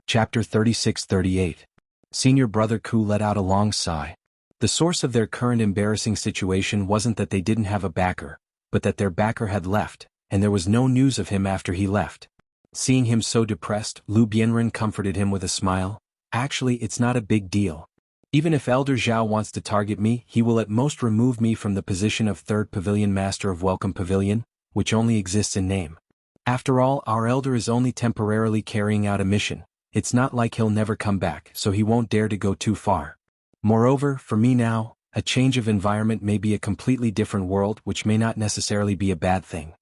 Chapter 36-38. Senior Brother Ku let out a long sigh. The source of their current embarrassing situation wasn't that they didn't have a backer, but that their backer had left, and there was no news of him after he left. Seeing him so depressed, Lu Bianren comforted him with a smile. Actually, it's not a big deal. Even if Elder Zhao wants to target me, he will at most remove me from the position of 3rd Pavilion Master of Welcome Pavilion, which only exists in name. After all, our elder is only temporarily carrying out a mission. It's not like he'll never come back, so he won't dare to go too far. Moreover, for me now, a change of environment may be a completely different world, which may not necessarily be a bad thing.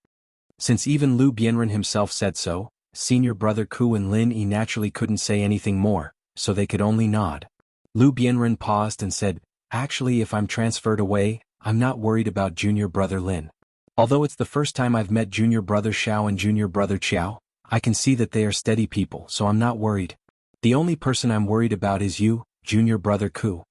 Since even Lu Bianren himself said so, Senior Brother Ku and Lin Yi naturally couldn't say anything more, so they could only nod. Lu Bianren paused and said, "Actually, if I'm transferred away, I'm not worried about Junior Brother Lin. Although it's the first time I've met Junior Brother Xiao and Junior Brother Qiao, I can see that they are steady people, so I'm not worried. The only person I'm worried about is you, Junior Brother Ku."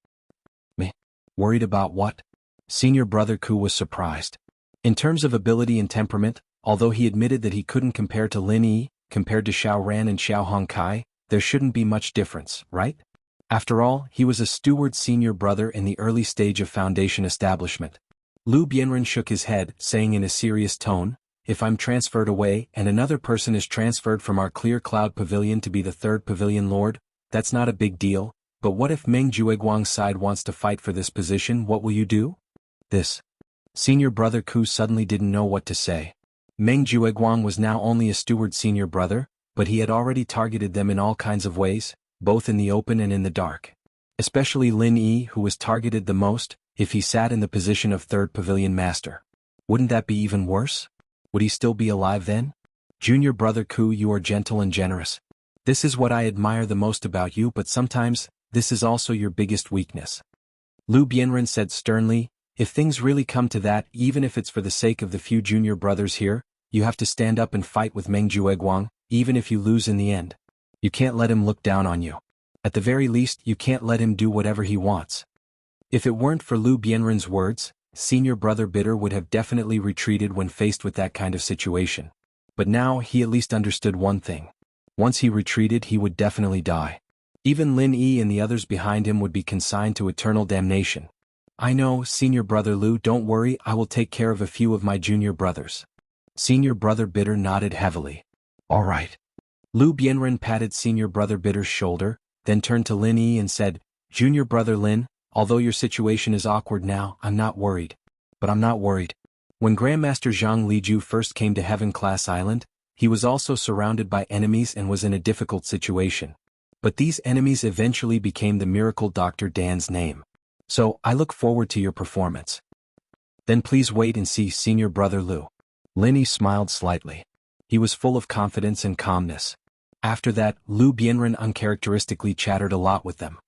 "Me? Worried about what?" Senior Brother Ku was surprised. In terms of ability and temperament, although he admitted that he couldn't compare to Lin Yi, compared to Xiao Ran and Xiao Hongkai, there shouldn't be much difference, right? After all, he was a steward senior brother in the early stage of Foundation establishment. Lu Bianren shook his head, saying in a serious tone, "If I'm transferred away and another person is transferred from our Clear Cloud Pavilion to be the 3rd Pavilion Lord, that's not a big deal, but what if Meng Jueguang's side wants to fight for this position? What will you do?" This. Senior Brother Ku suddenly didn't know what to say. Meng Jueguang was now only a steward senior brother, but he had already targeted them in all kinds of ways, both in the open and in the dark. Especially Lin Yi, who was targeted the most, if he sat in the position of 3rd Pavilion Master. Wouldn't that be even worse? Would he still be alive then? "Junior Brother Ku, you are gentle and generous. This is what I admire the most about you, but sometimes, this is also your biggest weakness." Lu Bianren said sternly, "If things really come to that, even if it's for the sake of the few junior brothers here, you have to stand up and fight with Meng Jueguang, even if you lose in the end. You can't let him look down on you. At the very least, you can't let him do whatever he wants." If it weren't for Lu Bianren's words, Senior Brother Bitter would have definitely retreated when faced with that kind of situation. But now he at least understood one thing. Once he retreated, he would definitely die. Even Lin Yi and the others behind him would be consigned to eternal damnation. "I know, Senior Brother Lu, don't worry, I will take care of a few of my junior brothers." Senior Brother Bitter nodded heavily. "All right." Lu Bianren patted Senior Brother Bitter's shoulder, then turned to Lin Yi and said, "Junior Brother Lin, although your situation is awkward now, I'm not worried." "But I'm not worried." When Grandmaster Zhang Liju first came to Heaven Class Island, he was also surrounded by enemies and was in a difficult situation. But these enemies eventually became the Miracle Dr. Dan's name. "So, I look forward to your performance." "Then please wait and see, Senior Brother Lu." Lin Yi smiled slightly. He was full of confidence and calmness. After that, Lu Bianren uncharacteristically chattered a lot with them.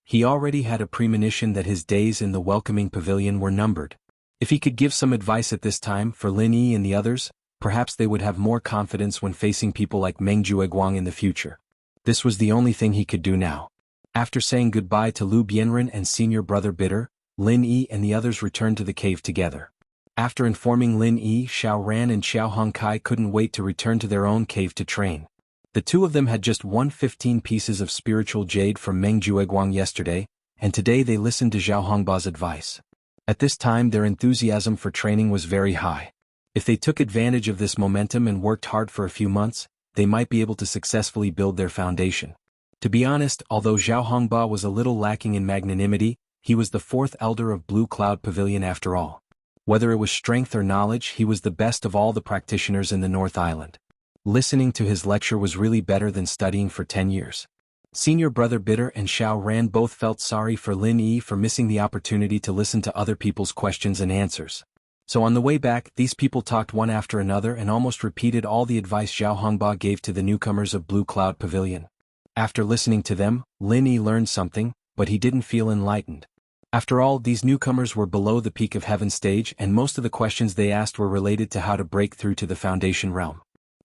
He already had a premonition that his days in the welcoming pavilion were numbered. If he could give some advice at this time for Lin Yi and the others, perhaps they would have more confidence when facing people like Meng Jueguang in the future. This was the only thing he could do now. After saying goodbye to Lu Bianren and Senior Brother Bitter, Lin Yi and the others returned to the cave together. After informing Lin Yi, Xiao Ran and Xiao Hongkai couldn't wait to return to their own cave to train. The two of them had just won 15 pieces of spiritual jade from Meng Jueguang yesterday, and today they listened to Zhao Hongba's advice. At this time their enthusiasm for training was very high. If they took advantage of this momentum and worked hard for a few months, they might be able to successfully build their foundation. To be honest, although Zhao Hongba was a little lacking in magnanimity, he was the 4th elder of Blue Cloud Pavilion after all. Whether it was strength or knowledge, he was the best of all the practitioners in the North Island. Listening to his lecture was really better than studying for 10 years. Senior Brother Bitter and Xiao Ran both felt sorry for Lin Yi for missing the opportunity to listen to other people's questions and answers. So on the way back, these people talked one after another and almost repeated all the advice Zhao Hongba gave to the newcomers of Blue Cloud Pavilion. After listening to them, Lin Yi learned something, but he didn't feel enlightened. After all, these newcomers were below the peak of heaven stage and most of the questions they asked were related to how to break through to the Foundation realm.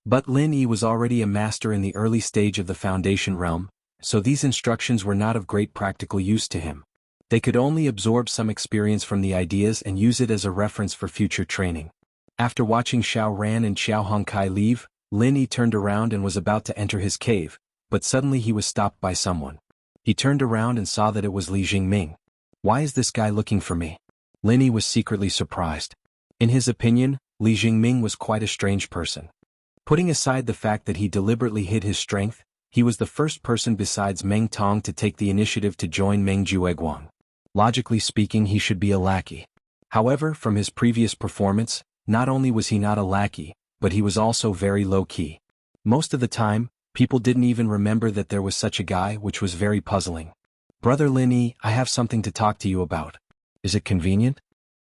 But Lin Yi was already a master in the early stage of the Foundation realm, so these instructions were not of great practical use to him. They could only absorb some experience from the ideas and use it as a reference for future training. After watching Xiao Ran and Xiao Hongkai leave, Lin Yi turned around and was about to enter his cave, but suddenly he was stopped by someone. He turned around and saw that it was Li Jingming. Why is this guy looking for me? Lin Yi was secretly surprised. In his opinion, Li Jingming was quite a strange person. Putting aside the fact that he deliberately hid his strength, he was the first person besides Meng Tong to take the initiative to join Meng Jueguang. Logically speaking, he should be a lackey. However, from his previous performance, not only was he not a lackey, but he was also very low-key. Most of the time, people didn't even remember that there was such a guy, which was very puzzling. Brother Lin Yi, I have something to talk to you about. Is it convenient?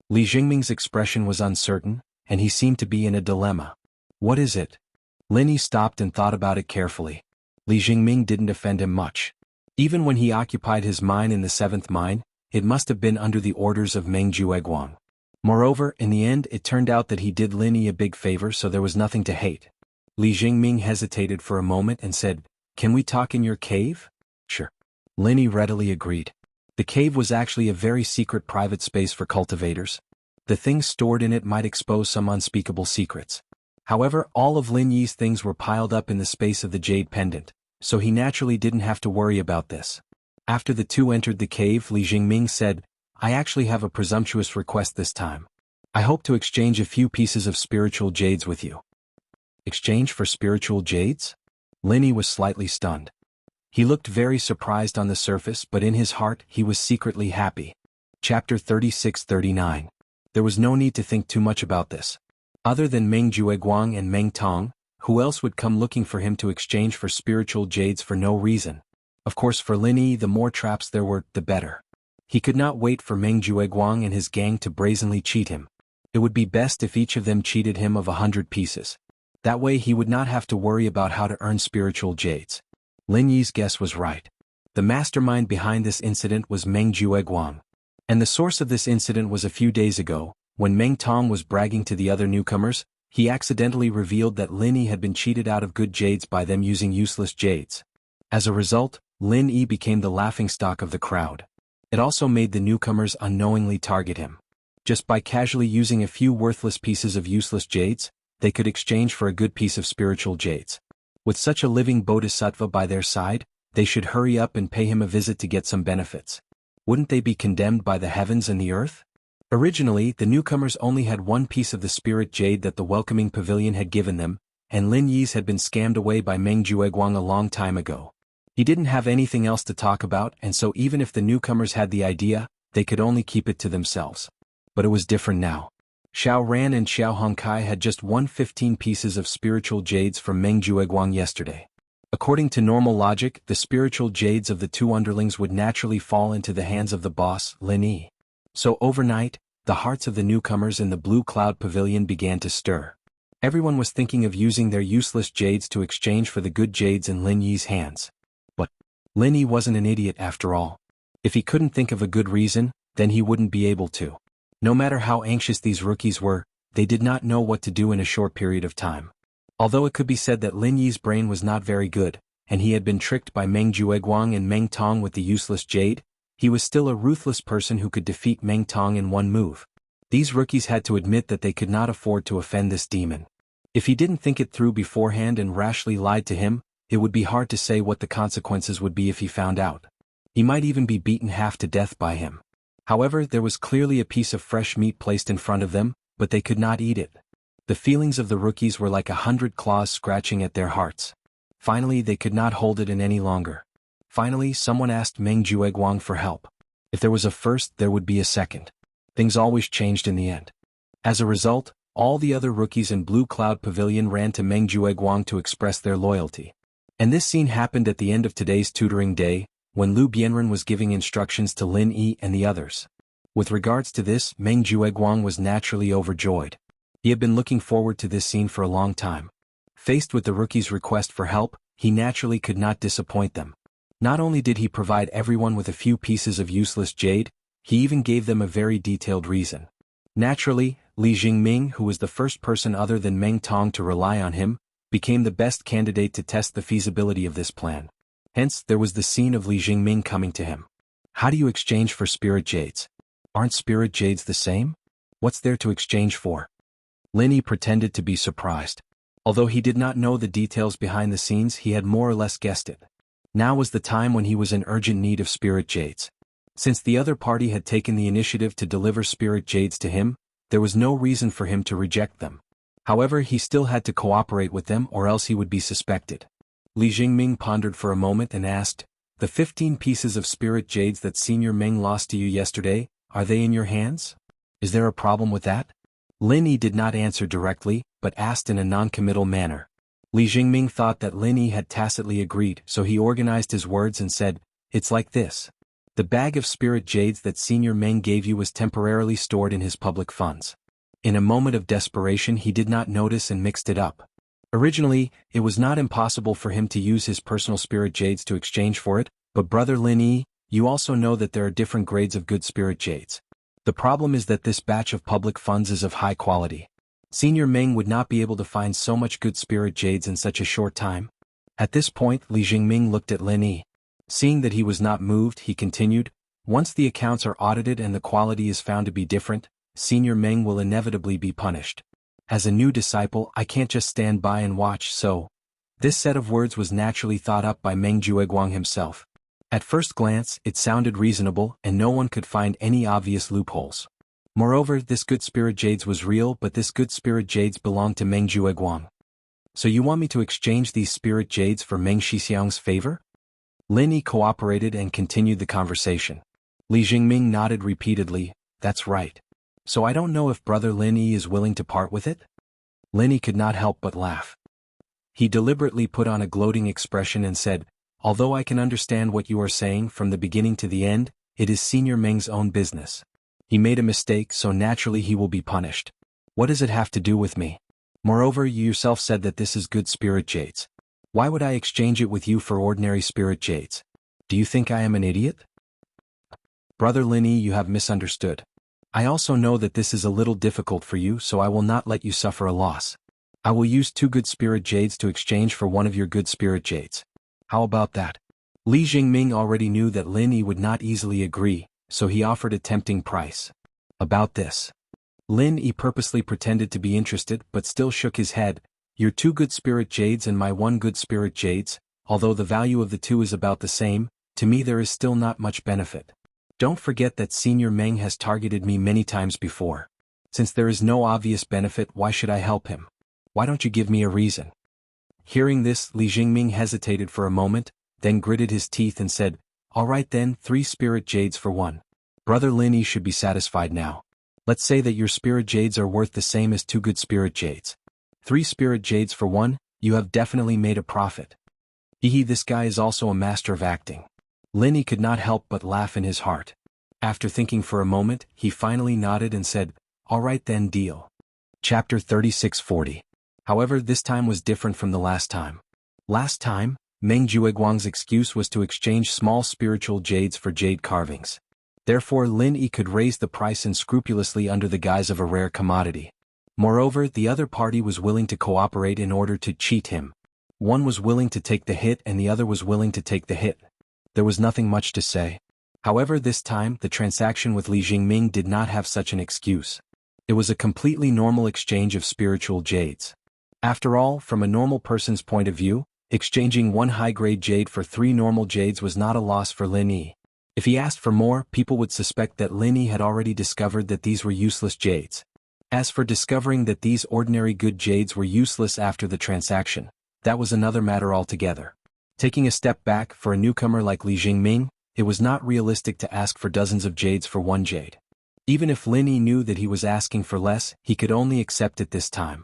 Li Jingming's expression was uncertain, and he seemed to be in a dilemma. What is it? Lin Yi stopped and thought about it carefully. Li Jingming didn't offend him much. Even when he occupied his mine in the 7th mine, it must have been under the orders of Meng Jueguang. Moreover, in the end it turned out that he did Lin Yi a big favor, so there was nothing to hate. Li Jingming hesitated for a moment and said, "Can we talk in your cave?" "Sure." Lin Yi readily agreed. The cave was actually a very secret private space for cultivators. The things stored in it might expose some unspeakable secrets. However, all of Lin Yi's things were piled up in the space of the jade pendant, so he naturally didn't have to worry about this. After the two entered the cave, Li Jingming said, "I actually have a presumptuous request this time. I hope to exchange a few pieces of spiritual jades with you." Exchange for spiritual jades? Lin Yi was slightly stunned. He looked very surprised on the surface, but in his heart he was secretly happy. Chapter 36-39. There was no need to think too much about this. Other than Meng Jueguang and Meng Tong, who else would come looking for him to exchange for spiritual jades for no reason? Of course, for Lin Yi, the more traps there were, the better. He could not wait for Meng Jueguang and his gang to brazenly cheat him. It would be best if each of them cheated him of 100 pieces. That way he would not have to worry about how to earn spiritual jades. Lin Yi's guess was right. The mastermind behind this incident was Meng Jueguang. And the source of this incident was a few days ago, when Meng Tong was bragging to the other newcomers, he accidentally revealed that Lin Yi had been cheated out of good jades by them using useless jades. As a result, Lin Yi became the laughingstock of the crowd. It also made the newcomers unknowingly target him. Just by casually using a few worthless pieces of useless jades, they could exchange for a good piece of spiritual jades. With such a living bodhisattva by their side, they should hurry up and pay him a visit to get some benefits. Wouldn't they be condemned by the heavens and the earth? Originally, the newcomers only had one piece of the spirit jade that the welcoming pavilion had given them, and Lin Yi's had been scammed away by Meng Jueguang a long time ago. He didn't have anything else to talk about, and so even if the newcomers had the idea, they could only keep it to themselves. But it was different now. Xiao Ran and Xiao Hongkai had just won 15 pieces of spiritual jades from Meng Jueguang yesterday. According to normal logic, the spiritual jades of the two underlings would naturally fall into the hands of the boss, Lin Yi. So overnight, the hearts of the newcomers in the Blue Cloud Pavilion began to stir. Everyone was thinking of using their useless jades to exchange for the good jades in Lin Yi's hands. But Lin Yi wasn't an idiot after all. If he couldn't think of a good reason, then he wouldn't be able to. No matter how anxious these rookies were, they did not know what to do in a short period of time. Although it could be said that Lin Yi's brain was not very good, and he had been tricked by Meng Jueguang and Meng Tong with the useless jade, he was still a ruthless person who could defeat Meng Tong in one move. These rookies had to admit that they could not afford to offend this demon. If he didn't think it through beforehand and rashly lied to him, it would be hard to say what the consequences would be if he found out. He might even be beaten half to death by him. However, there was clearly a piece of fresh meat placed in front of them, but they could not eat it. The feelings of the rookies were like 100 claws scratching at their hearts. Finally, they could not hold it in any longer. Finally, someone asked Meng Jueguang for help. If there was a first, there would be a second. Things always changed in the end. As a result, all the other rookies in Blue Cloud Pavilion ran to Meng Jueguang to express their loyalty. And this scene happened at the end of today's tutoring day, when Lu Bianren was giving instructions to Lin Yi and the others. With regards to this, Meng Jueguang was naturally overjoyed. He had been looking forward to this scene for a long time. Faced with the rookies' request for help, he naturally could not disappoint them. Not only did he provide everyone with a few pieces of useless jade, he even gave them a very detailed reason. Naturally, Li Jingming, who was the first person other than Meng Tong to rely on him, became the best candidate to test the feasibility of this plan. Hence, there was the scene of Li Jingming coming to him. How do you exchange for spirit jades? Aren't spirit jades the same? What's there to exchange for? Lin Yi pretended to be surprised. Although he did not know the details behind the scenes, he had more or less guessed it. Now was the time when he was in urgent need of spirit jades. Since the other party had taken the initiative to deliver spirit jades to him, there was no reason for him to reject them. However, he still had to cooperate with them or else he would be suspected. Li Jingming pondered for a moment and asked, "The 15 pieces of spirit jades that Senior Meng lost to you yesterday, are they in your hands? Is there a problem with that?" Lin Yi did not answer directly, but asked in a non-committal manner. Li Jingming thought that Lin Yi had tacitly agreed, so he organized his words and said, "It's like this. The bag of spirit jades that Senior Meng gave you was temporarily stored in his public funds. In a moment of desperation he did not notice and mixed it up. Originally, it was not impossible for him to use his personal spirit jades to exchange for it, but Brother Lin Yi, you also know that there are different grades of good spirit jades. The problem is that this batch of public funds is of high quality. Senior Meng would not be able to find so much good spirit jades in such a short time." At this point, Li Jingming looked at Lin Yi. Seeing that he was not moved, he continued, "Once the accounts are audited and the quality is found to be different, Senior Meng will inevitably be punished. As a new disciple, I can't just stand by and watch, so..." This set of words was naturally thought up by Meng Jueguang himself. At first glance, it sounded reasonable and no one could find any obvious loopholes. Moreover, this good spirit jades was real, but this good spirit jades belonged to Meng Jueguang. "So you want me to exchange these spirit jades for Meng Xixiang's favor?" Lin Yi cooperated and continued the conversation. Li Jingming nodded repeatedly, "That's right. So I don't know if Brother Lin Yi is willing to part with it?" Lin Yi could not help but laugh. He deliberately put on a gloating expression and said, "Although I can understand what you are saying from the beginning to the end, it is Senior Meng's own business. He made a mistake, so naturally he will be punished. What does it have to do with me? Moreover, you yourself said that this is good spirit jades. Why would I exchange it with you for ordinary spirit jades? Do you think I am an idiot?" "Brother Lin Yi, you have misunderstood. I also know that this is a little difficult for you, so I will not let you suffer a loss. I will use 2 good spirit jades to exchange for one of your good spirit jades. How about that?" Li Jingming already knew that Lin Yi would not easily agree, so he offered a tempting price. About this. Lin Yi purposely pretended to be interested but still shook his head. "Your 2 good spirit jades and my 1 good spirit jades, although the value of the 2 is about the same, to me there is still not much benefit. Don't forget that Senior Meng has targeted me many times before. Since there is no obvious benefit, why should I help him? Why don't you give me a reason?" Hearing this, Li Jingming hesitated for a moment, then gritted his teeth and said, "All right then, 3 spirit jades for 1. Brother Lin Yi should be satisfied now. Let's say that your spirit jades are worth the same as 2 good spirit jades. 3 spirit jades for 1, you have definitely made a profit." Hehe, this guy is also a master of acting. Lin Yi could not help but laugh in his heart. After thinking for a moment, he finally nodded and said, "All right then, deal." Chapter 3640. However, this time was different from the last time. Last time, Meng Jueguang's excuse was to exchange small spiritual jades for jade carvings. Therefore Lin Yi could raise the price unscrupulously under the guise of a rare commodity. Moreover, the other party was willing to cooperate in order to cheat him. One was willing to take the hit and the other was willing to take the hit. There was nothing much to say. However, this time, the transaction with Li Jingming did not have such an excuse. It was a completely normal exchange of spiritual jades. After all, from a normal person's point of view, exchanging 1 high-grade jade for 3 normal jades was not a loss for Lin Yi. If he asked for more, people would suspect that Lin Yi had already discovered that these were useless jades. As for discovering that these ordinary good jades were useless after the transaction, that was another matter altogether. Taking a step back, for a newcomer like Li Jingming, it was not realistic to ask for dozens of jades for 1 jade. Even if Lin Yi knew that he was asking for less, he could only accept it this time.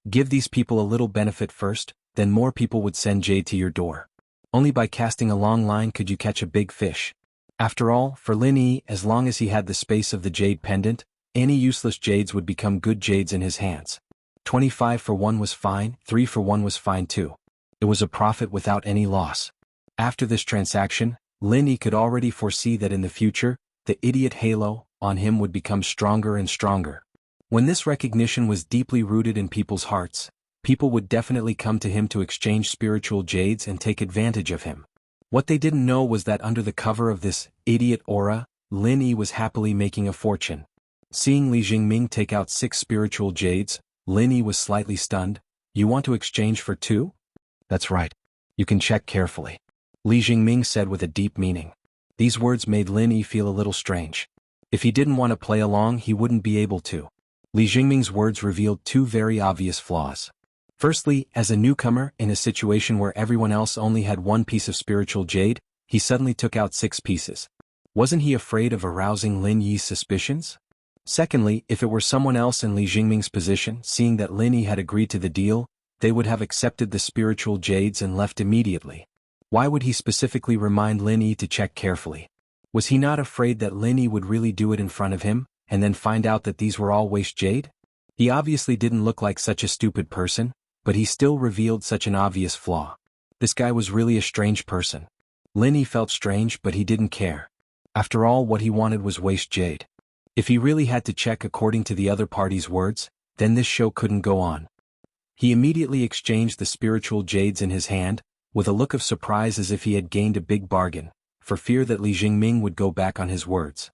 Give these people a little benefit first, then more people would send jade to your door. Only by casting a long line could you catch a big fish. After all, for Lin Yi, as long as he had the space of the jade pendant, any useless jades would become good jades in his hands. 25 for 1 was fine, 3 for 1 was fine too. It was a profit without any loss. After this transaction, Lin Yi could already foresee that in the future, the idiot halo on him would become stronger and stronger. When this recognition was deeply rooted in people's hearts, people would definitely come to him to exchange spiritual jades and take advantage of him. What they didn't know was that under the cover of this idiot aura, Lin Yi was happily making a fortune. Seeing Li Jingming take out 6 spiritual jades, Lin Yi was slightly stunned. You want to exchange for 2? That's right. You can check carefully. Li Jingming said with a deep meaning. These words made Lin Yi feel a little strange. If he didn't want to play along, he wouldn't be able to. Li Jingming's words revealed 2 very obvious flaws. Firstly, as a newcomer in a situation where everyone else only had 1 piece of spiritual jade, he suddenly took out 6 pieces. Wasn't he afraid of arousing Lin Yi's suspicions? Secondly, if it were someone else in Li Jingming's position, seeing that Lin Yi had agreed to the deal, they would have accepted the spiritual jades and left immediately. Why would he specifically remind Lin Yi to check carefully? Was he not afraid that Lin Yi would really do it in front of him, and then find out that these were all waste jade? He obviously didn't look like such a stupid person, but he still revealed such an obvious flaw. This guy was really a strange person. Lin Yi felt strange, but he didn't care. After all, what he wanted was waste jade. If he really had to check according to the other party's words, then this show couldn't go on. He immediately exchanged the spiritual jades in his hand, with a look of surprise as if he had gained a big bargain, for fear that Li Jingming would go back on his words.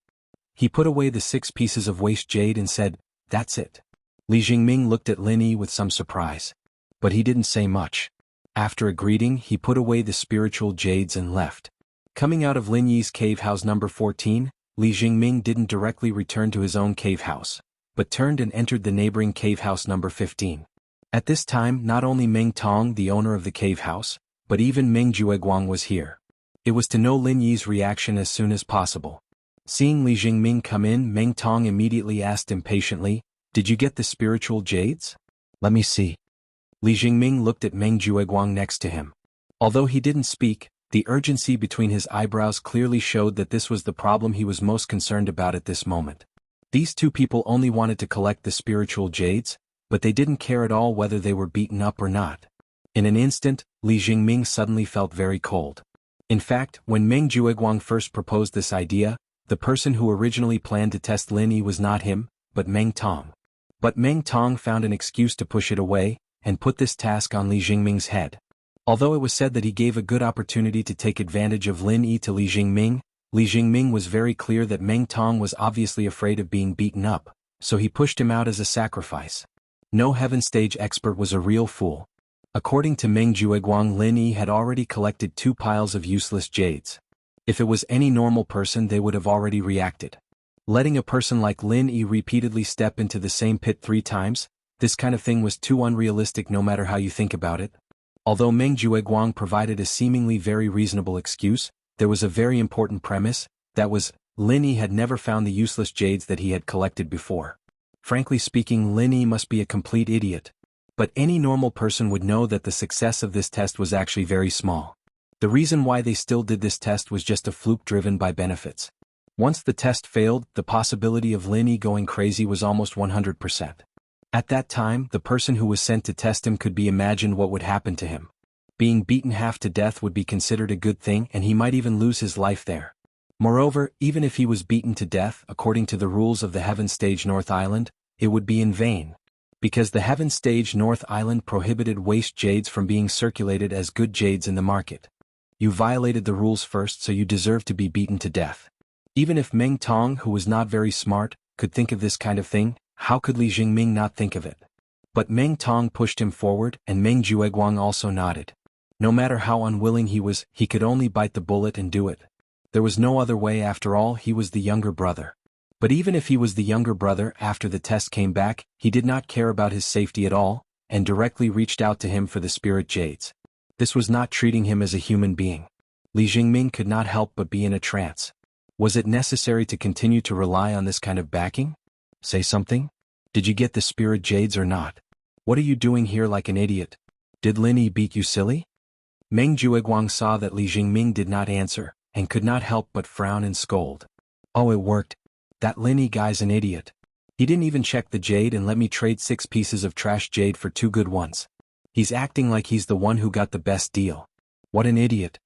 He put away the 6 pieces of waste jade and said, "That's it." Li Jingming looked at Lin Yi with some surprise. But he didn't say much. After a greeting, he put away the spiritual jades and left. Coming out of Lin Yi's cave house number 14, Li Jingming didn't directly return to his own cave house, but turned and entered the neighboring cave house number 15. At this time, not only Meng Tong, the owner of the cave house, but even Meng Jueguang was here. It was to know Lin Yi's reaction as soon as possible. Seeing Li Jingming come in, Meng Tong immediately asked impatiently, "Did you get the spiritual jades?" "Let me see." Li Jingming looked at Meng Jueguang next to him. Although he didn't speak, the urgency between his eyebrows clearly showed that this was the problem he was most concerned about at this moment. These 2 people only wanted to collect the spiritual jades, but they didn't care at all whether they were beaten up or not. In an instant, Li Jingming suddenly felt very cold. In fact, when Meng Jueguang first proposed this idea, the person who originally planned to test Lin Yi was not him, but Meng Tong. But Meng Tong found an excuse to push it away, and put this task on Li Jingming's head. Although it was said that he gave a good opportunity to take advantage of Lin Yi to Li Jingming was very clear that Meng Tong was obviously afraid of being beaten up, so he pushed him out as a sacrifice. No heaven stage expert was a real fool. According to Meng Jueguang, Lin Yi had already collected 2 piles of useless jades. If it was any normal person, they would have already reacted. Letting a person like Lin Yi repeatedly step into the same pit 3 times, this kind of thing was too unrealistic no matter how you think about it. Although Meng Jueguang provided a seemingly very reasonable excuse, there was a very important premise, that was, Lin Yi had never found the useless jades that he had collected before. Frankly speaking, Lin Yi must be a complete idiot. But any normal person would know that the success of this test was actually very small. The reason why they still did this test was just a fluke driven by benefits. Once the test failed, the possibility of Lin Yi going crazy was almost 100%. At that time, the person who was sent to test him could be imagined what would happen to him. Being beaten half to death would be considered a good thing, and he might even lose his life there. Moreover, even if he was beaten to death according to the rules of the Heaven Stage North Island, it would be in vain. Because the Heaven Stage North Island prohibited waste jades from being circulated as good jades in the market. You violated the rules first, so you deserve to be beaten to death. Even if Meng Tong, who was not very smart, could think of this kind of thing, how could Li Jingming not think of it? But Meng Tong pushed him forward, and Meng Jueguang also nodded. No matter how unwilling he was, he could only bite the bullet and do it. There was no other way. After all, he was the younger brother. But even if he was the younger brother, after the test came back, he did not care about his safety at all, and directly reached out to him for the spirit jades. This was not treating him as a human being. Li Jingming could not help but be in a trance. Was it necessary to continue to rely on this kind of backing? Say something? Did you get the spirit jades or not? What are you doing here like an idiot? Did Lin Yi beat you silly? Meng Jueguang saw that Li Jingming did not answer, and could not help but frown and scold. Oh, it worked. That Lin Yi guy's an idiot. He didn't even check the jade and let me trade 6 pieces of trash jade for 2 good ones. He's acting like he's the one who got the best deal. What an idiot.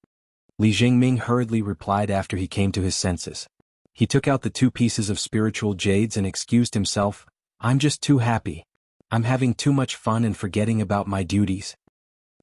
Li Jingming hurriedly replied after he came to his senses. He took out the 2 pieces of spiritual jades and excused himself. I'm just too happy. I'm having too much fun and forgetting about my duties.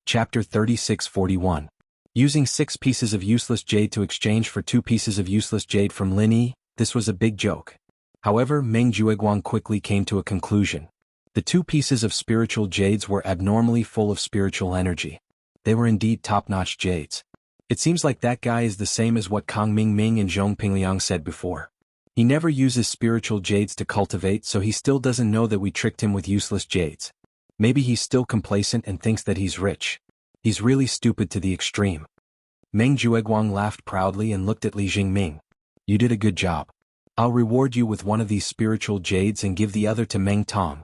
Chapter 3641. Using 6 pieces of useless jade to exchange for 2 pieces of useless jade from Lin Yi, this was a big joke. However, Meng Jueguang quickly came to a conclusion. The 2 pieces of spiritual jades were abnormally full of spiritual energy. They were indeed top-notch jades. It seems like that guy is the same as what Kang Mingming and Zhong Pingliang said before. He never uses spiritual jades to cultivate, so he still doesn't know that we tricked him with useless jades. Maybe he's still complacent and thinks that he's rich. He's really stupid to the extreme. Meng Jueguang laughed proudly and looked at Li Jingming. You did a good job. I'll reward you with one of these spiritual jades and give the other to Meng Tong.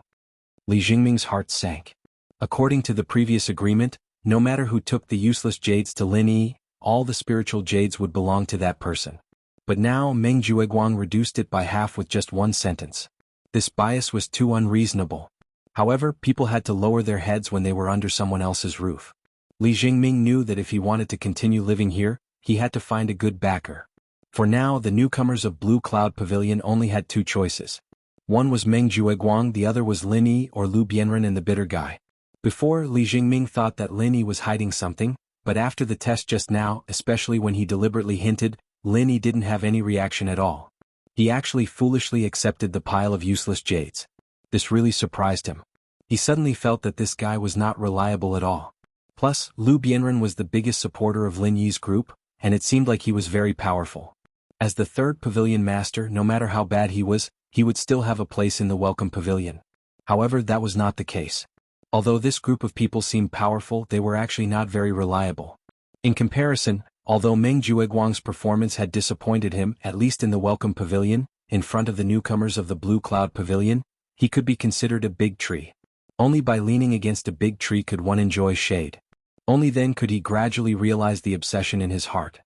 Li Jingming's heart sank. According to the previous agreement, no matter who took the useless jades to Lin Yi, all the spiritual jades would belong to that person. But now Meng Jueguang reduced it by half with just 1 sentence. This bias was too unreasonable. However, people had to lower their heads when they were under someone else's roof. Li Jingming knew that if he wanted to continue living here, he had to find a good backer. For now, the newcomers of Blue Cloud Pavilion only had 2 choices. One was Meng Jueguang, the other was Lin Yi or Lu Bianren and the bitter guy. Before, Li Jingming thought that Lin Yi was hiding something, but after the test just now, especially when he deliberately hinted, Lin Yi didn't have any reaction at all. He actually foolishly accepted the pile of useless jades. This really surprised him. He suddenly felt that this guy was not reliable at all. Plus, Lu Bianren was the biggest supporter of Lin Yi's group, and it seemed like he was very powerful. As the 3rd pavilion master, no matter how bad he would still have a place in the welcome pavilion. However, that was not the case. Although this group of people seemed powerful, they were actually not very reliable. In comparison, although Meng Jueguang's performance had disappointed him, at least in the welcome pavilion, in front of the newcomers of the Blue Cloud Pavilion, he could be considered a big tree. Only by leaning against a big tree could one enjoy shade. Only then could he gradually realize the obsession in his heart.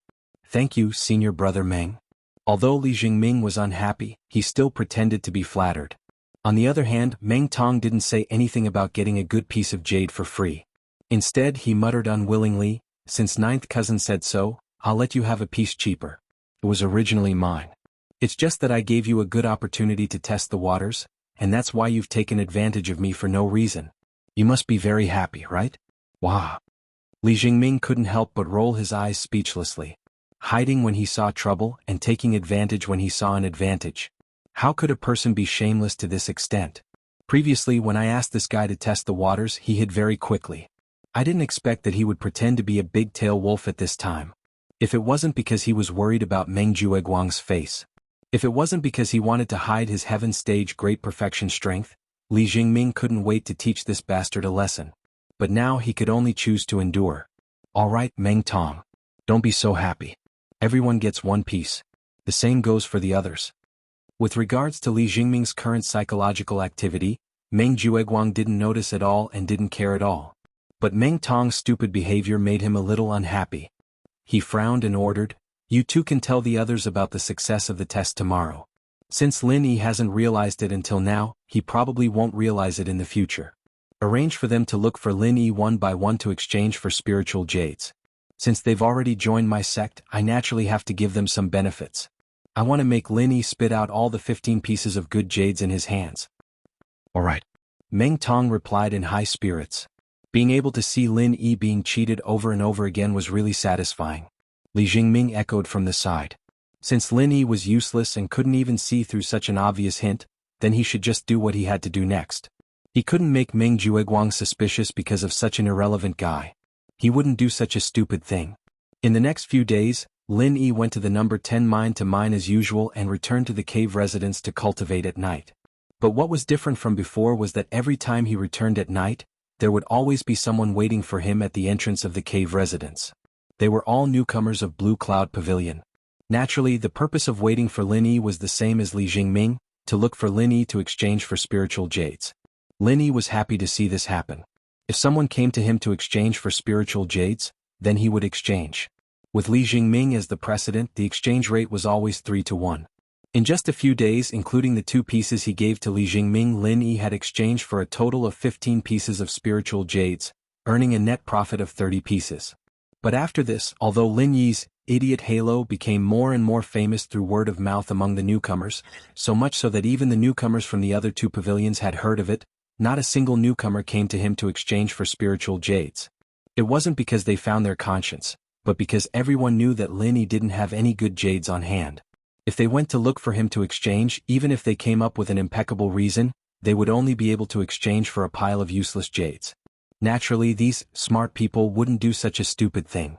Thank you, senior brother Meng. Although Li Jingming was unhappy, he still pretended to be flattered. On the other hand, Meng Tong didn't say anything about getting a good piece of jade for free. Instead, he muttered unwillingly, since 9th cousin said so, I'll let you have a piece cheaper. It was originally mine. It's just that I gave you a good opportunity to test the waters, and that's why you've taken advantage of me for no reason. You must be very happy, right? Wah. Li Jingming couldn't help but roll his eyes speechlessly. Hiding when he saw trouble and taking advantage when he saw an advantage. How could a person be shameless to this extent? Previously, when I asked this guy to test the waters, he hid very quickly. I didn't expect that he would pretend to be a big-tail wolf at this time. If it wasn't because he was worried about Meng Jueguang's face. If it wasn't because he wanted to hide his heaven stage great perfection strength, Li Jingming couldn't wait to teach this bastard a lesson. But now he could only choose to endure. Alright, Meng Tong. Don't be so happy. Everyone gets 1 piece. The same goes for the others. With regards to Li Jingming's current psychological activity, Meng Jueguang didn't notice at all and didn't care at all. But Meng Tong's stupid behavior made him a little unhappy. He frowned and ordered, you 2 can tell the others about the success of the test tomorrow. Since Lin Yi hasn't realized it until now, he probably won't realize it in the future. Arrange for them to look for Lin Yi 1 by 1 to exchange for spiritual jades. Since they've already joined my sect, I naturally have to give them some benefits. I want to make Lin Yi spit out all the 15 pieces of good jades in his hands. Alright. Meng Tong replied in high spirits. Being able to see Lin Yi being cheated over and over again was really satisfying. Li Jingming echoed from the side. Since Lin Yi was useless and couldn't even see through such an obvious hint, then he should just do what he had to do next. He couldn't make Meng Jueguang suspicious because of such an irrelevant guy. He wouldn't do such a stupid thing. In the next few days, Lin Yi went to the number 10 mine to mine as usual and returned to the cave residence to cultivate at night. But what was different from before was that every time he returned at night, there would always be someone waiting for him at the entrance of the cave residence. They were all newcomers of Blue Cloud Pavilion. Naturally, the purpose of waiting for Lin Yi was the same as Li Jingming, to look for Lin Yi to exchange for spiritual jades. Lin Yi was happy to see this happen. If someone came to him to exchange for spiritual jades, then he would exchange. With Li Jingming as the precedent, the exchange rate was always 3 to 1. In just a few days, including the 2 pieces he gave to Li Jingming, Lin Yi had exchanged for a total of 15 pieces of spiritual jades, earning a net profit of 30 pieces. But after this, although Lin Yi's idiot halo became more and more famous through word of mouth among the newcomers, so much so that even the newcomers from the other 2 pavilions had heard of it, not a single newcomer came to him to exchange for spiritual jades. It wasn't because they found their conscience, but because everyone knew that Lin Yi didn't have any good jades on hand. If they went to look for him to exchange, even if they came up with an impeccable reason, they would only be able to exchange for a pile of useless jades. Naturally, these smart people wouldn't do such a stupid thing.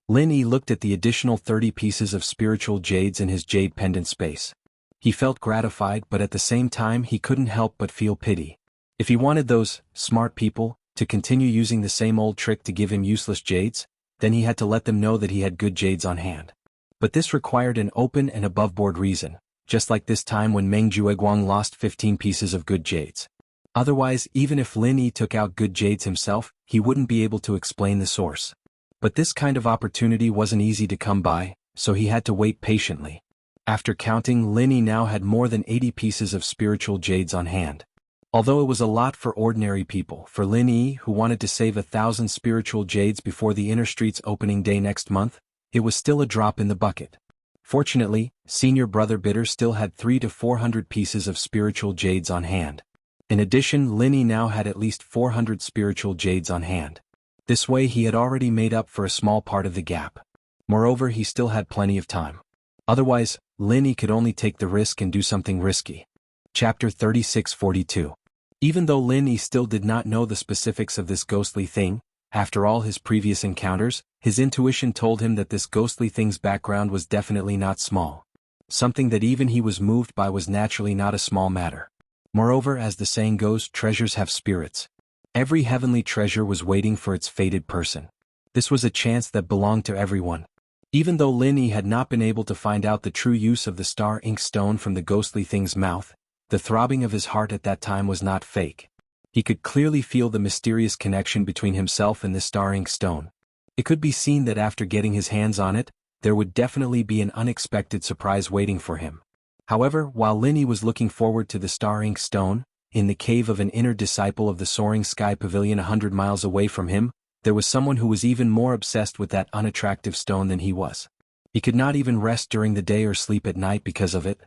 Lin Yi looked at the additional 30 pieces of spiritual jades in his jade pendant space. He felt gratified, but at the same time he couldn't help but feel pity. If he wanted those smart people to continue using the same old trick to give him useless jades, then he had to let them know that he had good jades on hand. But this required an open and above-board reason, just like this time when Meng Jueguang lost 15 pieces of good jades. Otherwise, even if Lin Yi took out good jades himself, he wouldn't be able to explain the source. But this kind of opportunity wasn't easy to come by, so he had to wait patiently. After counting, Lin Yi now had more than 80 pieces of spiritual jades on hand. Although it was a lot for ordinary people, for Lin Yi, who wanted to save 1,000 spiritual jades before the Inner Street's opening day next month, it was still a drop in the bucket. Fortunately, senior brother Bitter still had 300 to 400 pieces of spiritual jades on hand. In addition, Lin Yi now had at least 400 spiritual jades on hand. This way he had already made up for a small part of the gap. Moreover, he still had plenty of time. Otherwise, Lin Yi could only take the risk and do something risky. Chapter 3642. Even though Lin Yi still did not know the specifics of this ghostly thing, after all his previous encounters, his intuition told him that this ghostly thing's background was definitely not small. Something that even he was moved by was naturally not a small matter. Moreover, as the saying goes, treasures have spirits. Every heavenly treasure was waiting for its fated person. This was a chance that belonged to everyone. Even though Lin Yi had not been able to find out the true use of the star ink stone from the ghostly thing's mouth, the throbbing of his heart at that time was not fake. He could clearly feel the mysterious connection between himself and the star ink stone. It could be seen that after getting his hands on it, there would definitely be an unexpected surprise waiting for him. However, while Lin Yi was looking forward to the star ink stone, in the cave of an inner disciple of the Soaring Sky Pavilion 100 miles away from him, there was someone who was even more obsessed with that unattractive stone than he was. He could not even rest during the day or sleep at night because of it.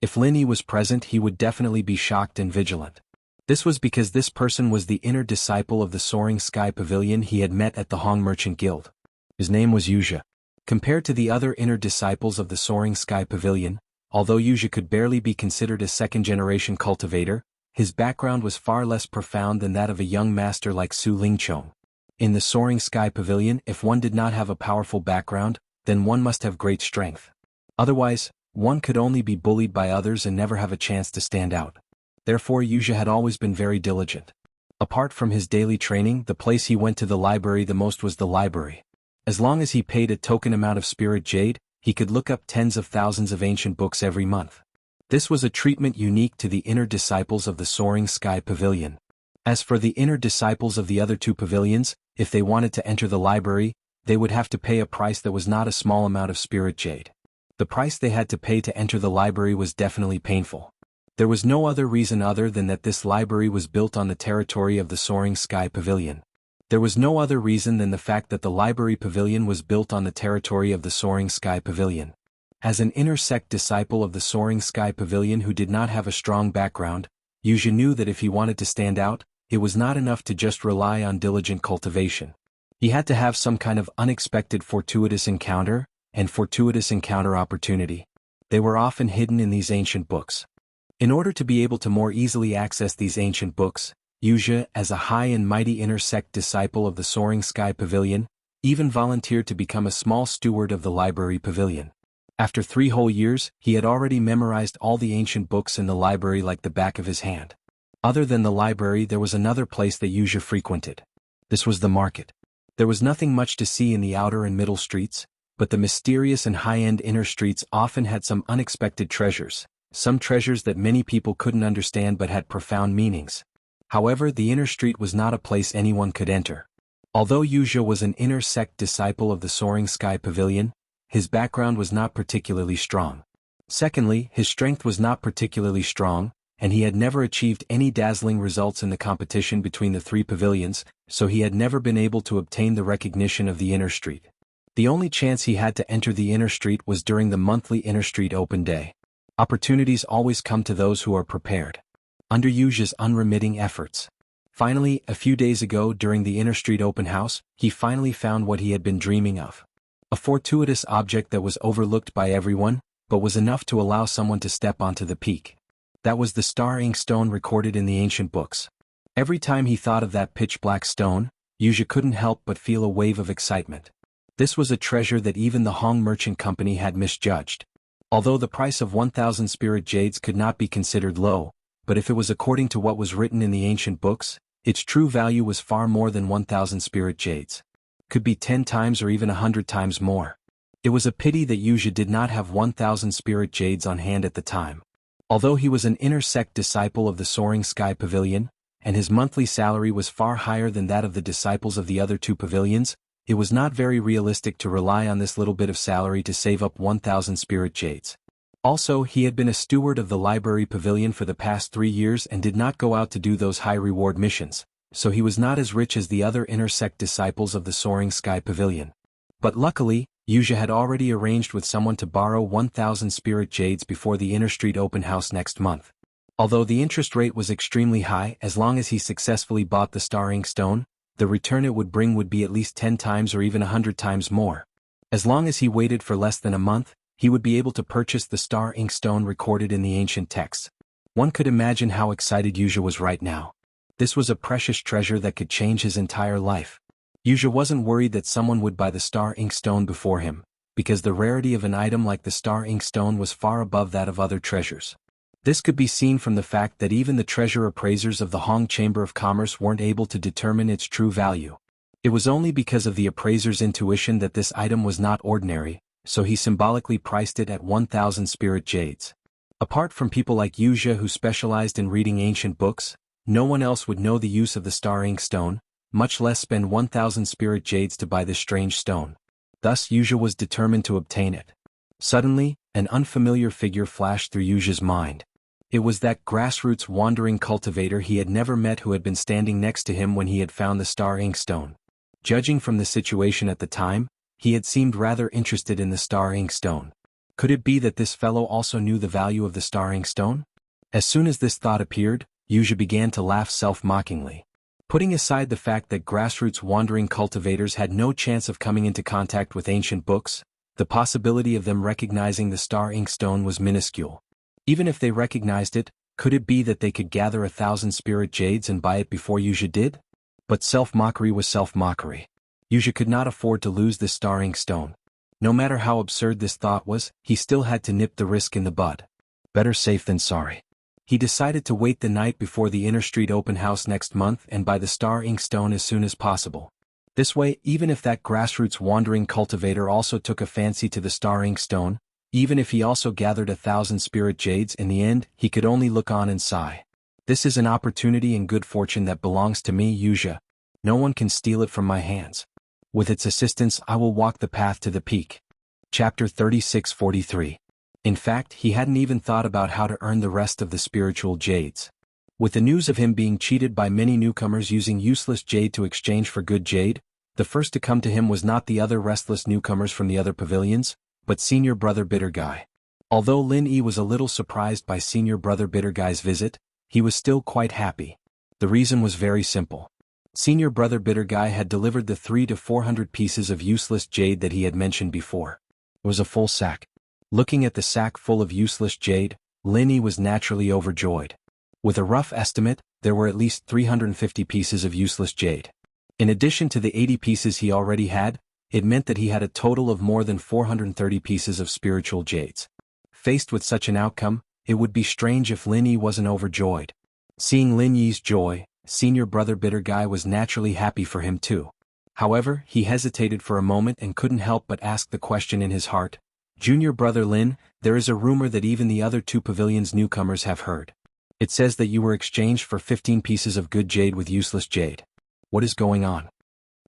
If Lin Yi was present, he would definitely be shocked and vigilant. This was because this person was the inner disciple of the Soaring Sky Pavilion he had met at the Hong Merchant Guild. His name was Wuxia. Compared to the other inner disciples of the Soaring Sky Pavilion, although Wuxia could barely be considered a second-generation cultivator, his background was far less profound than that of a young master like Su Lingchong. In the Soaring Sky Pavilion, if one did not have a powerful background, then one must have great strength. Otherwise, one could only be bullied by others and never have a chance to stand out. Therefore, Wuxia had always been very diligent. Apart from his daily training, the place he went to the library the most was the library. As long as he paid a token amount of spirit jade, he could look up tens of thousands of ancient books every month. This was a treatment unique to the inner disciples of the Soaring Sky Pavilion. As for the inner disciples of the other two pavilions, if they wanted to enter the library, they would have to pay a price that was not a small amount of spirit jade. The price they had to pay to enter the library was definitely painful. There was no other reason other than that this library was built on the territory of the Soaring Sky Pavilion. There was no other reason than the fact that the library pavilion was built on the territory of the Soaring Sky Pavilion. As an inner sect disciple of the Soaring Sky Pavilion who did not have a strong background, Wuxia knew that if he wanted to stand out, it was not enough to just rely on diligent cultivation. He had to have some kind of unexpected fortuitous encounter, and fortuitous encounter opportunity. They were often hidden in these ancient books. In order to be able to more easily access these ancient books, Wuxia, as a high and mighty inner sect disciple of the Soaring Sky Pavilion, even volunteered to become a small steward of the library pavilion. After 3 whole years, he had already memorized all the ancient books in the library like the back of his hand. Other than the library, there was another place that Wuxia frequented. This was the market. There was nothing much to see in the outer and middle streets, but the mysterious and high-end inner streets often had some unexpected treasures, some treasures that many people couldn't understand but had profound meanings. However, the inner street was not a place anyone could enter. Although Wuxia was an inner sect disciple of the Soaring Sky Pavilion, his background was not particularly strong. Secondly, his strength was not particularly strong, and he had never achieved any dazzling results in the competition between the 3 pavilions, so he had never been able to obtain the recognition of the inner street. The only chance he had to enter the inner street was during the monthly inner street open day. Opportunities always come to those who are prepared. Under Wuxia's unremitting efforts. Finally, a few days ago during the inner street open house, he finally found what he had been dreaming of. A fortuitous object that was overlooked by everyone, but was enough to allow someone to step onto the peak. That was the star ink stone recorded in the ancient books. Every time he thought of that pitch-black stone, Wuxia couldn't help but feel a wave of excitement. This was a treasure that even the Hong Merchant Company had misjudged. Although the price of 1,000 spirit jades could not be considered low, but if it was according to what was written in the ancient books, its true value was far more than 1,000 spirit jades. Could be 10 times or even 100 times more. It was a pity that Wuxia did not have 1,000 spirit jades on hand at the time. Although he was an inner sect disciple of the Soaring Sky Pavilion, and his monthly salary was far higher than that of the disciples of the other two pavilions, it was not very realistic to rely on this little bit of salary to save up 1,000 spirit jades. Also, he had been a steward of the library pavilion for the past 3 years and did not go out to do those high-reward missions, so he was not as rich as the other inner sect disciples of the Soaring Sky Pavilion. But luckily, Wuxia had already arranged with someone to borrow 1,000 spirit jades before the Inner Street open house next month. Although the interest rate was extremely high, as long as he successfully bought the star ink stone, the return it would bring would be at least 10 times or even 100 times more. As long as he waited for less than a month, he would be able to purchase the star ink stone recorded in the ancient texts. One could imagine how excited Wuxia was right now. This was a precious treasure that could change his entire life. Wuxia wasn't worried that someone would buy the star ink stone before him, because the rarity of an item like the star ink stone was far above that of other treasures. This could be seen from the fact that even the treasure appraisers of the Hong Chamber of Commerce weren't able to determine its true value. It was only because of the appraiser's intuition that this item was not ordinary, so he symbolically priced it at 1,000 spirit jades. Apart from people like Wuxia who specialized in reading ancient books, no one else would know the use of the star ink stone, much less spend 1,000 spirit jades to buy this strange stone. Thus Wuxia was determined to obtain it. Suddenly, an unfamiliar figure flashed through Wuxia's mind. It was that grassroots wandering cultivator he had never met who had been standing next to him when he had found the star ink stone. Judging from the situation at the time, he had seemed rather interested in the star ink stone. Could it be that this fellow also knew the value of the star ink stone? As soon as this thought appeared, Wuxia began to laugh self-mockingly. Putting aside the fact that grassroots wandering cultivators had no chance of coming into contact with ancient books, the possibility of them recognizing the star ink stone was minuscule. Even if they recognized it, could it be that they could gather 1,000 spirit jades and buy it before Wuxia did? But self-mockery was self-mockery. Wuxia could not afford to lose this star ink stone. No matter how absurd this thought was, he still had to nip the risk in the bud. Better safe than sorry. He decided to wait the night before the Inner Street open house next month and buy the star ink stone as soon as possible. This way, even if that grassroots wandering cultivator also took a fancy to the star ink stone, even if he also gathered 1,000 spirit jades in the end, he could only look on and sigh. This is an opportunity and good fortune that belongs to me, Wuxia. No one can steal it from my hands. With its assistance I will walk the path to the peak. Chapter 36-43. In fact, he hadn't even thought about how to earn the rest of the spiritual jades. With the news of him being cheated by many newcomers using useless jade to exchange for good jade, the first to come to him was not the other restless newcomers from the other pavilions, but Senior Brother Bitter Guy. Although Lin Yi was a little surprised by Senior Brother Bitter Guy's visit, he was still quite happy. The reason was very simple. Senior Brother Bitter Guy had delivered the 300 to 400 pieces of useless jade that he had mentioned before. It was a full sack. Looking at the sack full of useless jade, Lin Yi was naturally overjoyed. With a rough estimate, there were at least 350 pieces of useless jade. In addition to the 80 pieces he already had, it meant that he had a total of more than 430 pieces of spiritual jades. Faced with such an outcome, it would be strange if Lin Yi wasn't overjoyed. Seeing Lin Yi's joy, Senior Brother Bitter Guy was naturally happy for him too. However, he hesitated for a moment and couldn't help but ask the question in his heart. Junior Brother Lin, there is a rumor that even the other two pavilions' newcomers have heard. It says that you were exchanged for 15 pieces of good jade with useless jade. What is going on?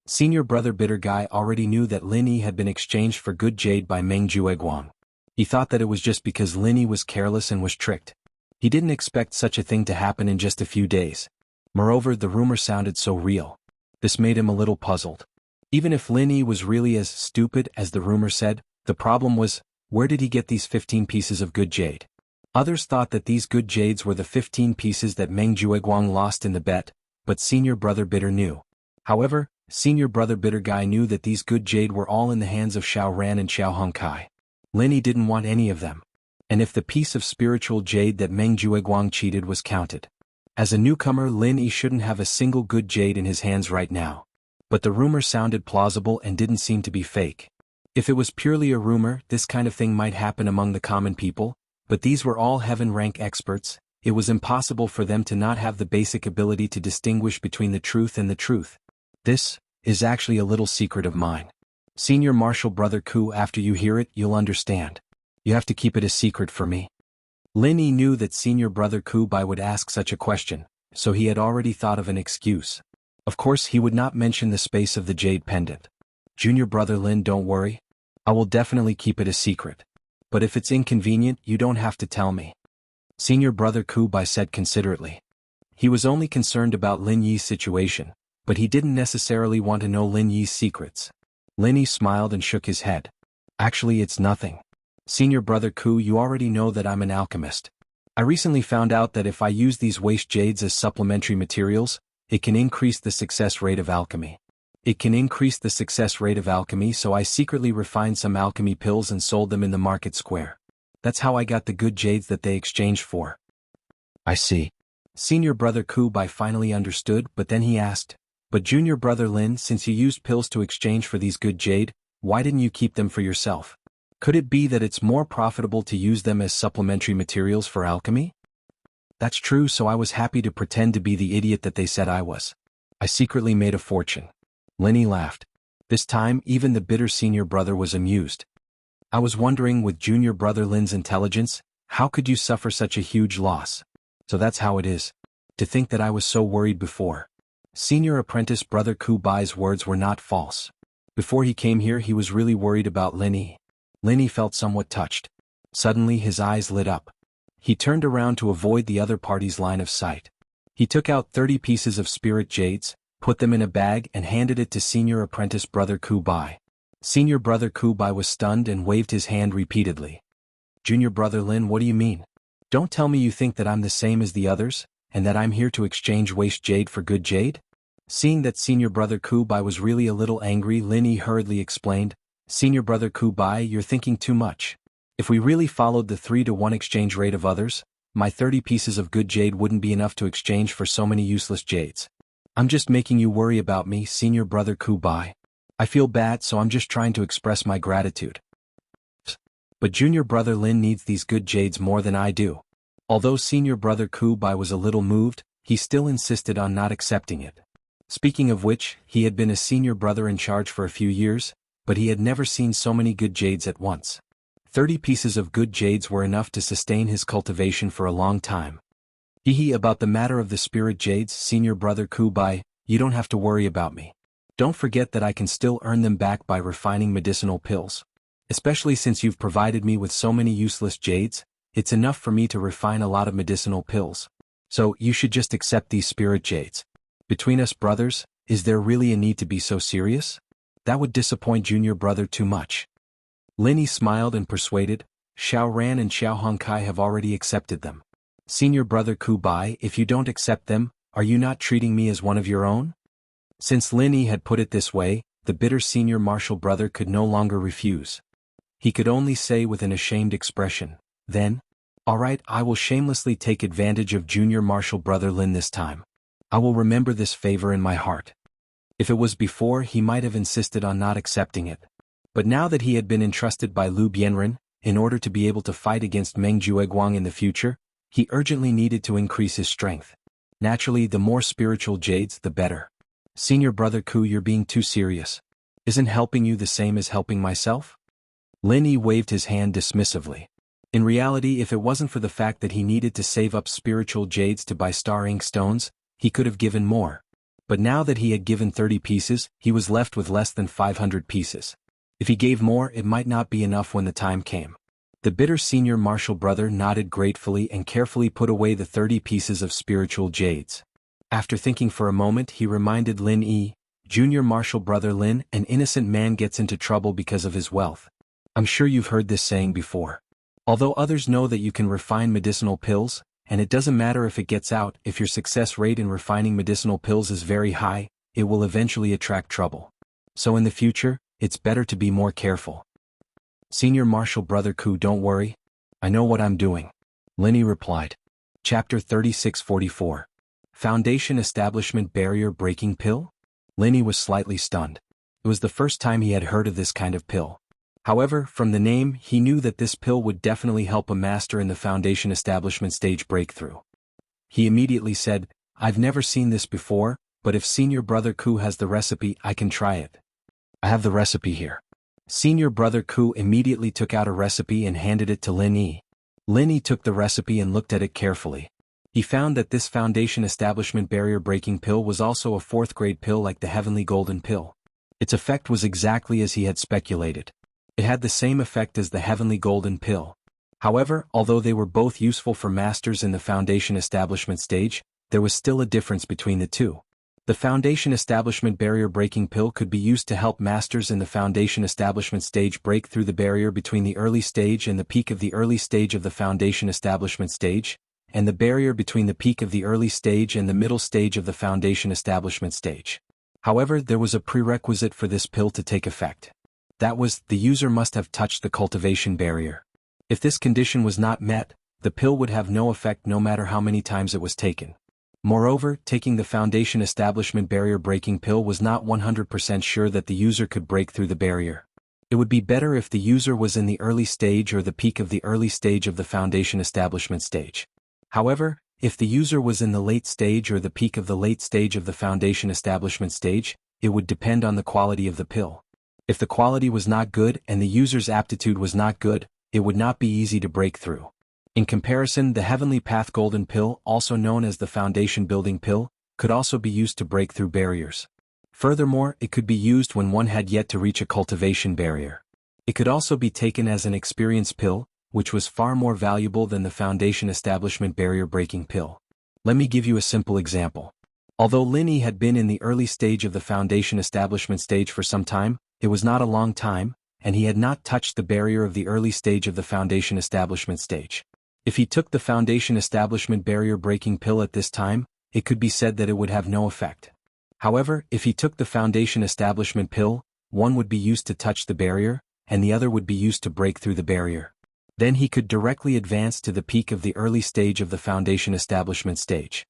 Senior Brother Bitter Guy already knew that Lin Yi had been exchanged for good jade by Meng Jueguang. He thought that it was just because Lin Yi was careless and was tricked. He didn't expect such a thing to happen in just a few days. Moreover, the rumor sounded so real. This made him a little puzzled. Even if Lin Yi was really as stupid as the rumor said, the problem was, where did he get these 15 pieces of good jade? Others thought that these good jades were the 15 pieces that Meng Jueguang lost in the bet, but Senior Brother Bitter knew. However, Senior Brother Bitter Guy knew that these good jade were all in the hands of Xiao Ran and Xiao Hongkai. Lin Yi didn't want any of them. and if the piece of spiritual jade that Meng Jueguang cheated was counted. As a newcomer, Lin Yi shouldn't have a single good jade in his hands right now. But the rumor sounded plausible and didn't seem to be fake. If it was purely a rumor, this kind of thing might happen among the common people, but these were all heaven-rank experts. It was impossible for them to not have the basic ability to distinguish between the truth and the truth. This is actually a little secret of mine. Senior Marshal Brother Ku, after you hear it, you'll understand. You have to keep it a secret for me. Lin Yi knew that Senior Brother Ku Bai would ask such a question, so he had already thought of an excuse. Of course, he would not mention the space of the jade pendant. Junior Brother Lin, don't worry. I will definitely keep it a secret. But if it's inconvenient, you don't have to tell me. Senior Brother Ku Bai said considerately. He was only concerned about Lin Yi's situation, but he didn't necessarily want to know Lin Yi's secrets. Lin Yi smiled and shook his head. Actually, it's nothing. Senior Brother Ku, you already know that I'm an alchemist. I recently found out that if I use these waste jades as supplementary materials, it can increase the success rate of alchemy. So I secretly refined some alchemy pills and sold them in the market square. That's how I got the good jades that they exchanged for. I see. Senior Brother Ku Bai finally understood, but then he asked, but Junior Brother Lin, since you used pills to exchange for these good jade, why didn't you keep them for yourself? Could it be that it's more profitable to use them as supplementary materials for alchemy? That's true, so I was happy to pretend to be the idiot that they said I was. I secretly made a fortune. Lin Yi laughed. This time, even the bitter senior brother was amused. I was wondering, with Junior Brother Lin's intelligence, how could you suffer such a huge loss? So that's how it is. To think that I was so worried before. Senior Apprentice Brother Ku Bai's words were not false. Before he came here, he was really worried about Lin Yi. Lin Yi felt somewhat touched. Suddenly his eyes lit up. He turned around to avoid the other party's line of sight. He took out 30 pieces of spirit jades, put them in a bag and handed it to Senior Apprentice Brother Ku Bai. Senior Brother Ku Bai was stunned and waved his hand repeatedly. Junior Brother Lin, what do you mean? Don't tell me you think that I'm the same as the others, and that I'm here to exchange waste jade for good jade? Seeing that Senior Brother Ku Bai was really a little angry, Lin Yi hurriedly explained, Senior Brother Ku Bai, you're thinking too much. If we really followed the 3-to-1 exchange rate of others, my 30 pieces of good jade wouldn't be enough to exchange for so many useless jades. I'm just making you worry about me, Senior Brother Ku Bai. I feel bad, so I'm just trying to express my gratitude. But Junior Brother Lin needs these good jades more than I do. Although Senior Brother Ku Bai was a little moved, he still insisted on not accepting it. Speaking of which, he had been a senior brother in charge for a few years, but he had never seen so many good jades at once. 30 pieces of good jades were enough to sustain his cultivation for a long time. About the matter of the spirit jades, Senior Brother Ku Bai, you don't have to worry about me. Don't forget that I can still earn them back by refining medicinal pills. Especially since you've provided me with so many useless jades, it's enough for me to refine a lot of medicinal pills. So, you should just accept these spirit jades. Between us brothers, is there really a need to be so serious? That would disappoint Junior Brother too much. Lin Yi smiled and persuaded, Xiao Ran and Xiao Hongkai have already accepted them. Senior Brother Ku Bai, if you don't accept them, are you not treating me as one of your own? Since Lin Yi had put it this way, the bitter senior martial brother could no longer refuse. He could only say with an ashamed expression, then, alright, I will shamelessly take advantage of Junior Martial Brother Lin this time. I will remember this favor in my heart. If it was before, he might have insisted on not accepting it. But now that he had been entrusted by Lu Bianren, in order to be able to fight against Meng Jueguang in the future, he urgently needed to increase his strength. Naturally, the more spiritual jades, the better. Senior Brother Ku, you're being too serious. Isn't helping you the same as helping myself? Lin Yi waved his hand dismissively. In reality, if it wasn't for the fact that he needed to save up spiritual jades to buy star ink stones, he could have given more. But now that he had given 30 pieces, he was left with less than 500 pieces. If he gave more, it might not be enough when the time came. The bitter senior martial brother nodded gratefully and carefully put away the 30 pieces of spiritual jades. After thinking for a moment, he reminded Lin Yi, Junior Martial Brother Lin, an innocent man gets into trouble because of his wealth. I'm sure you've heard this saying before. Although others know that you can refine medicinal pills, and it doesn't matter if it gets out, if your success rate in refining medicinal pills is very high, it will eventually attract trouble. So in the future, it's better to be more careful. Senior Martial Brother Ku, don't worry. I know what I'm doing. Linny replied. Chapter 3644. Foundation Establishment Barrier Breaking Pill? Linny was slightly stunned. It was the first time he had heard of this kind of pill. However, from the name, he knew that this pill would definitely help a master in the Foundation Establishment stage breakthrough. He immediately said, I've never seen this before, but if Senior Brother Ku has the recipe, I can try it. I have the recipe here. Senior Brother Ku immediately took out a recipe and handed it to Lin Yi. Lin Yi took the recipe and looked at it carefully. He found that this Foundation Establishment Barrier Breaking Pill was also a 4th grade pill like the Heavenly Golden Pill. Its effect was exactly as he had speculated. It had the same effect as the Heavenly Golden Pill. However, although they were both useful for masters in the Foundation Establishment stage, there was still a difference between the two. The Foundation Establishment Barrier Breaking Pill could be used to help masters in the Foundation Establishment stage break through the barrier between the early stage and the peak of the early stage of the Foundation Establishment stage, and the barrier between the peak of the early stage and the middle stage of the Foundation Establishment stage. However, there was a prerequisite for this pill to take effect. That was, the user must have touched the cultivation barrier. If this condition was not met, the pill would have no effect no matter how many times it was taken. Moreover, taking the Foundation Establishment Barrier Breaking Pill was not 100% sure that the user could break through the barrier. It would be better if the user was in the early stage or the peak of the early stage of the Foundation Establishment stage. However, if the user was in the late stage or the peak of the late stage of the Foundation Establishment stage, it would depend on the quality of the pill. If the quality was not good and the user's aptitude was not good, it would not be easy to break through. In comparison, the Heavenly Path Golden Pill, also known as the Foundation Building Pill, could also be used to break through barriers. Furthermore, it could be used when one had yet to reach a cultivation barrier. It could also be taken as an experience pill, which was far more valuable than the Foundation Establishment Barrier Breaking Pill. Let me give you a simple example. Although Lin Yi had been in the early stage of the Foundation Establishment stage for some time, it was not a long time, and he had not touched the barrier of the early stage of the Foundation Establishment stage. If he took the Foundation Establishment Barrier Breaking Pill at this time, it could be said that it would have no effect. However, if he took the Foundation Establishment Pill, one would be used to touch the barrier, and the other would be used to break through the barrier. Then he could directly advance to the peak of the early stage of the Foundation Establishment stage.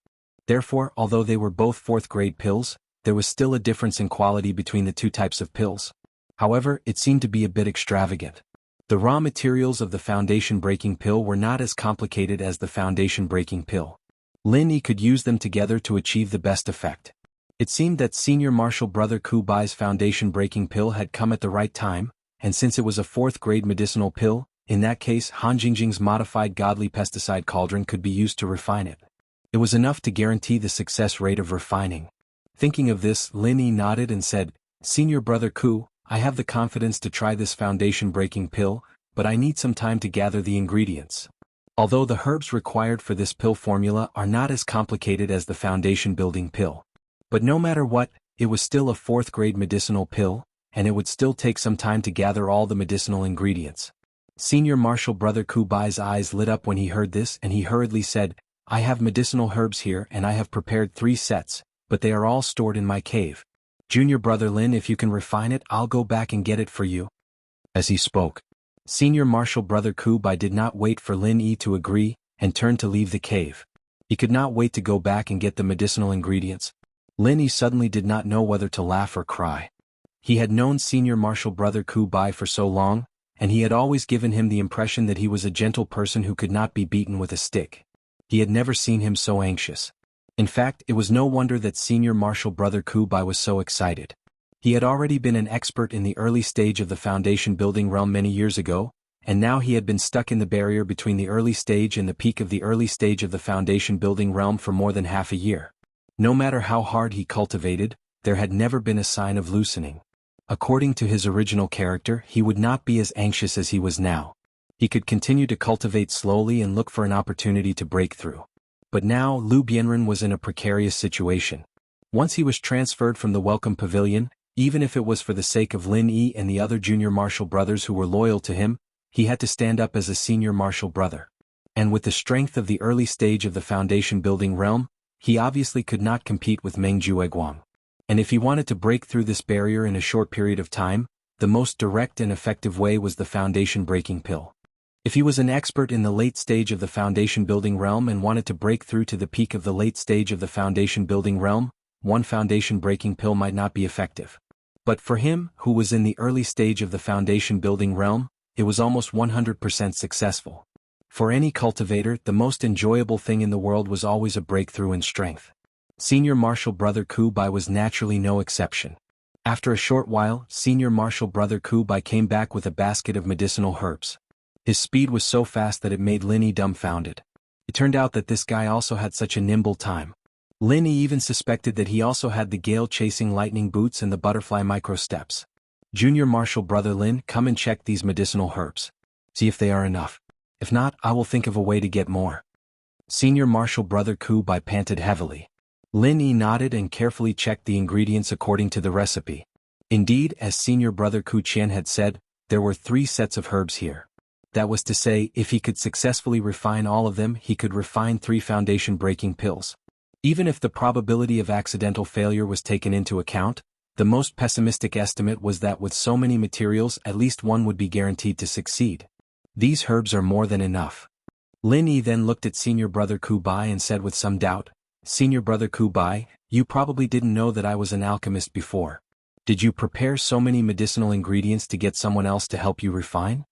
Therefore, although they were both 4th grade pills, there was still a difference in quality between the two types of pills. However, it seemed to be a bit extravagant. The raw materials of the Foundation Breaking Pill were not as complicated as the Foundation Breaking Pill. Lin Yi could use them together to achieve the best effect. It seemed that Senior Marshal Brother Ku Bai's Foundation Breaking Pill had come at the right time, and since it was a 4th grade medicinal pill, in that case Han Jingjing's modified godly pesticide cauldron could be used to refine it. It was enough to guarantee the success rate of refining. Thinking of this, Lin Yi nodded and said, Senior Brother Ku, I have the confidence to try this Foundation Breaking Pill, but I need some time to gather the ingredients. Although the herbs required for this pill formula are not as complicated as the Foundation Building Pill. But no matter what, it was still a 4th grade medicinal pill, and it would still take some time to gather all the medicinal ingredients. Senior Marshal Brother Ku Bai's eyes lit up when he heard this, and he hurriedly said, I have medicinal herbs here and I have prepared 3 sets, but they are all stored in my cave. Junior Brother Lin, if you can refine it, I'll go back and get it for you. As he spoke, Senior Marshal Brother Ku Bai did not wait for Lin Yi to agree, and turned to leave the cave. He could not wait to go back and get the medicinal ingredients. Lin Yi suddenly did not know whether to laugh or cry. He had known Senior Marshal Brother Ku Bai for so long, and he had always given him the impression that he was a gentle person who could not be beaten with a stick. He had never seen him so anxious. In fact, it was no wonder that Senior Marshal Brother Ku Bai was so excited. He had already been an expert in the early stage of the Foundation Building realm many years ago, and now he had been stuck in the barrier between the early stage and the peak of the early stage of the Foundation Building realm for more than half a year. No matter how hard he cultivated, there had never been a sign of loosening. According to his original character, he would not be as anxious as he was now. He could continue to cultivate slowly and look for an opportunity to break through. But now Liu Bianren was in a precarious situation. Once he was transferred from the Welcome Pavilion, even if it was for the sake of Lin Yi and the other junior martial brothers who were loyal to him, he had to stand up as a senior martial brother. And with the strength of the early stage of the Foundation Building realm, he obviously could not compete with Meng Jueguang. And if he wanted to break through this barrier in a short period of time, the most direct and effective way was the Foundation Breaking Pill. If he was an expert in the late stage of the foundation building realm and wanted to break through to the peak of the late stage of the foundation building realm, one foundation breaking pill might not be effective. But for him, who was in the early stage of the foundation building realm, it was almost 100% successful. For any cultivator, the most enjoyable thing in the world was always a breakthrough in strength. Senior Marshal Brother Kubai was naturally no exception. After a short while, Senior Marshal Brother Kubai came back with a basket of medicinal herbs. His speed was so fast that it made Linny dumbfounded. It turned out that this guy also had such a nimble time. Linny even suspected that he also had the gale-chasing lightning boots and the butterfly micro-steps. Junior Marshal Brother Lin, come and check these medicinal herbs. See if they are enough. If not, I will think of a way to get more. Senior Marshal Brother Kubai panted heavily. Lin Yi nodded and carefully checked the ingredients according to the recipe. Indeed, as Senior Brother Ku Qian had said, there were 3 sets of herbs here. That was to say, if he could successfully refine all of them, he could refine 3 foundation-breaking pills. Even if the probability of accidental failure was taken into account, the most pessimistic estimate was that with so many materials at least one would be guaranteed to succeed. These herbs are more than enough. Lin Yi then looked at Senior Brother Kubai and said with some doubt, Senior Brother Kubai, you probably didn't know that I was an alchemist before. Did you prepare so many medicinal ingredients to get someone else to help you refine?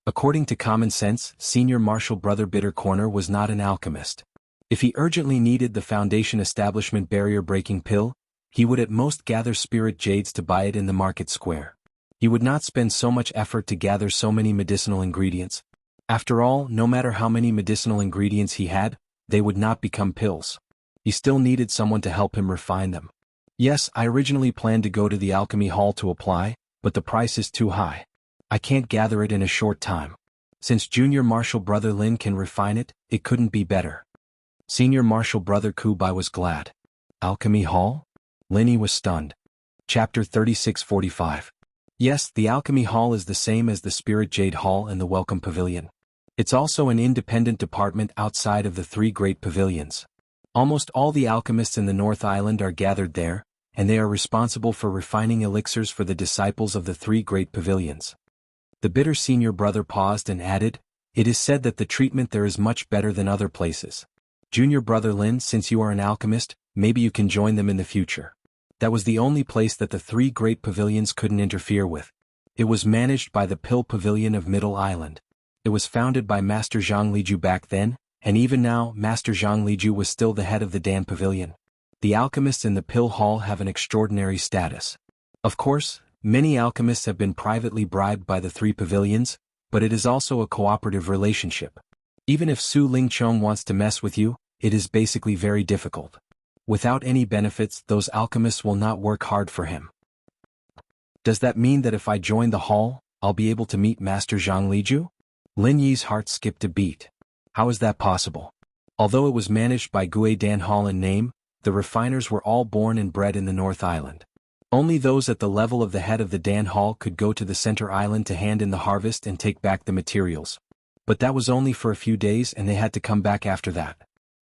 According to common sense, Senior Marshal Brother Bittercorner was not an alchemist. If he urgently needed the Foundation Establishment barrier-breaking pill, he would at most gather spirit jades to buy it in the market square. He would not spend so much effort to gather so many medicinal ingredients. After all, no matter how many medicinal ingredients he had, they would not become pills. He still needed someone to help him refine them. Yes, I originally planned to go to the alchemy hall to apply, but the price is too high. I can't gather it in a short time. Since Junior Marshal Brother Lin can refine it, it couldn't be better. Senior Marshal Brother Kubai was glad. Alchemy Hall? Linny was stunned. Chapter 3645. Yes, the Alchemy Hall is the same as the Spirit Jade Hall and the Welcome Pavilion. It's also an independent department outside of the 3 great pavilions. Almost all the alchemists in the North Island are gathered there, and they are responsible for refining elixirs for the disciples of the 3 great pavilions. The bitter senior brother paused and added, it is said that the treatment there is much better than other places. Junior Brother Lin, since you are an alchemist, maybe you can join them in the future. That was the only place that the 3 great pavilions couldn't interfere with. It was managed by the Pill Pavilion of Middle Island. It was founded by Master Zhang Liju back then, and even now, Master Zhang Liju was still the head of the Dan Pavilion. The alchemists in the Pill Hall have an extraordinary status. Of course, many alchemists have been privately bribed by the 3 pavilions, but it is also a cooperative relationship. Even if Su Lingchong wants to mess with you, it is basically very difficult. Without any benefits, those alchemists will not work hard for him. Does that mean that if I join the hall, I'll be able to meet Master Zhang Liju? Lin Yi's heart skipped a beat. How is that possible? Although it was managed by Gui Dan Hall in name, the refiners were all born and bred in the North Island. Only those at the level of the head of the Dan Hall could go to the center island to hand in the harvest and take back the materials. But that was only for a few days and they had to come back after that.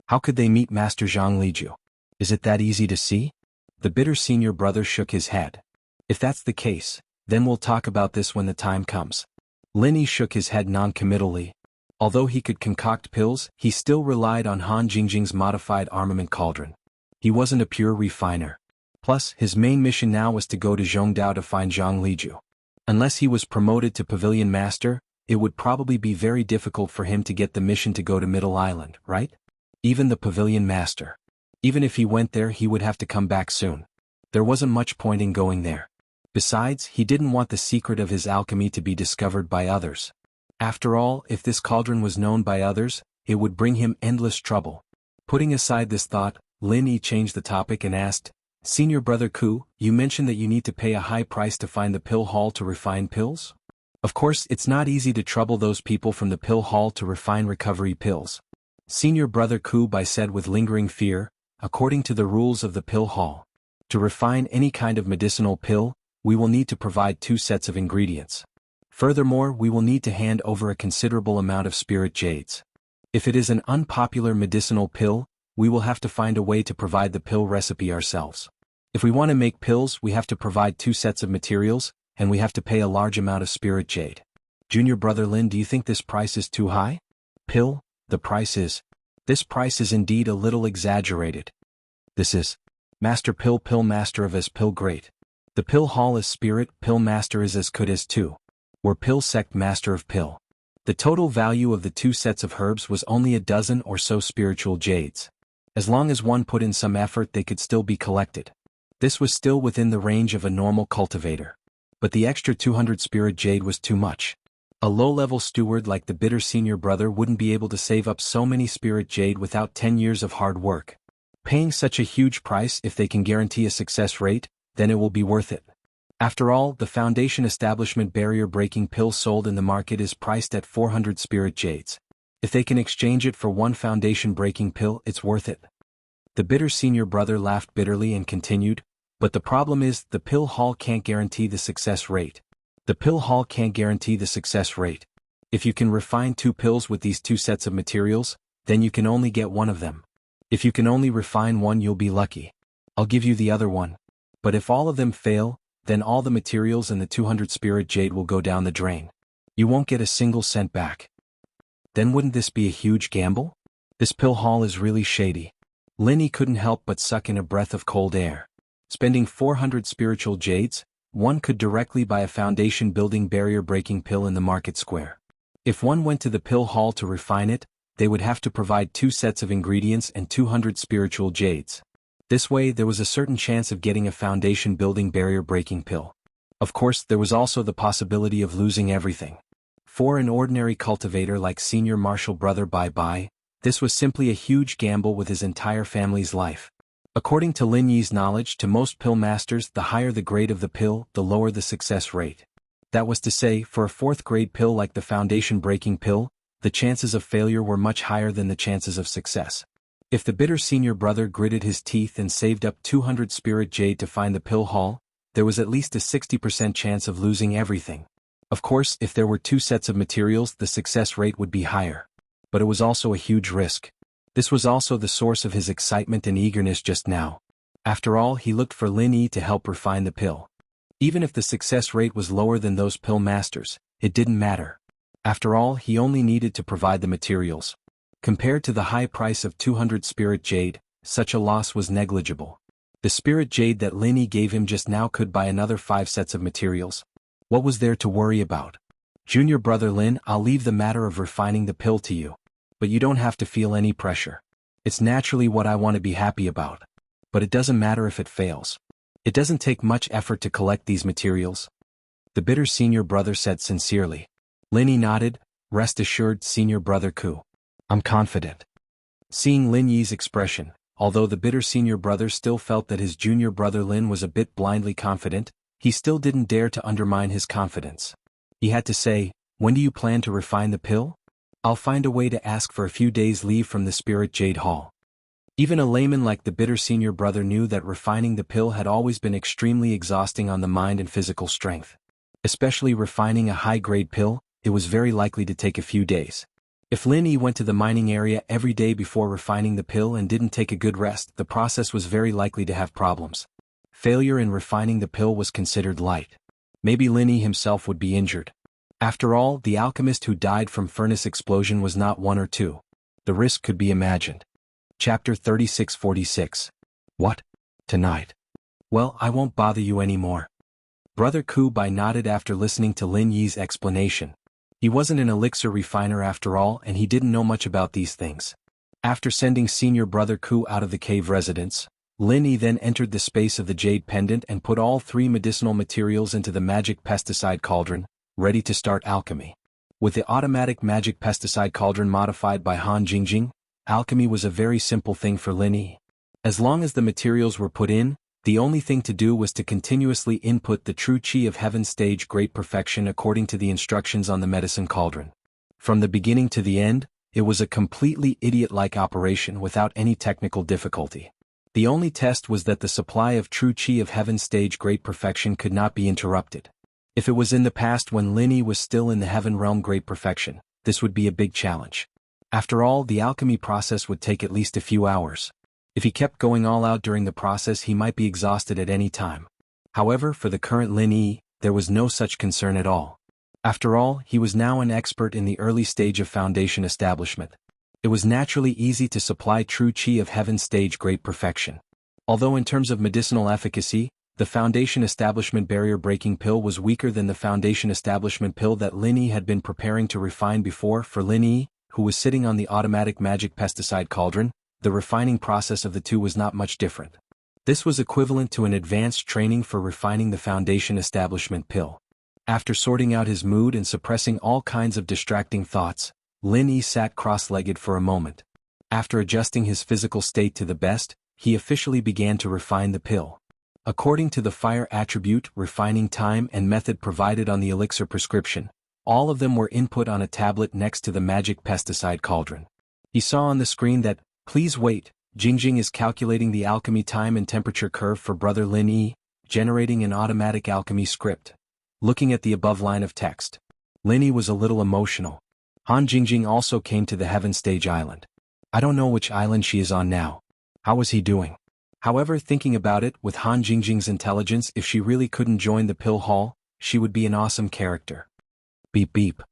How could they meet Master Zhang Liju? Is it that easy to see? The bitter senior brother shook his head. If that's the case, then we'll talk about this when the time comes. Linny shook his head non-committally. Although he could concoct pills, he still relied on Han Jingjing's modified armament cauldron. He wasn't a pure refiner. Plus, his main mission now was to go to Zhongdao to find Zhang Liju. Unless he was promoted to Pavilion Master, it would probably be very difficult for him to get the mission to go to Middle Island, right? Even the Pavilion Master. Even if he went there, he would have to come back soon. There wasn't much point in going there. Besides, he didn't want the secret of his alchemy to be discovered by others. After all, if this cauldron was known by others, it would bring him endless trouble. Putting aside this thought, Lin Yi changed the topic and asked, Senior Brother Ku, you mentioned that you need to pay a high price to find the pill hall to refine pills? Of course, it's not easy to trouble those people from the pill hall to refine recovery pills. Senior Brother Kubai said with lingering fear, according to the rules of the pill hall. To refine any kind of medicinal pill, we will need to provide 2 sets of ingredients. Furthermore, we will need to hand over a considerable amount of spirit jades. If it is an unpopular medicinal pill, we will have to find a way to provide the pill recipe ourselves. If we want to make pills, we have to provide 2 sets of materials, and we have to pay a large amount of spirit jade. Junior brother Lin, do you think this price is too high? Pill, this price is indeed a little exaggerated. This is Master Pill Master of as Pill Great. The Pill Hall is Spirit Pill Master is as good as two. We're Pill Sect Master of Pill. The total value of the 2 sets of herbs was only a dozen or so spiritual jades. As long as one put in some effort, they could still be collected. This was still within the range of a normal cultivator. But the extra 200 spirit jade was too much. A low-level steward like the bitter senior brother wouldn't be able to save up so many spirit jade without 10 years of hard work. Paying such a huge price, if they can guarantee a success rate, then it will be worth it. After all, the Foundation Establishment barrier-breaking pill sold in the market is priced at 400 spirit jades. If they can exchange it for one Foundation-breaking pill, it's worth it. The bitter senior brother laughed bitterly and continued, but the problem is, the pill hall can't guarantee the success rate. The pill hall can't guarantee the success rate. If you can refine 2 pills with these 2 sets of materials, then you can only get one of them. If you can only refine one, you'll be lucky. I'll give you the other one. But if all of them fail, then all the materials and the 200 spirit jade will go down the drain. You won't get a single cent back. Then wouldn't this be a huge gamble? This pill hall is really shady. Linny couldn't help but suck in a breath of cold air. Spending 400 spiritual jades, one could directly buy a foundation-building barrier-breaking pill in the market square. If one went to the pill hall to refine it, they would have to provide 2 sets of ingredients and 200 spiritual jades. This way, there was a certain chance of getting a foundation-building barrier-breaking pill. Of course, there was also the possibility of losing everything. For an ordinary cultivator like Senior Marshal Brother Bye, this was simply a huge gamble with his entire family's life. According to Lin Yi's knowledge, to most pill masters, the higher the grade of the pill, the lower the success rate. That was to say, for a 4th grade pill like the foundation-breaking pill, the chances of failure were much higher than the chances of success. If the bitter senior brother gritted his teeth and saved up 200 spirit jade to find the pill hall, there was at least a 60% chance of losing everything. Of course, if there were 2 sets of materials, the success rate would be higher. But it was also a huge risk. This was also the source of his excitement and eagerness just now. After all, he looked for Lin Yi to help refine the pill. Even if the success rate was lower than those pill masters, it didn't matter. After all, he only needed to provide the materials. Compared to the high price of 200 spirit jade, such a loss was negligible. The spirit jade that Lin Yi gave him just now could buy another 5 sets of materials. What was there to worry about? Junior brother Lin, I'll leave the matter of refining the pill to you. But you don't have to feel any pressure. It's naturally what I want to be happy about. But it doesn't matter if it fails. It doesn't take much effort to collect these materials. The bitter senior brother said sincerely. Lin Yi nodded. Rest assured, senior brother Ku. I'm confident. Seeing Lin Yi's expression, although the bitter senior brother still felt that his junior brother Lin was a bit blindly confident, he still didn't dare to undermine his confidence. He had to say, when do you plan to refine the pill? I'll find a way to ask for a few days' leave from the Spirit Jade Hall. Even a layman like the bitter senior brother knew that refining the pill had always been extremely exhausting on the mind and physical strength. Especially refining a high-grade pill, it was very likely to take a few days. If Lin Yi went to the mining area every day before refining the pill and didn't take a good rest, the process was very likely to have problems. Failure in refining the pill was considered light. Maybe Lin Yi himself would be injured. After all, the alchemist who died from furnace explosion was not 1 or 2. The risk could be imagined. Chapter 3646. What? Tonight? Well, I won't bother you anymore. Brother Ku Bai nodded after listening to Lin Yi's explanation. He wasn't an elixir refiner after all, and he didn't know much about these things. After sending senior brother Ku out of the cave residence, Lin Yi then entered the space of the jade pendant and put all 3 medicinal materials into the magic pesticide cauldron, ready to start alchemy. With the automatic magic pesticide cauldron modified by Han Jingjing, alchemy was a very simple thing for Lin Yi. As long as the materials were put in, the only thing to do was to continuously input the true chi of heaven stage great perfection according to the instructions on the medicine cauldron. From the beginning to the end, it was a completely idiot-like operation without any technical difficulty. The only test was that the supply of true chi of heaven stage great perfection could not be interrupted. If it was in the past when Lin Yi was still in the heaven realm great perfection, this would be a big challenge. After all, the alchemy process would take at least a few hours. If he kept going all out during the process, he might be exhausted at any time. However, for the current Lin Yi, there was no such concern at all. After all, he was now an expert in the early stage of foundation establishment. It was naturally easy to supply true qi of heaven stage great perfection. Although in terms of medicinal efficacy, the foundation establishment barrier-breaking pill was weaker than the foundation establishment pill that Lin Yi had been preparing to refine before. For Lin Yi, who was sitting on the automatic magic pesticide cauldron, the refining process of the two was not much different. This was equivalent to an advanced training for refining the foundation establishment pill. After sorting out his mood and suppressing all kinds of distracting thoughts, Lin Yi sat cross-legged for a moment. After adjusting his physical state to the best, he officially began to refine the pill. According to the fire attribute, refining time and method provided on the elixir prescription, all of them were input on a tablet next to the magic pesticide cauldron. He saw on the screen that, "Please wait, Jingjing is calculating the alchemy time and temperature curve for Brother Lin Yi, generating an automatic alchemy script." Looking at the above line of text, Lin Yi was a little emotional. Han Jingjing also came to the Heaven Stage Island. I don't know which island she is on now. How was he doing? However, thinking about it, with Han Jingjing's intelligence, if she really couldn't join the pill hall, she would be an awesome character. Beep beep.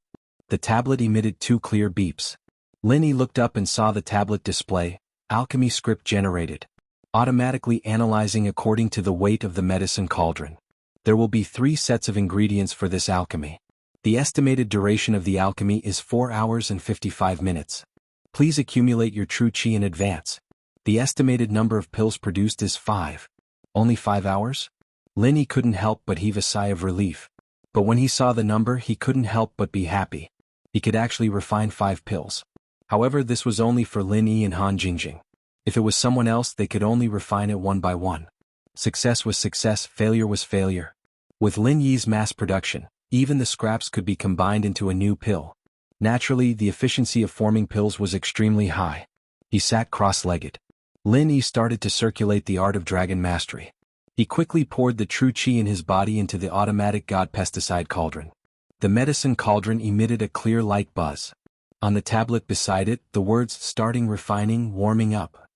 The tablet emitted 2 clear beeps. Lin Yi looked up and saw the tablet display, alchemy script generated. Automatically analyzing according to the weight of the medicine cauldron. There will be 3 sets of ingredients for this alchemy. The estimated duration of the alchemy is 4 hours and 55 minutes. Please accumulate your true qi in advance. The estimated number of pills produced is 5. Only 5 hours? Lin Yi couldn't help but heave a sigh of relief. But when he saw the number, he couldn't help but be happy. He could actually refine 5 pills. However, this was only for Lin Yi and Han Jingjing. If it was someone else, they could only refine it one by one. Success was success, failure was failure. With Lin Yi's mass production, even the scraps could be combined into a new pill. Naturally, the efficiency of forming pills was extremely high. He sat cross-legged. Lin Yi started to circulate the art of dragon mastery. He quickly poured the true qi in his body into the automatic god pesticide cauldron. The medicine cauldron emitted a clear light buzz. On the tablet beside it, the words "starting refining, warming up"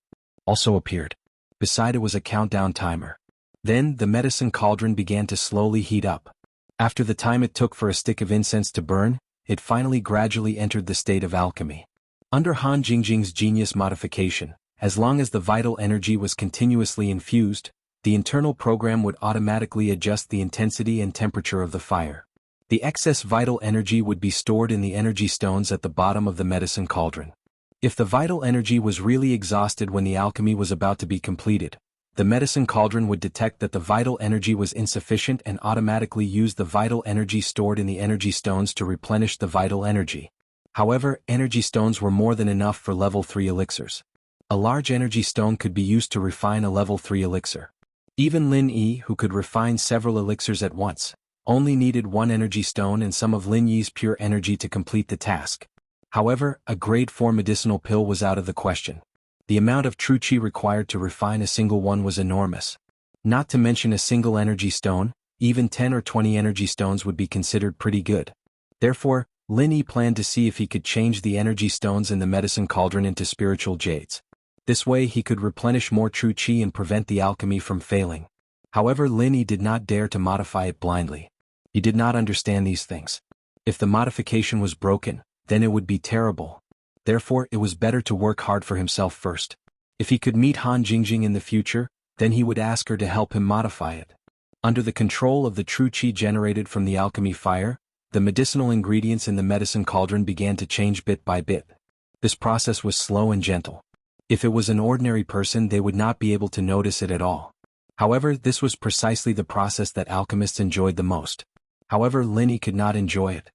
also appeared. Beside it was a countdown timer. Then, the medicine cauldron began to slowly heat up. After the time it took for a stick of incense to burn, it finally gradually entered the state of alchemy. Under Han Jingjing's genius modification, as long as the vital energy was continuously infused, the internal program would automatically adjust the intensity and temperature of the fire. The excess vital energy would be stored in the energy stones at the bottom of the medicine cauldron. If the vital energy was really exhausted when the alchemy was about to be completed, the medicine cauldron would detect that the vital energy was insufficient and automatically use the vital energy stored in the energy stones to replenish the vital energy. However, energy stones were more than enough for level 3 elixirs. A large energy stone could be used to refine a level 3 elixir. Even Lin Yi, who could refine several elixirs at once, only needed 1 energy stone and some of Lin Yi's pure energy to complete the task. However, a grade 4 medicinal pill was out of the question. The amount of true qi required to refine a single one was enormous. Not to mention a single energy stone, even 10 or 20 energy stones would be considered pretty good. Therefore, Lin Yi planned to see if he could change the energy stones in the medicine cauldron into spiritual jades. This way he could replenish more true qi and prevent the alchemy from failing. However, Lin Yi did not dare to modify it blindly. He did not understand these things. If the modification was broken, then it would be terrible. Therefore, it was better to work hard for himself first. If he could meet Han Jingjing in the future, then he would ask her to help him modify it. Under the control of the true qi generated from the alchemy fire, the medicinal ingredients in the medicine cauldron began to change bit by bit. This process was slow and gentle. If it was an ordinary person, they would not be able to notice it at all. However, this was precisely the process that alchemists enjoyed the most. However, Lin Yi could not enjoy it.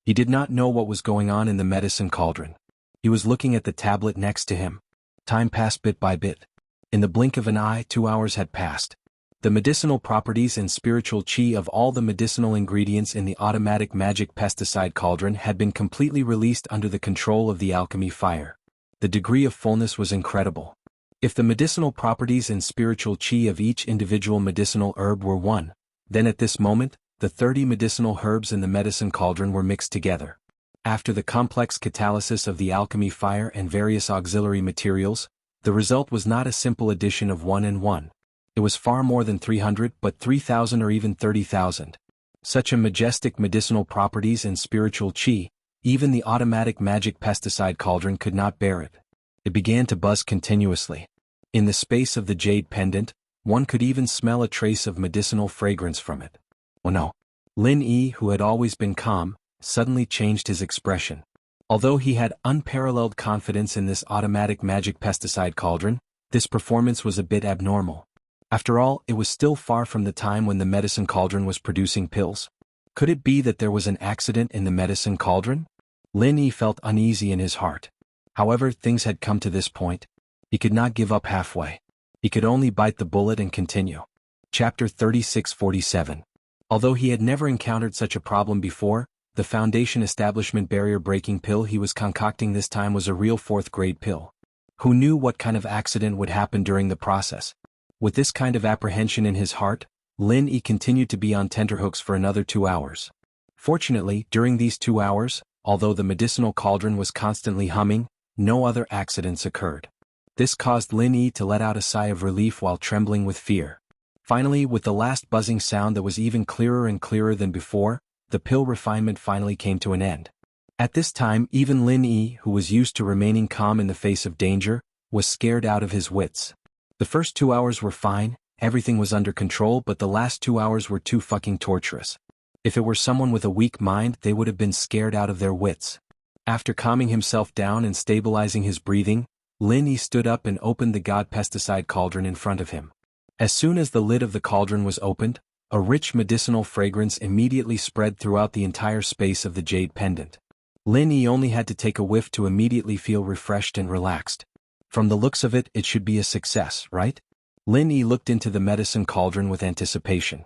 He did not know what was going on in the medicine cauldron. He was looking at the tablet next to him. Time passed bit by bit. In the blink of an eye, 2 hours had passed. The medicinal properties and spiritual qi of all the medicinal ingredients in the automatic magic pesticide cauldron had been completely released under the control of the alchemy fire. The degree of fullness was incredible. If the medicinal properties and spiritual qi of each individual medicinal herb were 1, then at this moment, the 30 medicinal herbs in the medicine cauldron were mixed together. After the complex catalysis of the alchemy fire and various auxiliary materials, the result was not a simple addition of 1 and 1. It was far more than 300, but 3,000 or even 30,000. Such a majestic medicinal properties and spiritual chi, even the automatic magic pesticide cauldron could not bear it. It began to buzz continuously. In the space of the jade pendant, one could even smell a trace of medicinal fragrance from it. Oh no. Lin Yi, who had always been calm, suddenly changed his expression. Although he had unparalleled confidence in this automatic magic pesticide cauldron, this performance was a bit abnormal. After all, it was still far from the time when the medicine cauldron was producing pills. Could it be that there was an accident in the medicine cauldron? Lin Yi felt uneasy in his heart. However, things had come to this point. He could not give up halfway. He could only bite the bullet and continue. Chapter 3647. Although he had never encountered such a problem before, the Foundation establishment barrier-breaking pill he was concocting this time was a real fourth-grade pill. Who knew what kind of accident would happen during the process? With this kind of apprehension in his heart, Lin Yi continued to be on tenterhooks for another 2 hours. Fortunately, during these 2 hours, although the medicinal cauldron was constantly humming, no other accidents occurred. This caused Lin Yi to let out a sigh of relief while trembling with fear. Finally, with the last buzzing sound that was even clearer and clearer than before, the pill refinement finally came to an end. At this time, even Lin Yi, who was used to remaining calm in the face of danger, was scared out of his wits. The first 2 hours were fine, everything was under control, but the last 2 hours were too fucking torturous. If it were someone with a weak mind, they would have been scared out of their wits. After calming himself down and stabilizing his breathing, Lin Yi stood up and opened the god pesticide cauldron in front of him. As soon as the lid of the cauldron was opened, a rich medicinal fragrance immediately spread throughout the entire space of the jade pendant. Lin Yi only had to take a whiff to immediately feel refreshed and relaxed. From the looks of it, it should be a success, right? Lin Yi looked into the medicine cauldron with anticipation.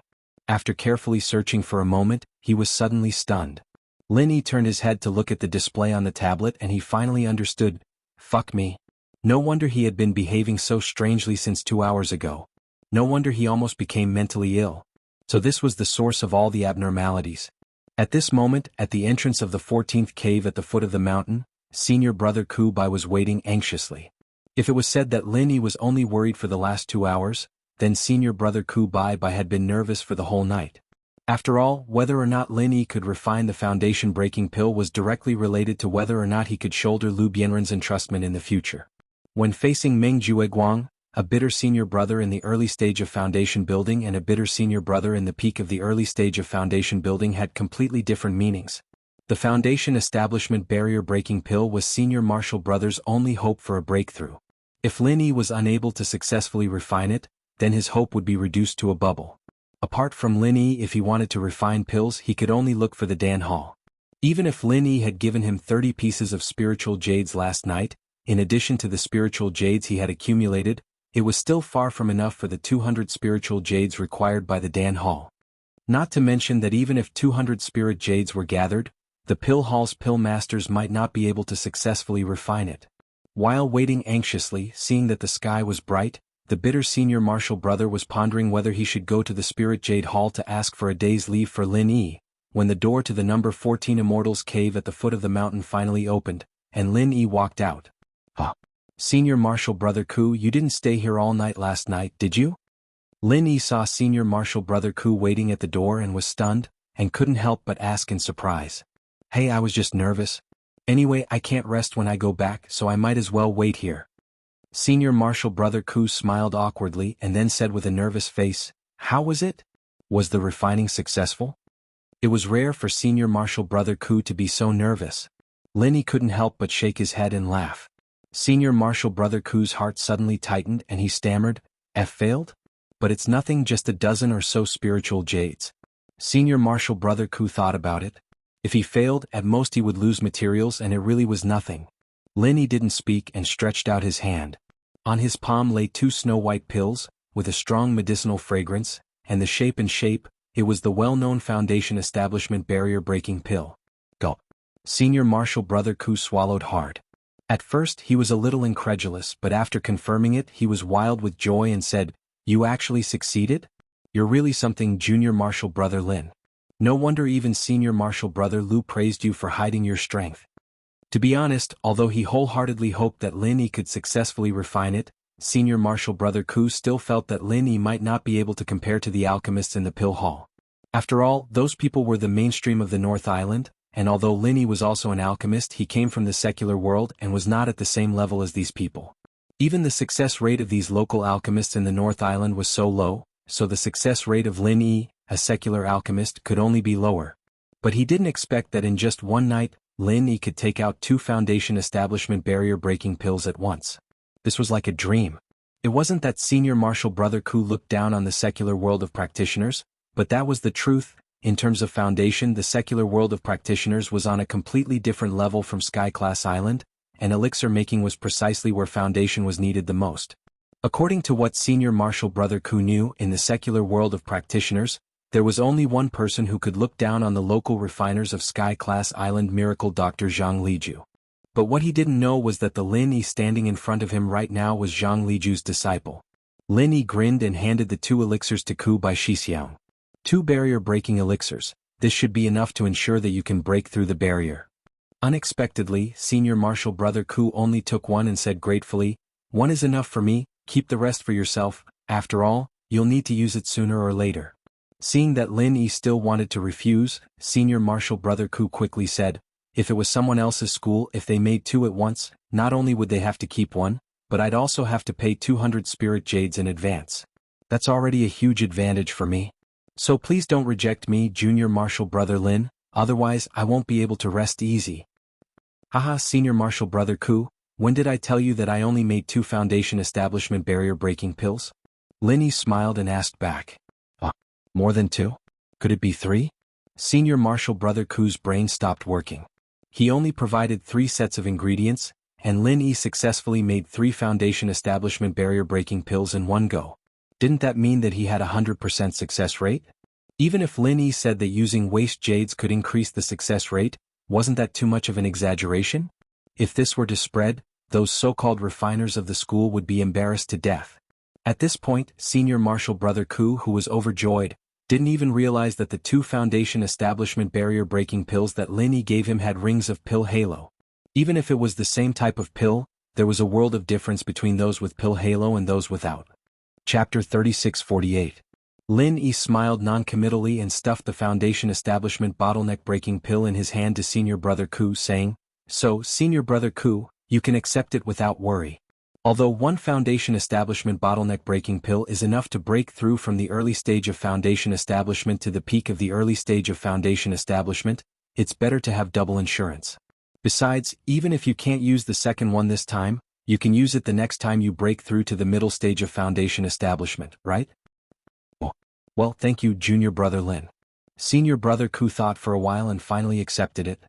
After carefully searching for a moment, he was suddenly stunned. Lin Yi turned his head to look at the display on the tablet and he finally understood. Fuck me. No wonder he had been behaving so strangely since 2 hours ago. No wonder he almost became mentally ill. So this was the source of all the abnormalities. At this moment, at the entrance of the 14th cave at the foot of the mountain, senior brother Ku Bai was waiting anxiously. If it was said that Lin Yi was only worried for the last 2 hours, then senior brother Ku Bai had been nervous for the whole night. After all, whether or not Lin Yi could refine the foundation-breaking pill was directly related to whether or not he could shoulder Lu Bianren's entrustment in the future. When facing Meng Jueguang, a bitter senior brother in the early stage of foundation building and a bitter senior brother in the peak of the early stage of foundation building had completely different meanings. The foundation establishment barrier-breaking pill was senior martial brother's only hope for a breakthrough. If Lin Yi was unable to successfully refine it, then his hope would be reduced to a bubble. Apart from Lin Yi, if he wanted to refine pills, he could only look for the Dan Hall. Even if Lin Yi had given him 30 pieces of spiritual jades last night, in addition to the spiritual jades he had accumulated, it was still far from enough for the 200 spiritual jades required by the Dan Hall. Not to mention that even if 200 spirit jades were gathered, the pill hall's pill masters might not be able to successfully refine it. While waiting anxiously, seeing that the sky was bright, the bitter senior martial brother was pondering whether he should go to the Spirit Jade Hall to ask for a day's leave for Lin Yi, when the door to the number 14 Immortals cave at the foot of the mountain finally opened, and Lin Yi walked out. Huh. Senior martial brother Ku, you didn't stay here all night last night, did you? Lin Yi saw senior martial brother Ku waiting at the door and was stunned, and couldn't help but ask in surprise. Hey, I was just nervous. Anyway, I can't rest when I go back, so I might as well wait here. Senior martial brother Ku smiled awkwardly and then said with a nervous face, how was it? Was the refining successful? It was rare for senior martial brother Ku to be so nervous. Lin Yi couldn't help but shake his head and laugh. Senior martial brother Ku's heart suddenly tightened and he stammered, failed? But it's nothing, just a dozen or so spiritual jades. Senior martial brother Ku thought about it. If he failed, at most he would lose materials and it really was nothing. Lin Yi didn't speak and stretched out his hand. On his palm lay 2 snow-white pills, with a strong medicinal fragrance, and the shape, it was the well-known foundation establishment barrier-breaking pill. Gulp. Senior martial brother Ku swallowed hard. At first he was a little incredulous, but after confirming it he was wild with joy and said, you actually succeeded? You're really something, junior martial brother Lin. No wonder even senior martial brother Lu praised you for hiding your strength. To be honest, although he wholeheartedly hoped that Lin Yi could successfully refine it, senior martial brother Ku still felt that Lin Yi might not be able to compare to the alchemists in the pill hall. After all, those people were the mainstream of the North Island, and although Linny was also an alchemist, he came from the secular world and was not at the same level as these people. Even the success rate of these local alchemists in the North Island was so low, so the success rate of Linny, a secular alchemist, could only be lower. But he didn't expect that in just one night, Linny could take out 2 Foundation establishment barrier-breaking pills at once. This was like a dream. It wasn't that Senior Martial Brother Ku looked down on the secular world of practitioners, but that was the truth. In terms of foundation, the secular world of practitioners was on a completely different level from Sky-class Island, and elixir making was precisely where foundation was needed the most. According to what Senior Martial Brother Ku knew, in the secular world of practitioners, there was only one person who could look down on the local refiners of Sky-class Island, Miracle Dr. Zhang Liju. But what he didn't know was that the Lin Yi standing in front of him right now was Zhang Liju's disciple. Lin Yi grinned and handed the 2 elixirs to Ku by Shixiang. 2 barrier-breaking elixirs. This should be enough to ensure that you can break through the barrier. Unexpectedly, Senior Martial Brother Ku only took 1 and said gratefully, "1 is enough for me, keep the rest for yourself, after all, you'll need to use it sooner or later." Seeing that Lin Yi still wanted to refuse, Senior Martial Brother Ku quickly said, "If it was someone else's school, if they made 2 at once, not only would they have to keep 1, but I'd also have to pay 200 spirit jades in advance. That's already a huge advantage for me. So please don't reject me, Junior Martial Brother Lin, otherwise I won't be able to rest easy." Haha, Senior Martial Brother Ku, when did I tell you that I only made 2 Foundation establishment barrier-breaking pills? Lin Yi smiled and asked back. More than 2? Could it be 3? Senior Martial Brother Ku's brain stopped working. He only provided 3 sets of ingredients, and Lin Yi successfully made 3 Foundation establishment barrier-breaking pills in one go. Didn't that mean that he had a 100% success rate? Even if Lin Yi said that using waste jades could increase the success rate, wasn't that too much of an exaggeration? If this were to spread, those so-called refiners of the school would be embarrassed to death. At this point, Senior Martial Brother Ku, who was overjoyed, didn't even realize that the 2 Foundation establishment barrier-breaking pills that Lin Yi gave him had rings of pill halo. Even if it was the same type of pill, there was a world of difference between those with pill halo and those without. Chapter 3648. Lin Yi smiled non-committally and stuffed the Foundation establishment bottleneck-breaking pill in his hand to Senior Brother Ku, saying, "So, Senior Brother Ku, you can accept it without worry. Although 1 Foundation establishment bottleneck-breaking pill is enough to break through from the early stage of Foundation establishment to the peak of the early stage of Foundation establishment, it's better to have double insurance. Besides, even if you can't use the second one this time, you can use it the next time you break through to the middle stage of Foundation establishment, right?" Well, thank you, Junior Brother Lin. Senior Brother Ku thought for a while and finally accepted it.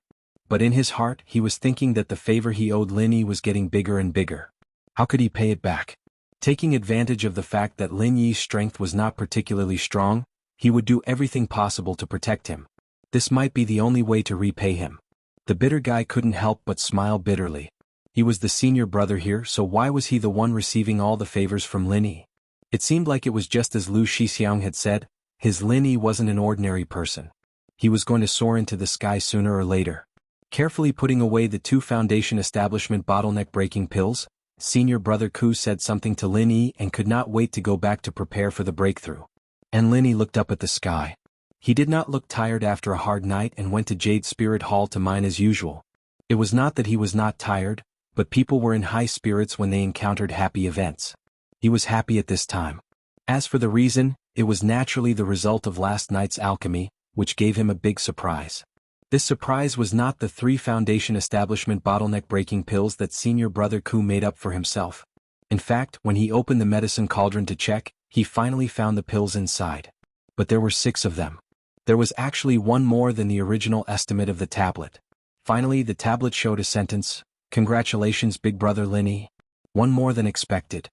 But in his heart, he was thinking that the favor he owed Lin Yi was getting bigger and bigger. How could he pay it back? Taking advantage of the fact that Lin Yi's strength was not particularly strong, he would do everything possible to protect him. This might be the only way to repay him. The bitter guy couldn't help but smile bitterly. He was the senior brother here, so why was he the one receiving all the favors from Lin Yi? It seemed like it was just as Lu Shixiang had said, his Lin Yi wasn't an ordinary person. He was going to soar into the sky sooner or later. Carefully putting away the 2 Foundation establishment bottleneck-breaking pills, Senior Brother Ku said something to Lin Yi and could not wait to go back to prepare for the breakthrough. And Lin Yi looked up at the sky. He did not look tired after a hard night and went to Jade Spirit Hall to mine as usual. It was not that he was not tired, but people were in high spirits when they encountered happy events. He was happy at this time. As for the reason, it was naturally the result of last night's alchemy, which gave him a big surprise. This surprise was not the 3 Foundation establishment bottleneck-breaking pills that Senior Brother Ku made up for himself. In fact, when he opened the medicine cauldron to check, he finally found the pills inside. But there were 6 of them. There was actually 1 more than the original estimate of the tablet. Finally, the tablet showed a sentence, "Congratulations, Big Brother Lin Yi. 1 more than expected."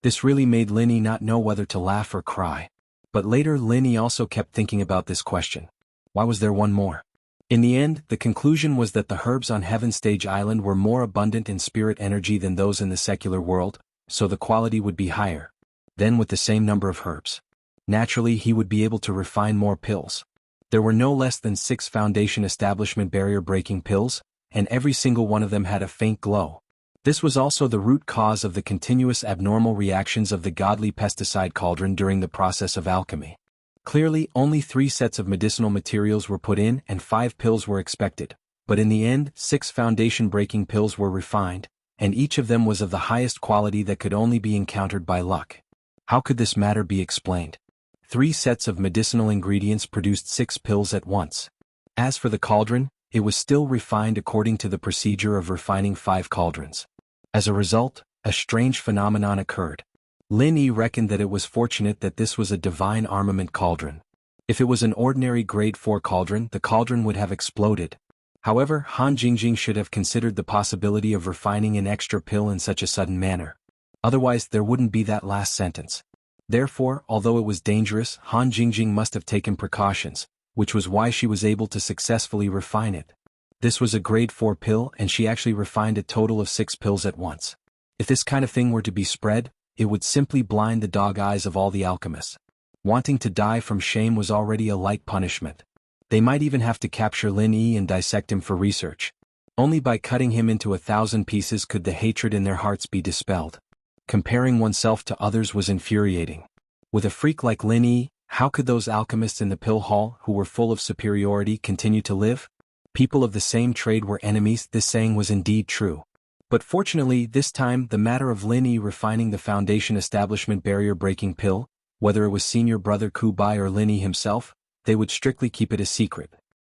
This really made Lin Yi not know whether to laugh or cry. But later Lin Yi also kept thinking about this question. Why was there 1 more? In the end, the conclusion was that the herbs on Heaven Stage Island were more abundant in spirit energy than those in the secular world, so the quality would be higher. Then with the same number of herbs, naturally he would be able to refine more pills. There were no less than 6 Foundation establishment barrier-breaking pills, and every single one of them had a faint glow. This was also the root cause of the continuous abnormal reactions of the godly pesticide cauldron during the process of alchemy. Clearly, only 3 sets of medicinal materials were put in and 5 pills were expected, but in the end 6 foundation-breaking pills were refined, and each of them was of the highest quality that could only be encountered by luck. How could this matter be explained? 3 sets of medicinal ingredients produced 6 pills at once. As for the cauldron, it was still refined according to the procedure of refining 5 cauldrons. As a result, a strange phenomenon occurred. Lin Yi reckoned that it was fortunate that this was a divine armament cauldron. If it was an ordinary grade 4 cauldron, the cauldron would have exploded. However, Han Jingjing should have considered the possibility of refining an extra pill in such a sudden manner. Otherwise, there wouldn't be that last sentence. Therefore, although it was dangerous, Han Jingjing must have taken precautions, which was why she was able to successfully refine it. This was a grade 4 pill and she actually refined a total of 6 pills at once. If this kind of thing were to be spread, it would simply blind the dog eyes of all the alchemists. Wanting to die from shame was already a light punishment. They might even have to capture Lin Yi and dissect him for research. Only by cutting him into 1,000 pieces could the hatred in their hearts be dispelled. Comparing oneself to others was infuriating. With a freak like Lin Yi, how could those alchemists in the pill hall who were full of superiority continue to live? People of the same trade were enemies. This saying was indeed true. But fortunately, this time the matter of Lin Yi refining the foundation establishment barrier-breaking pill, whether it was senior brother Ku Bai or Lin Yi himself, they would strictly keep it a secret.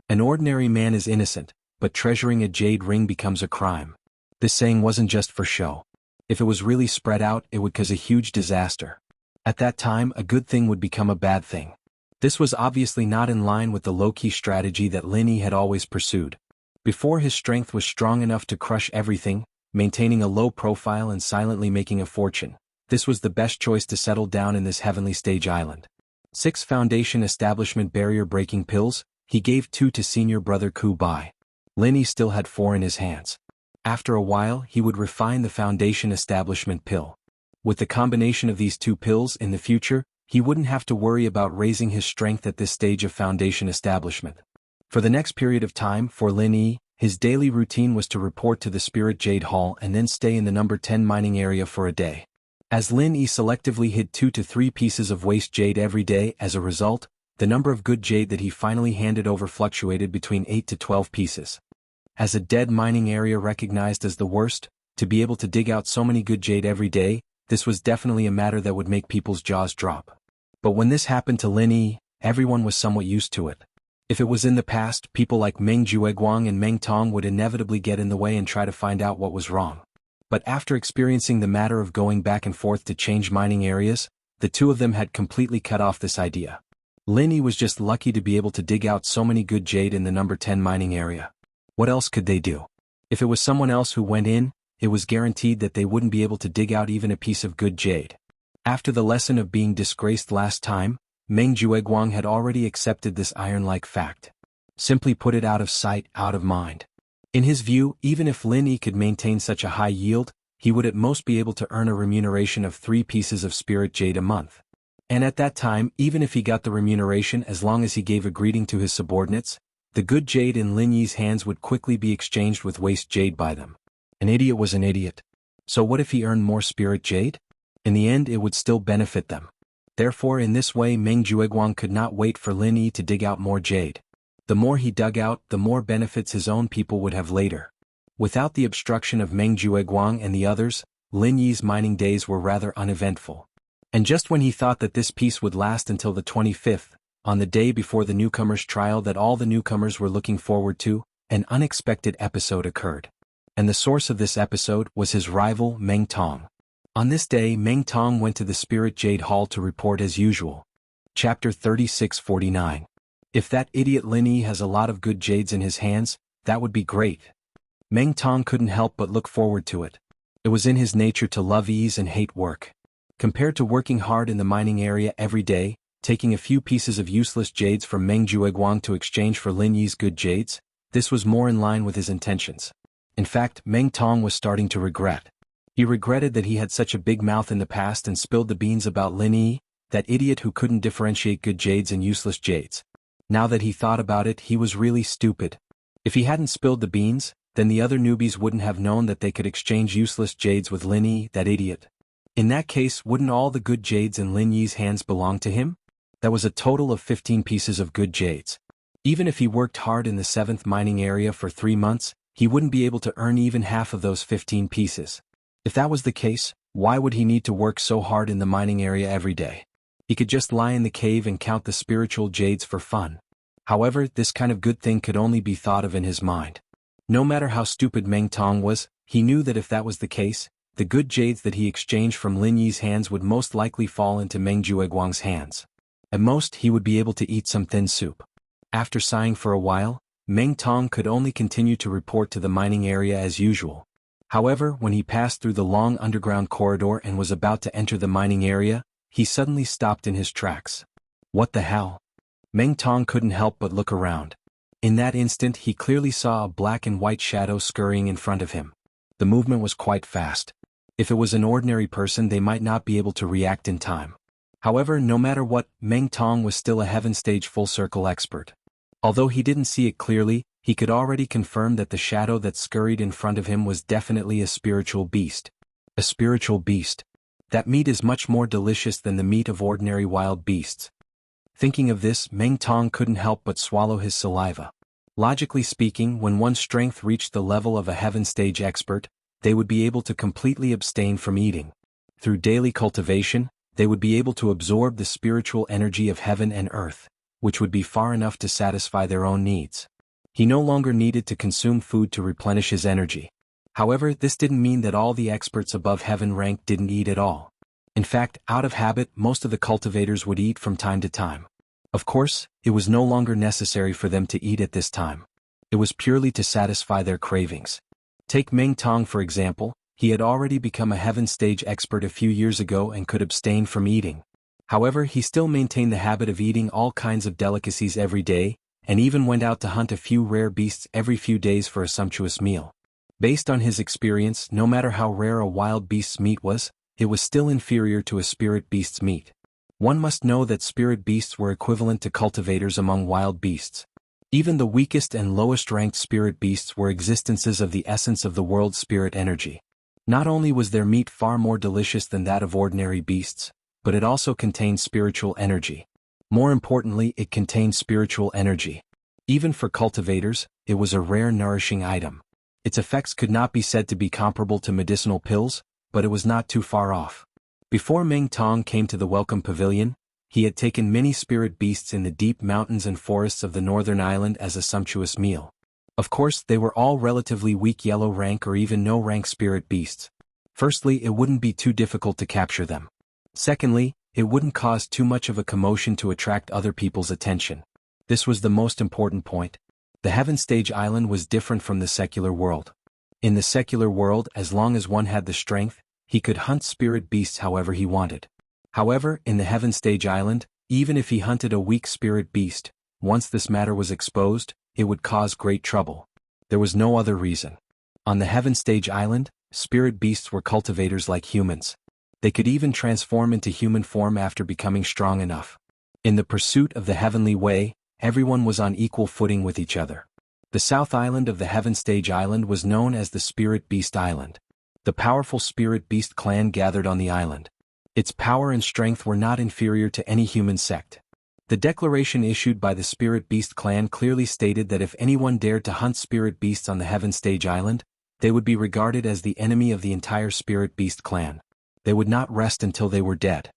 An ordinary man is innocent, but treasuring a jade ring becomes a crime. This saying wasn't just for show. If it was really spread out, it would cause a huge disaster. At that time, a good thing would become a bad thing. This was obviously not in line with the low-key strategy that Lin Yi had always pursued. Before his strength was strong enough to crush everything, maintaining a low profile and silently making a fortune, this was the best choice to settle down in this heavenly stage island. 6 foundation establishment barrier-breaking pills, he gave 2 to senior brother Ku Bai. Lin Yi still had 4 in his hands. After a while, he would refine the foundation establishment pill. With the combination of these 2 pills in the future, he wouldn't have to worry about raising his strength at this stage of foundation establishment. For the next period of time, for Lin Yi, his daily routine was to report to the Spirit Jade Hall and then stay in the number 10 mining area for a day. As Lin Yi selectively hid 2 to 3 pieces of waste jade every day, as a result, the number of good jade that he finally handed over fluctuated between 8 to 12 pieces. As a dead mining area recognized as the worst, to be able to dig out so many good jade every day, this was definitely a matter that would make people's jaws drop. But when this happened to Lin Yi, everyone was somewhat used to it. If it was in the past, people like Meng Jueguang and Meng Tong would inevitably get in the way and try to find out what was wrong. But after experiencing the matter of going back and forth to change mining areas, the 2 of them had completely cut off this idea. Lin Yi was just lucky to be able to dig out so many good jade in the number 10 mining area. What else could they do? If it was someone else who went in, it was guaranteed that they wouldn't be able to dig out even a piece of good jade. After the lesson of being disgraced last time, Meng Jueguang had already accepted this iron-like fact. Simply put it out of sight, out of mind. In his view, even if Lin Yi could maintain such a high yield, he would at most be able to earn a remuneration of 3 pieces of spirit jade a month. And at that time, even if he got the remuneration as long as he gave a greeting to his subordinates, the good jade in Lin Yi's hands would quickly be exchanged with waste jade by them. An idiot was an idiot. So what if he earned more spirit jade? In the end, it would still benefit them. Therefore, in this way, Meng Jueguang could not wait for Lin Yi to dig out more jade. The more he dug out, the more benefits his own people would have later. Without the obstruction of Meng Jueguang and the others, Lin Yi's mining days were rather uneventful. And just when he thought that this peace would last until the 25th, on the day before the newcomers' trial that all the newcomers were looking forward to, an unexpected episode occurred. And the source of this episode was his rival, Meng Tong. On this day, Meng Tong went to the Spirit Jade Hall to report as usual. Chapter 3649. If that idiot Lin Yi has a lot of good jades in his hands, that would be great. Meng Tong couldn't help but look forward to it. It was in his nature to love ease and hate work. Compared to working hard in the mining area every day, taking a few pieces of useless jades from Meng Jueguang to exchange for Lin Yi's good jades, this was more in line with his intentions. In fact, Meng Tong was starting to regret. He regretted that he had such a big mouth in the past and spilled the beans about Lin Yi, that idiot who couldn't differentiate good jades and useless jades. Now that he thought about it, he was really stupid. If he hadn't spilled the beans, then the other newbies wouldn't have known that they could exchange useless jades with Lin Yi, that idiot. In that case, wouldn't all the good jades in Lin Yi's hands belong to him? That was a total of 15 pieces of good jades. Even if he worked hard in the 7th mining area for 3 months, he wouldn't be able to earn even half of those 15 pieces. If that was the case, why would he need to work so hard in the mining area every day? He could just lie in the cave and count the spiritual jades for fun. However, this kind of good thing could only be thought of in his mind. No matter how stupid Meng Tong was, he knew that if that was the case, the good jades that he exchanged from Lin Yi's hands would most likely fall into Meng Jueguang's hands. At most, he would be able to eat some thin soup. After sighing for a while, Meng Tong could only continue to report to the mining area as usual. However, when he passed through the long underground corridor and was about to enter the mining area, he suddenly stopped in his tracks. What the hell? Meng Tong couldn't help but look around. In that instant he clearly saw a black and white shadow scurrying in front of him. The movement was quite fast. If it was an ordinary person they might not be able to react in time. However, no matter what, Meng Tong was still a heaven stage full circle expert. Although he didn't see it clearly, he could already confirm that the shadow that scurried in front of him was definitely a spiritual beast. A spiritual beast. That meat is much more delicious than the meat of ordinary wild beasts. Thinking of this, Meng Tong couldn't help but swallow his saliva. Logically speaking, when one's strength reached the level of a heaven stage expert, they would be able to completely abstain from eating. Through daily cultivation, they would be able to absorb the spiritual energy of heaven and earth, which would be far enough to satisfy their own needs. He no longer needed to consume food to replenish his energy. However, this didn't mean that all the experts above heaven rank didn't eat at all. In fact, out of habit, most of the cultivators would eat from time to time. Of course, it was no longer necessary for them to eat at this time. It was purely to satisfy their cravings. Take Meng Tong for example, he had already become a heaven stage expert a few years ago and could abstain from eating. However, he still maintained the habit of eating all kinds of delicacies every day, and even went out to hunt a few rare beasts every few days for a sumptuous meal. Based on his experience, no matter how rare a wild beast's meat was, it was still inferior to a spirit beast's meat. One must know that spirit beasts were equivalent to cultivators among wild beasts. Even the weakest and lowest ranked spirit beasts were existences of the essence of the world's spirit energy. Not only was their meat far more delicious than that of ordinary beasts, but it also contained spiritual energy. More importantly, it contained spiritual energy. Even for cultivators, it was a rare nourishing item. Its effects could not be said to be comparable to medicinal pills, but it was not too far off. Before Meng Tong came to the Welcome Pavilion, he had taken many spirit beasts in the deep mountains and forests of the northern island as a sumptuous meal. Of course, they were all relatively weak yellow rank or even no rank spirit beasts. Firstly, it wouldn't be too difficult to capture them. Secondly, it wouldn't cause too much of a commotion to attract other people's attention. This was the most important point. The Heaven Stage Island was different from the secular world. In the secular world, as long as one had the strength, he could hunt spirit beasts however he wanted. However, in the Heaven Stage Island, even if he hunted a weak spirit beast, once this matter was exposed, it would cause great trouble. There was no other reason. On the Heaven Stage Island, spirit beasts were cultivators like humans. They could even transform into human form after becoming strong enough. In the pursuit of the heavenly way, everyone was on equal footing with each other. The South Island of the Heaven Stage Island was known as the Spirit Beast Island. The powerful Spirit Beast clan gathered on the island. Its power and strength were not inferior to any human sect. The declaration issued by the Spirit Beast clan clearly stated that if anyone dared to hunt spirit beasts on the Heaven Stage Island, they would be regarded as the enemy of the entire Spirit Beast clan. They would not rest until they were dead.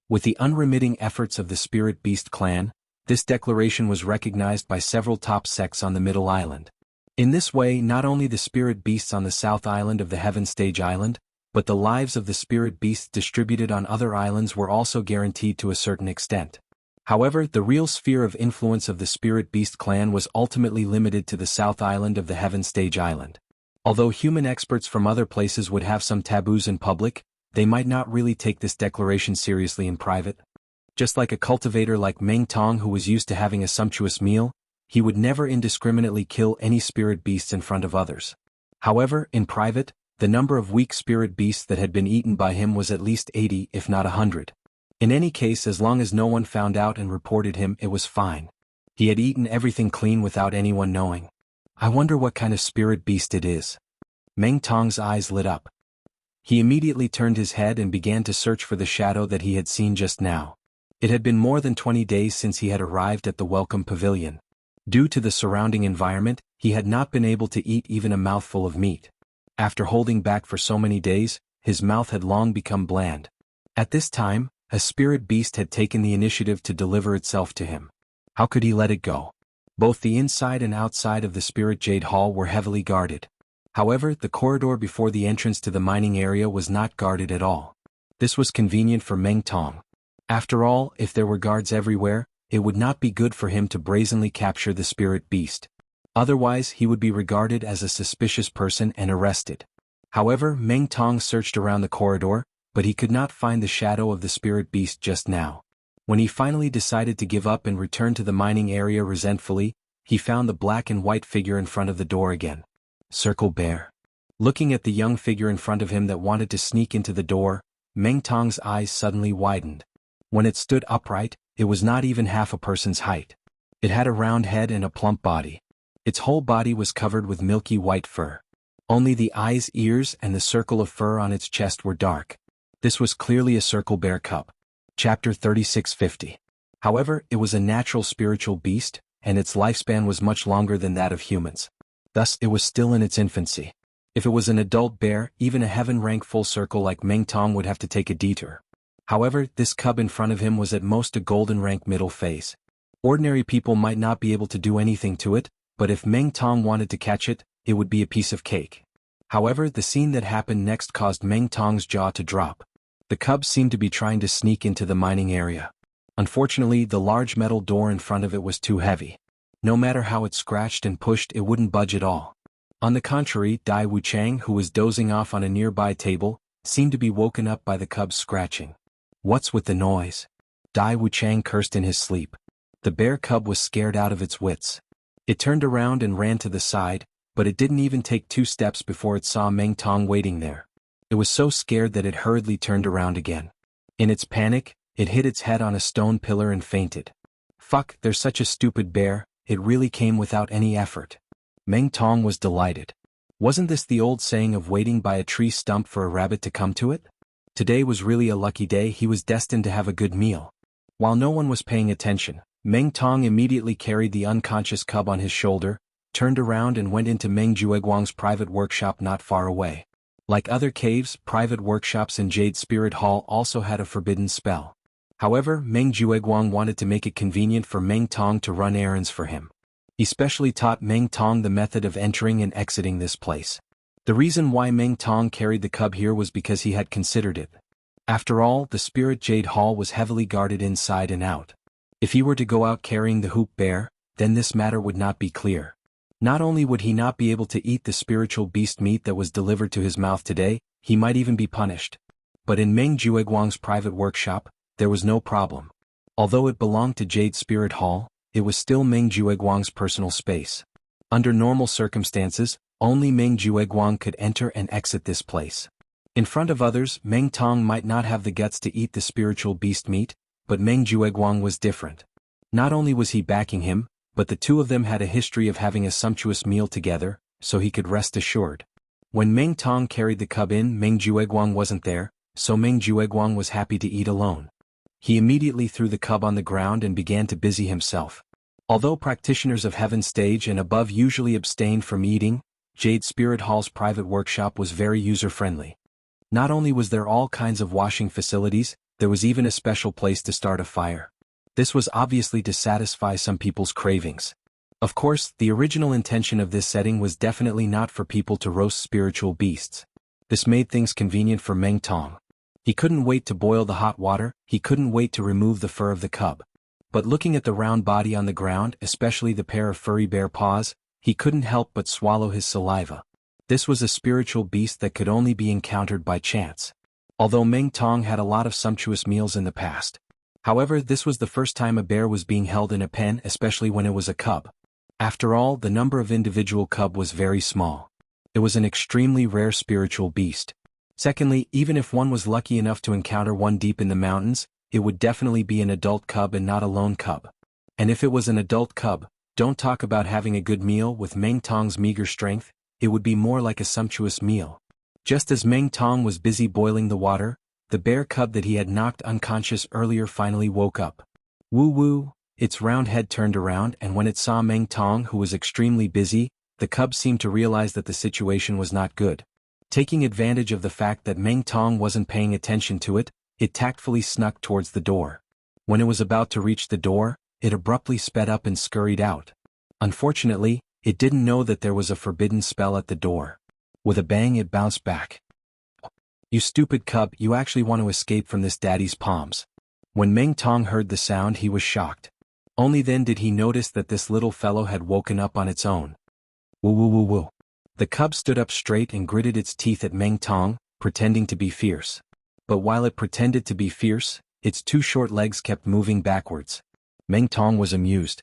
With the unremitting efforts of the Spirit Beast clan, this declaration was recognized by several top sects on the Middle Island. In this way, not only the spirit beasts on the South Island of the Heaven Stage Island, but the lives of the spirit beasts distributed on other islands were also guaranteed to a certain extent. However, the real sphere of influence of the Spirit Beast clan was ultimately limited to the South Island of the Heaven Stage Island. Although human experts from other places would have some taboos in public, they might not really take this declaration seriously in private. Just like a cultivator like Meng Tong who was used to having a sumptuous meal, he would never indiscriminately kill any spirit beasts in front of others. However, in private, the number of weak spirit beasts that had been eaten by him was at least 80 if not 100. In any case, as long as no one found out and reported him, it was fine. He had eaten everything clean without anyone knowing. I wonder what kind of spirit beast it is. Meng Tong's eyes lit up. He immediately turned his head and began to search for the shadow that he had seen just now. It had been more than 20 days since he had arrived at the welcome pavilion. Due to the surrounding environment, he had not been able to eat even a mouthful of meat. After holding back for so many days, his mouth had long become bland. At this time, a spirit beast had taken the initiative to deliver itself to him. How could he let it go? Both the inside and outside of the Spirit Jade Hall were heavily guarded. However, the corridor before the entrance to the mining area was not guarded at all. This was convenient for Meng Tong. After all, if there were guards everywhere, it would not be good for him to brazenly capture the spirit beast. Otherwise, he would be regarded as a suspicious person and arrested. However, Meng Tong searched around the corridor, but he could not find the shadow of the spirit beast just now. When he finally decided to give up and return to the mining area resentfully, he found the black and white figure in front of the door again. Circle Bear. Looking at the young figure in front of him that wanted to sneak into the door, Meng Tong's eyes suddenly widened. When it stood upright, it was not even half a person's height. It had a round head and a plump body. Its whole body was covered with milky white fur. Only the eyes, ears, and the circle of fur on its chest were dark. This was clearly a Circle Bear cub. Chapter 3650. However, it was a natural spiritual beast, and its lifespan was much longer than that of humans. Thus, it was still in its infancy. If it was an adult bear, even a heaven-rank full circle like Meng Tong would have to take a detour. However, this cub in front of him was at most a golden-rank middle phase. Ordinary people might not be able to do anything to it, but if Meng Tong wanted to catch it, it would be a piece of cake. However, the scene that happened next caused Meng Tong's jaw to drop. The cub seemed to be trying to sneak into the mining area. Unfortunately, the large metal door in front of it was too heavy. No matter how it scratched and pushed, it wouldn't budge at all. On the contrary, Dai Wuchang, who was dozing off on a nearby table, seemed to be woken up by the cub's scratching. What's with the noise? Dai Wuchang cursed in his sleep. The bear cub was scared out of its wits. It turned around and ran to the side, but it didn't even take 2 steps before it saw Meng Tong waiting there. It was so scared that it hurriedly turned around again. In its panic, it hit its head on a stone pillar and fainted. Fuck, there's such a stupid bear, it really came without any effort. Meng Tong was delighted. Wasn't this the old saying of waiting by a tree stump for a rabbit to come to it? Today was really a lucky day. He was destined to have a good meal. While no one was paying attention, Meng Tong immediately carried the unconscious cub on his shoulder, turned around and went into Meng Jueguang's private workshop not far away. Like other caves, private workshops in Jade Spirit Hall also had a forbidden spell. However, Meng Jueguang wanted to make it convenient for Meng Tong to run errands for him. He specially taught Meng Tong the method of entering and exiting this place. The reason why Meng Tong carried the cub here was because he had considered it. After all, the Spirit Jade Hall was heavily guarded inside and out. If he were to go out carrying the hoop bear, then this matter would not be clear. Not only would he not be able to eat the spiritual beast meat that was delivered to his mouth today, he might even be punished. But in Meng Jueguang's private workshop, there was no problem. Although it belonged to Jade Spirit Hall, it was still Meng Jueguang's personal space. Under normal circumstances, only Meng Jueguang could enter and exit this place. In front of others, Meng Tong might not have the guts to eat the spiritual beast meat, but Meng Jueguang was different. Not only was he backing him, but the two of them had a history of having a sumptuous meal together, so he could rest assured. When Meng Tong carried the cub in, Meng Jueguang wasn't there, so Meng Jueguang was happy to eat alone. He immediately threw the cub on the ground and began to busy himself. Although practitioners of Heaven Stage and above usually abstained from eating, Jade Spirit Hall's private workshop was very user-friendly. Not only was there all kinds of washing facilities, there was even a special place to start a fire. This was obviously to satisfy some people's cravings. Of course, the original intention of this setting was definitely not for people to roast spiritual beasts. This made things convenient for Meng Tong. He couldn't wait to boil the hot water, he couldn't wait to remove the fur of the cub. But looking at the round body on the ground, especially the pair of furry bear paws, he couldn't help but swallow his saliva. This was a spiritual beast that could only be encountered by chance. Although Meng Tong had a lot of sumptuous meals in the past. However, this was the first time a bear was being held in a pen, especially when it was a cub. After all, the number of individual cub was very small. It was an extremely rare spiritual beast. Secondly, even if one was lucky enough to encounter one deep in the mountains, it would definitely be an adult cub and not a lone cub. And if it was an adult cub, don't talk about having a good meal. With Meng Tong's meager strength, it would be more like a sumptuous meal. Just as Meng Tong was busy boiling the water, the bear cub that he had knocked unconscious earlier finally woke up. Woo woo, its round head turned around, and when it saw Meng Tong, who was extremely busy, the cub seemed to realize that the situation was not good. Taking advantage of the fact that Meng Tong wasn't paying attention to it, it tactfully snuck towards the door. When it was about to reach the door, it abruptly sped up and scurried out. Unfortunately, it didn't know that there was a forbidden spell at the door. With a bang, it bounced back. You stupid cub, you actually want to escape from this daddy's palms. When Meng Tong heard the sound, he was shocked. Only then did he notice that this little fellow had woken up on its own. Woo woo woo woo. The cub stood up straight and gritted its teeth at Meng Tong, pretending to be fierce. But while it pretended to be fierce, its two short legs kept moving backwards. Meng Tong was amused.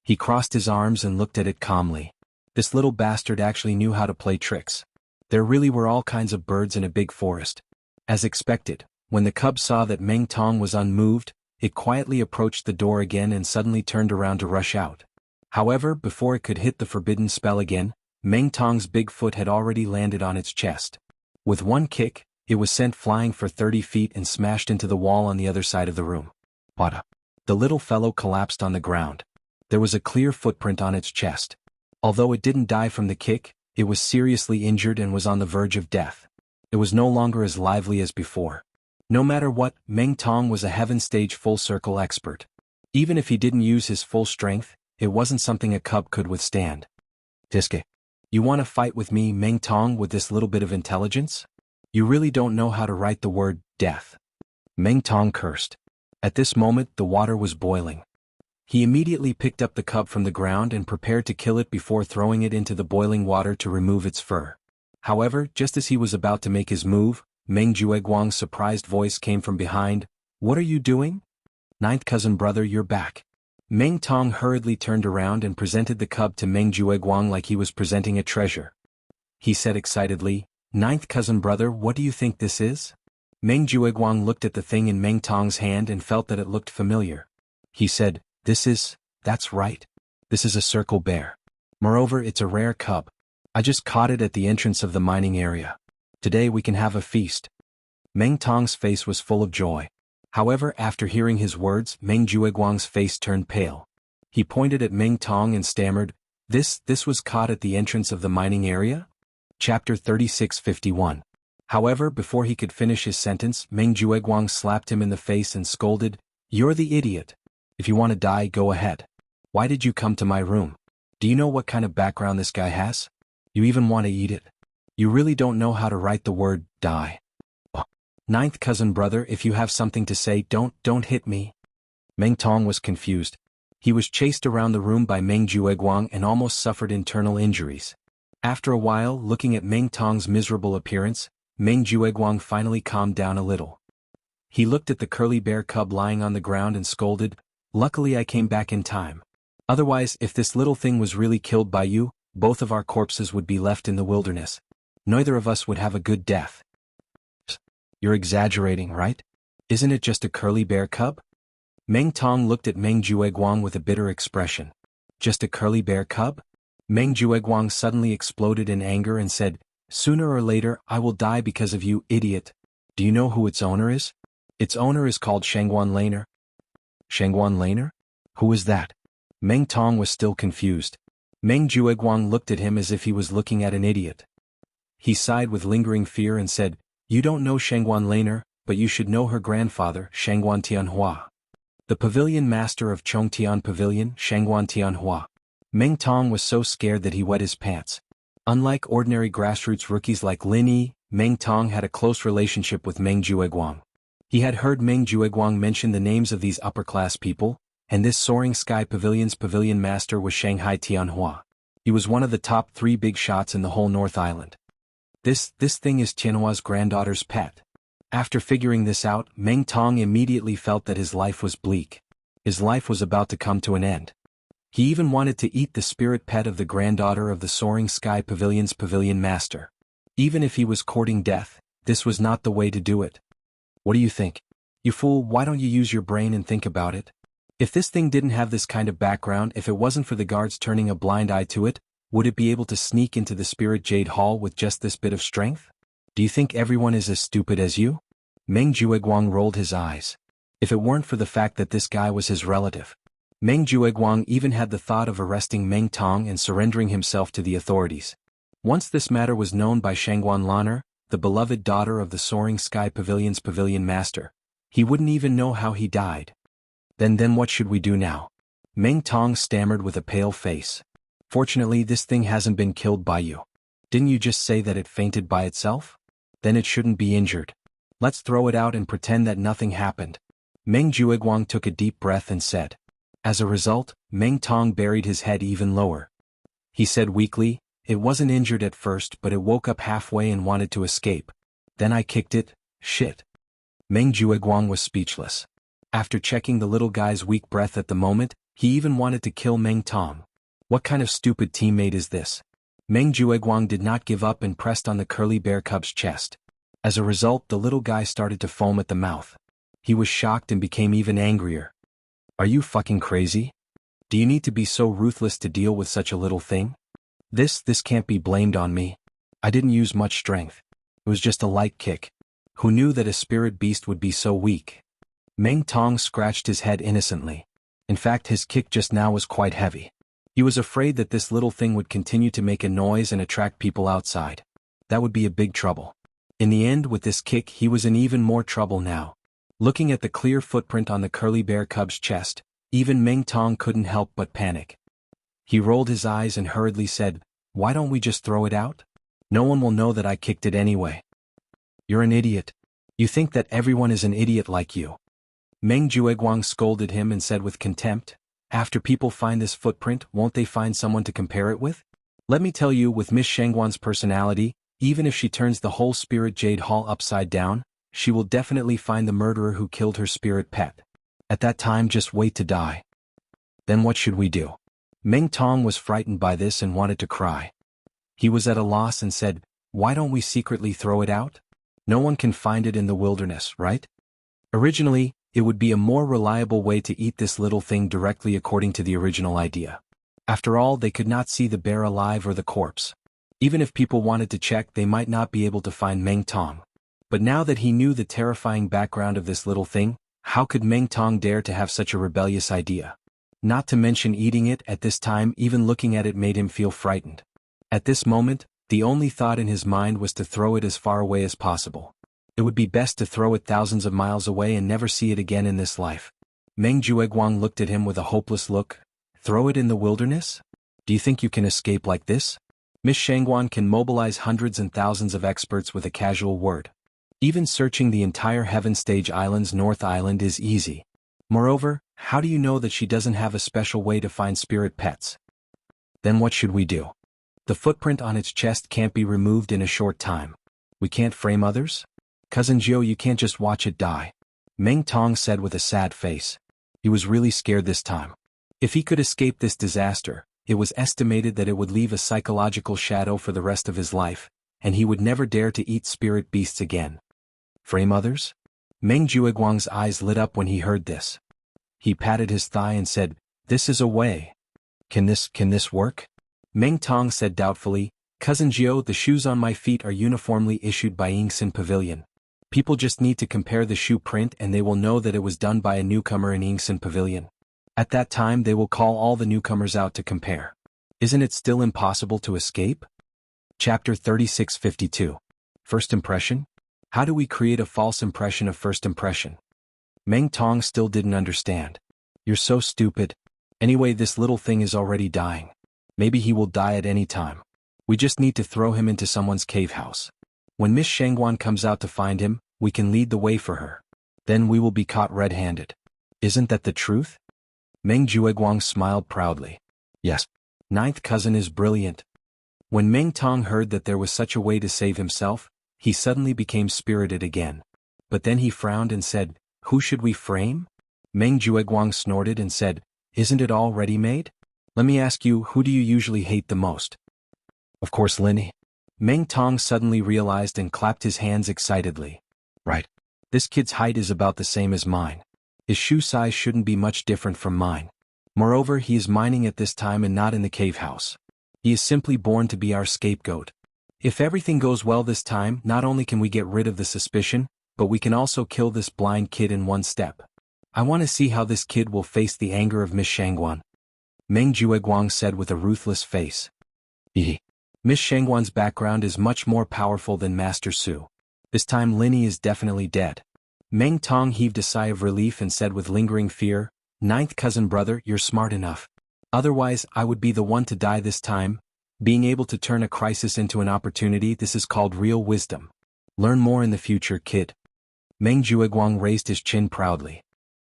He crossed his arms and looked at it calmly. This little bastard actually knew how to play tricks. There really were all kinds of birds in a big forest. As expected, when the cub saw that Meng Tong was unmoved, it quietly approached the door again and suddenly turned around to rush out. However, before it could hit the forbidden spell again, Meng Tong's big foot had already landed on its chest. With one kick, it was sent flying for 30 feet and smashed into the wall on the other side of the room. What? The little fellow collapsed on the ground. There was a clear footprint on its chest. Although it didn't die from the kick, it was seriously injured and was on the verge of death. It was no longer as lively as before. No matter what, Meng Tong was a heaven stage full circle expert. Even if he didn't use his full strength, it wasn't something a cub could withstand. Tiske. You want to fight with me, Meng Tong, with this little bit of intelligence? You really don't know how to write the word death. Meng Tong cursed. At this moment, the water was boiling. He immediately picked up the cub from the ground and prepared to kill it before throwing it into the boiling water to remove its fur. However, just as he was about to make his move, Meng Jueguang's surprised voice came from behind. What are you doing? Ninth cousin brother, you're back. Meng Tong hurriedly turned around and presented the cub to Meng Jueguang like he was presenting a treasure. He said excitedly, Ninth cousin brother, what do you think this is? Meng Jueguang looked at the thing in Meng Tong's hand and felt that it looked familiar. He said, that's right. This is a circle bear. Moreover, it's a rare cub. I just caught it at the entrance of the mining area. Today we can have a feast. Meng Tong's face was full of joy. However, after hearing his words, Meng Jueguang's face turned pale. He pointed at Meng Tong and stammered, This was caught at the entrance of the mining area? Chapter 36:51. However, before he could finish his sentence, Meng Jueguang slapped him in the face and scolded, You're the idiot. If you want to die, go ahead. Why did you come to my room? Do you know what kind of background this guy has? You even want to eat it. You really don't know how to write the word die. Ninth cousin brother, if you have something to say, don't hit me. Meng Tong was confused. He was chased around the room by Meng Jueguang and almost suffered internal injuries. After a while, looking at Meng Tong's miserable appearance, Meng Jueguang finally calmed down a little. He looked at the curly bear cub lying on the ground and scolded, Luckily I came back in time. Otherwise, if this little thing was really killed by you, both of our corpses would be left in the wilderness. Neither of us would have a good death. You're exaggerating, right? Isn't it just a curly bear cub? Meng Tong looked at Meng Jueguang with a bitter expression. Just a curly bear cub? Meng Jueguang suddenly exploded in anger and said, Sooner or later, I will die because of you, idiot. Do you know who its owner is? Its owner is called Shangguan Laner. Shangguan Laner? Who is that? Meng Tong was still confused. Meng Jueguang looked at him as if he was looking at an idiot. He sighed with lingering fear and said, You don't know Shangguan Laner, but you should know her grandfather, Shangguan Tianhua. The pavilion master of Chongtian Pavilion, Shangguan Tianhua. Meng Tong was so scared that he wet his pants. Unlike ordinary grassroots rookies like Lin Yi, Meng Tong had a close relationship with Meng Jueguang. He had heard Meng Jueguang mention the names of these upper-class people, and this Soaring Sky Pavilion's pavilion master was Shanghai Tianhua. He was one of the top 3 big shots in the whole North Island. This thing is Tianhua's granddaughter's pet. After figuring this out, Meng Tong immediately felt that his life was bleak. His life was about to come to an end. He even wanted to eat the spirit pet of the granddaughter of the Soaring Sky Pavilion's pavilion master. Even if he was courting death, this was not the way to do it. What do you think? You fool, why don't you use your brain and think about it? If this thing didn't have this kind of background, if it wasn't for the guards turning a blind eye to it, would it be able to sneak into the Spirit Jade Hall with just this bit of strength? Do you think everyone is as stupid as you? Meng Jueguang rolled his eyes. If it weren't for the fact that this guy was his relative. Meng Jueguang even had the thought of arresting Meng Tong and surrendering himself to the authorities. Once this matter was known by Shangguan Lan'er, the beloved daughter of the Soaring Sky Pavilion's pavilion master, he wouldn't even know how he died. Then what should we do now? Meng Tong stammered with a pale face. Fortunately, this thing hasn't been killed by you. Didn't you just say that it fainted by itself? Then it shouldn't be injured. Let's throw it out and pretend that nothing happened. Meng Jueguang took a deep breath and said. As a result, Meng Tong buried his head even lower. He said weakly, it wasn't injured at first, but it woke up halfway and wanted to escape. Then I kicked it. Shit. Meng Jueguang was speechless. After checking the little guy's weak breath at the moment, he even wanted to kill Meng Tong. What kind of stupid teammate is this? Meng Jueguang did not give up and pressed on the curly bear cub's chest. As a result, the little guy started to foam at the mouth. He was shocked and became even angrier. Are you fucking crazy? Do you need to be so ruthless to deal with such a little thing? This can't be blamed on me. I didn't use much strength. It was just a light kick. Who knew that a spirit beast would be so weak? Meng Tong scratched his head innocently. In fact, his kick just now was quite heavy. He was afraid that this little thing would continue to make a noise and attract people outside. That would be a big trouble. In the end, with this kick, he was in even more trouble now. Looking at the clear footprint on the curly bear cub's chest, even Meng Tong couldn't help but panic. He rolled his eyes and hurriedly said, why don't we just throw it out? No one will know that I kicked it anyway. You're an idiot. You think that everyone is an idiot like you. Meng Jueguang scolded him and said with contempt, after people find this footprint, won't they find someone to compare it with? Let me tell you, with Miss Shangguan's personality, even if she turns the whole Spirit Jade Hall upside down, she will definitely find the murderer who killed her spirit pet. At that time, just wait to die. Then what should we do? Meng Tong was frightened by this and wanted to cry. He was at a loss and said, why don't we secretly throw it out? No one can find it in the wilderness, right? Originally, it would be a more reliable way to eat this little thing directly according to the original idea. After all, they could not see the bear alive or the corpse. Even if people wanted to check, they might not be able to find Meng Tong. But now that he knew the terrifying background of this little thing, how could Meng Tong dare to have such a rebellious idea? Not to mention eating it at this time, even looking at it made him feel frightened. At this moment, the only thought in his mind was to throw it as far away as possible. It would be best to throw it thousands of miles away and never see it again in this life. Meng Jueguang looked at him with a hopeless look. Throw it in the wilderness? Do you think you can escape like this? Miss Shangguan can mobilize hundreds and thousands of experts with a casual word. Even searching the entire Heaven Stage Island's North Island is easy. Moreover, how do you know that she doesn't have a special way to find spirit pets? Then what should we do? The footprint on its chest can't be removed in a short time. We can't frame others? Cousin Jiao, you can't just watch it die. Meng Tong said with a sad face. He was really scared this time. If he could escape this disaster, it was estimated that it would leave a psychological shadow for the rest of his life, and he would never dare to eat spirit beasts again. Frame others? Meng Jueguang's eyes lit up when he heard this. He patted his thigh and said, this is a way. Can this work? Meng Tong said doubtfully, Cousin Jiao, the shoes on my feet are uniformly issued by Yingxin Pavilion. People just need to compare the shoe print and they will know that it was done by a newcomer in Yingxin Pavilion. At that time they will call all the newcomers out to compare. Isn't it still impossible to escape? Chapter 3652. First Impression? How do we create a false impression of first impression? Meng Tong still didn't understand. You're so stupid. Anyway, this little thing is already dying. Maybe he will die at any time. We just need to throw him into someone's cave house. When Miss Shangguan comes out to find him, we can lead the way for her. Then we will be caught red-handed. Isn't that the truth? Meng Jueguang smiled proudly. Yes. Ninth cousin is brilliant. When Meng Tong heard that there was such a way to save himself, he suddenly became spirited again. But then he frowned and said, who should we frame? Meng Jueguang snorted and said, isn't it all ready-made? Let me ask you, who do you usually hate the most? Of course, Linny. Meng Tong suddenly realized and clapped his hands excitedly. Right. This kid's height is about the same as mine. His shoe size shouldn't be much different from mine. Moreover, he is mining at this time and not in the cave house. He is simply born to be our scapegoat. If everything goes well this time, not only can we get rid of the suspicion, but we can also kill this blind kid in one step. I want to see how this kid will face the anger of Miss Shangguan," Meng Jueguang said with a ruthless face. Miss Shangguan's background is much more powerful than Master Su. This time Linny is definitely dead. Meng Tong heaved a sigh of relief and said with lingering fear, "Ninth cousin brother, you're smart enough. Otherwise I would be the one to die this time. Being able to turn a crisis into an opportunity, this is called real wisdom. Learn more in the future, kid." Meng Jueguang raised his chin proudly.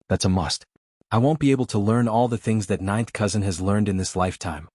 "That's a must. I won't be able to learn all the things that ninth cousin has learned in this lifetime."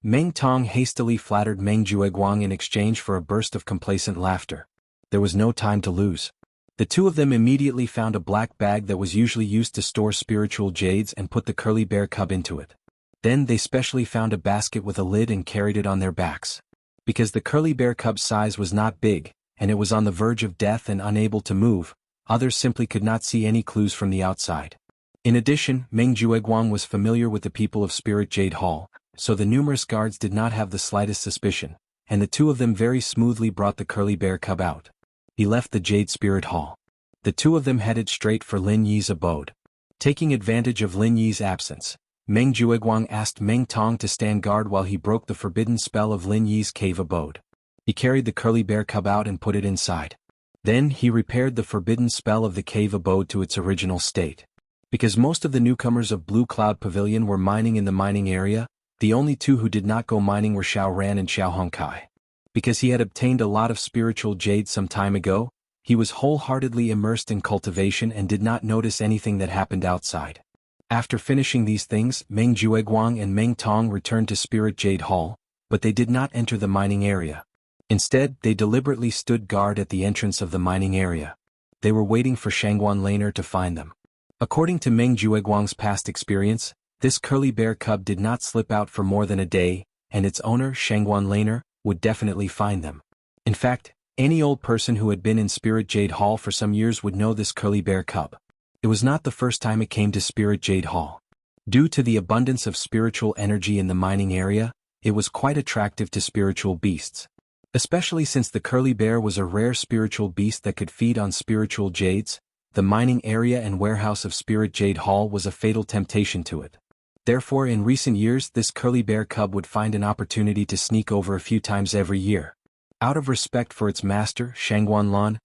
Meng Tong hastily flattered Meng Jueguang in exchange for a burst of complacent laughter. There was no time to lose. The two of them immediately found a black bag that was usually used to store spiritual jades and put the curly bear cub into it. Then they specially found a basket with a lid and carried it on their backs. Because the curly bear cub's size was not big, and it was on the verge of death and unable to move, others simply could not see any clues from the outside. In addition, Meng Jueguang was familiar with the people of Spirit Jade Hall, so the numerous guards did not have the slightest suspicion, and the two of them very smoothly brought the curly bear cub out. He left the Jade Spirit Hall. The two of them headed straight for Lin Yi's abode. Taking advantage of Lin Yi's absence, Meng Jueguang asked Meng Tong to stand guard while he broke the forbidden spell of Lin Yi's cave abode. He carried the curly bear cub out and put it inside. Then he repaired the forbidden spell of the cave abode to its original state. Because most of the newcomers of Blue Cloud Pavilion were mining in the mining area, the only two who did not go mining were Xiao Ran and Xiao Hongkai. Because he had obtained a lot of spiritual jade some time ago, he was wholeheartedly immersed in cultivation and did not notice anything that happened outside. After finishing these things, Meng Jueguang and Meng Tong returned to Spirit Jade Hall, but they did not enter the mining area. Instead, they deliberately stood guard at the entrance of the mining area. They were waiting for Shangguan Laner to find them. According to Meng Jueguang's past experience, this curly bear cub did not slip out for more than a day, and its owner, Shangguan Laner, would definitely find them. In fact, any old person who had been in Spirit Jade Hall for some years would know this curly bear cub. It was not the first time it came to Spirit Jade Hall. Due to the abundance of spiritual energy in the mining area, it was quite attractive to spiritual beasts. Especially since the curly bear was a rare spiritual beast that could feed on spiritual jades, the mining area and warehouse of Spirit Jade Hall was a fatal temptation to it. Therefore, in recent years, this curly bear cub would find an opportunity to sneak over a few times every year. Out of respect for its master, Shangguan Lan,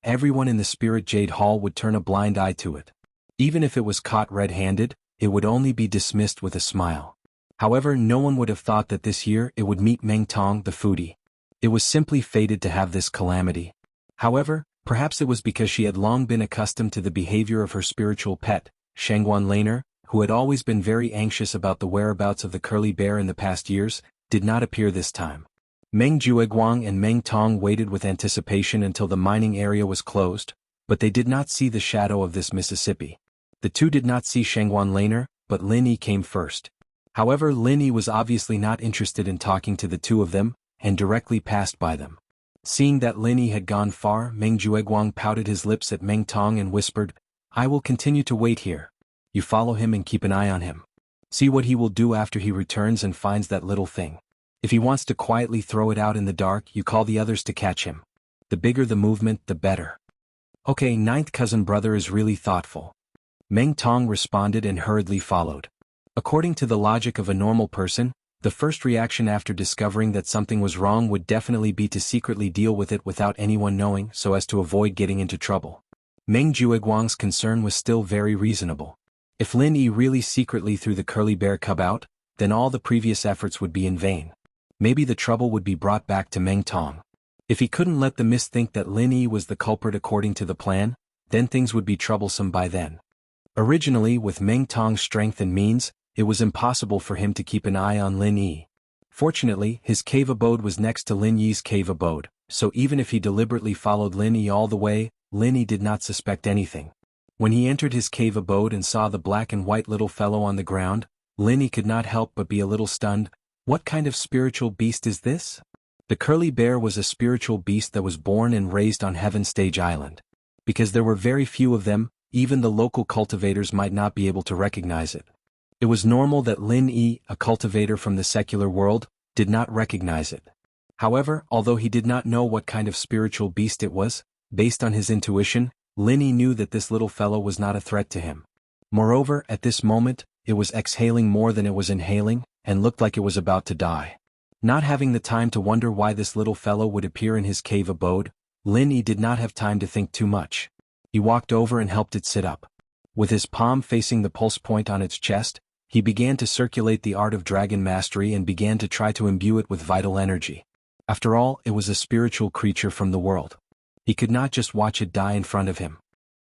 everyone in the Spirit Jade Hall would turn a blind eye to it. Even if it was caught red-handed, it would only be dismissed with a smile. However, no one would have thought that this year it would meet Meng Tong the foodie. It was simply fated to have this calamity. However, perhaps it was because she had long been accustomed to the behavior of her spiritual pet, Shangguan Laner, who had always been very anxious about the whereabouts of the curly bear in the past years, did not appear this time. Meng Jueguang and Meng Tong waited with anticipation until the mining area was closed, but they did not see the shadow of this Mississippi. The two did not see Shangguan Laner, but Lin Yi came first. However, Lin Yi was obviously not interested in talking to the two of them, and directly passed by them. Seeing that Lin Yi had gone far, Meng Jueguang pouted his lips at Meng Tong and whispered, "I will continue to wait here. You follow him and keep an eye on him. See what he will do after he returns and finds that little thing. If he wants to quietly throw it out in the dark, you call the others to catch him. The bigger the movement, the better." "Okay, ninth cousin brother is really thoughtful." Meng Tong responded and hurriedly followed. According to the logic of a normal person, the first reaction after discovering that something was wrong would definitely be to secretly deal with it without anyone knowing so as to avoid getting into trouble. Meng Jueguang's concern was still very reasonable. If Lin Yi really secretly threw the curly bear cub out, then all the previous efforts would be in vain. Maybe the trouble would be brought back to Meng Tong. If he couldn't let the miss think that Lin Yi was the culprit according to the plan, then things would be troublesome by then. Originally, with Meng Tong's strength and means, it was impossible for him to keep an eye on Lin Yi. Fortunately, his cave abode was next to Lin Yi's cave abode, so even if he deliberately followed Lin Yi all the way, Lin Yi did not suspect anything. When he entered his cave abode and saw the black and white little fellow on the ground, Lin Yi could not help but be a little stunned. What kind of spiritual beast is this? The curly bear was a spiritual beast that was born and raised on Heaven Stage Island. Because there were very few of them, even the local cultivators might not be able to recognize it. It was normal that Lin Yi, a cultivator from the secular world, did not recognize it. However, although he did not know what kind of spiritual beast it was, based on his intuition, Lin Yi knew that this little fellow was not a threat to him. Moreover, at this moment, it was exhaling more than it was inhaling, and looked like it was about to die. Not having the time to wonder why this little fellow would appear in his cave abode, Lin Yi did not have time to think too much. He walked over and helped it sit up. With his palm facing the pulse point on its chest, he began to circulate the art of dragon mastery and began to try to imbue it with vital energy. After all, it was a spiritual creature from the world. He could not just watch it die in front of him.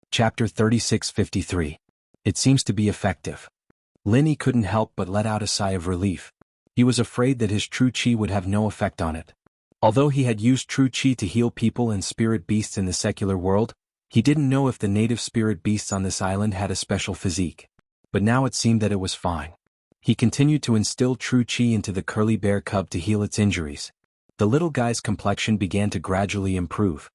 Chapter 3653. It seems to be effective. Lin Yi couldn't help but let out a sigh of relief. He was afraid that his true qi would have no effect on it. Although he had used true qi to heal people and spirit beasts in the secular world, he didn't know if the native spirit beasts on this island had a special physique. But now it seemed that it was fine. He continued to instill true qi into the curly bear cub to heal its injuries. The little guy's complexion began to gradually improve.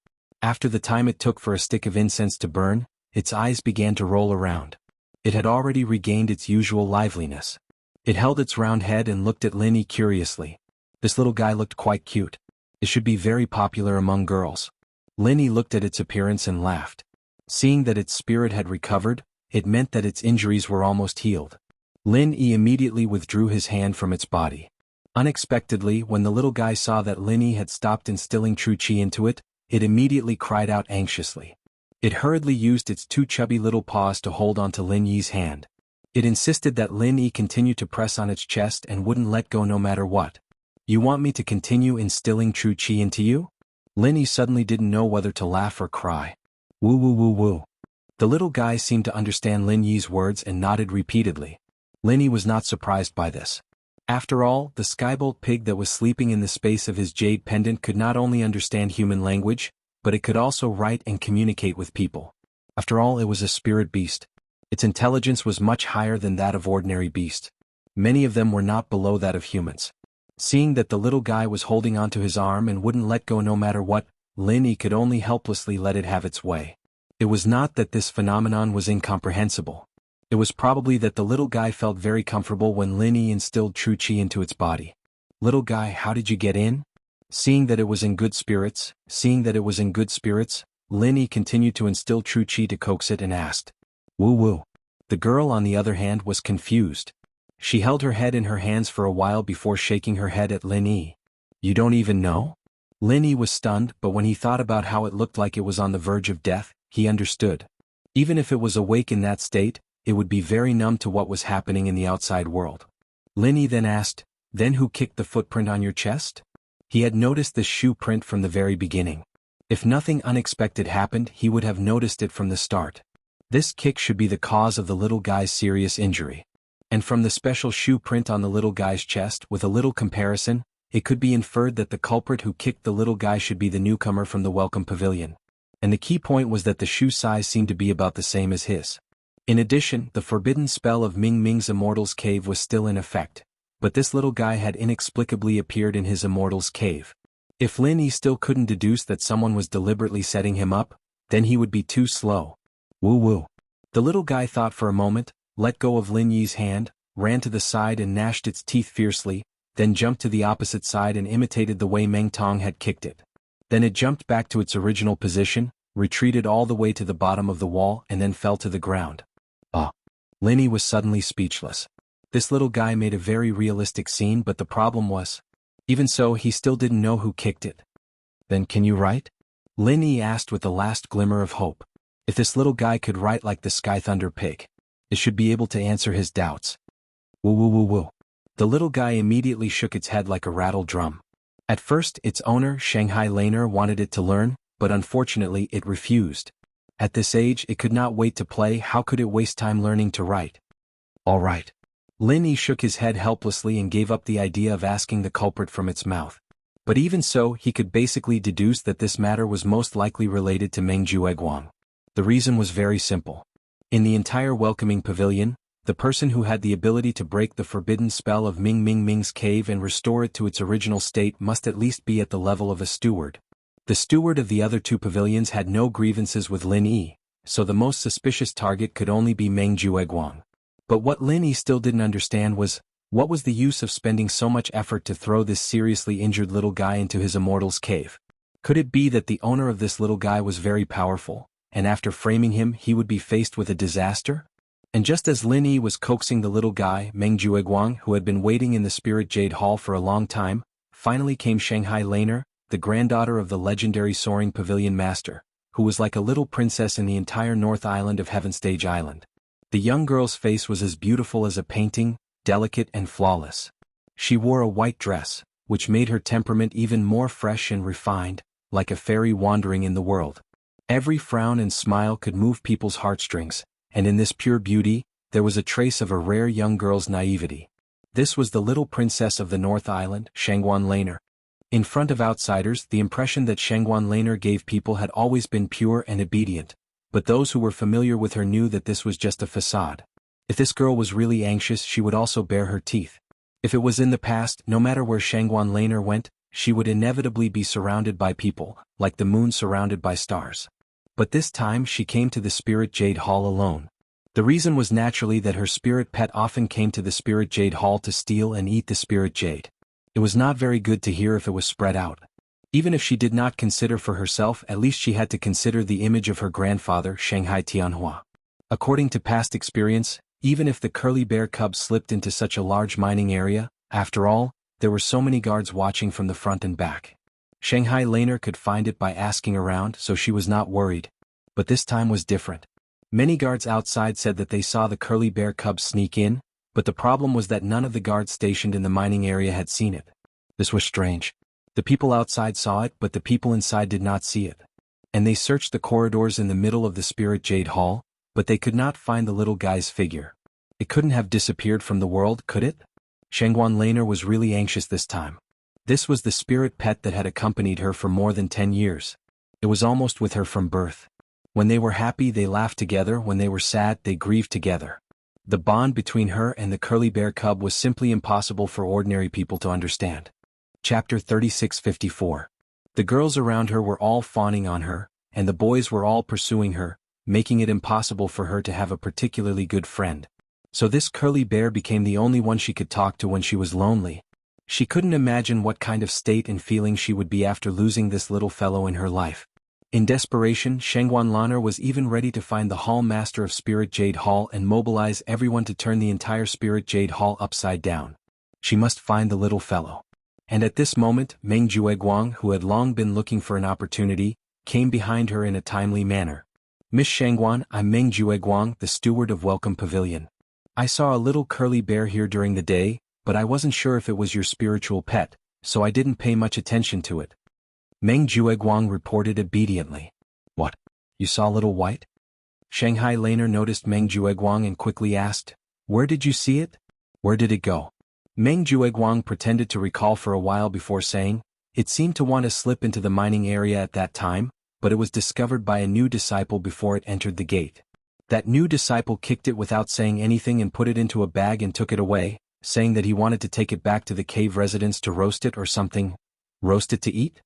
After the time it took for a stick of incense to burn, its eyes began to roll around. It had already regained its usual liveliness. It held its round head and looked at Lin Yi curiously. This little guy looked quite cute. It should be very popular among girls. Lin Yi looked at its appearance and laughed. Seeing that its spirit had recovered, it meant that its injuries were almost healed. Lin Yi immediately withdrew his hand from its body. Unexpectedly, when the little guy saw that Lin Yi had stopped instilling true qi into it, it immediately cried out anxiously. It hurriedly used its two chubby little paws to hold onto Lin Yi's hand. It insisted that Lin Yi continue to press on its chest and wouldn't let go no matter what. You want me to continue instilling true qi into you? Lin Yi suddenly didn't know whether to laugh or cry. Woo woo woo woo. The little guy seemed to understand Lin Yi's words and nodded repeatedly. Lin Yi was not surprised by this. After all, the skybolt pig that was sleeping in the space of his jade pendant could not only understand human language, but it could also write and communicate with people. After all, it was a spirit beast. Its intelligence was much higher than that of ordinary beasts. Many of them were not below that of humans. Seeing that the little guy was holding onto his arm and wouldn't let go no matter what, Lin Yi could only helplessly let it have its way. It was not that this phenomenon was incomprehensible. It was probably that the little guy felt very comfortable when Lin Yi instilled true qi into its body. Little guy, how did you get in? Seeing that it was in good spirits, Lin Yi continued to instill true qi to coax it and asked. Woo woo. The girl, on the other hand, was confused. She held her head in her hands for a while before shaking her head at Lin Yi. You don't even know? Lin Yi was stunned, but when he thought about how it looked like it was on the verge of death, he understood. Even if it was awake in that state, it would be very numb to what was happening in the outside world. Lin Yi then asked, Then who kicked the footprint on your chest? He had noticed the shoe print from the very beginning. If nothing unexpected happened, he would have noticed it from the start. This kick should be the cause of the little guy's serious injury. And from the special shoe print on the little guy's chest, with a little comparison, it could be inferred that the culprit who kicked the little guy should be the newcomer from the welcome pavilion. And the key point was that the shoe size seemed to be about the same as his. In addition, the forbidden spell of Ming Ming's Immortal's Cave was still in effect, but this little guy had inexplicably appeared in his Immortal's Cave. If Lin Yi still couldn't deduce that someone was deliberately setting him up, then he would be too slow. Woo woo. The little guy thought for a moment, let go of Lin Yi's hand, ran to the side and gnashed its teeth fiercely, then jumped to the opposite side and imitated the way Meng Tong had kicked it. Then it jumped back to its original position, retreated all the way to the bottom of the wall and then fell to the ground. Lin Yi was suddenly speechless. This little guy made a very realistic scene, but the problem was, even so, he still didn't know who kicked it. Then can you write? Lin Yi asked with the last glimmer of hope. If this little guy could write like the Sky Thunder pig, it should be able to answer his doubts. Woo woo woo woo. The little guy immediately shook its head like a rattle drum. At first, its owner, Shanghai Laner, wanted it to learn, but unfortunately it refused. At this age, it could not wait to play. How could it waste time learning to write? All right. Lin Yi shook his head helplessly and gave up the idea of asking the culprit from its mouth. But even so, he could basically deduce that this matter was most likely related to Meng Jueguang. The reason was very simple. In the entire welcoming pavilion, the person who had the ability to break the forbidden spell of Ming Ming's cave and restore it to its original state must at least be at the level of a steward. The steward of the other two pavilions had no grievances with Lin Yi, so the most suspicious target could only be Meng Jueguang. But what Lin Yi still didn't understand was, what was the use of spending so much effort to throw this seriously injured little guy into his immortal's cave? Could it be that the owner of this little guy was very powerful, and after framing him he would be faced with a disaster? And just as Lin Yi was coaxing the little guy, Meng Jueguang, who had been waiting in the Spirit Jade Hall for a long time, finally came Shanghai Laner, the granddaughter of the legendary Soaring Pavilion Master, who was like a little princess in the entire North Island of Heaven Stage Island. The young girl's face was as beautiful as a painting, delicate and flawless. She wore a white dress, which made her temperament even more fresh and refined, like a fairy wandering in the world. Every frown and smile could move people's heartstrings, and in this pure beauty, there was a trace of a rare young girl's naivety. This was the little princess of the North Island, Shangguan Laner. In front of outsiders, the impression that Shangguan Laner gave people had always been pure and obedient, but those who were familiar with her knew that this was just a facade. If this girl was really anxious, she would also bare her teeth. If it was in the past, no matter where Shangguan Laner went, she would inevitably be surrounded by people, like the moon surrounded by stars. But this time she came to the Spirit Jade Hall alone. The reason was naturally that her spirit pet often came to the Spirit Jade Hall to steal and eat the Spirit Jade. It was not very good to hear if it was spread out. Even if she did not consider for herself, at least she had to consider the image of her grandfather, Shanghai Tianhua. According to past experience, even if the curly bear cub slipped into such a large mining area, after all, there were so many guards watching from the front and back. Shanghai Laner could find it by asking around, so she was not worried. But this time was different. Many guards outside said that they saw the curly bear cub sneak in, but the problem was that none of the guards stationed in the mining area had seen it. This was strange. The people outside saw it, but the people inside did not see it. And they searched the corridors in the middle of the Spirit Jade Hall, but they could not find the little guy's figure. It couldn't have disappeared from the world, could it? Shangguan Laner was really anxious this time. This was the spirit pet that had accompanied her for more than 10 years. It was almost with her from birth. When they were happy, they laughed together. When they were sad, they grieved together. The bond between her and the curly bear cub was simply impossible for ordinary people to understand. Chapter 3654. The girls around her were all fawning on her, and the boys were all pursuing her, making it impossible for her to have a particularly good friend. So this curly bear became the only one she could talk to when she was lonely. She couldn't imagine what kind of state and feeling she would be after losing this little fellow in her life. In desperation, Shangguan Laner was even ready to find the Hall Master of Spirit Jade Hall and mobilize everyone to turn the entire Spirit Jade Hall upside down. She must find the little fellow. And at this moment, Meng Jueguang, who had long been looking for an opportunity, came behind her in a timely manner. "Miss Shangguan, I'm Meng Jueguang, the steward of Welcome Pavilion. I saw a little curly bear here during the day, but I wasn't sure if it was your spiritual pet, so I didn't pay much attention to it." Meng Jueguang reported obediently. "What? You saw Little White?" Shanghai Laner noticed Meng Jueguang and quickly asked, "Where did you see it? Where did it go?" Meng Jueguang pretended to recall for a while before saying, "It seemed to want to slip into the mining area at that time, but it was discovered by a new disciple before it entered the gate. That new disciple kicked it without saying anything and put it into a bag and took it away, saying that he wanted to take it back to the cave residence to roast it or something. Roast it to eat?"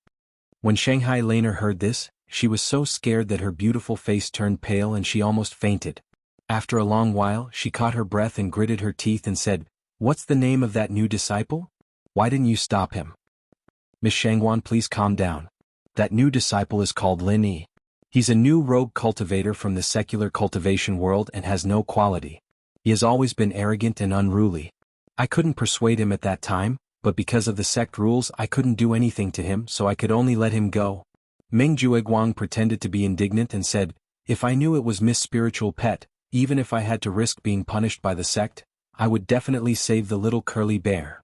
When Shanghai Laner heard this, she was so scared that her beautiful face turned pale and she almost fainted. After a long while, she caught her breath and gritted her teeth and said, "What's the name of that new disciple? Why didn't you stop him?" "Miss Shangguan, please calm down. That new disciple is called Lin Yi. He's a new rogue cultivator from the secular cultivation world and has no quality. He has always been arrogant and unruly. I couldn't persuade him at that time, but because of the sect rules I couldn't do anything to him, so I could only let him go." Meng Jueguang pretended to be indignant and said, "If I knew it was Miss Spiritual Pet, even if I had to risk being punished by the sect, I would definitely save the little curly bear."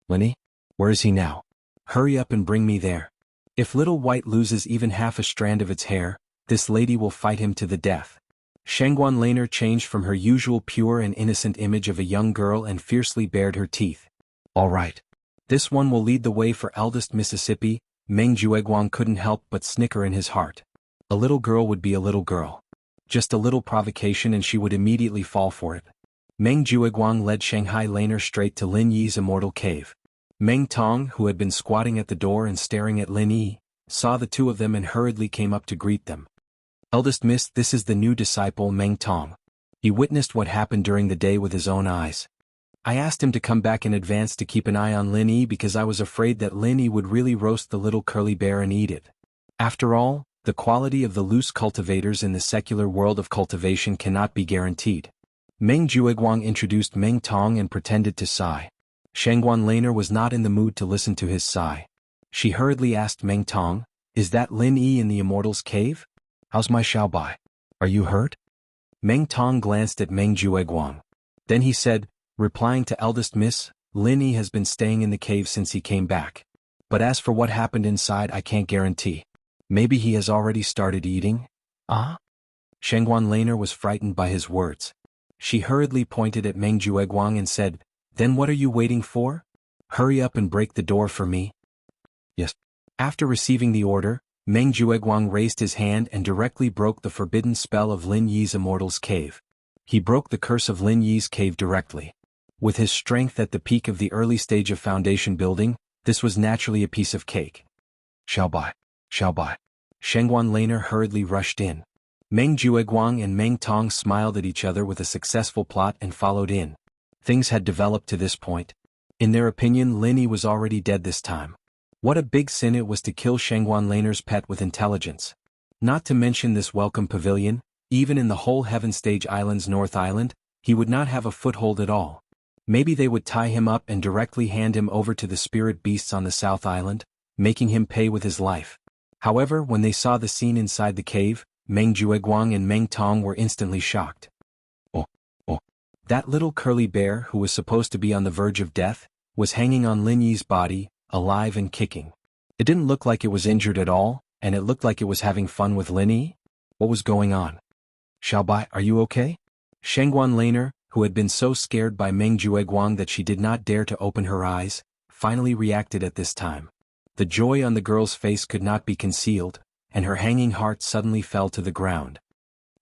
"Linny? Where is he now? Hurry up and bring me there. If Little White loses even half a strand of its hair, this lady will fight him to the death." Shangguan Laner changed from her usual pure and innocent image of a young girl and fiercely bared her teeth. "All right. This one will lead the way for eldest Mississippi." Meng Jueguang couldn't help but snicker in his heart. A little girl would be a little girl. Just a little provocation and she would immediately fall for it. Meng Jueguang led Shanghai Laner straight to Lin Yi's immortal cave. Meng Tong, who had been squatting at the door and staring at Lin Yi, saw the two of them and hurriedly came up to greet them. "Eldest Miss, this is the new disciple Meng Tong. He witnessed what happened during the day with his own eyes. I asked him to come back in advance to keep an eye on Lin Yi because I was afraid that Lin Yi would really roast the little curly bear and eat it. After all, the quality of the loose cultivators in the secular world of cultivation cannot be guaranteed. Meng Jueguang introduced Meng Tong and pretended to sigh. Shangguan Laner was not in the mood to listen to his sigh. She hurriedly asked Meng Tong, "Is that Lin Yi in the Immortal's cave? How's my Xiaobai? Are you hurt?" Meng Tong glanced at Meng Jueguang. Then he said, replying to eldest Miss, "Lin Yi has been staying in the cave since he came back. But as for what happened inside, I can't guarantee. Maybe he has already started eating?" "Ah?" Shangguan Laner was frightened by his words. She hurriedly pointed at Meng Jueguang and said, "Then what are you waiting for? Hurry up and break the door for me." "Yes." After receiving the order, Meng Jueguang raised his hand and directly broke the forbidden spell of Lin Yi's Immortal's cave. He broke the curse of Lin Yi's cave directly. With his strength at the peak of the early stage of foundation building, this was naturally a piece of cake. "Xiaobai, Xiaobai." Shangguan Laner hurriedly rushed in. Meng Jueguang and Meng Tong smiled at each other with a successful plot and followed in. Things had developed to this point. In their opinion, Lin Yi was already dead this time. What a big sin it was to kill Shangguan Laner's pet with intelligence. Not to mention this welcome pavilion, even in the whole Heaven Stage Island's North Island, he would not have a foothold at all. Maybe they would tie him up and directly hand him over to the spirit beasts on the South Island, making him pay with his life. However, when they saw the scene inside the cave, Meng Jueguang and Meng Tong were instantly shocked. Oh. That little curly bear who was supposed to be on the verge of death, was hanging on Lin Yi's body, alive and kicking. It didn't look like it was injured at all, and it looked like it was having fun with Lin Yi. What was going on? "Xiaobai, are you okay?" Shangguan Laner, who had been so scared by Meng Jueguang that she did not dare to open her eyes, finally reacted at this time. The joy on the girl's face could not be concealed, and her hanging heart suddenly fell to the ground.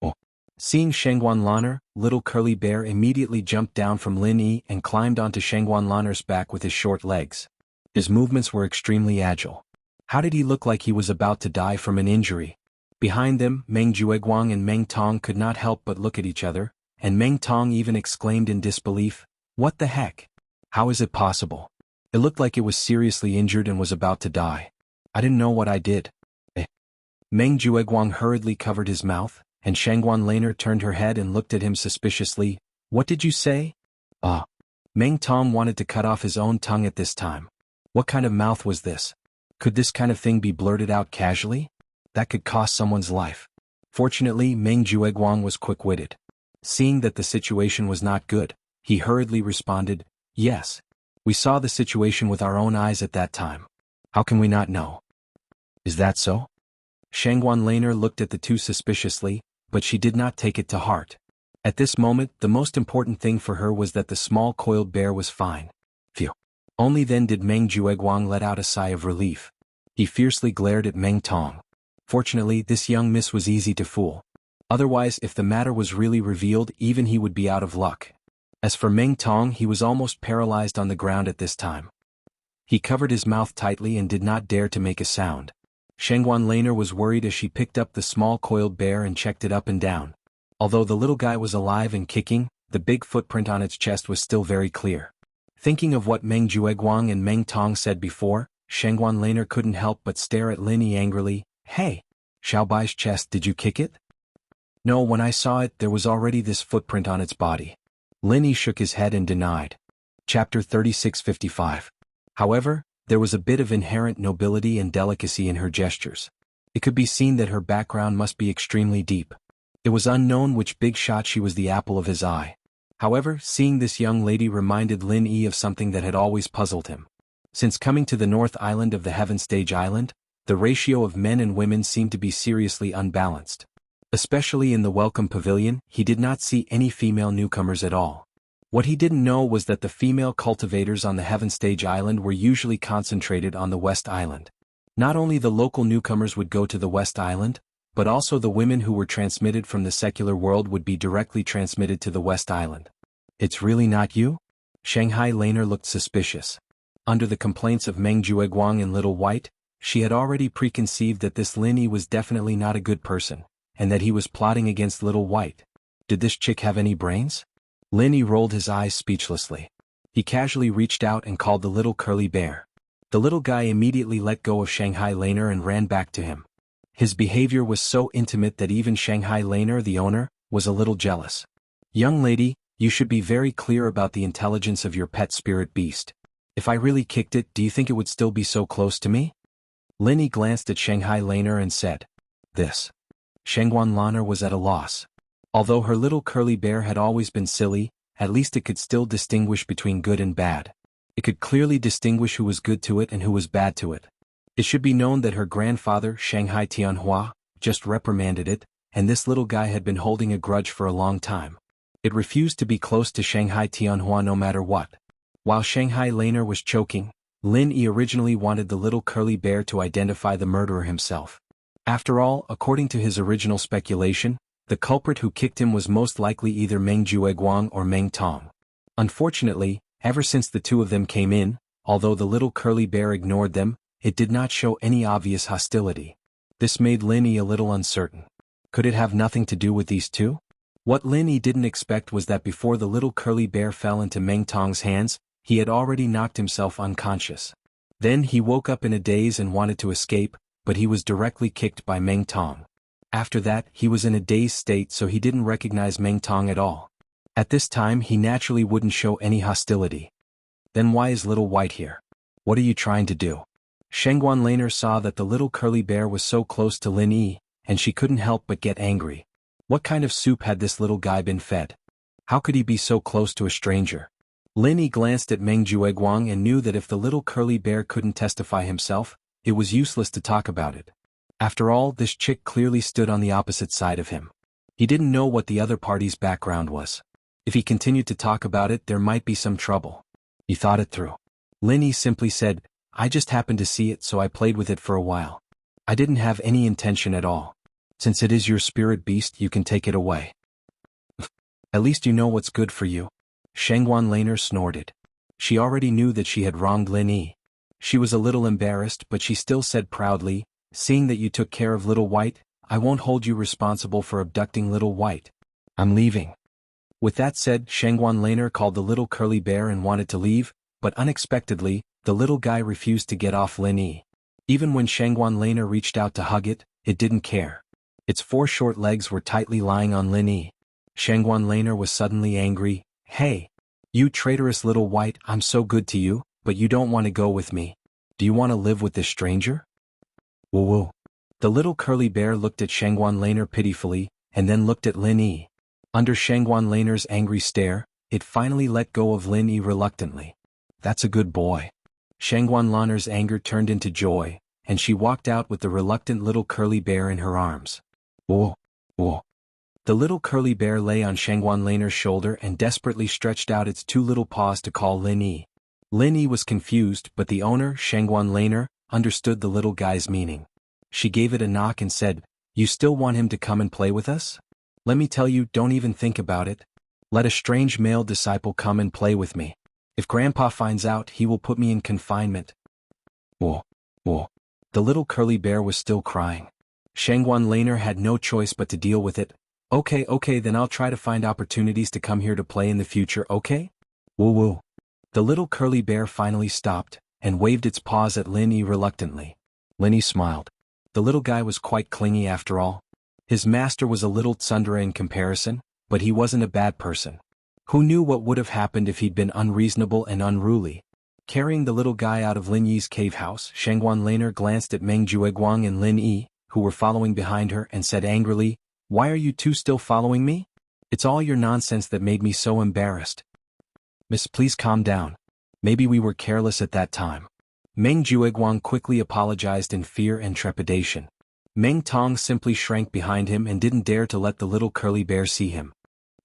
Oh. Seeing Shangguan Laner, little curly bear immediately jumped down from Lin Yi and climbed onto Shangguan Laner's back with his short legs. His movements were extremely agile. How did he look like he was about to die from an injury? Behind them, Meng Jueguang and Meng Tong could not help but look at each other, and Meng Tong even exclaimed in disbelief, "What the heck? How is it possible? It looked like it was seriously injured and was about to die. I didn't know what I did." Meng Jueguang hurriedly covered his mouth, and Shangguan Laner turned her head and looked at him suspiciously. "What did you say?" Meng Tong wanted to cut off his own tongue at this time. What kind of mouth was this? Could this kind of thing be blurted out casually? That could cost someone's life. Fortunately, Meng Jueguang was quick-witted. Seeing that the situation was not good, he hurriedly responded, "Yes. We saw the situation with our own eyes at that time. How can we not know?" "Is that so?" Shangguan Laner looked at the two suspiciously, but she did not take it to heart. At this moment, the most important thing for her was that the small coiled bear was fine. Phew. Only then did Meng Jueguang let out a sigh of relief. He fiercely glared at Meng Tong. Fortunately, this young miss was easy to fool. Otherwise, if the matter was really revealed, even he would be out of luck. As for Meng Tong, he was almost paralyzed on the ground at this time. He covered his mouth tightly and did not dare to make a sound. Shangguan Laner was worried as she picked up the small coiled bear and checked it up and down. Although the little guy was alive and kicking, the big footprint on its chest was still very clear. Thinking of what Meng Jueguang and Meng Tong said before, Shangguan Laner couldn't help but stare at Lin Yi angrily. "Hey! Xiaobai's chest, did you kick it?" "No, when I saw it, there was already this footprint on its body." Lin Yi shook his head and denied. Chapter 3655. However, there was a bit of inherent nobility and delicacy in her gestures. It could be seen that her background must be extremely deep. It was unknown which big shot she was the apple of his eye. However, seeing this young lady reminded Lin Yi of something that had always puzzled him. Since coming to the North Island of the Heaven Stage Island, the ratio of men and women seemed to be seriously unbalanced. Especially in the Welcome Pavilion, he did not see any female newcomers at all. What he didn't know was that the female cultivators on the Heaven Stage Island were usually concentrated on the West Island. Not only the local newcomers would go to the West Island, but also the women who were transmitted from the secular world would be directly transmitted to the West Island. "It's really not you?" Shanghai Laner looked suspicious. Under the complaints of Meng Jueguang and Little White, she had already preconceived that this Lin Yi was definitely not a good person, and that he was plotting against Little White. Did this chick have any brains? Lin Yi rolled his eyes speechlessly. He casually reached out and called the little curly bear. The little guy immediately let go of Shanghai Laner and ran back to him. His behavior was so intimate that even Shanghai Laner, the owner, was a little jealous. Young lady, you should be very clear about the intelligence of your pet spirit beast. If I really kicked it, do you think it would still be so close to me? Linny glanced at Shanghai Laner and said, "This." Shengguan Laner was at a loss. Although her little curly bear had always been silly, at least it could still distinguish between good and bad. It could clearly distinguish who was good to it and who was bad to it. It should be known that her grandfather, Shanghai Tianhua, just reprimanded it, and this little guy had been holding a grudge for a long time. It refused to be close to Shanghai Tianhua no matter what. While Shanghai Laner was choking, Lin Yi originally wanted the little curly bear to identify the murderer himself. After all, according to his original speculation, the culprit who kicked him was most likely either Meng Jueguang or Meng Tong. Unfortunately, ever since the two of them came in, although the little curly bear ignored them, it did not show any obvious hostility. This made Lin Yi a little uncertain. Could it have nothing to do with these two? What Lin Yi didn't expect was that before the little curly bear fell into Meng Tong's hands, he had already knocked himself unconscious. Then he woke up in a daze and wanted to escape, but he was directly kicked by Meng Tong. After that, he was in a dazed state, so he didn't recognize Meng Tong at all. At this time, he naturally wouldn't show any hostility. Then why is Little White here? What are you trying to do? Shengguan Laner saw that the little curly bear was so close to Lin Yi, and she couldn't help but get angry. What kind of soup had this little guy been fed? How could he be so close to a stranger? Lin Yi glanced at Meng Jueguang and knew that if the little curly bear couldn't testify himself, it was useless to talk about it. After all, this chick clearly stood on the opposite side of him. He didn't know what the other party's background was. If he continued to talk about it, there might be some trouble. He thought it through. Lin Yi simply said, "I just happened to see it, so I played with it for a while. I didn't have any intention at all. Since it is your spirit beast, you can take it away." "At least you know what's good for you." Shengguan Laner snorted. She already knew that she had wronged Lin Yi. She was a little embarrassed, but she still said proudly, "Seeing that you took care of Little White, I won't hold you responsible for abducting Little White. I'm leaving." With that said, Shengguan Laner called the little curly bear and wanted to leave, but unexpectedly, the little guy refused to get off Lin Yi. Even when Shengguan Laner reached out to hug it, it didn't care. Its 4 short legs were tightly lying on Lin Yi. Shengguan Laner was suddenly angry. "Hey! You traitorous Little White, I'm so good to you, but you don't want to go with me. Do you want to live with this stranger?" "Woo-woo." The little curly bear looked at Shengguan Laner pitifully, and then looked at Lin Yi. Under Shengguan Laner's angry stare, it finally let go of Lin Yi reluctantly. "That's a good boy." Shengguan Laner's anger turned into joy, and she walked out with the reluctant little curly bear in her arms. "Whoa, whoa." The little curly bear lay on Shengguan Laner's shoulder and desperately stretched out its 2 little paws to call Lin Yi. Lin Yi was confused, but the owner, Shengguan Laner, understood the little guy's meaning. She gave it a knock and said, "You still want him to come and play with us? Let me tell you, don't even think about it. Let a strange male disciple come and play with me. If Grandpa finds out, he will put me in confinement." "Whoa, whoa." The little curly bear was still crying. Shengguan Laner had no choice but to deal with it. Okay, then I'll try to find opportunities to come here to play in the future, okay?" "Woo-woo." The little curly bear finally stopped, and waved its paws at Lin Yi reluctantly. Lin Yi smiled. The little guy was quite clingy after all. His master was a little tsundere in comparison, but he wasn't a bad person. Who knew what would have happened if he'd been unreasonable and unruly? Carrying the little guy out of Lin Yi's cave house, Shengguan Laner glanced at Meng Jueguang and Lin Yi, who were following behind her, and said angrily, "Why are you two still following me? It's all your nonsense that made me so embarrassed." "Miss, please calm down. Maybe we were careless at that time." Meng Jueguang quickly apologized in fear and trepidation. Meng Tong simply shrank behind him and didn't dare to let the little curly bear see him.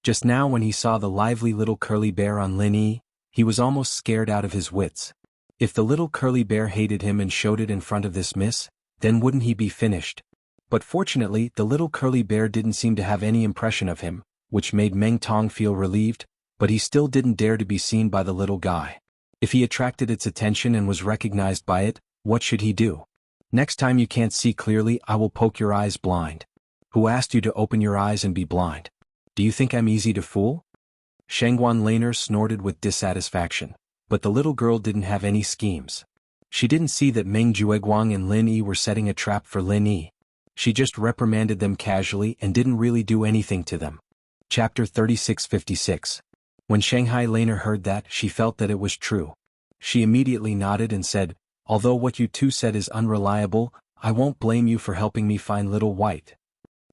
Just now when he saw the lively little curly bear on Lin Yi, he was almost scared out of his wits. If the little curly bear hated him and showed it in front of this miss, then wouldn't he be finished? But fortunately, the little curly bear didn't seem to have any impression of him, which made Meng Tong feel relieved, but he still didn't dare to be seen by the little guy. If he attracted its attention and was recognized by it, what should he do? "Next time you can't see clearly, I will poke your eyes blind." "Who asked you to open your eyes and be blind? Do you think I'm easy to fool?" Shengguan Laner snorted with dissatisfaction, but the little girl didn't have any schemes. She didn't see that Meng Jueguang and Lin Yi were setting a trap for Lin Yi. She just reprimanded them casually and didn't really do anything to them. Chapter 3656. When Shanghai Laner heard that, she felt that it was true. She immediately nodded and said, "Although what you two said is unreliable, I won't blame you for helping me find Little White.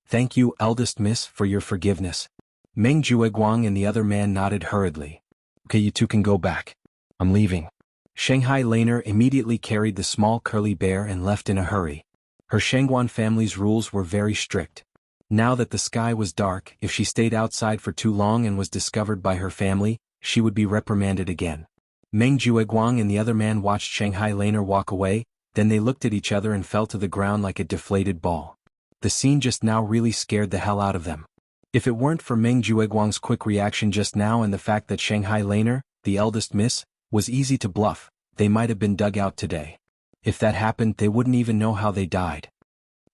Thank you, eldest miss, for your forgiveness." Meng Jueguang and the other man nodded hurriedly. "Okay, you two can go back. I'm leaving." Shanghai Laner immediately carried the small curly bear and left in a hurry. Her Shangguan family's rules were very strict. Now that the sky was dark, if she stayed outside for too long and was discovered by her family, she would be reprimanded again. Meng Jueguang and the other man watched Shanghai Laner walk away, then they looked at each other and fell to the ground like a deflated ball. The scene just now really scared the hell out of them. If it weren't for Meng Jueguang's quick reaction just now and the fact that Shanghai Laner, the eldest miss, was easy to bluff, they might have been dug out today. If that happened, they wouldn't even know how they died.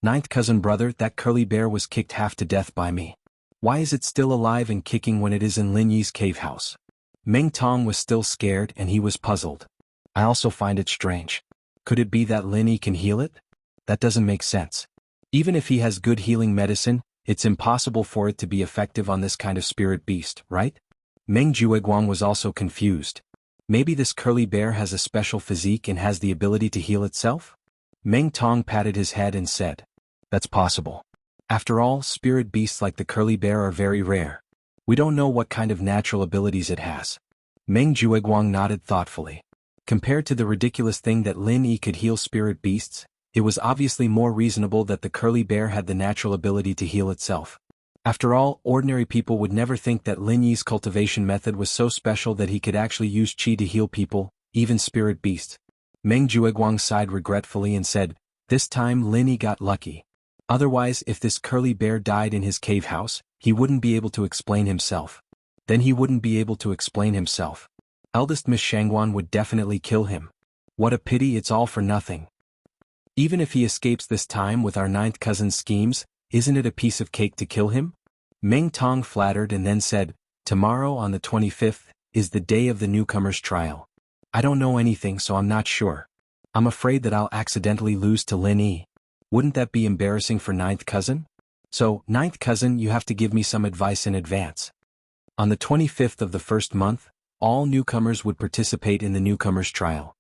"Ninth cousin brother, that curly bear was kicked half to death by me. Why is it still alive and kicking when it is in Lin Yi's cave house?" Meng Tong was still scared and he was puzzled. "I also find it strange. Could it be that Lin Yi can heal it? That doesn't make sense. Even if he has good healing medicine, it's impossible for it to be effective on this kind of spirit beast, right?" Meng Jueguang was also confused. Maybe this curly bear has a special physique and has the ability to heal itself? Meng Tong patted his head and said, "That's possible. After all, spirit beasts like the curly bear are very rare. We don't know what kind of natural abilities it has." Meng Jueguang nodded thoughtfully. Compared to the ridiculous thing that Lin Yi could heal spirit beasts, it was obviously more reasonable that the curly bear had the natural ability to heal itself. After all, ordinary people would never think that Lin Yi's cultivation method was so special that he could actually use qi to heal people, even spirit beasts. Meng Jueguang sighed regretfully and said, "This time Lin Yi got lucky. Otherwise, if this curly bear died in his cave house, he wouldn't be able to explain himself. Then he wouldn't be able to explain himself. Eldest Miss Shangguan would definitely kill him. What a pity it's all for nothing. Even if he escapes this time with our ninth cousin's schemes, isn't it a piece of cake to kill him?" Meng Tong flattered and then said, "Tomorrow on the 25th, is the day of the newcomer's trial. I don't know anything so I'm not sure. I'm afraid that I'll accidentally lose to Lin Yi. Wouldn't that be embarrassing for ninth cousin? So, ninth cousin, you have to give me some advice in advance." On the 25th of the first month, all newcomers would participate in the newcomer's trial.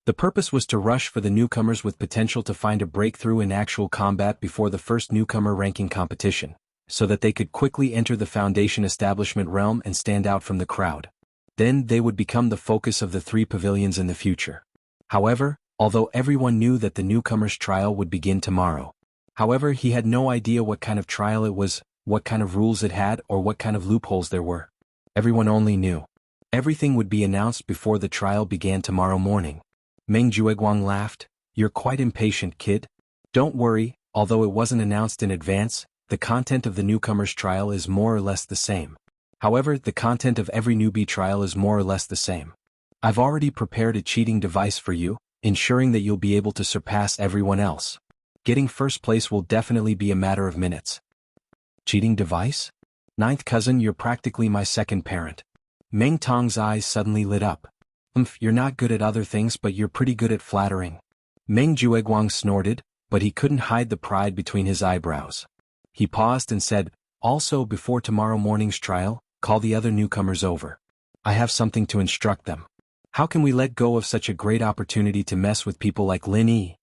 The purpose was to rush for the newcomers with potential to find a breakthrough in actual combat before the first newcomer ranking competition, so that they could quickly enter the Foundation establishment realm and stand out from the crowd. Then they would become the focus of the three pavilions in the future. However, although everyone knew that the newcomer's trial would begin tomorrow, he had no idea what kind of trial it was, what kind of rules it had, or what kind of loopholes there were. Everyone only knew everything would be announced before the trial began tomorrow morning. Meng Jueguang laughed. "You're quite impatient, kid. Don't worry, although it wasn't announced in advance, the content of the newcomer's trial is more or less the same. However, the content of every newbie trial is more or less the same. I've already prepared a cheating device for you, ensuring that you'll be able to surpass everyone else. Getting first place will definitely be a matter of minutes." "Cheating device? Ninth cousin, you're practically my second parent." Meng Tong's eyes suddenly lit up. You're not good at other things but you're pretty good at flattering." Meng Jueguang snorted, but he couldn't hide the pride between his eyebrows. He paused and said, "Also, before tomorrow morning's trial, call the other newcomers over. I have something to instruct them. How can we let go of such a great opportunity to mess with people like Lin Yi?"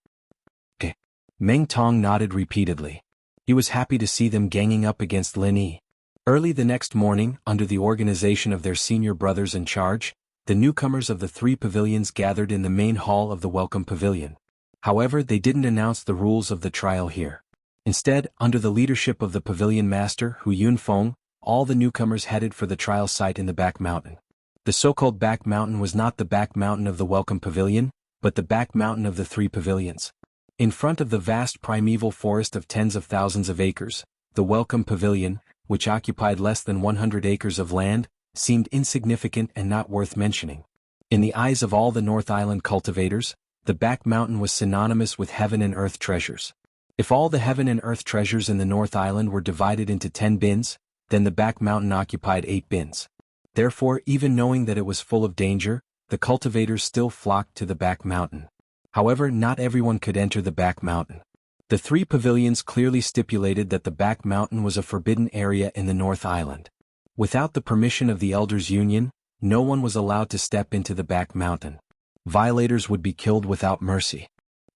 "Okay." Meng Tong nodded repeatedly. He was happy to see them ganging up against Lin Yi. Early the next morning, under the organization of their senior brothers in charge, the newcomers of the three pavilions gathered in the main hall of the Welcome Pavilion. However, they didn't announce the rules of the trial here. Instead, under the leadership of the pavilion master, Hu Yunfeng, all the newcomers headed for the trial site in the back mountain. The so-called back mountain was not the back mountain of the Welcome Pavilion, but the back mountain of the three pavilions. In front of the vast primeval forest of tens of thousands of acres, the Welcome Pavilion, which occupied less than 100 acres of land, seemed insignificant and not worth mentioning. In the eyes of all the North Island cultivators, the back mountain was synonymous with heaven and earth treasures. If all the heaven and earth treasures in the North Island were divided into 10 bins, then the back mountain occupied 8 bins. Therefore, even knowing that it was full of danger, the cultivators still flocked to the back mountain. However, not everyone could enter the back mountain. The three pavilions clearly stipulated that the back mountain was a forbidden area in the North Island. Without the permission of the Elders' Union, no one was allowed to step into the back mountain. Violators would be killed without mercy.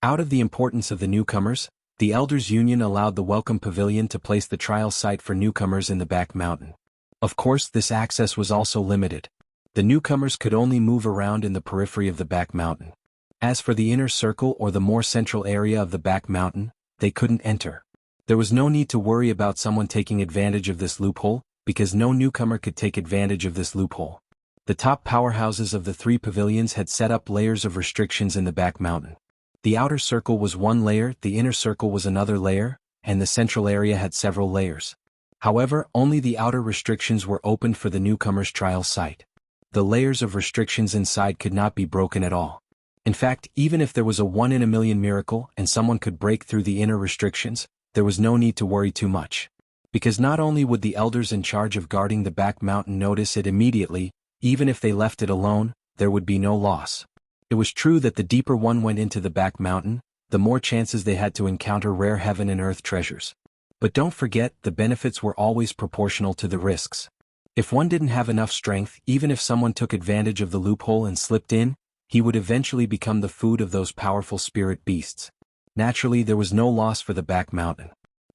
Out of the importance of the newcomers, the Elders' Union allowed the Welcome Pavilion to place the trial site for newcomers in the back mountain. Of course, this access was also limited. The newcomers could only move around in the periphery of the back mountain. As for the inner circle or the more central area of the back mountain, they couldn't enter. There was no need to worry about someone taking advantage of this loophole, because no newcomer could take advantage of this loophole. The top powerhouses of the three pavilions had set up layers of restrictions in the back mountain. The outer circle was one layer, the inner circle was another layer, and the central area had several layers. However, only the outer restrictions were opened for the newcomer's trial site. The layers of restrictions inside could not be broken at all. In fact, even if there was a 1 in a million miracle and someone could break through the inner restrictions, there was no need to worry too much. Because not only would the elders in charge of guarding the back mountain notice it immediately, even if they left it alone, there would be no loss. It was true that the deeper one went into the back mountain, the more chances they had to encounter rare heaven and earth treasures. But don't forget, the benefits were always proportional to the risks. If one didn't have enough strength, even if someone took advantage of the loophole and slipped in, he would eventually become the food of those powerful spirit beasts. Naturally, there was no loss for the back mountain.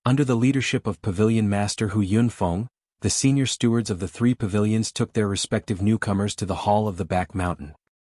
Under the leadership of Pavilion Master Hu Yunfeng, the senior stewards of the three pavilions took their respective newcomers to the hall of the back mountain.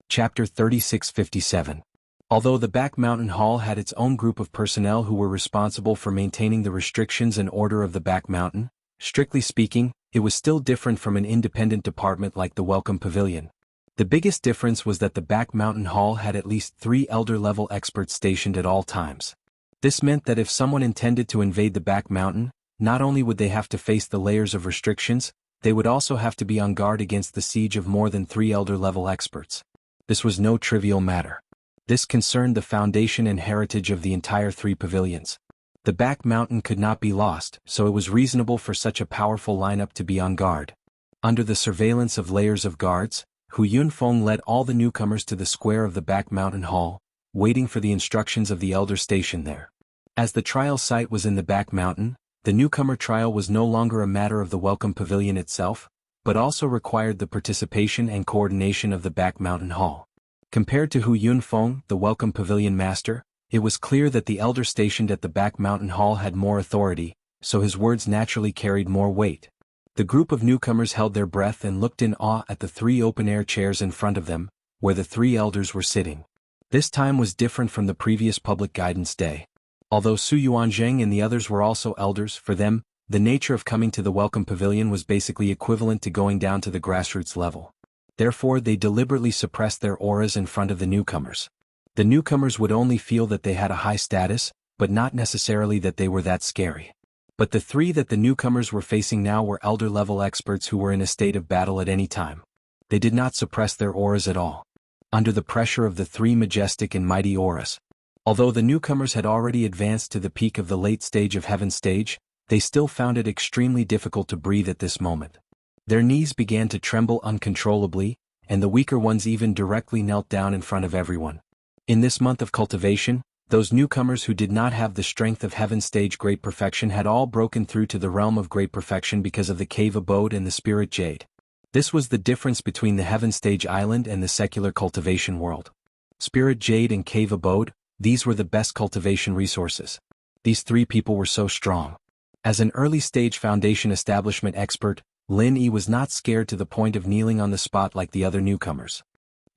Chapter 3657. Although the back mountain hall had its own group of personnel who were responsible for maintaining the restrictions and order of the back mountain, strictly speaking, it was still different from an independent department like the Welcome Pavilion. The biggest difference was that the back mountain hall had at least 3 elder-level experts stationed at all times. This meant that if someone intended to invade the back mountain, not only would they have to face the layers of restrictions, they would also have to be on guard against the siege of more than 3 elder-level experts. This was no trivial matter. This concerned the foundation and heritage of the entire 3 pavilions. The back mountain could not be lost, so it was reasonable for such a powerful lineup to be on guard. Under the surveillance of layers of guards, Hu Yunfeng led all the newcomers to the square of the back mountain hall, waiting for the instructions of the elder stationed there. As the trial site was in the back mountain, the newcomer trial was no longer a matter of the Welcome Pavilion itself, but also required the participation and coordination of the back mountain hall. Compared to Hu Yunfeng, the Welcome Pavilion master, it was clear that the elder stationed at the back mountain hall had more authority, so his words naturally carried more weight. The group of newcomers held their breath and looked in awe at the 3 open-air chairs in front of them, where the 3 elders were sitting. This time was different from the previous public guidance day. Although Su Yuanzheng and the others were also elders, for them, the nature of coming to the Welcome Pavilion was basically equivalent to going down to the grassroots level. Therefore, they deliberately suppressed their auras in front of the newcomers. The newcomers would only feel that they had a high status, but not necessarily that they were that scary. But the 3 that the newcomers were facing now were elder-level experts who were in a state of battle at any time. They did not suppress their auras at all. Under the pressure of the 3 majestic and mighty auras, although the newcomers had already advanced to the peak of the late stage of Heaven stage, they still found it extremely difficult to breathe at this moment. Their knees began to tremble uncontrollably, and the weaker ones even directly knelt down in front of everyone. In this month of cultivation, those newcomers who did not have the strength of Heaven stage Great Perfection had all broken through to the realm of Great Perfection because of the Cave Abode and the Spirit Jade. This was the difference between the Heaven stage island and the secular cultivation world. Spirit Jade and Cave Abode, these were the best cultivation resources. These 3 people were so strong. As an early-stage foundation establishment expert, Lin Yi was not scared to the point of kneeling on the spot like the other newcomers.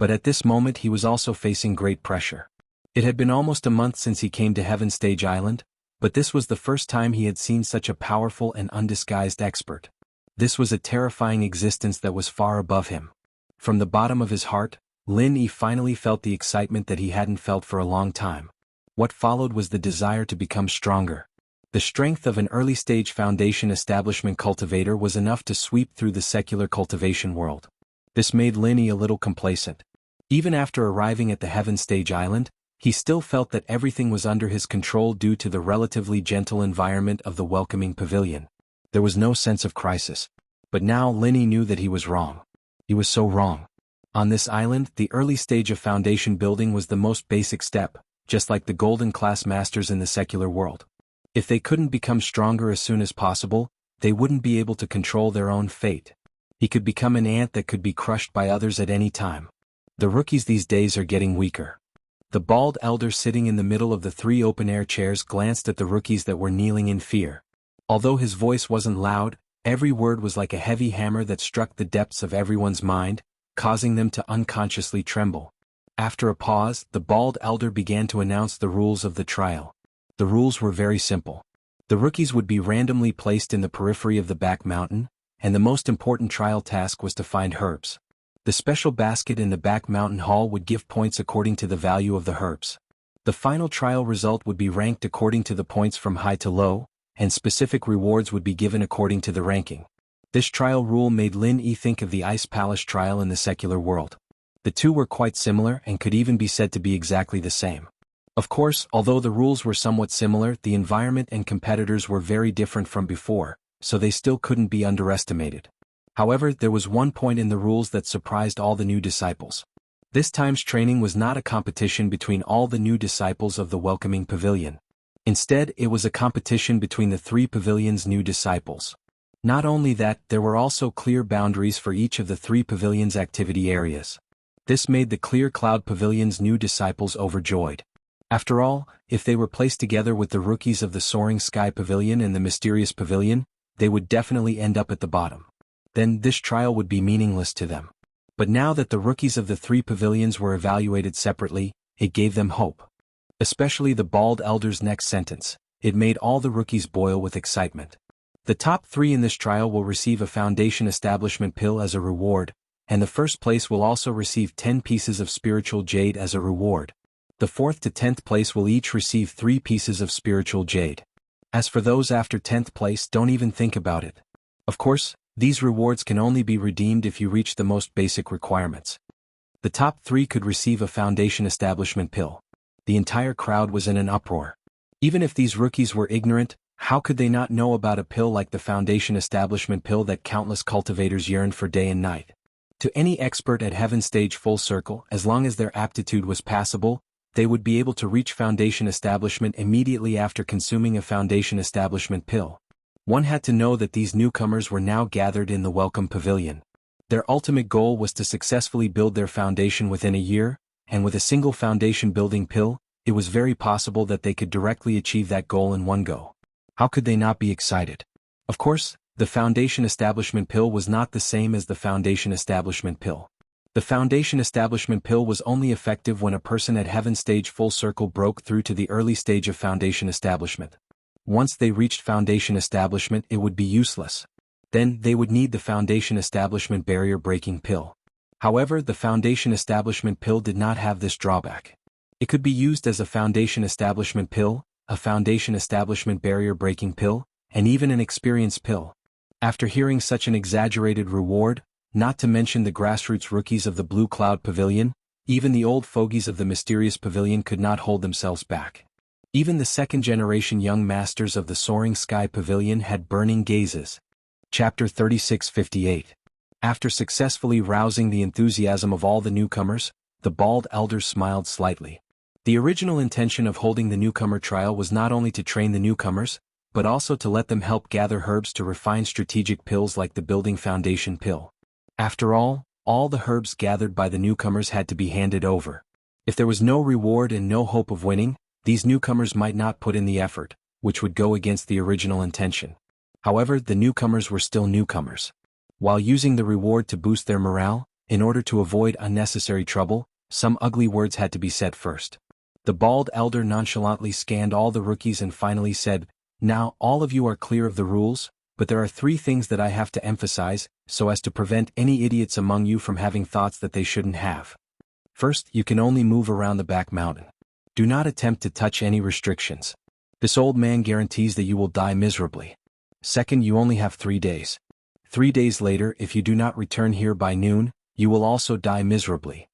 But at this moment he was also facing great pressure. It had been almost a month since he came to Heaven Stage Island, but this was the first time he had seen such a powerful and undisguised expert. This was a terrifying existence that was far above him. From the bottom of his heart, Lin Yi finally felt the excitement that he hadn't felt for a long time. What followed was the desire to become stronger. The strength of an early-stage foundation establishment cultivator was enough to sweep through the secular cultivation world. This made Lin Yi a little complacent. Even after arriving at the Heaven Stage Island, he still felt that everything was under his control due to the relatively gentle environment of the welcoming pavilion. There was no sense of crisis. But now Lin Yi knew that he was wrong. He was so wrong. On this island, the early stage of foundation building was the most basic step, just like the golden class masters in the secular world. If they couldn't become stronger as soon as possible, they wouldn't be able to control their own fate. He could become an ant that could be crushed by others at any time. The rookies these days are getting weaker. The bald elder sitting in the middle of the 3 open-air chairs glanced at the rookies that were kneeling in fear. Although his voice wasn't loud, every word was like a heavy hammer that struck the depths of everyone's mind, causing them to unconsciously tremble. After a pause, the bald elder began to announce the rules of the trial. The rules were very simple. The rookies would be randomly placed in the periphery of the back mountain, and the most important trial task was to find herbs. The special basket in the back mountain hall would give points according to the value of the herbs. The final trial result would be ranked according to the points from high to low, and specific rewards would be given according to the ranking. This trial rule made Lin Yi think of the Ice Palace trial in the secular world. The two were quite similar and could even be said to be exactly the same. Of course, although the rules were somewhat similar, the environment and competitors were very different from before, so they still couldn't be underestimated. However, there was one point in the rules that surprised all the new disciples. This time's training was not a competition between all the new disciples of the welcoming pavilion. Instead, it was a competition between the 3 pavilions' new disciples. Not only that, there were also clear boundaries for each of the 3 pavilions' activity areas. This made the Clear Cloud Pavilion's new disciples overjoyed. After all, if they were placed together with the rookies of the Soaring Sky Pavilion and the Mysterious Pavilion, they would definitely end up at the bottom. Then this trial would be meaningless to them. But now that the rookies of the 3 pavilions were evaluated separately, it gave them hope. Especially the bald elder's next sentence. It made all the rookies boil with excitement. The top 3 in this trial will receive a Foundation Establishment Pill as a reward, and the first place will also receive 10 pieces of spiritual jade as a reward. The 4th to 10th place will each receive 3 pieces of spiritual jade. As for those after 10th place, don't even think about it. Of course, these rewards can only be redeemed if you reach the most basic requirements. The top 3 could receive a Foundation Establishment Pill. The entire crowd was in an uproar. Even if these rookies were ignorant, how could they not know about a pill like the Foundation Establishment Pill that countless cultivators yearned for day and night? To any expert at Heaven Stage Full Circle, as long as their aptitude was passable, they would be able to reach Foundation Establishment immediately after consuming a Foundation Establishment Pill. One had to know that these newcomers were now gathered in the Welcome Pavilion. Their ultimate goal was to successfully build their foundation within a year, and with a single foundation building pill, it was very possible that they could directly achieve that goal in one go. How could they not be excited? Of course, the Foundation Establishment Pill was not the same as the Foundation Establishment Pill. The Foundation Establishment Pill was only effective when a person at Heaven Stage Full Circle broke through to the early stage of Foundation Establishment. Once they reached Foundation Establishment, it would be useless. Then, they would need the Foundation Establishment Barrier Breaking Pill. However, the Foundation Establishment Pill did not have this drawback. It could be used as a Foundation Establishment Pill, a Foundation Establishment Barrier Breaking Pill, and even an Experience Pill. After hearing such an exaggerated reward, not to mention the grassroots rookies of the Blue Cloud Pavilion, even the old fogies of the Mysterious Pavilion could not hold themselves back. Even the second-generation young masters of the Soaring Sky Pavilion had burning gazes. Chapter 3658. After successfully rousing the enthusiasm of all the newcomers, the bald elder smiled slightly. The original intention of holding the newcomer trial was not only to train the newcomers, but also to let them help gather herbs to refine strategic pills like the Building Foundation Pill. After all the herbs gathered by the newcomers had to be handed over. If there was no reward and no hope of winning, these newcomers might not put in the effort, which would go against the original intention. However, the newcomers were still newcomers. While using the reward to boost their morale, in order to avoid unnecessary trouble, some ugly words had to be said first. The bald elder nonchalantly scanned all the rookies and finally said, "Now, all of you are clear of the rules, but there are 3 things that I have to emphasize, so as to prevent any idiots among you from having thoughts that they shouldn't have. First, you can only move around the back mountain. Do not attempt to touch any restrictions. This old man guarantees that you will die miserably. Second, you only have 3 days. 3 days later, if you do not return here by noon, you will also die miserably.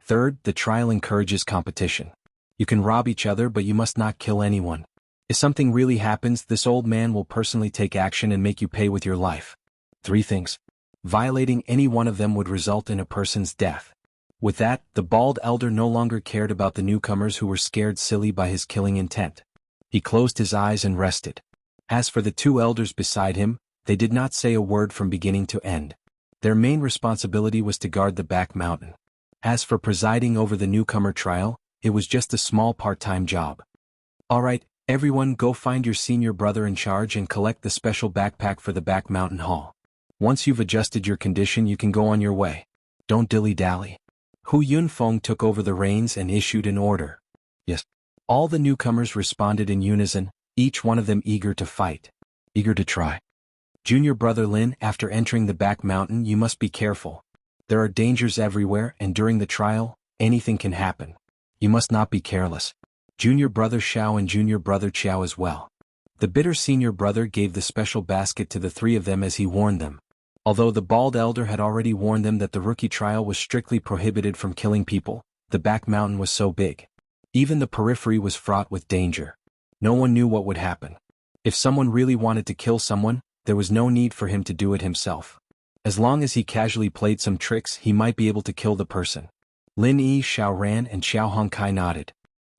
Third, the trial encourages competition. You can rob each other, but you must not kill anyone. If something really happens, this old man will personally take action and make you pay with your life. 3 things. Violating any one of them would result in a person's death. With that, the bald elder no longer cared about the newcomers who were scared silly by his killing intent. He closed his eyes and rested. As for the two elders beside him, they did not say a word from beginning to end. Their main responsibility was to guard the back mountain. As for presiding over the newcomer trial, it was just a small part-time job. Alright, everyone go find your senior brother in charge and collect the special backpack for the back mountain hall. Once you've adjusted your condition you can go on your way. Don't dilly-dally. Hu Yunfeng took over the reins and issued an order. Yes. All the newcomers responded in unison, each one of them eager to fight. Eager to try. Junior brother Lin, after entering the back mountain you must be careful. There are dangers everywhere and during the trial, anything can happen. You must not be careless. Junior brother Xiao and junior brother Qiao as well. The bitter senior brother gave the special basket to the three of them as he warned them. Although the bald elder had already warned them that the rookie trial was strictly prohibited from killing people, the back mountain was so big. Even the periphery was fraught with danger. No one knew what would happen. If someone really wanted to kill someone, there was no need for him to do it himself. As long as he casually played some tricks he might be able to kill the person. Lin Yi, Xiao Ran and Xiao Hongkai nodded.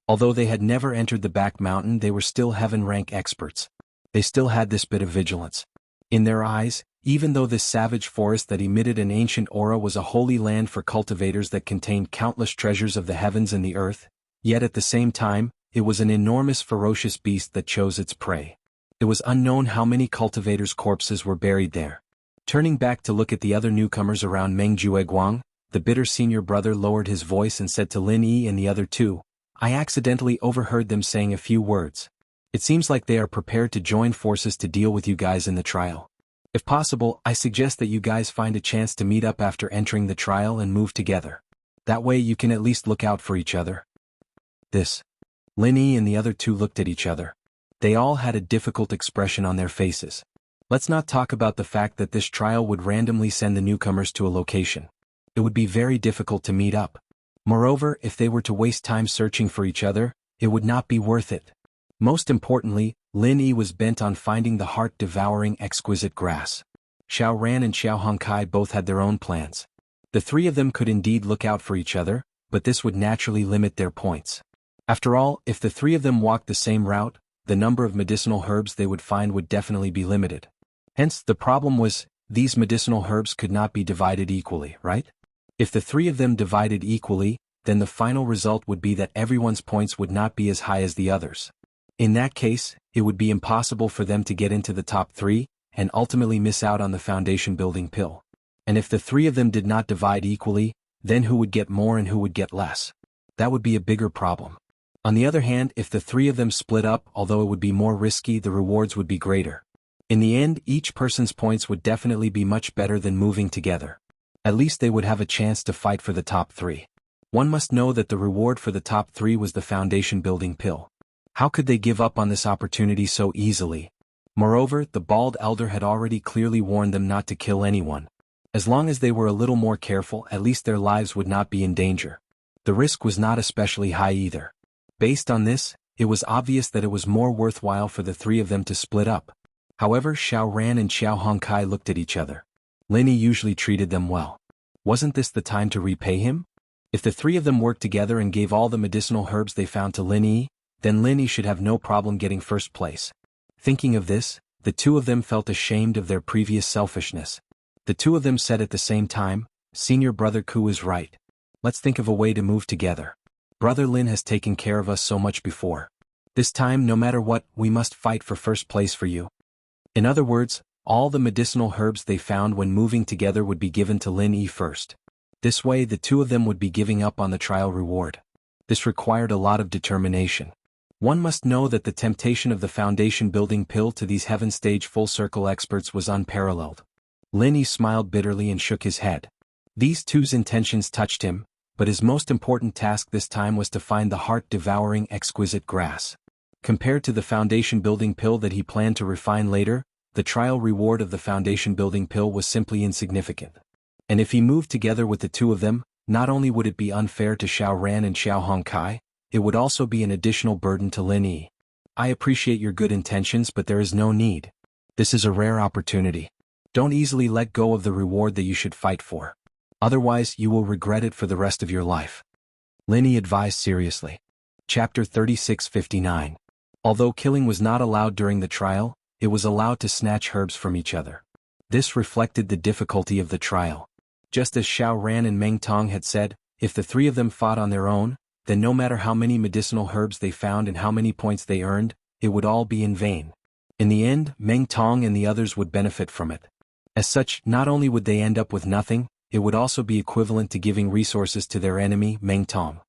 Although they had never entered the back mountain they were still heaven-rank experts. They still had this bit of vigilance. In their eyes, even though this savage forest that emitted an ancient aura was a holy land for cultivators that contained countless treasures of the heavens and the earth, yet at the same time, it was an enormous ferocious beast that chose its prey. It was unknown how many cultivators' corpses were buried there. Turning back to look at the other newcomers around Meng Jueguang, the bitter senior brother lowered his voice and said to Lin Yi and the other two, I accidentally overheard them saying a few words. It seems like they are prepared to join forces to deal with you guys in the trial. If possible, I suggest that you guys find a chance to meet up after entering the trial and move together. That way you can at least look out for each other. Lin Yi and the other two looked at each other. They all had a difficult expression on their faces. Let's not talk about the fact that this trial would randomly send the newcomers to a location. It would be very difficult to meet up. Moreover, if they were to waste time searching for each other, it would not be worth it. Most importantly, Lin Yi was bent on finding the heart-devouring exquisite grass. Xiao Ran and Xiao Hongkai both had their own plans. The three of them could indeed look out for each other, but this would naturally limit their points. After all, if the three of them walked the same route, the number of medicinal herbs they would find would definitely be limited. Hence, the problem was, these medicinal herbs could not be divided equally, right? If the three of them divided equally, then the final result would be that everyone's points would not be as high as the others. In that case, it would be impossible for them to get into the top three, and ultimately miss out on the foundation building pill. And if the three of them did not divide equally, then who would get more and who would get less? That would be a bigger problem. On the other hand, if the three of them split up, although it would be more risky, the rewards would be greater. In the end, each person's points would definitely be much better than moving together. At least they would have a chance to fight for the top three. One must know that the reward for the top three was the foundation building pill. How could they give up on this opportunity so easily? Moreover, the bald elder had already clearly warned them not to kill anyone. As long as they were a little more careful, at least their lives would not be in danger. The risk was not especially high either. Based on this, it was obvious that it was more worthwhile for the three of them to split up. However, Xiao Ran and Xiao Hongkai looked at each other. Lin Yi usually treated them well. Wasn't this the time to repay him? If the three of them worked together and gave all the medicinal herbs they found to Lin Yi, then Lin Yi should have no problem getting first place. Thinking of this, the two of them felt ashamed of their previous selfishness. The two of them said at the same time, Senior brother Ku is right. Let's think of a way to move together. Brother Lin has taken care of us so much before. This time, no matter what, we must fight for first place for you. In other words, all the medicinal herbs they found when moving together would be given to Lin Yi first. This way the two of them would be giving up on the trial reward. This required a lot of determination. One must know that the temptation of the foundation building pill to these heaven stage full circle experts was unparalleled. Lin Yi smiled bitterly and shook his head. These two's intentions touched him, but his most important task this time was to find the heart-devouring exquisite grass. Compared to the foundation building pill that he planned to refine later, the trial reward of the foundation building pill was simply insignificant. And if he moved together with the two of them, not only would it be unfair to Xiao Ran and Xiao Hongkai, it would also be an additional burden to Lin Yi. I appreciate your good intentions, but there is no need. This is a rare opportunity. Don't easily let go of the reward that you should fight for. Otherwise, you will regret it for the rest of your life. Lin Yi advised seriously. Chapter 36:59. Although killing was not allowed during the trial, it was allowed to snatch herbs from each other. This reflected the difficulty of the trial. Just as Xiao Ran and Meng Tong had said, if the three of them fought on their own, then no matter how many medicinal herbs they found and how many points they earned, it would all be in vain. In the end, Meng Tong and the others would benefit from it. As such, not only would they end up with nothing, it would also be equivalent to giving resources to their enemy, Meng Tong.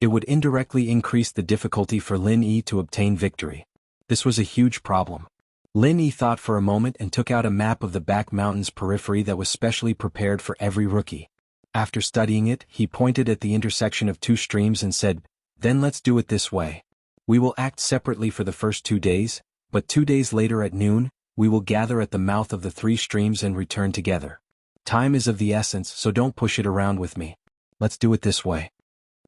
It would indirectly increase the difficulty for Lin Yi to obtain victory. This was a huge problem. Lin Yi thought for a moment and took out a map of the back mountain's periphery that was specially prepared for every rookie. After studying it, he pointed at the intersection of two streams and said, "Then let's do it this way. We will act separately for the first 2 days, but 2 days later at noon, we will gather at the mouth of the 3 streams and return together. Time is of the essence, so don't push it around with me. Let's do it this way."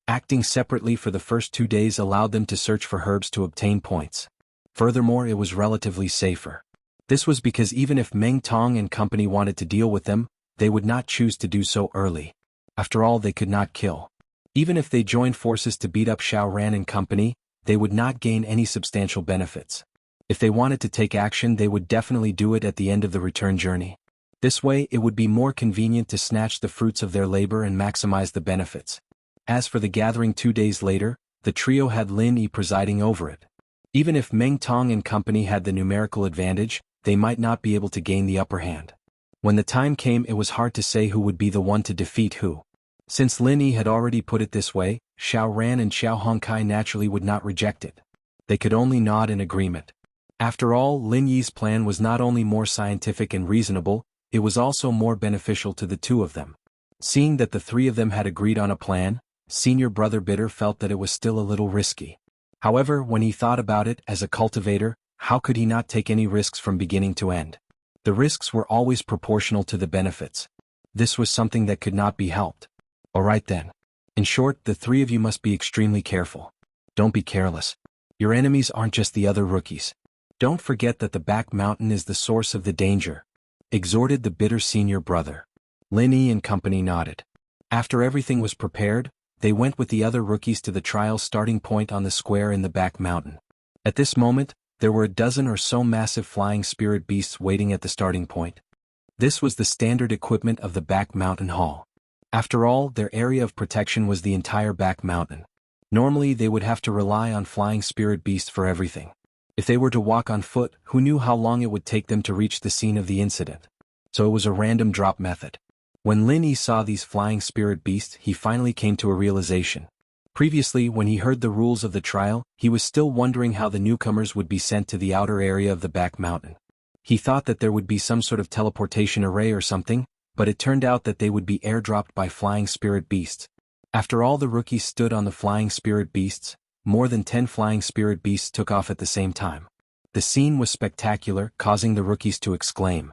Acting separately for the first 2 days allowed them to search for herbs to obtain points. Furthermore, it was relatively safer. This was because even if Meng Tong and company wanted to deal with them, they would not choose to do so early. After all, they could not kill. Even if they joined forces to beat up Xiao Ran and company, they would not gain any substantial benefits. If they wanted to take action, they would definitely do it at the end of the return journey. This way, it would be more convenient to snatch the fruits of their labor and maximize the benefits. As for the gathering 2 days later, the trio had Lin Yi presiding over it. Even if Meng Tong and company had the numerical advantage, they might not be able to gain the upper hand. When the time came, it was hard to say who would be the one to defeat who. Since Lin Yi had already put it this way, Xiao Ran and Xiao Hongkai naturally would not reject it. They could only nod in agreement. After all, Lin Yi's plan was not only more scientific and reasonable, it was also more beneficial to the two of them. Seeing that the three of them had agreed on a plan, Senior Brother Bitter felt that it was still a little risky. However, when he thought about it, as a cultivator, how could he not take any risks from beginning to end? The risks were always proportional to the benefits. This was something that could not be helped. Alright then. In short, the three of you must be extremely careful. Don't be careless. Your enemies aren't just the other rookies. Don't forget that the back mountain is the source of the danger, exhorted the bitter senior brother. Lin Yi and company nodded. After everything was prepared, they went with the other rookies to the trial starting point on the square in the back mountain. At this moment, there were a dozen or so massive flying spirit beasts waiting at the starting point. This was the standard equipment of the back mountain hall. After all, their area of protection was the entire back mountain. Normally, they would have to rely on flying spirit beasts for everything. If they were to walk on foot, who knew how long it would take them to reach the scene of the incident? So it was a random drop method. When Lin Yi saw these flying spirit beasts, he finally came to a realization. Previously, when he heard the rules of the trial, he was still wondering how the newcomers would be sent to the outer area of the back mountain. He thought that there would be some sort of teleportation array or something, but it turned out that they would be airdropped by flying spirit beasts. After all the rookies stood on the flying spirit beasts, more than 10 flying spirit beasts took off at the same time. The scene was spectacular, causing the rookies to exclaim.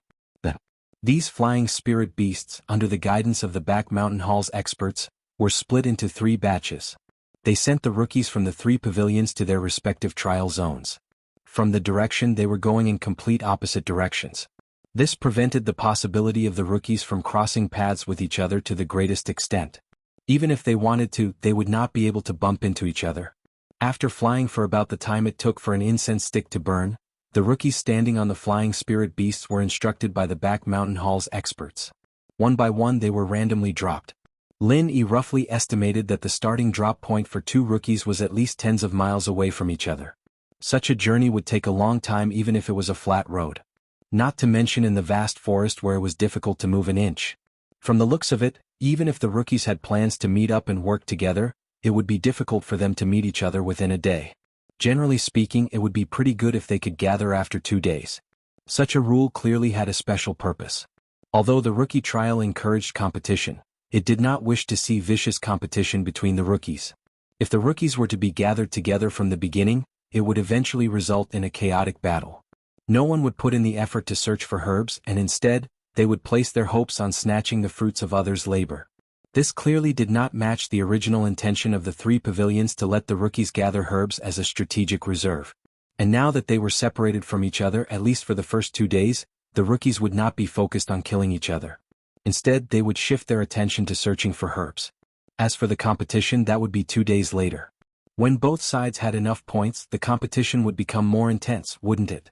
These flying spirit beasts, under the guidance of the back mountain hall's experts, were split into 3 batches. They sent the rookies from the 3 pavilions to their respective trial zones. From the direction they were going in complete opposite directions. This prevented the possibility of the rookies from crossing paths with each other to the greatest extent. Even if they wanted to, they would not be able to bump into each other. After flying for about the time it took for an incense stick to burn, the rookies standing on the flying spirit beasts were instructed by the back mountain hall's experts. One by one they were randomly dropped. Lin Yi roughly estimated that the starting drop point for 2 rookies was at least tens of miles away from each other. Such a journey would take a long time even if it was a flat road. Not to mention in the vast forest where it was difficult to move an inch. From the looks of it, even if the rookies had plans to meet up and work together, it would be difficult for them to meet each other within a day. Generally speaking, it would be pretty good if they could gather after 2 days. Such a rule clearly had a special purpose. Although the rookie trial encouraged competition, it did not wish to see vicious competition between the rookies. If the rookies were to be gathered together from the beginning, it would eventually result in a chaotic battle. No one would put in the effort to search for herbs, and instead, they would place their hopes on snatching the fruits of others' labor. This clearly did not match the original intention of the 3 pavilions to let the rookies gather herbs as a strategic reserve. And now that they were separated from each other at least for the first 2 days, the rookies would not be focused on killing each other. Instead, they would shift their attention to searching for herbs. As for the competition, that would be 2 days later. When both sides had enough points, the competition would become more intense, wouldn't it?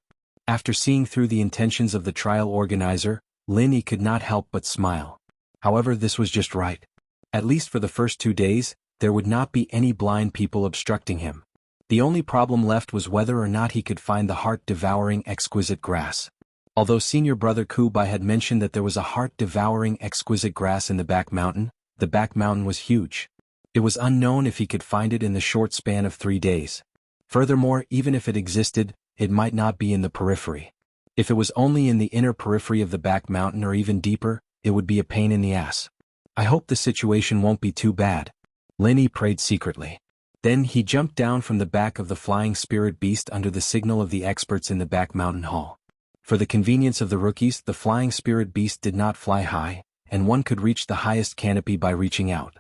After seeing through the intentions of the trial organizer, Lin Yi could not help but smile. However, this was just right. At least for the first 2 days, there would not be any blind people obstructing him. The only problem left was whether or not he could find the heart-devouring exquisite grass. Although senior brother Kubai had mentioned that there was a heart-devouring exquisite grass in the back mountain, the back mountain was huge. It was unknown if he could find it in the short span of 3 days. Furthermore, even if it existed, it might not be in the periphery. If it was only in the inner periphery of the back mountain or even deeper, it would be a pain in the ass. I hope the situation won't be too bad. Lin Yi prayed secretly. Then he jumped down from the back of the flying spirit beast under the signal of the experts in the back mountain hall. For the convenience of the rookies, the flying spirit beast did not fly high, and one could reach the highest canopy by reaching out.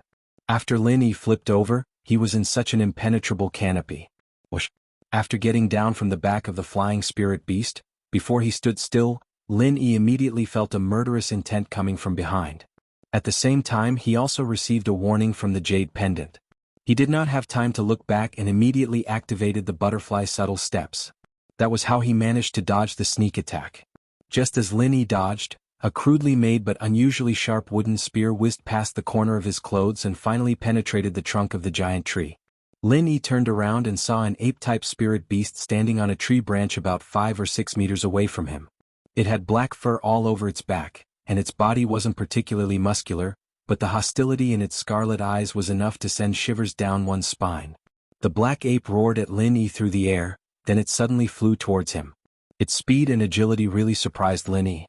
After Lin Yi flipped over, he was in such an impenetrable canopy. Whoosh! After getting down from the back of the flying spirit beast, before he stood still, Lin Yi immediately felt a murderous intent coming from behind. At the same time, he also received a warning from the jade pendant. He did not have time to look back and immediately activated the butterfly subtle steps. That was how he managed to dodge the sneak attack. Just as Lin Yi dodged, a crudely made but unusually sharp wooden spear whizzed past the corner of his clothes and finally penetrated the trunk of the giant tree. Lin Yi turned around and saw an ape-type spirit beast standing on a tree branch about 5 or 6 meters away from him. It had black fur all over its back, and its body wasn't particularly muscular, but the hostility in its scarlet eyes was enough to send shivers down one's spine. The black ape roared at Lin Yi through the air, then it suddenly flew towards him. Its speed and agility really surprised Lin Yi.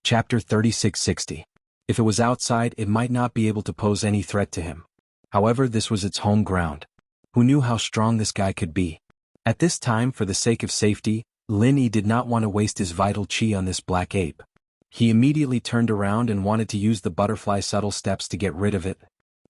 Chapter 3660. If it was outside, it might not be able to pose any threat to him. However, this was its home ground. Who knew how strong this guy could be? At this time, for the sake of safety, Lin Yi did not want to waste his vital chi on this black ape. He immediately turned around and wanted to use the butterfly subtle steps to get rid of it.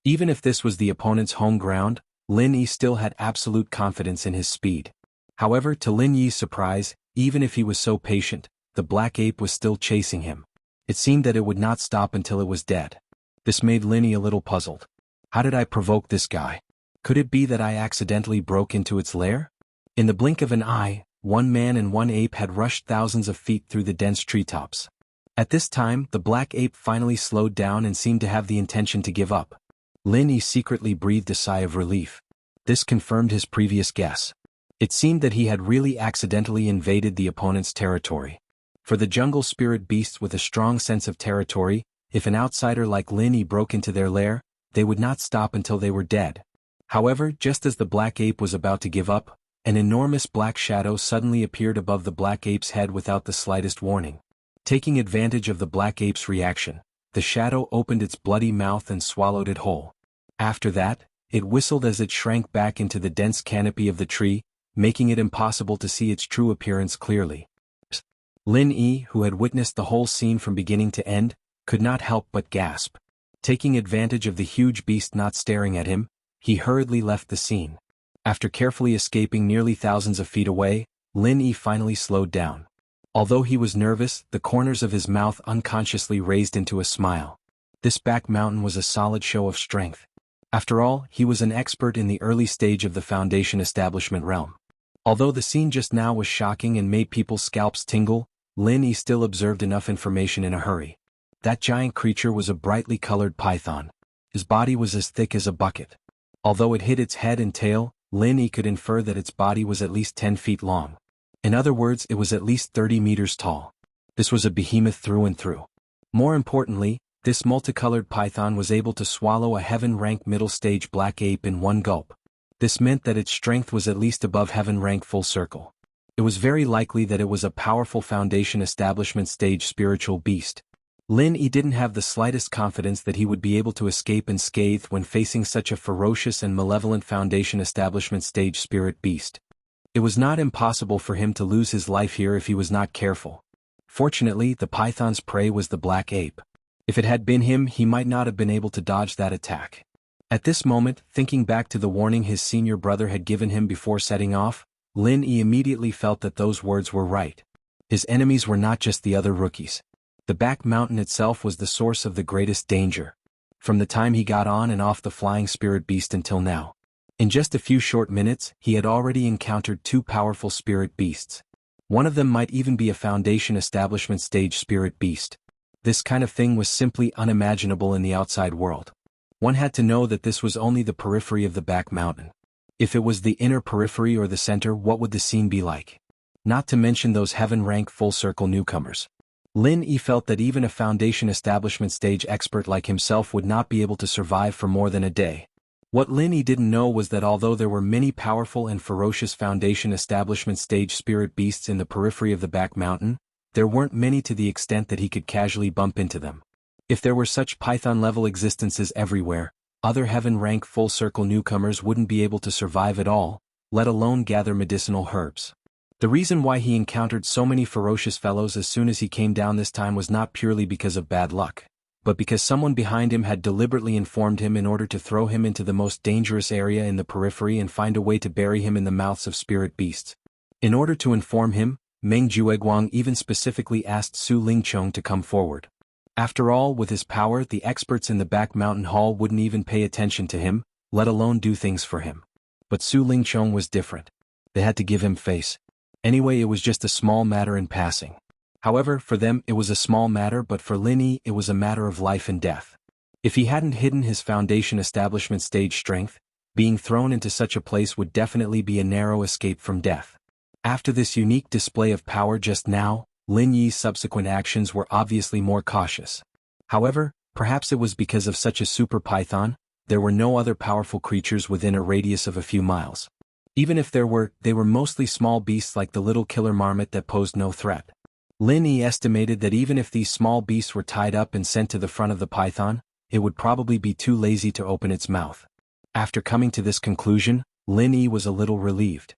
Even if this was the opponent's home ground, Lin Yi still had absolute confidence in his speed. However, to Lin Yi's surprise, even if he was so patient, the black ape was still chasing him. It seemed that it would not stop until it was dead. This made Lin Yi a little puzzled. How did I provoke this guy? Could it be that I accidentally broke into its lair? In the blink of an eye, one man and one ape had rushed thousands of feet through the dense treetops. At this time, the black ape finally slowed down and seemed to have the intention to give up. Lin Yi secretly breathed a sigh of relief. This confirmed his previous guess. It seemed that he had really accidentally invaded the opponent's territory. For the jungle spirit beasts with a strong sense of territory, if an outsider like Lin Yi broke into their lair, they would not stop until they were dead. However, just as the black ape was about to give up, an enormous black shadow suddenly appeared above the black ape's head without the slightest warning. Taking advantage of the black ape's reaction, the shadow opened its bloody mouth and swallowed it whole. After that, it whistled as it shrank back into the dense canopy of the tree, making it impossible to see its true appearance clearly. Lin Yi, who had witnessed the whole scene from beginning to end, could not help but gasp. Taking advantage of the huge beast not staring at him, he hurriedly left the scene. After carefully escaping nearly thousands of feet away, Lin Yi finally slowed down. Although he was nervous, the corners of his mouth unconsciously raised into a smile. This back mountain was a solid show of strength. After all, he was an expert in the early stage of the Foundation establishment realm. Although the scene just now was shocking and made people's scalps tingle, Lin Yi still observed enough information in a hurry. That giant creature was a brightly colored python. His body was as thick as a bucket. Although it hid its head and tail, Lin Yi could infer that its body was at least 10 feet long. In other words, it was at least 30 meters tall. This was a behemoth through and through. More importantly, this multicolored python was able to swallow a heaven-rank middle-stage black ape in one gulp. This meant that its strength was at least above heaven-rank full circle. It was very likely that it was a powerful Foundation establishment stage spiritual beast. Lin Yi didn't have the slightest confidence that he would be able to escape unscathed when facing such a ferocious and malevolent Foundation establishment stage spirit beast. It was not impossible for him to lose his life here if he was not careful. Fortunately, the python's prey was the black ape. If it had been him, he might not have been able to dodge that attack. At this moment, thinking back to the warning his senior brother had given him before setting off, Lin Yi immediately felt that those words were right. His enemies were not just the other rookies. The back mountain itself was the source of the greatest danger, from the time he got on and off the flying spirit beast until now. In just a few short minutes, he had already encountered 2 powerful spirit beasts. One of them might even be a Foundation establishment stage spirit beast. This kind of thing was simply unimaginable in the outside world. One had to know that this was only the periphery of the back mountain. If it was the inner periphery or the center, what would the scene be like? Not to mention those heaven-rank full-circle newcomers. Lin Yi felt that even a Foundation establishment stage expert like himself would not be able to survive for more than a day. What Lin Yi didn't know was that although there were many powerful and ferocious Foundation establishment stage spirit beasts in the periphery of the back mountain, there weren't many to the extent that he could casually bump into them. If there were such Python-level existences everywhere, other heaven-rank full-circle newcomers wouldn't be able to survive at all, let alone gather medicinal herbs. The reason why he encountered so many ferocious fellows as soon as he came down this time was not purely because of bad luck, but because someone behind him had deliberately informed him in order to throw him into the most dangerous area in the periphery and find a way to bury him in the mouths of spirit beasts. In order to inform him, Meng Jueguang even specifically asked Su Lingchong to come forward. After all, with his power, the experts in the back mountain hall wouldn't even pay attention to him, let alone do things for him. But Su Lingchong was different. They had to give him face. Anyway, it was just a small matter in passing. However, for them it was a small matter, but for Lin Yi it was a matter of life and death. If he hadn't hidden his Foundation establishment stage strength, being thrown into such a place would definitely be a narrow escape from death. After this unique display of power just now, Lin Yi's subsequent actions were obviously more cautious. However, perhaps it was because of such a super python, there were no other powerful creatures within a radius of a few miles. Even if there were, they were mostly small beasts like the little killer marmot that posed no threat. Lin Yi estimated that even if these small beasts were tied up and sent to the front of the python, it would probably be too lazy to open its mouth. After coming to this conclusion, Lin Yi was a little relieved.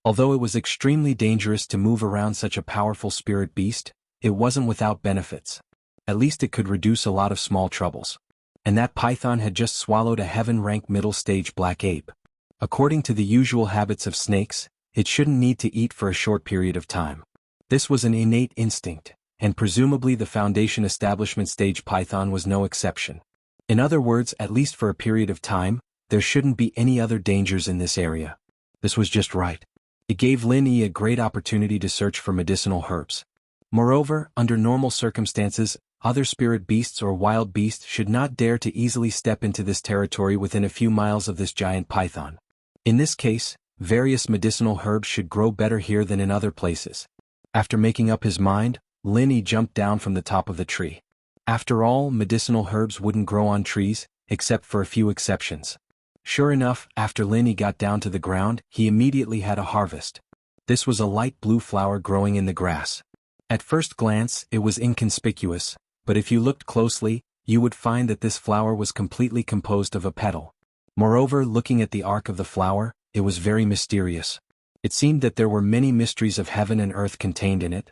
Although it was extremely dangerous to move around such a powerful spirit beast, it wasn't without benefits. At least it could reduce a lot of small troubles. And that python had just swallowed a heaven-rank middle-stage black ape. According to the usual habits of snakes, it shouldn't need to eat for a short period of time. This was an innate instinct, and presumably the Foundation establishment stage python was no exception. In other words, at least for a period of time, there shouldn't be any other dangers in this area. This was just right. It gave Lin Yi a great opportunity to search for medicinal herbs. Moreover, under normal circumstances, other spirit beasts or wild beasts should not dare to easily step into this territory within a few miles of this giant python. In this case, various medicinal herbs should grow better here than in other places. After making up his mind, Lin Yi jumped down from the top of the tree. After all, medicinal herbs wouldn't grow on trees, except for a few exceptions. Sure enough, after Lin Yi got down to the ground, he immediately had a harvest. This was a light blue flower growing in the grass. At first glance, it was inconspicuous, but if you looked closely, you would find that this flower was completely composed of a petal. Moreover, looking at the arc of the flower, it was very mysterious. It seemed that there were many mysteries of heaven and earth contained in it.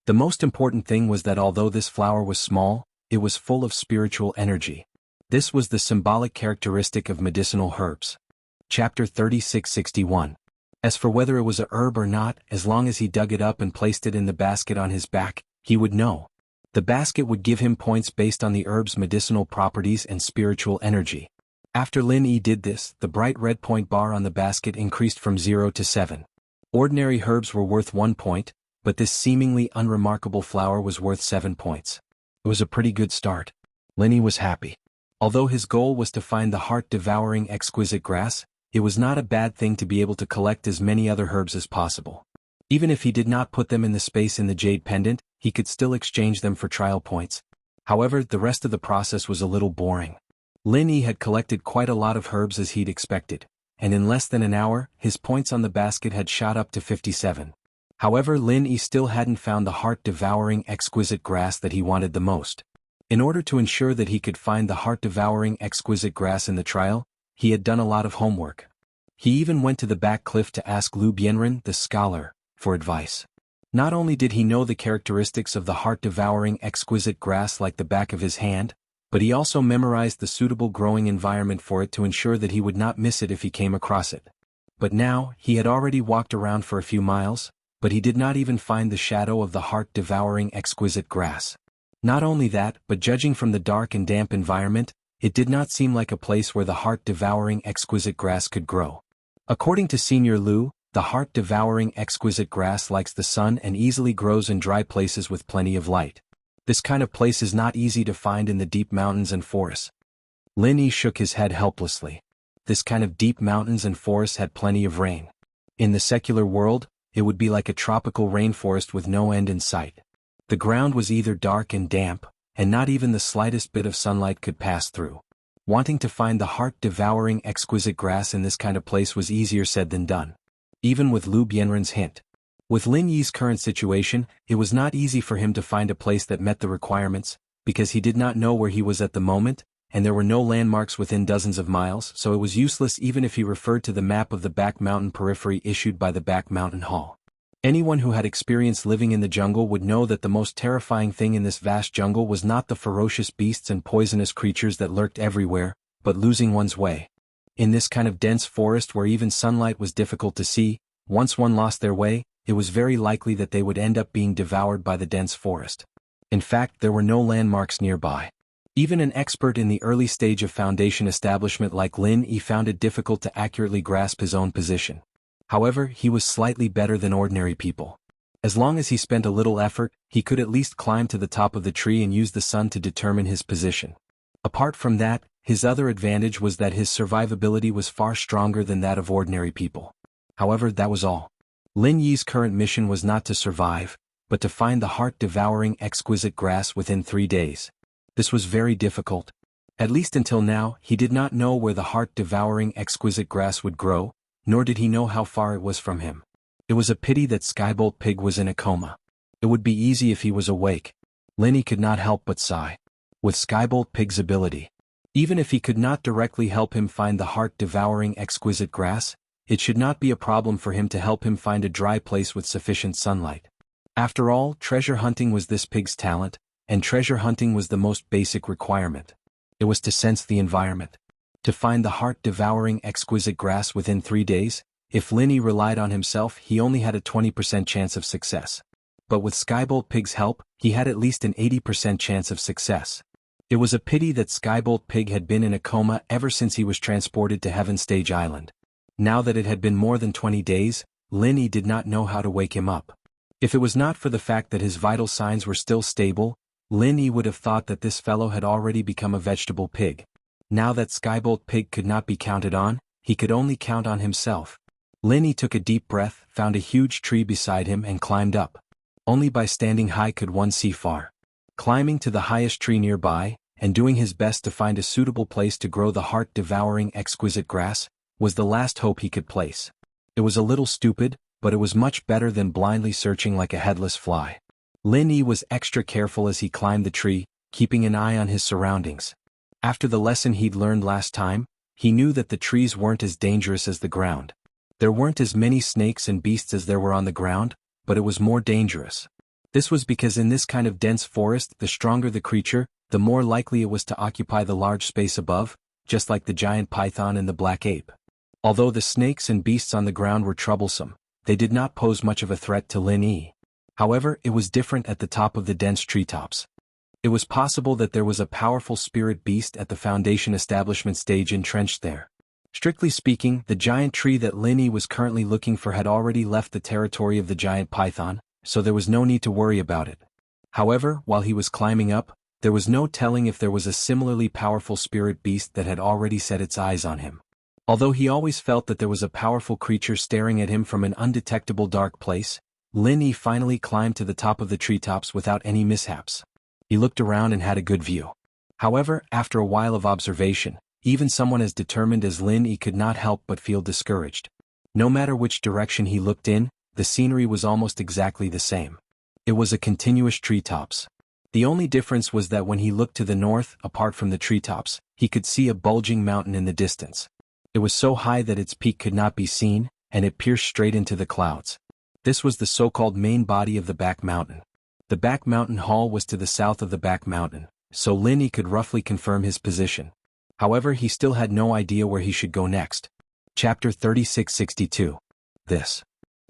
The most important thing was that although this flower was small, it was full of spiritual energy. This was the symbolic characteristic of medicinal herbs. Chapter 3661. As for whether it was a herb or not, as long as he dug it up and placed it in the basket on his back, he would know. The basket would give him points based on the herb's medicinal properties and spiritual energy. After Lin Yi did this, the bright red point bar on the basket increased from 0 to 7. Ordinary herbs were worth 1 point, but this seemingly unremarkable flower was worth 7 points. It was a pretty good start. Lin Yi was happy. Although his goal was to find the heart-devouring exquisite grass, it was not a bad thing to be able to collect as many other herbs as possible. Even if he did not put them in the space in the jade pendant, he could still exchange them for trial points. However, the rest of the process was a little boring. Lin Yi had collected quite a lot of herbs as he'd expected, and in less than an hour, his points on the basket had shot up to 57. However, Lin Yi still hadn't found the heart-devouring exquisite grass that he wanted the most. In order to ensure that he could find the heart-devouring exquisite grass in the trial, he had done a lot of homework. He even went to the back cliff to ask Lu Bianren, the scholar, for advice. Not only did he know the characteristics of the heart-devouring exquisite grass like the back of his hand, but he also memorized the suitable growing environment for it to ensure that he would not miss it if he came across it. But now, he had already walked around for a few miles, but he did not even find the shadow of the heart-devouring exquisite grass. Not only that, but judging from the dark and damp environment, it did not seem like a place where the heart-devouring exquisite grass could grow. According to Senior Lu, the heart-devouring exquisite grass likes the sun and easily grows in dry places with plenty of light. This kind of place is not easy to find in the deep mountains and forests. Lin Yi shook his head helplessly. This kind of deep mountains and forests had plenty of rain. In the secular world, it would be like a tropical rainforest with no end in sight. The ground was either dark and damp, and not even the slightest bit of sunlight could pass through. Wanting to find the heart-devouring exquisite grass in this kind of place was easier said than done. Even with Lu Bianren's hint. With Lin Yi's current situation, it was not easy for him to find a place that met the requirements, because he did not know where he was at the moment, and there were no landmarks within dozens of miles, so it was useless even if he referred to the map of the back mountain periphery issued by the back mountain hall. Anyone who had experience living in the jungle would know that the most terrifying thing in this vast jungle was not the ferocious beasts and poisonous creatures that lurked everywhere, but losing one's way. In this kind of dense forest where even sunlight was difficult to see, once one lost their way, it was very likely that they would end up being devoured by the dense forest. In fact, there were no landmarks nearby. Even an expert in the early stage of foundation establishment like Lin Yi found it difficult to accurately grasp his own position. However, he was slightly better than ordinary people. As long as he spent a little effort, he could at least climb to the top of the tree and use the sun to determine his position. Apart from that, his other advantage was that his survivability was far stronger than that of ordinary people. However, that was all. Lin Yi's current mission was not to survive, but to find the heart-devouring exquisite grass within 3 days. This was very difficult. At least until now, he did not know where the heart-devouring exquisite grass would grow, nor did he know how far it was from him. It was a pity that Skybolt Pig was in a coma. It would be easy if he was awake. Lin Yi could not help but sigh. With Skybolt Pig's ability, even if he could not directly help him find the heart-devouring exquisite grass, it should not be a problem for him to help him find a dry place with sufficient sunlight. After all, treasure hunting was this pig's talent, and treasure hunting was the most basic requirement. It was to sense the environment. To find the heart-devouring exquisite grass within 3 days, if Lin Yi relied on himself, he only had a 20% chance of success. But with Skybolt Pig's help, he had at least an 80% chance of success. It was a pity that Skybolt Pig had been in a coma ever since he was transported to Heaven Stage Island. Now that it had been more than 20 days, Lin Yi did not know how to wake him up. If it was not for the fact that his vital signs were still stable, Lin Yi would have thought that this fellow had already become a vegetable pig. Now that Skybolt Pig could not be counted on, he could only count on himself. Lin Yi took a deep breath, found a huge tree beside him and climbed up. Only by standing high could one see far. Climbing to the highest tree nearby, and doing his best to find a suitable place to grow the heart-devouring exquisite grass, was the last hope he could place. It was a little stupid, but it was much better than blindly searching like a headless fly. Lin Yi was extra careful as he climbed the tree, keeping an eye on his surroundings. After the lesson he'd learned last time, he knew that the trees weren't as dangerous as the ground. There weren't as many snakes and beasts as there were on the ground, but it was more dangerous. This was because in this kind of dense forest, the stronger the creature, the more likely it was to occupy the large space above, just like the giant python and the black ape. Although the snakes and beasts on the ground were troublesome, they did not pose much of a threat to Lin Yi. However, it was different at the top of the dense treetops. It was possible that there was a powerful spirit beast at the foundation establishment stage entrenched there. Strictly speaking, the giant tree that Lin Yi was currently looking for had already left the territory of the giant python, so there was no need to worry about it. However, while he was climbing up, there was no telling if there was a similarly powerful spirit beast that had already set its eyes on him. Although he always felt that there was a powerful creature staring at him from an undetectable dark place, Lin Yi finally climbed to the top of the treetops without any mishaps. He looked around and had a good view. However, after a while of observation, even someone as determined as Lin Yi could not help but feel discouraged. No matter which direction he looked in, the scenery was almost exactly the same. It was a continuous treetops. The only difference was that when he looked to the north, apart from the treetops, he could see a bulging mountain in the distance. It was so high that its peak could not be seen, and it pierced straight into the clouds. This was the so-called main body of the back mountain. The back mountain hall was to the south of the back mountain, so Lin Yi could roughly confirm his position. However, he still had no idea where he should go next. Chapter 3662. This.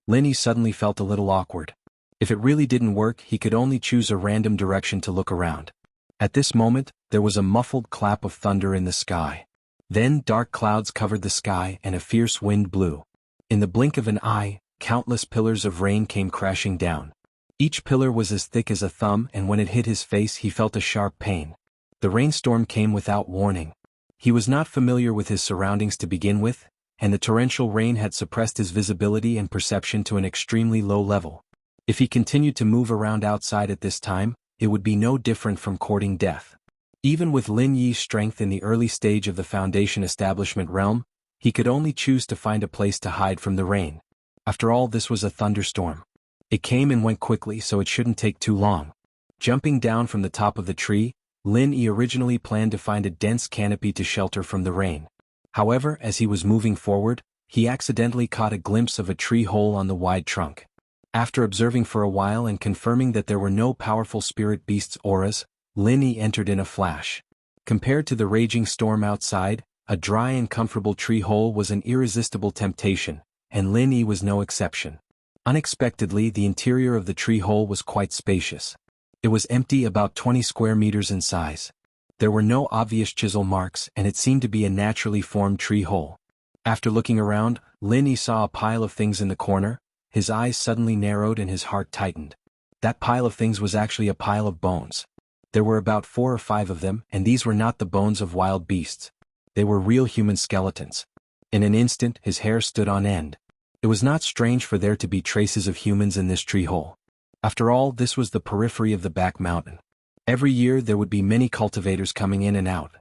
Lin Yi suddenly felt a little awkward. If it really didn't work, he could only choose a random direction to look around. At this moment, there was a muffled clap of thunder in the sky. Then dark clouds covered the sky and a fierce wind blew. In the blink of an eye, countless pillars of rain came crashing down. Each pillar was as thick as a thumb, and when it hit his face he felt a sharp pain. The rainstorm came without warning. He was not familiar with his surroundings to begin with, and the torrential rain had suppressed his visibility and perception to an extremely low level. If he continued to move around outside at this time, it would be no different from courting death. Even with Lin Yi's strength in the early stage of the Foundation establishment realm, he could only choose to find a place to hide from the rain. After all, this was a thunderstorm. It came and went quickly, so it shouldn't take too long. Jumping down from the top of the tree, Lin Yi originally planned to find a dense canopy to shelter from the rain. However, as he was moving forward, he accidentally caught a glimpse of a tree hole on the wide trunk. After observing for a while and confirming that there were no powerful spirit beasts' auras, Lin Yi entered in a flash. Compared to the raging storm outside, a dry and comfortable tree hole was an irresistible temptation, and Lin Yi was no exception. Unexpectedly, the interior of the tree hole was quite spacious. It was empty, about 20 square meters in size. There were no obvious chisel marks, and it seemed to be a naturally formed tree hole. After looking around, Lin Yi saw a pile of things in the corner. His eyes suddenly narrowed and his heart tightened. That pile of things was actually a pile of bones. There were about 4 or 5 of them, and these were not the bones of wild beasts. They were real human skeletons. In an instant, his hair stood on end. It was not strange for there to be traces of humans in this tree hole. After all, this was the periphery of the back mountain. Every year there would be many cultivators coming in and out.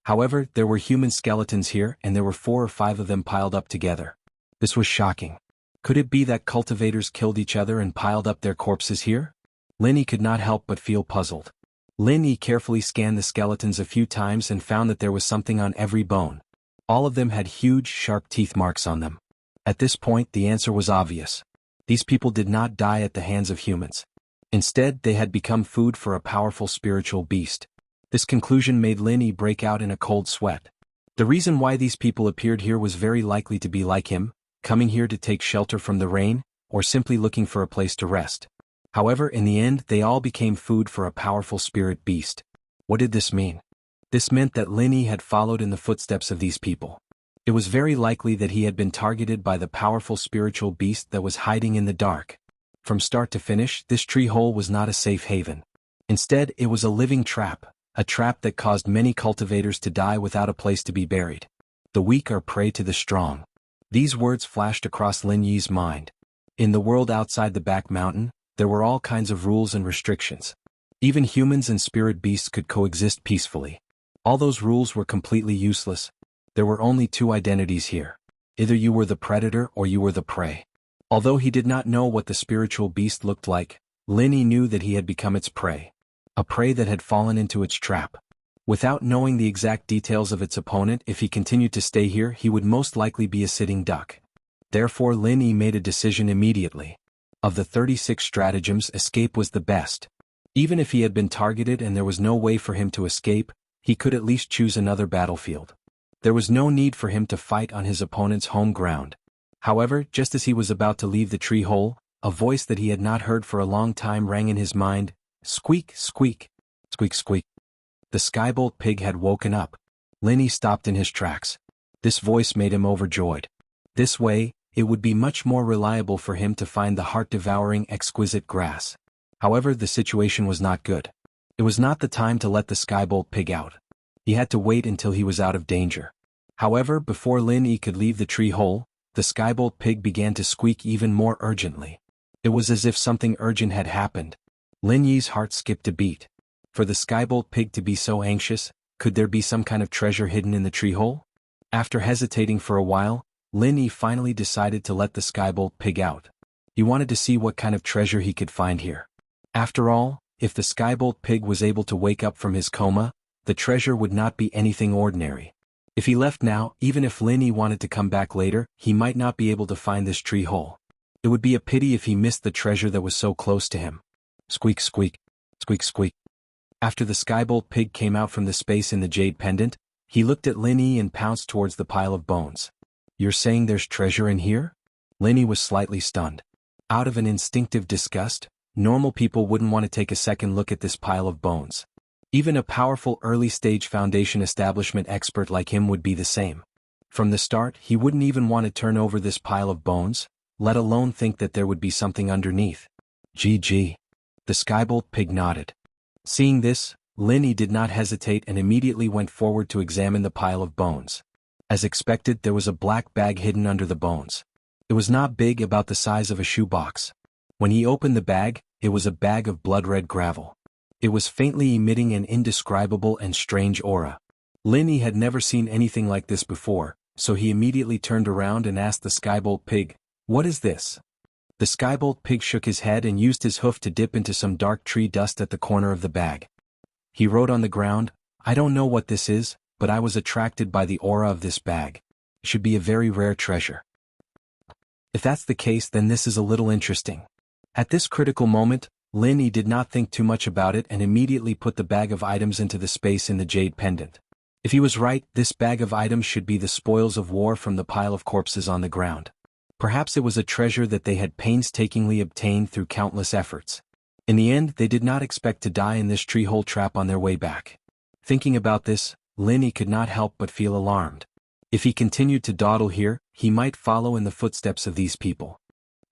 However, there were human skeletons here, and there were 4 or 5 of them piled up together. This was shocking. Could it be that cultivators killed each other and piled up their corpses here? Lin Yi could not help but feel puzzled. Lin Yi carefully scanned the skeletons a few times and found that there was something on every bone. All of them had huge, sharp teeth marks on them. At this point, the answer was obvious. These people did not die at the hands of humans. Instead, they had become food for a powerful spiritual beast. This conclusion made Lin Yi break out in a cold sweat. The reason why these people appeared here was very likely to be like him, coming here to take shelter from the rain, or simply looking for a place to rest. However, in the end, they all became food for a powerful spirit beast. What did this mean? This meant that Lin Yi had followed in the footsteps of these people. It was very likely that he had been targeted by the powerful spiritual beast that was hiding in the dark. From start to finish, this tree hole was not a safe haven. Instead, it was a living trap, a trap that caused many cultivators to die without a place to be buried. The weak are prey to the strong. These words flashed across Lin Yi's mind. In the world outside the back mountain, there were all kinds of rules and restrictions. Even humans and spirit beasts could coexist peacefully. All those rules were completely useless. There were only 2 identities here. Either you were the predator or you were the prey. Although he did not know what the spiritual beast looked like, Lin Yi knew that he had become its prey. A prey that had fallen into its trap. Without knowing the exact details of its opponent, if he continued to stay here, he would most likely be a sitting duck. Therefore, Lin Yi made a decision immediately. Of the 36 stratagems, escape was the best. Even if he had been targeted and there was no way for him to escape, he could at least choose another battlefield. There was no need for him to fight on his opponent's home ground. However, just as he was about to leave the tree hole, a voice that he had not heard for a long time rang in his mind. Squeak, squeak. Squeak, squeak. The Skybolt pig had woken up. Lin Yi stopped in his tracks. This voice made him overjoyed. This way, it would be much more reliable for him to find the heart-devouring exquisite grass. However, the situation was not good. It was not the time to let the Skybolt pig out. He had to wait until he was out of danger. However, before Lin Yi could leave the tree hole, the Skybolt pig began to squeak even more urgently. It was as if something urgent had happened. Lin Yi's heart skipped a beat. For the Skybolt pig to be so anxious, could there be some kind of treasure hidden in the tree hole? After hesitating for a while, Lin Yi finally decided to let the Skybolt pig out. He wanted to see what kind of treasure he could find here. After all, if the Skybolt pig was able to wake up from his coma, the treasure would not be anything ordinary. If he left now, even if Lin Yi wanted to come back later, he might not be able to find this tree hole. It would be a pity if he missed the treasure that was so close to him. Squeak, squeak. Squeak, squeak. After the Skybolt pig came out from the space in the jade pendant, he looked at Lin Yi and pounced towards the pile of bones. You're saying there's treasure in here? Lin Yi was slightly stunned. Out of an instinctive disgust, normal people wouldn't want to take a second look at this pile of bones. Even a powerful early-stage Foundation establishment expert like him would be the same. From the start, he wouldn't even want to turn over this pile of bones, let alone think that there would be something underneath. GG. The Skybolt pig nodded. Seeing this, Linny did not hesitate and immediately went forward to examine the pile of bones. As expected, there was a black bag hidden under the bones. It was not big, about the size of a shoebox. When he opened the bag, it was a bag of blood-red gravel. It was faintly emitting an indescribable and strange aura. Linny had never seen anything like this before, so he immediately turned around and asked the Skybolt pig, "What is this?" The Skybolt pig shook his head and used his hoof to dip into some dark tree dust at the corner of the bag. He wrote on the ground, "I don't know what this is, but I was attracted by the aura of this bag. It should be a very rare treasure. If that's the case, then this is a little interesting." At this critical moment, Linny did not think too much about it and immediately put the bag of items into the space in the jade pendant. If he was right, this bag of items should be the spoils of war from the pile of corpses on the ground. Perhaps it was a treasure that they had painstakingly obtained through countless efforts. In the end, they did not expect to die in this tree hole trap on their way back. Thinking about this, Linny could not help but feel alarmed. If he continued to dawdle here, he might follow in the footsteps of these people.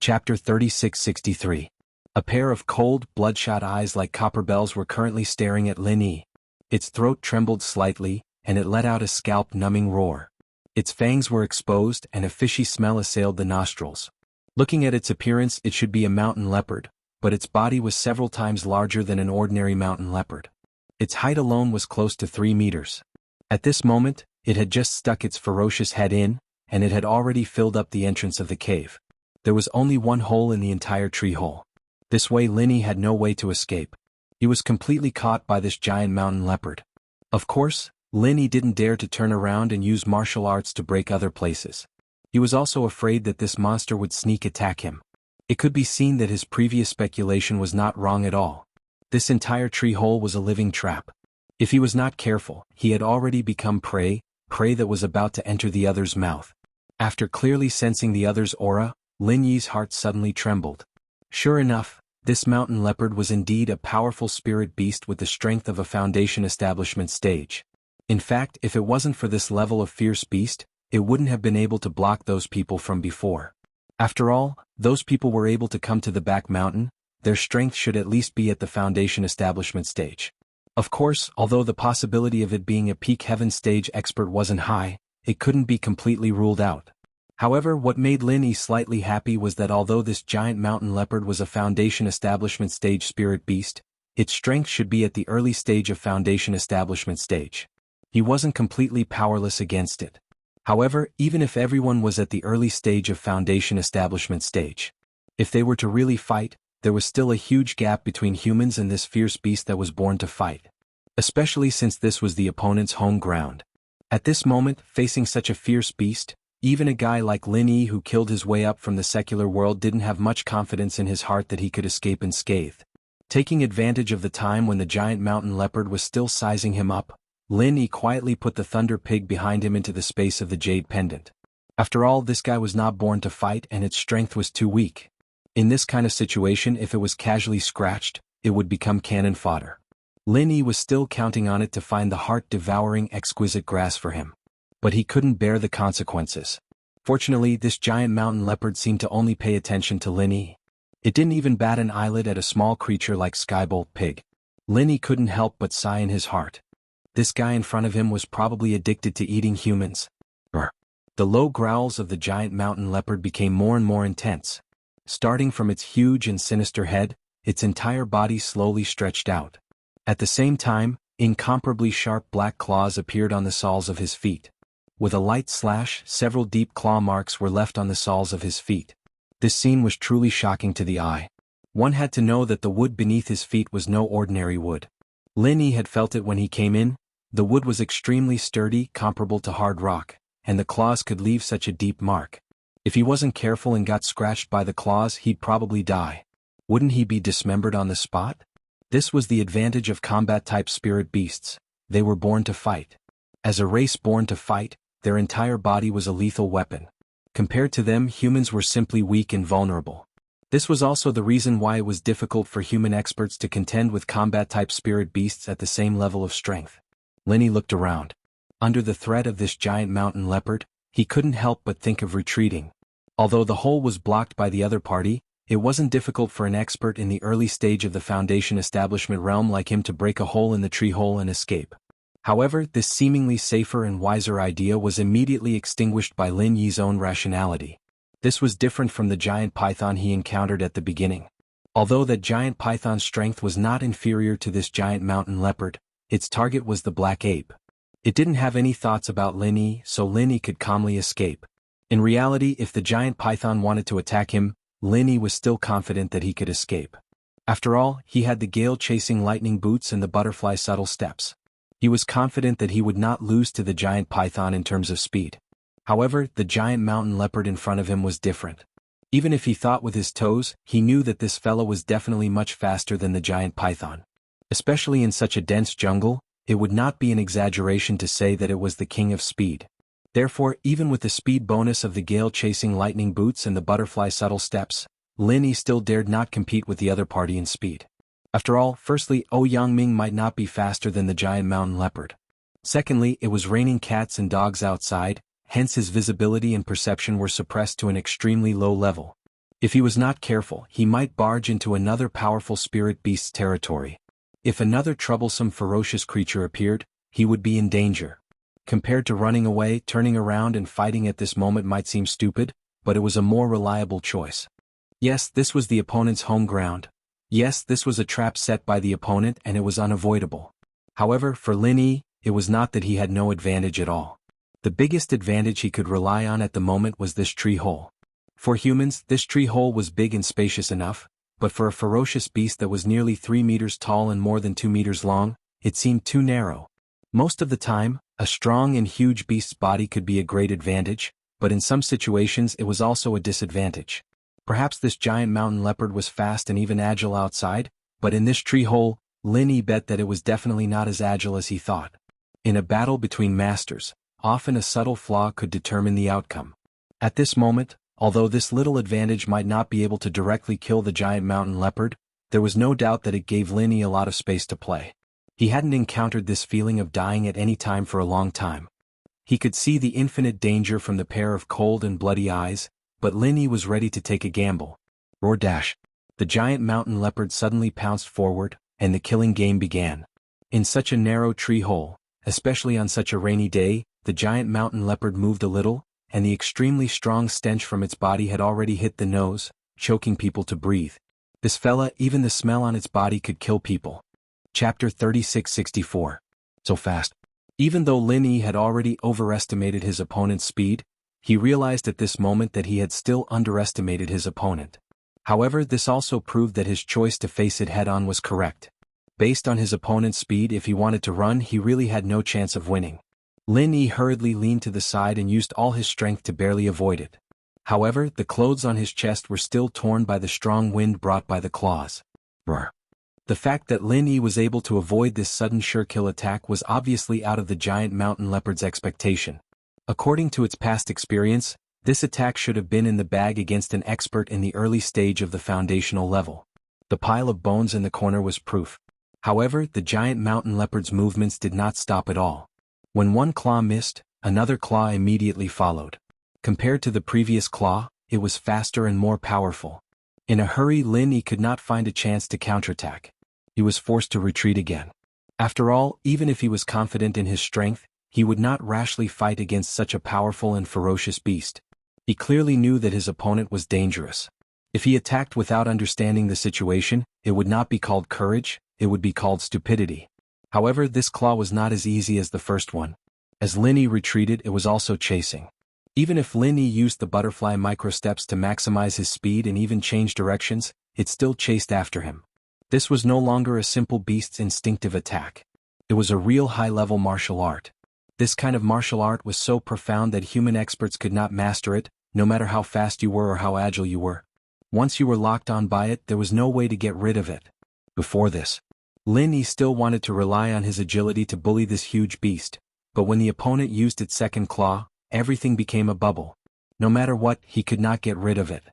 Chapter 3663. A pair of cold, bloodshot eyes like copper bells were currently staring at Linny. Its throat trembled slightly, and it let out a scalp-numbing roar. Its fangs were exposed and a fishy smell assailed the nostrils. Looking at its appearance, it should be a mountain leopard, but its body was several times larger than an ordinary mountain leopard. Its height alone was close to 3 meters. At this moment, it had just stuck its ferocious head in, and it had already filled up the entrance of the cave. There was only one hole in the entire tree hole. This way Linny had no way to escape. He was completely caught by this giant mountain leopard. Of course, Linny didn't dare to turn around and use martial arts to break other places. He was also afraid that this monster would sneak attack him. It could be seen that his previous speculation was not wrong at all. This entire tree hole was a living trap. If he was not careful, he had already become prey that was about to enter the other's mouth. After clearly sensing the other's aura, Linny's heart suddenly trembled. Sure enough, this mountain leopard was indeed a powerful spirit beast with the strength of a Foundation establishment stage. In fact, if it wasn't for this level of fierce beast, it wouldn't have been able to block those people from before. After all, those people were able to come to the back mountain, their strength should at least be at the Foundation establishment stage. Of course, although the possibility of it being a peak heaven stage expert wasn't high, it couldn't be completely ruled out. However, what made Linny slightly happy was that although this giant mountain leopard was a Foundation establishment stage spirit beast, its strength should be at the early stage of Foundation establishment stage. He wasn't completely powerless against it. However, even if everyone was at the early stage of Foundation establishment stage, if they were to really fight, there was still a huge gap between humans and this fierce beast that was born to fight. Especially since this was the opponent's home ground. At this moment, facing such a fierce beast, even a guy like Linny who killed his way up from the secular world didn't have much confidence in his heart that he could escape unscathed. Taking advantage of the time when the giant mountain leopard was still sizing him up, Linny quietly put the thunder pig behind him into the space of the jade pendant. After all, this guy was not born to fight and its strength was too weak. In this kind of situation, if it was casually scratched, it would become cannon fodder. Linny was still counting on it to find the heart-devouring exquisite grass for him. But he couldn't bear the consequences. Fortunately, this giant mountain leopard seemed to only pay attention to Linny. It didn't even bat an eyelid at a small creature like Skybolt Pig. Linny couldn't help but sigh in his heart. This guy in front of him was probably addicted to eating humans. Brr. The low growls of the giant mountain leopard became more and more intense. Starting from its huge and sinister head, its entire body slowly stretched out. At the same time, incomparably sharp black claws appeared on the soles of his feet. With a light slash, several deep claw marks were left on the soles of his feet. This scene was truly shocking to the eye. One had to know that the wood beneath his feet was no ordinary wood. Linny had felt it when he came in. The wood was extremely sturdy, comparable to hard rock, and the claws could leave such a deep mark. If he wasn't careful and got scratched by the claws, he'd probably die. Wouldn't he be dismembered on the spot? This was the advantage of combat-type spirit beasts. They were born to fight. As a race born to fight, their entire body was a lethal weapon. Compared to them, humans were simply weak and vulnerable. This was also the reason why it was difficult for human experts to contend with combat-type spirit beasts at the same level of strength. Linny looked around. Under the threat of this giant mountain leopard, he couldn't help but think of retreating. Although the hole was blocked by the other party, it wasn't difficult for an expert in the early stage of the Foundation establishment realm like him to break a hole in the tree hole and escape. However, this seemingly safer and wiser idea was immediately extinguished by Lin Yi's own rationality. This was different from the giant python he encountered at the beginning. Although that giant python's strength was not inferior to this giant mountain leopard, its target was the black ape. It didn't have any thoughts about Lin Yi, so Lin Yi could calmly escape. In reality, if the giant python wanted to attack him, Lin Yi was still confident that he could escape. After all, he had the gale-chasing lightning boots and the butterfly subtle steps. He was confident that he would not lose to the giant python in terms of speed. However, the giant mountain leopard in front of him was different. Even if he thought with his toes, he knew that this fellow was definitely much faster than the giant python. Especially in such a dense jungle, it would not be an exaggeration to say that it was the king of speed. Therefore, even with the speed bonus of the gale-chasing lightning boots and the butterfly subtle steps, Lin Yi still dared not compete with the other party in speed. After all, firstly, Yangming might not be faster than the giant mountain leopard. Secondly, it was raining cats and dogs outside, hence his visibility and perception were suppressed to an extremely low level. If he was not careful, he might barge into another powerful spirit beast's territory. If another troublesome ferocious creature appeared, he would be in danger. Compared to running away, turning around and fighting at this moment might seem stupid, but it was a more reliable choice. Yes, this was the opponent's home ground. Yes, this was a trap set by the opponent and it was unavoidable. However, for Lin Yi, it was not that he had no advantage at all. The biggest advantage he could rely on at the moment was this tree hole. For humans, this tree hole was big and spacious enough, but for a ferocious beast that was nearly 3 meters tall and more than 2 meters long, it seemed too narrow. Most of the time, a strong and huge beast's body could be a great advantage, but in some situations it was also a disadvantage. Perhaps this giant mountain leopard was fast and even agile outside, but in this tree hole, Lin Yi bet that it was definitely not as agile as he thought. In a battle between masters, often a subtle flaw could determine the outcome. At this moment, although this little advantage might not be able to directly kill the giant mountain leopard, there was no doubt that it gave Lin Yi a lot of space to play. He hadn't encountered this feeling of dying at any time for a long time. He could see the infinite danger from the pair of cold and bloody eyes, but Lin Yi was ready to take a gamble. Roar dash. The giant mountain leopard suddenly pounced forward, and the killing game began. In such a narrow tree hole, especially on such a rainy day, the giant mountain leopard moved a little, and the extremely strong stench from its body had already hit the nose, choking people to breathe. This fella, even the smell on its body could kill people. Chapter 3664. So fast. Even though Lin Yi had already overestimated his opponent's speed, he realized at this moment that he had still underestimated his opponent. However, this also proved that his choice to face it head-on was correct. Based on his opponent's speed, if he wanted to run, he really had no chance of winning. Lin Yi hurriedly leaned to the side and used all his strength to barely avoid it. However, the clothes on his chest were still torn by the strong wind brought by the claws. Roar. The fact that Lin Yi was able to avoid this sudden sure-kill attack was obviously out of the giant mountain leopard's expectation. According to its past experience, this attack should have been in the bag against an expert in the early stage of the foundational level. The pile of bones in the corner was proof. However, the giant mountain leopard's movements did not stop at all. When one claw missed, another claw immediately followed. Compared to the previous claw, it was faster and more powerful. In a hurry, Lin Yi could not find a chance to counterattack. He was forced to retreat again. After all, even if he was confident in his strength, he would not rashly fight against such a powerful and ferocious beast. He clearly knew that his opponent was dangerous. If he attacked without understanding the situation, it would not be called courage, it would be called stupidity. However, this claw was not as easy as the first one. As Lin Yi retreated, it was also chasing. Even if Lin Yi used the butterfly microsteps to maximize his speed and even change directions, it still chased after him. This was no longer a simple beast's instinctive attack. It was a real high-level martial art. This kind of martial art was so profound that human experts could not master it, no matter how fast you were or how agile you were. Once you were locked on by it, there was no way to get rid of it. Before this, Lin Yi still wanted to rely on his agility to bully this huge beast, but when the opponent used its second claw, everything became a bubble. No matter what, he could not get rid of it.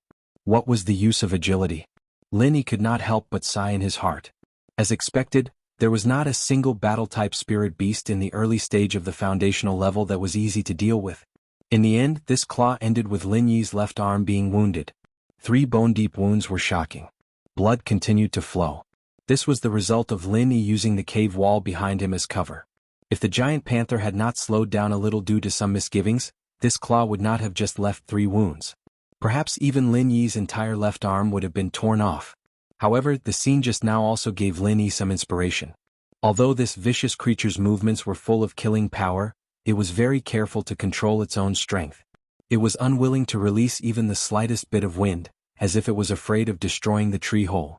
What was the use of agility? Lin could not help but sigh in his heart. As expected, there was not a single battle-type spirit beast in the early stage of the foundational level that was easy to deal with. In the end, this claw ended with Lin Yi's left arm being wounded. 3 bone-deep wounds were shocking. Blood continued to flow. This was the result of Lin Yi using the cave wall behind him as cover. If the giant panther had not slowed down a little due to some misgivings, this claw would not have just left 3 wounds. Perhaps even Lin Yi's entire left arm would have been torn off. However, the scene just now also gave Lin Yi some inspiration. Although this vicious creature's movements were full of killing power, it was very careful to control its own strength. It was unwilling to release even the slightest bit of wind, as if it was afraid of destroying the tree hole.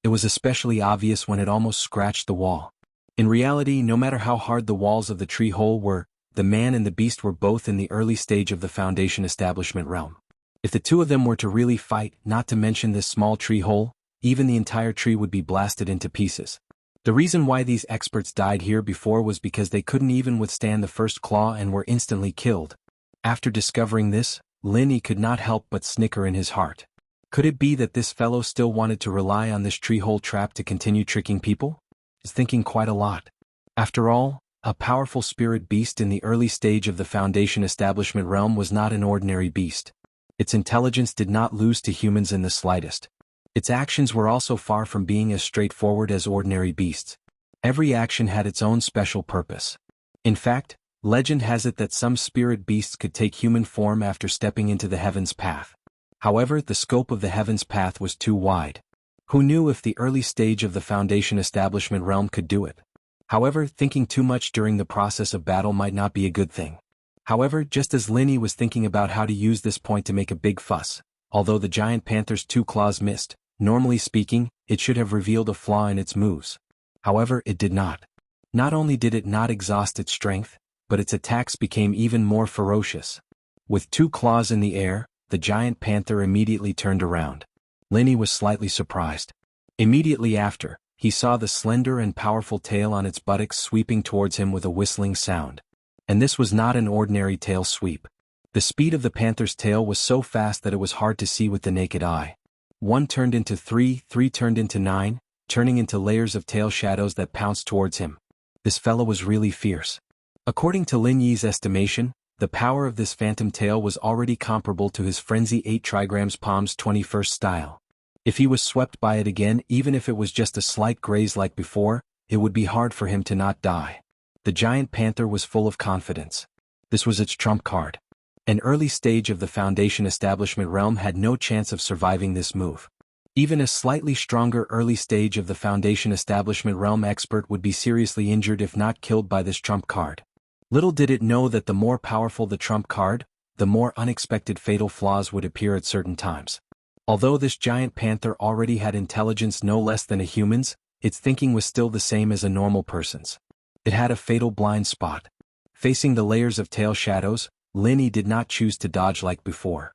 It was especially obvious when it almost scratched the wall. In reality, no matter how hard the walls of the tree hole were, the man and the beast were both in the early stage of the Foundation establishment realm. If the two of them were to really fight, not to mention this small tree hole, even the entire tree would be blasted into pieces. The reason why these experts died here before was because they couldn't even withstand the first claw and were instantly killed. After discovering this, Lin Yi could not help but snicker in his heart. Could it be that this fellow still wanted to rely on this tree hole trap to continue tricking people? He's thinking quite a lot. After all, a powerful spirit beast in the early stage of the Foundation establishment realm was not an ordinary beast. Its intelligence did not lose to humans in the slightest. Its actions were also far from being as straightforward as ordinary beasts. Every action had its own special purpose. In fact, legend has it that some spirit beasts could take human form after stepping into the Heaven's Path. However, the scope of the Heaven's Path was too wide. Who knew if the early stage of the Foundation establishment realm could do it? However, thinking too much during the process of battle might not be a good thing. However, just as Lin Yi was thinking about how to use this point to make a big fuss, although the giant panther's 2 claws missed, normally speaking, it should have revealed a flaw in its moves. However, it did not. Not only did it not exhaust its strength, but its attacks became even more ferocious. With 2 claws in the air, the giant panther immediately turned around. Lin Yi was slightly surprised. Immediately after, he saw the slender and powerful tail on its buttocks sweeping towards him with a whistling sound. And this was not an ordinary tail sweep. The speed of the panther's tail was so fast that it was hard to see with the naked eye. 1 turned into 3, 3 turned into 9, turning into layers of tail shadows that pounced towards him. This fellow was really fierce. According to Lin Yi's estimation, the power of this phantom tail was already comparable to his Frenzy 8 trigrams Palm's 21st style. If he was swept by it again, even if it was just a slight graze like before, it would be hard for him to not die. The giant panther was full of confidence. This was its trump card. An early stage of the Foundation establishment realm had no chance of surviving this move. Even a slightly stronger early stage of the Foundation establishment realm expert would be seriously injured if not killed by this trump card. Little did it know that the more powerful the trump card, the more unexpected fatal flaws would appear at certain times. Although this giant panther already had intelligence no less than a human's, its thinking was still the same as a normal person's. It had a fatal blind spot. Facing the layers of tail shadows, Lin Yi did not choose to dodge like before.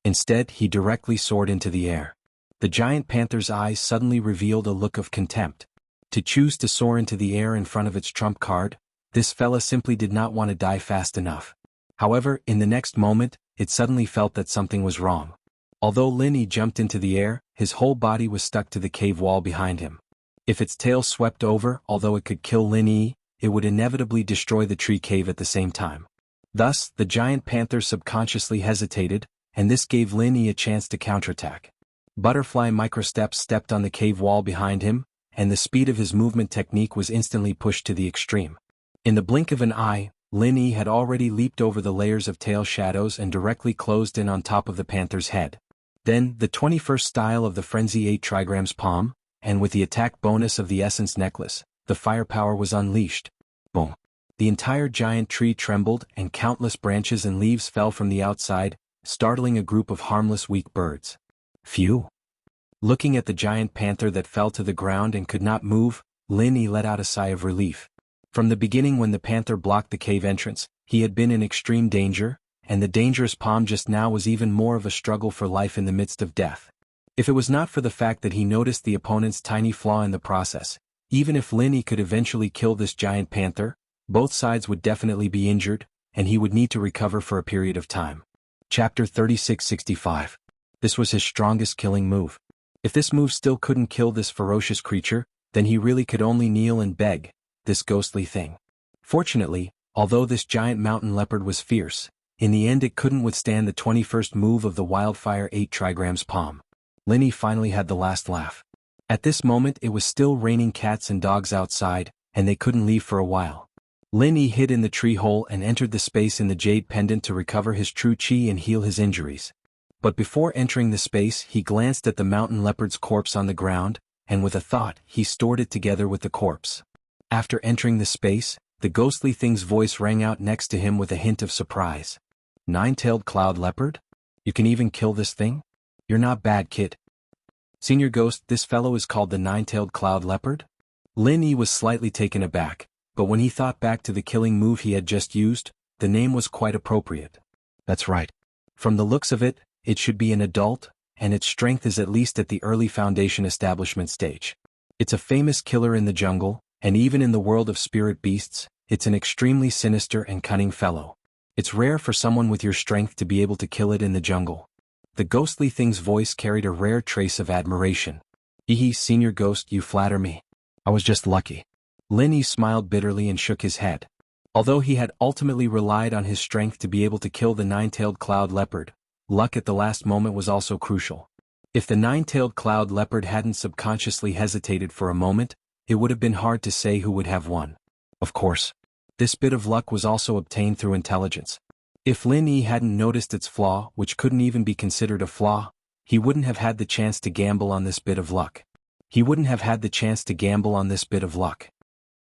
Instead, he directly soared into the air. The giant panther's eyes suddenly revealed a look of contempt. To choose to soar into the air in front of its trump card, this fella simply did not want to die fast enough. However, in the next moment, it suddenly felt that something was wrong. Although Lin Yi jumped into the air, his whole body was stuck to the cave wall behind him. If its tail swept over, although it could kill Lin Yi, it would inevitably destroy the tree cave at the same time. Thus, the giant panther subconsciously hesitated, and this gave Lin Yi a chance to counterattack. Butterfly microsteps stepped on the cave wall behind him, and the speed of his movement technique was instantly pushed to the extreme. In the blink of an eye, Lin Yi had already leaped over the layers of tail shadows and directly closed in on top of the panther's head. Then, the 21st style of the Frenzy 8 trigrams Palm, and with the attack bonus of the Essence Necklace, the firepower was unleashed. Boom! The entire giant tree trembled and countless branches and leaves fell from the outside, startling a group of harmless weak birds. Phew! Looking at the giant panther that fell to the ground and could not move, Lin Yi let out a sigh of relief. From the beginning, when the panther blocked the cave entrance, he had been in extreme danger, and the dangerous palm just now was even more of a struggle for life in the midst of death. If it was not for the fact that he noticed the opponent's tiny flaw in the process, even if Lin Yi could eventually kill this giant panther, both sides would definitely be injured, and he would need to recover for a period of time. Chapter 3665. This was his strongest killing move. If this move still couldn't kill this ferocious creature, then he really could only kneel and beg, this ghostly thing. Fortunately, although this giant mountain leopard was fierce, in the end it couldn't withstand the 21st move of the wildfire 8 trigrams palm. Linny finally had the last laugh. At this moment it was still raining cats and dogs outside, and they couldn't leave for a while. Linny hid in the tree hole and entered the space in the jade pendant to recover his true chi and heal his injuries. But before entering the space he glanced at the mountain leopard's corpse on the ground, and with a thought he stored it together with the corpse. After entering the space, the ghostly thing's voice rang out next to him with a hint of surprise. Nine-tailed cloud leopard? You can even kill this thing? You're not bad, kid. Senior Ghost, this fellow is called the nine-tailed cloud leopard? Lin Yi was slightly taken aback, but when he thought back to the killing move he had just used, the name was quite appropriate. That's right. From the looks of it, it should be an adult, and its strength is at least at the early foundation establishment stage. It's a famous killer in the jungle, and even in the world of spirit beasts, it's an extremely sinister and cunning fellow. It's rare for someone with your strength to be able to kill it in the jungle. The ghostly thing's voice carried a rare trace of admiration. Ehe, Senior Ghost, you flatter me. I was just lucky. Lin Yi smiled bitterly and shook his head. Although he had ultimately relied on his strength to be able to kill the nine-tailed cloud leopard, luck at the last moment was also crucial. If the nine-tailed cloud leopard hadn't subconsciously hesitated for a moment, it would have been hard to say who would have won. Of course, this bit of luck was also obtained through intelligence. If Lin Yi hadn't noticed its flaw, which couldn't even be considered a flaw, he wouldn't have had the chance to gamble on this bit of luck.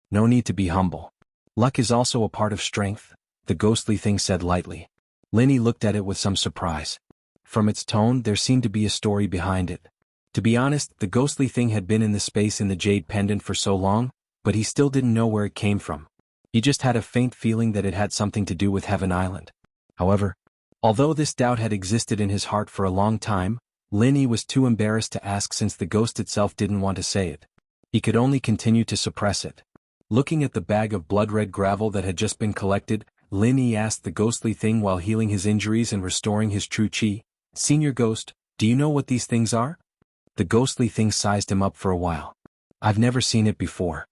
No need to be humble. Luck is also a part of strength, the ghostly thing said lightly. Lin Yi looked at it with some surprise. From its tone there seemed to be a story behind it. To be honest, the ghostly thing had been in the space in the jade pendant for so long, but he still didn't know where it came from. He just had a faint feeling that it had something to do with Heaven Island. However, although this doubt had existed in his heart for a long time, Lin Yi was too embarrassed to ask since the ghost itself didn't want to say it. He could only continue to suppress it. Looking at the bag of blood-red gravel that had just been collected, Lin Yi asked the ghostly thing while healing his injuries and restoring his true chi, Senior Ghost, do you know what these things are? The ghostly thing sized him up for a while. I've never seen it before.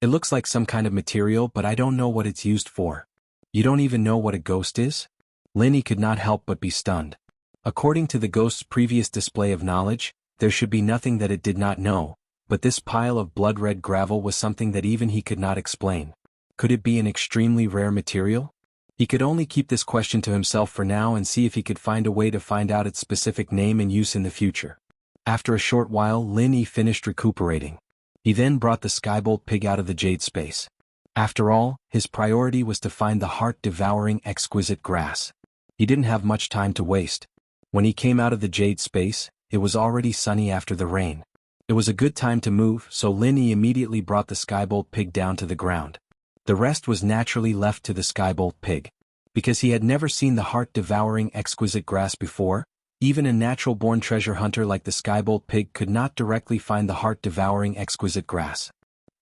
It looks like some kind of material, but I don't know what it's used for. You don't even know what a ghost is? Lin Yi could not help but be stunned. According to the ghost's previous display of knowledge, there should be nothing that it did not know, but this pile of blood-red gravel was something that even he could not explain. Could it be an extremely rare material? He could only keep this question to himself for now and see if he could find a way to find out its specific name and use in the future. After a short while, Lin Yi finished recuperating. He then brought the skybolt pig out of the jade space. After all, his priority was to find the heart-devouring exquisite grass. He didn't have much time to waste. When he came out of the jade space, it was already sunny after the rain. It was a good time to move, so Lin Yi immediately brought the skybolt pig down to the ground. The rest was naturally left to the skybolt pig. Because he had never seen the heart-devouring exquisite grass before, even a natural-born treasure hunter like the skybolt pig could not directly find the heart-devouring exquisite grass.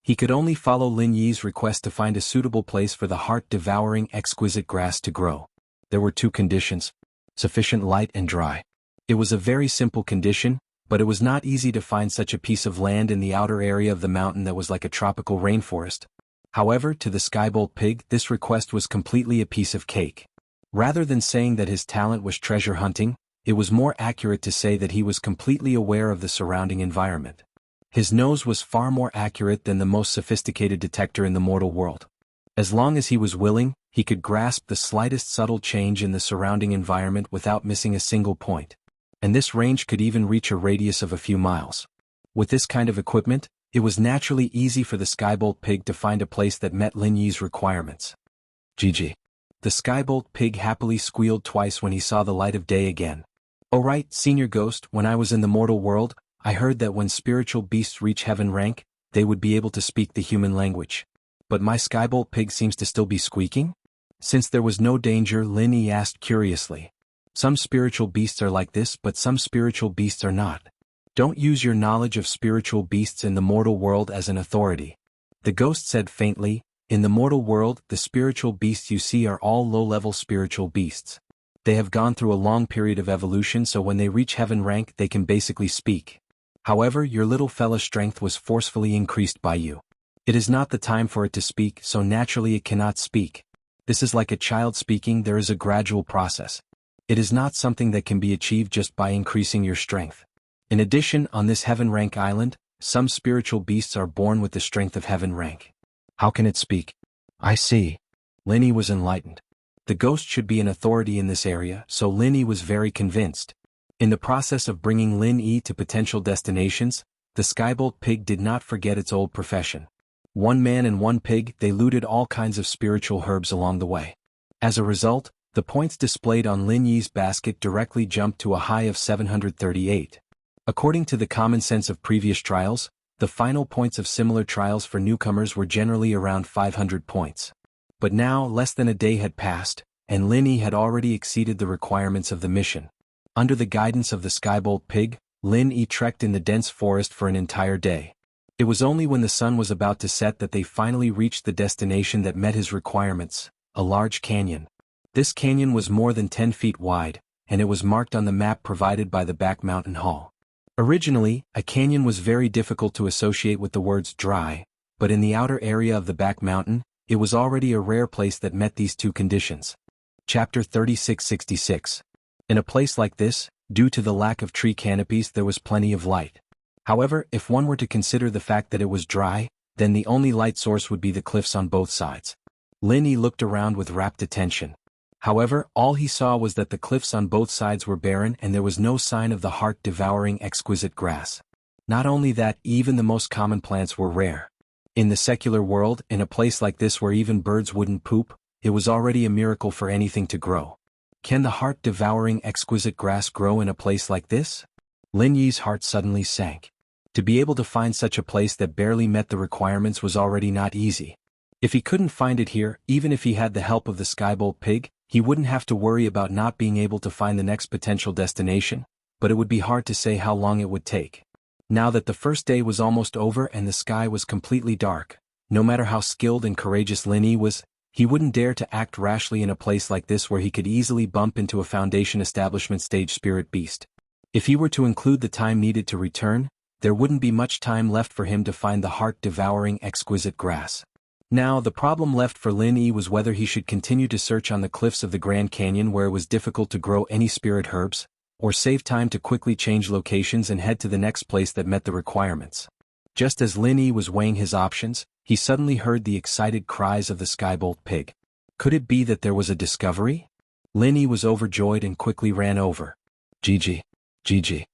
He could only follow Lin Yi's request to find a suitable place for the heart-devouring exquisite grass to grow. There were two conditions: sufficient light and dry. It was a very simple condition, but it was not easy to find such a piece of land in the outer area of the mountain that was like a tropical rainforest. However, to the skybolt pig, this request was completely a piece of cake. Rather than saying that his talent was treasure hunting, it was more accurate to say that he was completely aware of the surrounding environment. His nose was far more accurate than the most sophisticated detector in the mortal world. As long as he was willing, he could grasp the slightest subtle change in the surrounding environment without missing a single point. And this range could even reach a radius of a few miles. With this kind of equipment, it was naturally easy for the skybolt pig to find a place that met Lin Yi's requirements. GG. The skybolt pig happily squealed twice when he saw the light of day again. Oh right, Senior Ghost, when I was in the mortal world, I heard that when spiritual beasts reach heaven rank, they would be able to speak the human language. But my skybolt pig seems to still be squeaking? Since there was no danger, Lin Yi asked curiously. Some spiritual beasts are like this, but some spiritual beasts are not. Don't use your knowledge of spiritual beasts in the mortal world as an authority. The ghost said faintly, in the mortal world, the spiritual beasts you see are all low-level spiritual beasts. They have gone through a long period of evolution, so when they reach heaven rank they can basically speak. However, your little fella's strength was forcefully increased by you. It is not the time for it to speak, so naturally it cannot speak. This is like a child speaking. There is a gradual process. It is not something that can be achieved just by increasing your strength. In addition, on this heaven rank island, some spiritual beasts are born with the strength of heaven rank. How can it speak? I see. Lin Yi was enlightened. The ghost should be an authority in this area, so Lin Yi was very convinced. In the process of bringing Lin Yi to potential destinations, the Skybolt pig did not forget its old profession. One man and one pig, they looted all kinds of spiritual herbs along the way. As a result, the points displayed on Lin Yi's basket directly jumped to a high of 738. According to the common sense of previous trials, the final points of similar trials for newcomers were generally around 500 points. But now, less than a day had passed, and Lin Yi had already exceeded the requirements of the mission. Under the guidance of the Skybolt pig, Lin Yi trekked in the dense forest for an entire day. It was only when the sun was about to set that they finally reached the destination that met his requirements, a large canyon. This canyon was more than 10 feet wide, and it was marked on the map provided by the back mountain hall. Originally, a canyon was very difficult to associate with the words dry, but in the outer area of the back mountain, it was already a rare place that met these two conditions. Chapter 3666. In a place like this, due to the lack of tree canopies, there was plenty of light. However, if one were to consider the fact that it was dry, then the only light source would be the cliffs on both sides. Lin Yi looked around with rapt attention. However, all he saw was that the cliffs on both sides were barren and there was no sign of the heart-devouring exquisite grass. Not only that, even the most common plants were rare. In the secular world, in a place like this where even birds wouldn't poop, it was already a miracle for anything to grow. Can the heart-devouring exquisite grass grow in a place like this? Lin Yi's heart suddenly sank. To be able to find such a place that barely met the requirements was already not easy. If he couldn't find it here, even if he had the help of the Skybolt pig, he wouldn't have to worry about not being able to find the next potential destination, but it would be hard to say how long it would take. Now that the first day was almost over and the sky was completely dark, no matter how skilled and courageous Lin Yi was, he wouldn't dare to act rashly in a place like this where he could easily bump into a Foundation Establishment stage spirit beast. If he were to include the time needed to return, there wouldn't be much time left for him to find the heart-devouring exquisite grass. Now, the problem left for Lin Yi was whether he should continue to search on the cliffs of the Grand Canyon where it was difficult to grow any spirit herbs, or save time to quickly change locations and head to the next place that met the requirements. Just as Lin Yi was weighing his options, he suddenly heard the excited cries of the Skybolt pig. Could it be that there was a discovery? Lin Yi was overjoyed and quickly ran over. Gigi. Gigi.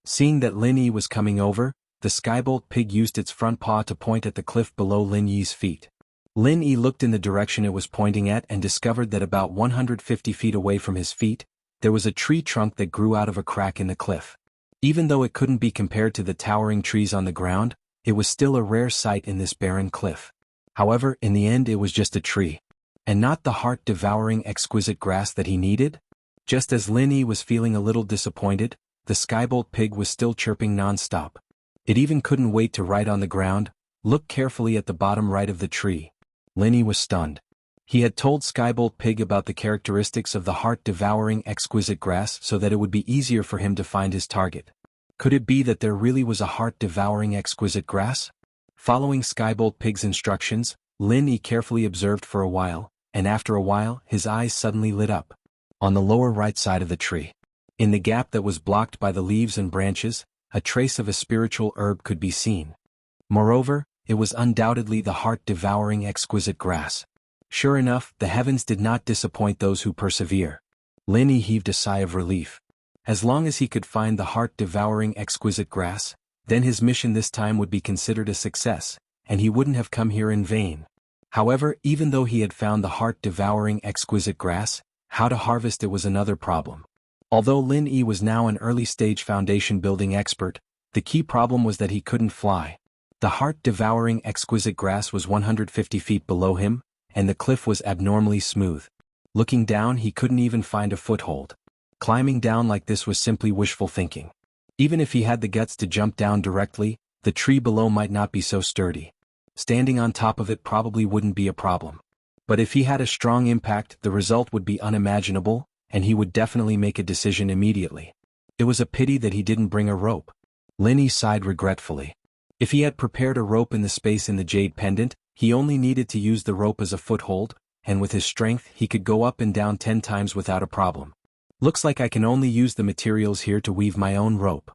Seeing that Lin Yi was coming over, the Skybolt pig used its front paw to point at the cliff below Lin Yi's feet. Lin Yi looked in the direction it was pointing at and discovered that about 150 feet away from his feet, there was a tree trunk that grew out of a crack in the cliff. Even though it couldn't be compared to the towering trees on the ground, it was still a rare sight in this barren cliff. However, in the end it was just a tree. And not the heart-devouring exquisite grass that he needed? Just as Lin Yi was feeling a little disappointed, the Skybolt pig was still chirping non-stop. It even couldn't wait to write on the ground, look carefully at the bottom right of the tree. Lin Yi was stunned. He had told Skybolt pig about the characteristics of the heart-devouring exquisite grass so that it would be easier for him to find his target. Could it be that there really was a heart-devouring exquisite grass? Following Skybolt pig's instructions, Lin Yi carefully observed for a while, and after a while, his eyes suddenly lit up. On the lower right side of the tree, in the gap that was blocked by the leaves and branches, a trace of a spiritual herb could be seen. Moreover, it was undoubtedly the heart-devouring exquisite grass. Sure enough, the heavens did not disappoint those who persevere. Lin Yi heaved a sigh of relief. As long as he could find the heart-devouring exquisite grass, then his mission this time would be considered a success, and he wouldn't have come here in vain. However, even though he had found the heart-devouring exquisite grass, how to harvest it was another problem. Although Lin Yi was now an early-stage foundation-building expert, the key problem was that he couldn't fly. The heart-devouring exquisite grass was 150 feet below him, and the cliff was abnormally smooth. Looking down, he couldn't even find a foothold. Climbing down like this was simply wishful thinking. Even if he had the guts to jump down directly, the tree below might not be so sturdy. Standing on top of it probably wouldn't be a problem. But if he had a strong impact, the result would be unimaginable, and he would definitely make a decision immediately. It was a pity that he didn't bring a rope. Lin sighed regretfully. If he had prepared a rope in the space in the jade pendant, he only needed to use the rope as a foothold, and with his strength he could go up and down 10 times without a problem. Looks like I can only use the materials here to weave my own rope.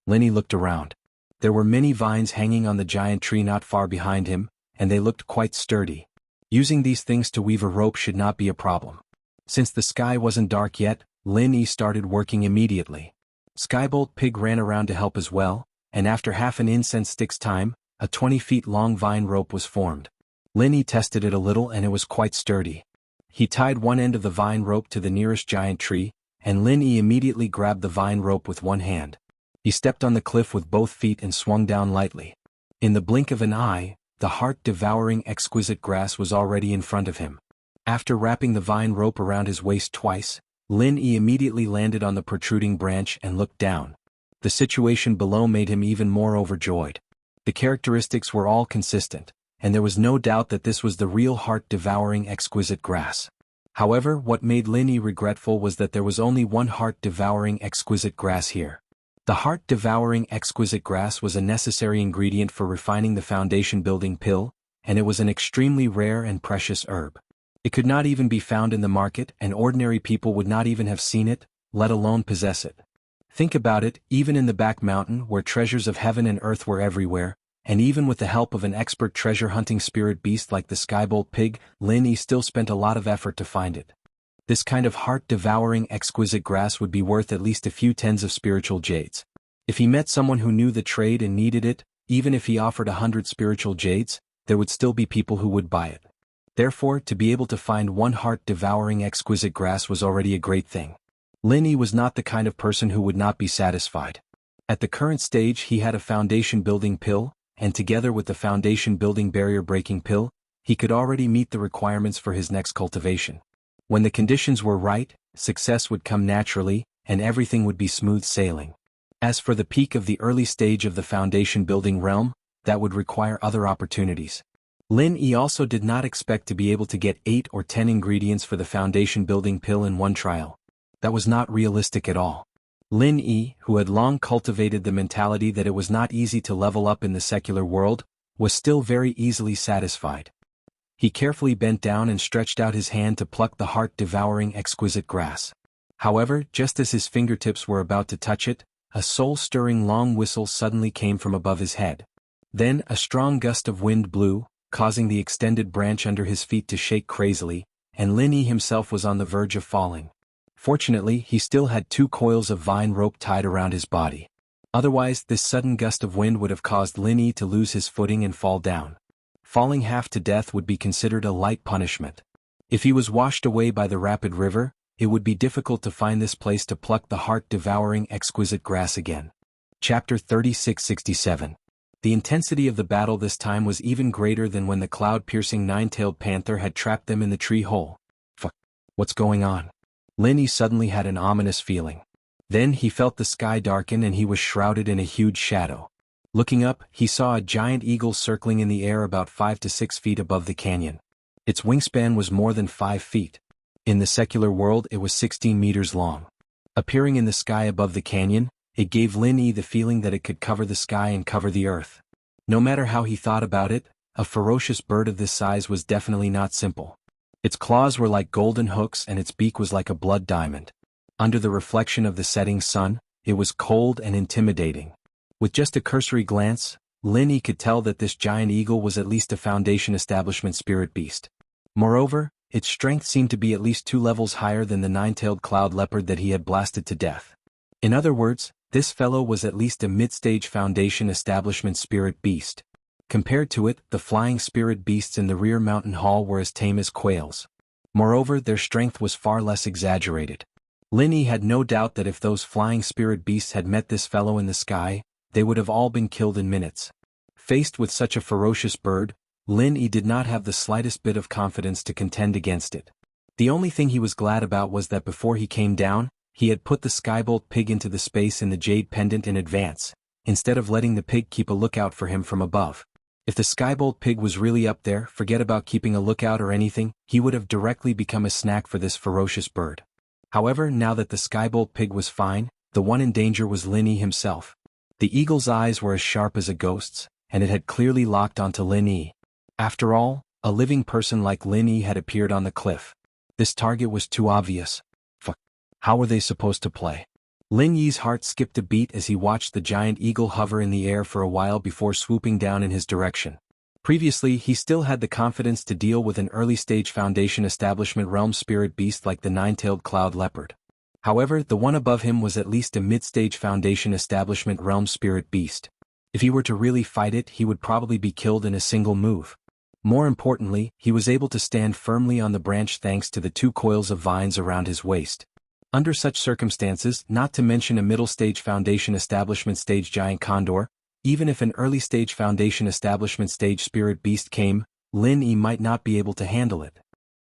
Lin looked around. There were many vines hanging on the giant tree not far behind him, and they looked quite sturdy. Using these things to weave a rope should not be a problem. Since the sky wasn't dark yet, Lin started working immediately. Skybolt Pig ran around to help as well, and after half an incense stick's time, a 20 feet long vine rope was formed. Lin tested it a little and it was quite sturdy. He tied one end of the vine rope to the nearest giant tree, and Lin immediately grabbed the vine rope with one hand. He stepped on the cliff with both feet and swung down lightly. In the blink of an eye, the heart-devouring exquisite grass was already in front of him. After wrapping the vine rope around his waist twice, Lin immediately landed on the protruding branch and looked down. The situation below made him even more overjoyed. The characteristics were all consistent, and there was no doubt that this was the real heart-devouring exquisite grass. However, what made Lin regretful was that there was only one heart-devouring exquisite grass here. The heart-devouring exquisite grass was a necessary ingredient for refining the foundation-building pill, and it was an extremely rare and precious herb. It could not even be found in the market, and ordinary people would not even have seen it, let alone possess it. Think about it, even in the back mountain where treasures of heaven and earth were everywhere, and even with the help of an expert treasure-hunting spirit beast like the Skybolt Pig, Lin still spent a lot of effort to find it. This kind of heart-devouring exquisite grass would be worth at least a few tens of spiritual jades. If he met someone who knew the trade and needed it, even if he offered 100 spiritual jades, there would still be people who would buy it. Therefore, to be able to find one heart-devouring exquisite grass was already a great thing. Lin was not the kind of person who would not be satisfied. At the current stage he had a foundation-building pill, and together with the foundation-building barrier-breaking pill, he could already meet the requirements for his next cultivation. When the conditions were right, success would come naturally, and everything would be smooth sailing. As for the peak of the early stage of the foundation-building realm, that would require other opportunities. Lin also did not expect to be able to get 8 or 10 ingredients for the foundation-building pill in one trial. That was not realistic at all. Lin, who had long cultivated the mentality that it was not easy to level up in the secular world, was still very easily satisfied. He carefully bent down and stretched out his hand to pluck the heart-devouring exquisite grass. However, just as his fingertips were about to touch it, a soul-stirring long whistle suddenly came from above his head. Then a strong gust of wind blew, causing the extended branch under his feet to shake crazily, and Lin himself was on the verge of falling. Fortunately, he still had 2 coils of vine rope tied around his body. Otherwise, this sudden gust of wind would have caused Lin to lose his footing and fall down. Falling half to death would be considered a light punishment. If he was washed away by the rapid river, it would be difficult to find this place to pluck the heart-devouring exquisite grass again. Chapter 3667. The intensity of the battle this time was even greater than when the cloud-piercing nine-tailed panther had trapped them in the tree hole. Fuck. What's going on? Lin suddenly had an ominous feeling. Then he felt the sky darken and he was shrouded in a huge shadow. Looking up, he saw a giant eagle circling in the air about 5 to 6 feet above the canyon. Its wingspan was more than 5 feet. In the secular world it was 16 meters long. Appearing in the sky above the canyon, it gave Lin the feeling that it could cover the sky and cover the earth. No matter how he thought about it, a ferocious bird of this size was definitely not simple. Its claws were like golden hooks and its beak was like a blood diamond. Under the reflection of the setting sun, it was cold and intimidating. With just a cursory glance, Lin could tell that this giant eagle was at least a Foundation establishment spirit beast. Moreover, its strength seemed to be at least 2 levels higher than the 9-tailed cloud leopard that he had blasted to death. In other words, this fellow was at least a mid-stage Foundation establishment spirit beast. Compared to it, the flying spirit beasts in the rear mountain hall were as tame as quails. Moreover, their strength was far less exaggerated. Lin had no doubt that if those flying spirit beasts had met this fellow in the sky, they would have all been killed in minutes. Faced with such a ferocious bird, Lin did not have the slightest bit of confidence to contend against it. The only thing he was glad about was that before he came down, he had put the Skybolt Pig into the space in the jade pendant in advance, instead of letting the pig keep a lookout for him from above. If the Skybolt Pig was really up there, forget about keeping a lookout or anything, he would have directly become a snack for this ferocious bird. However, now that the skybolt pig was fine, the one in danger was Lin Yi himself. The eagle's eyes were as sharp as a ghost's, and it had clearly locked onto Lin Yi. After all, a living person like Lin Yi had appeared on the cliff. This target was too obvious. Fuck. How were they supposed to play? Lin Yi's heart skipped a beat as he watched the giant eagle hover in the air for a while before swooping down in his direction. Previously, he still had the confidence to deal with an early-stage Foundation Establishment realm spirit beast like the nine-tailed cloud leopard. However, the one above him was at least a mid-stage Foundation Establishment realm spirit beast. If he were to really fight it, he would probably be killed in a single move. More importantly, he was able to stand firmly on the branch thanks to the 2 coils of vines around his waist. Under such circumstances, not to mention a middle-stage Foundation Establishment stage giant condor, even if an early-stage Foundation Establishment stage spirit beast came, Lin Yi might not be able to handle it.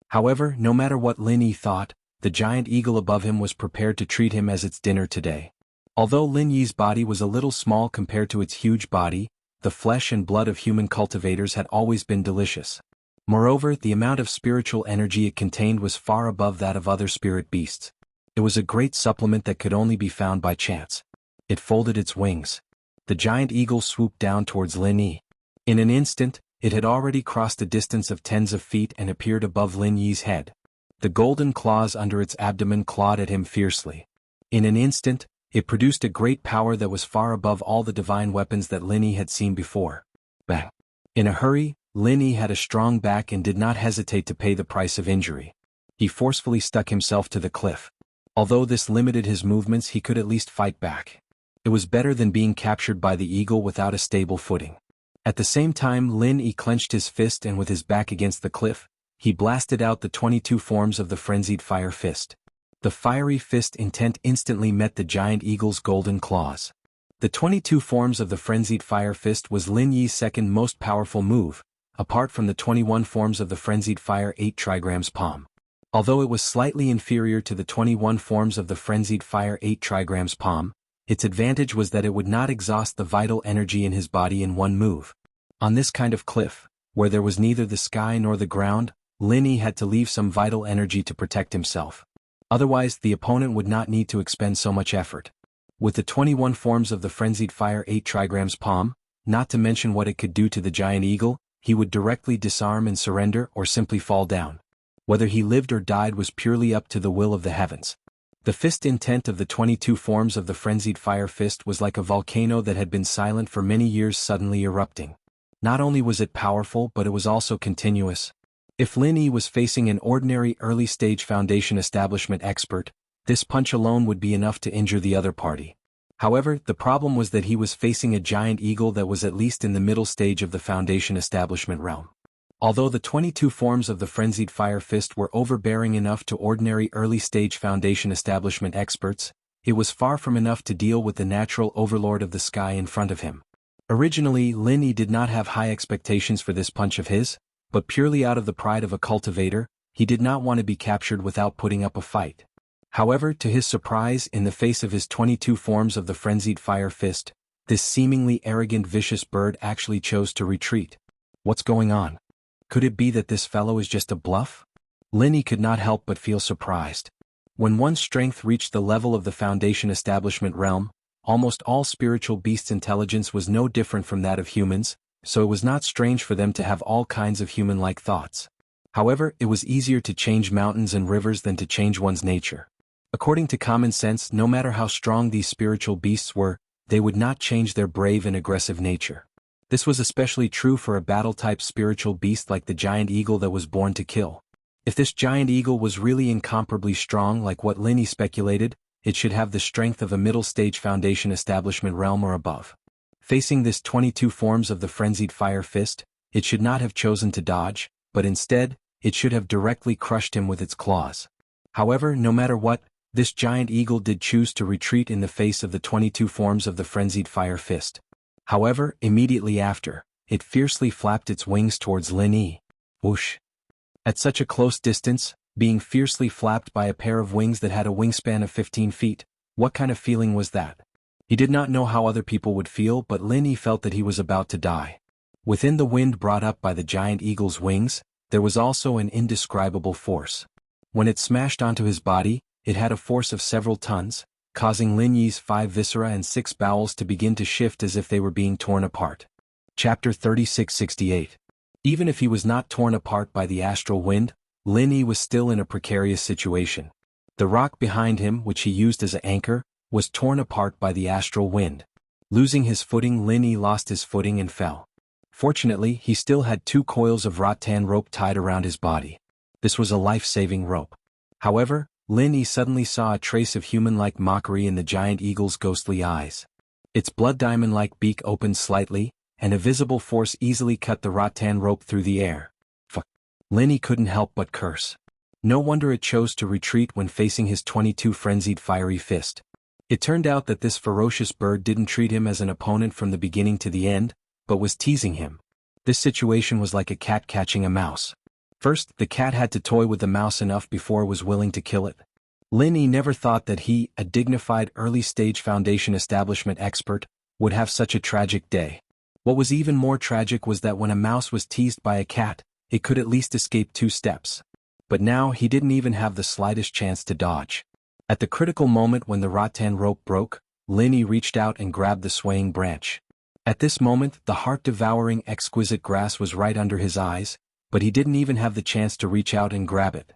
However, no matter what Lin Yi thought, the giant eagle above him was prepared to treat him as its dinner today. Although Lin Yi's body was a little small compared to its huge body, the flesh and blood of human cultivators had always been delicious. Moreover, the amount of spiritual energy it contained was far above that of other spirit beasts. It was a great supplement that could only be found by chance. It folded its wings. The giant eagle swooped down towards Lin Yi. In an instant, it had already crossed a distance of tens of feet and appeared above Lin Yi's head. The golden claws under its abdomen clawed at him fiercely. In an instant, it produced a great power that was far above all the divine weapons that Lin Yi had seen before. Bang! In a hurry, Lin Yi had a strong back and did not hesitate to pay the price of injury. He forcefully stuck himself to the cliff. Although this limited his movements, he could at least fight back. It was better than being captured by the eagle without a stable footing. At the same time, Lin Yi clenched his fist and with his back against the cliff, he blasted out the 22 forms of the frenzied fire fist. The fiery fist intent instantly met the giant eagle's golden claws. The 22 forms of the frenzied fire fist was Lin Yi's second most powerful move, apart from the 21 forms of the frenzied fire 8 trigrams palm. Although it was slightly inferior to the 21 forms of the frenzied fire 8 trigrams palm, its advantage was that it would not exhaust the vital energy in his body in one move. On this kind of cliff, where there was neither the sky nor the ground, Lin Yi had to leave some vital energy to protect himself. Otherwise, the opponent would not need to expend so much effort. With the 21 forms of the frenzied fire 8 trigrams palm, not to mention what it could do to the giant eagle, he would directly disarm and surrender or simply fall down. Whether he lived or died was purely up to the will of the heavens. The fist intent of the 22 forms of the frenzied fire fist was like a volcano that had been silent for many years suddenly erupting. Not only was it powerful, but it was also continuous. If Lin Yi was facing an ordinary early-stage Foundation Establishment expert, this punch alone would be enough to injure the other party. However, the problem was that he was facing a giant eagle that was at least in the middle stage of the Foundation Establishment realm. Although the 22 forms of the frenzied fire fist were overbearing enough to ordinary early-stage Foundation Establishment experts, it was far from enough to deal with the natural overlord of the sky in front of him. Originally, Lin Yi did not have high expectations for this punch of his, but purely out of the pride of a cultivator, he did not want to be captured without putting up a fight. However, to his surprise, in the face of his 22 forms of the frenzied fire fist, this seemingly arrogant vicious bird actually chose to retreat. What's going on? Could it be that this fellow is just a bluff? Lin Yi could not help but feel surprised. When one's strength reached the level of the Foundation Establishment realm, almost all spiritual beasts' intelligence was no different from that of humans, so it was not strange for them to have all kinds of human-like thoughts. However, it was easier to change mountains and rivers than to change one's nature. According to common sense, no matter how strong these spiritual beasts were, they would not change their brave and aggressive nature. This was especially true for a battle-type spiritual beast like the giant eagle that was born to kill. If this giant eagle was really incomparably strong like what Lin Yi speculated, it should have the strength of a middle-stage Foundation Establishment realm or above. Facing this 22 forms of the frenzied fire fist, it should not have chosen to dodge, but instead, it should have directly crushed him with its claws. However, no matter what, this giant eagle did choose to retreat in the face of the 22 forms of the frenzied fire fist. However, immediately after, it fiercely flapped its wings towards Lin Yi. Whoosh! At such a close distance, being fiercely flapped by a pair of wings that had a wingspan of 15 feet, what kind of feeling was that? He did not know how other people would feel, but Lin Yi felt that he was about to die. Within the wind brought up by the giant eagle's wings, there was also an indescribable force. When it smashed onto his body, it had a force of several tons, causing Lin Yi's 5 viscera and 6 bowels to begin to shift as if they were being torn apart. Chapter 3668. Even if he was not torn apart by the astral wind, Lin Yi was still in a precarious situation. The rock behind him, which he used as an anchor, was torn apart by the astral wind. Losing his footing, Lin Yi lost his footing and fell. Fortunately, he still had 2 coils of rattan rope tied around his body. This was a life-saving rope. However, Lin Yi suddenly saw a trace of human-like mockery in the giant eagle's ghostly eyes. Its blood diamond-like beak opened slightly, and a visible force easily cut the rattan rope through the air. Fuck. Lin Yi couldn't help but curse. No wonder it chose to retreat when facing his 22 frenzied fiery fist. It turned out that this ferocious bird didn't treat him as an opponent from the beginning to the end, but was teasing him. This situation was like a cat catching a mouse. First, the cat had to toy with the mouse enough before it was willing to kill it. Lin Yi never thought that he, a dignified early-stage Foundation establishment expert, would have such a tragic day. What was even more tragic was that when a mouse was teased by a cat, it could at least escape 2 steps. But now he didn't even have the slightest chance to dodge. At the critical moment when the rattan rope broke, Lin Yi reached out and grabbed the swaying branch. At this moment, the heart-devouring exquisite grass was right under his eyes, but he didn't even have the chance to reach out and grab it.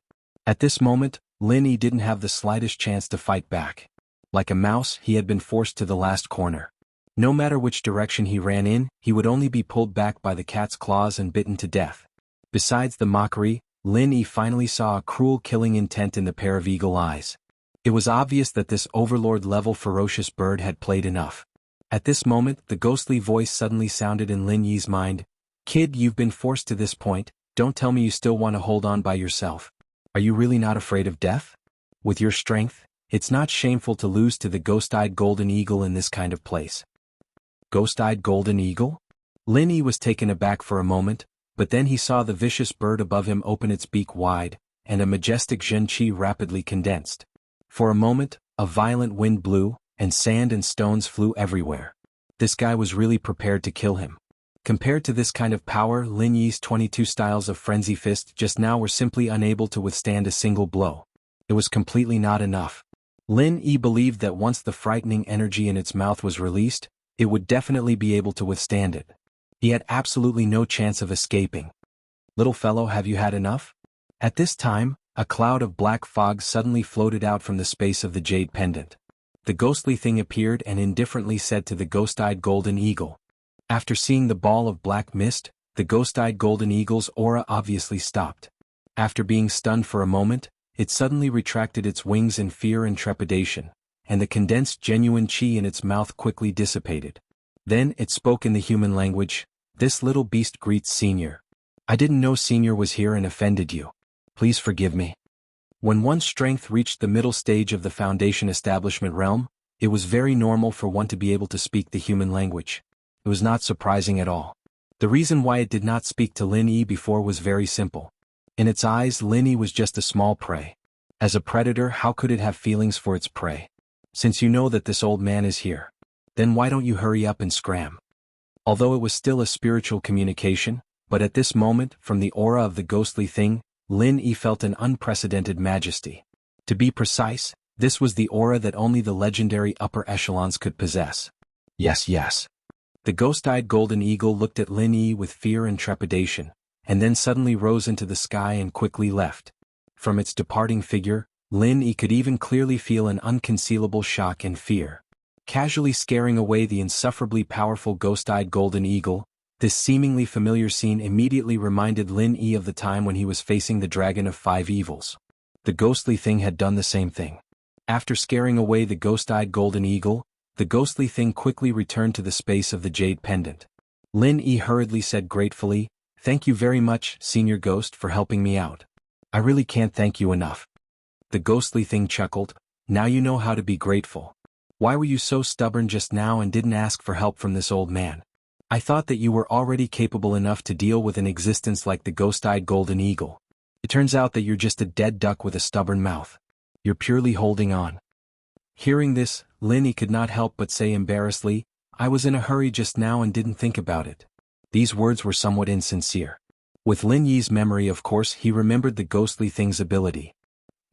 At this moment, Lin Yi didn't have the slightest chance to fight back. Like a mouse, he had been forced to the last corner. No matter which direction he ran in, he would only be pulled back by the cat's claws and bitten to death. Besides the mockery, Lin Yi finally saw a cruel killing intent in the pair of eagle eyes. It was obvious that this overlord-level ferocious bird had played enough. At this moment, the ghostly voice suddenly sounded in Lin Yi's mind. "Kid, you've been forced to this point, don't tell me you still want to hold on by yourself. Are you really not afraid of death? With your strength, it's not shameful to lose to the ghost-eyed golden eagle in this kind of place." Ghost-eyed golden eagle? Lin Yi was taken aback for a moment, but then he saw the vicious bird above him open its beak wide, and a majestic zhenqi rapidly condensed. For a moment, a violent wind blew, and sand and stones flew everywhere. This guy was really prepared to kill him. Compared to this kind of power, Lin Yi's 22 styles of frenzy fist just now were simply unable to withstand a single blow. It was completely not enough. Lin Yi believed that once the frightening energy in its mouth was released, it would definitely be able to withstand it. He had absolutely no chance of escaping. "Little fellow, have you had enough?" At this time, a cloud of black fog suddenly floated out from the space of the jade pendant. The ghostly thing appeared and indifferently said to the ghost-eyed golden eagle. After seeing the ball of black mist, the ghost-eyed golden eagle's aura obviously stopped. After being stunned for a moment, it suddenly retracted its wings in fear and trepidation, and the condensed genuine qi in its mouth quickly dissipated. Then it spoke in the human language. "This little beast greets Senior. I didn't know Senior was here and offended you. Please forgive me." When one's strength reached the middle stage of the Foundation establishment realm, it was very normal for one to be able to speak the human language. It was not surprising at all. The reason why it did not speak to Lin Yi before was very simple. In its eyes, Lin Yi was just a small prey. As a predator, how could it have feelings for its prey? "Since you know that this old man is here, then why don't you hurry up and scram?" Although it was still a spiritual communication, but at this moment, from the aura of the ghostly thing, Lin Yi felt an unprecedented majesty. To be precise, this was the aura that only the legendary upper echelons could possess. Yes. The ghost-eyed golden eagle looked at Lin Yi with fear and trepidation, and then suddenly rose into the sky and quickly left. From its departing figure, Lin Yi could even clearly feel an unconcealable shock and fear. Casually scaring away the insufferably powerful ghost-eyed golden eagle, this seemingly familiar scene immediately reminded Lin Yi of the time when he was facing the Dragon of Five Evils. The ghostly thing had done the same thing. After scaring away the ghost-eyed golden eagle, the ghostly thing quickly returned to the space of the jade pendant. Lin Yi hurriedly said gratefully, "Thank you very much, Senior Ghost, for helping me out. I really can't thank you enough." The ghostly thing chuckled, "Now you know how to be grateful. Why were you so stubborn just now and didn't ask for help from this old man? I thought that you were already capable enough to deal with an existence like the ghost-eyed golden eagle. It turns out that you're just a dead duck with a stubborn mouth. You're purely holding on." Hearing this, Lin Yi could not help but say embarrassedly, "I was in a hurry just now and didn't think about it." These words were somewhat insincere. With Lin Yi's memory, of course, he remembered the ghostly thing's ability.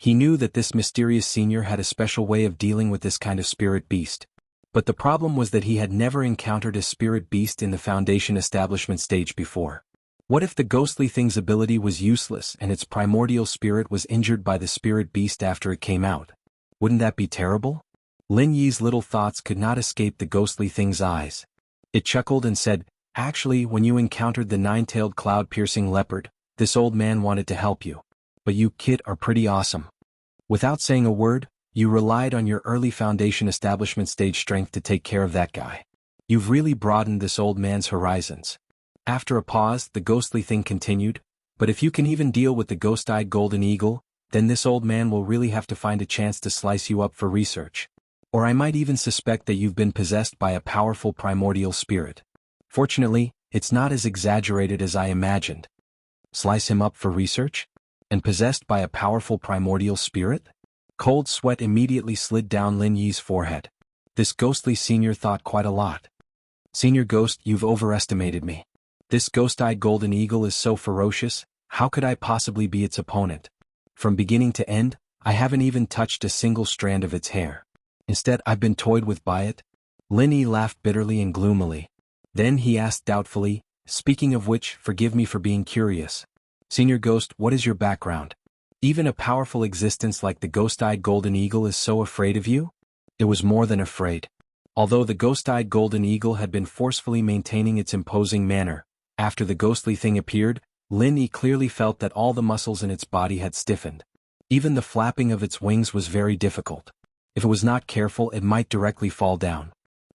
He knew that this mysterious senior had a special way of dealing with this kind of spirit beast. But the problem was that he had never encountered a spirit beast in the Foundation establishment stage before. What if the ghostly thing's ability was useless and its primordial spirit was injured by the spirit beast after it came out? Wouldn't that be terrible? Lin Yi's little thoughts could not escape the ghostly thing's eyes. It chuckled and said, "Actually, when you encountered the nine-tailed cloud-piercing leopard, this old man wanted to help you. But you, kid, are pretty awesome. Without saying a word, you relied on your early Foundation establishment stage strength to take care of that guy. You've really broadened this old man's horizons." After a pause, the ghostly thing continued, "But if you can even deal with the ghost-eyed golden eagle, then this old man will really have to find a chance to slice you up for research. Or I might even suspect that you've been possessed by a powerful primordial spirit. Fortunately, it's not as exaggerated as I imagined." Slice him up for research? And possessed by a powerful primordial spirit? Cold sweat immediately slid down Lin Yi's forehead. This ghostly senior thought quite a lot. "Senior Ghost, you've overestimated me. This ghost-eyed golden eagle is so ferocious, how could I possibly be its opponent? From beginning to end, I haven't even touched a single strand of its hair. Instead, I've been toyed with by it." Lin Yi laughed bitterly and gloomily. Then he asked doubtfully, "Speaking of which, forgive me for being curious. Senior Ghost, what is your background? Even a powerful existence like the ghost-eyed golden eagle is so afraid of you?" It was more than afraid. Although the ghost-eyed golden eagle had been forcefully maintaining its imposing manner, after the ghostly thing appeared, Lin Yi clearly felt that all the muscles in its body had stiffened. Even the flapping of its wings was very difficult. If it was not careful, it might directly fall down.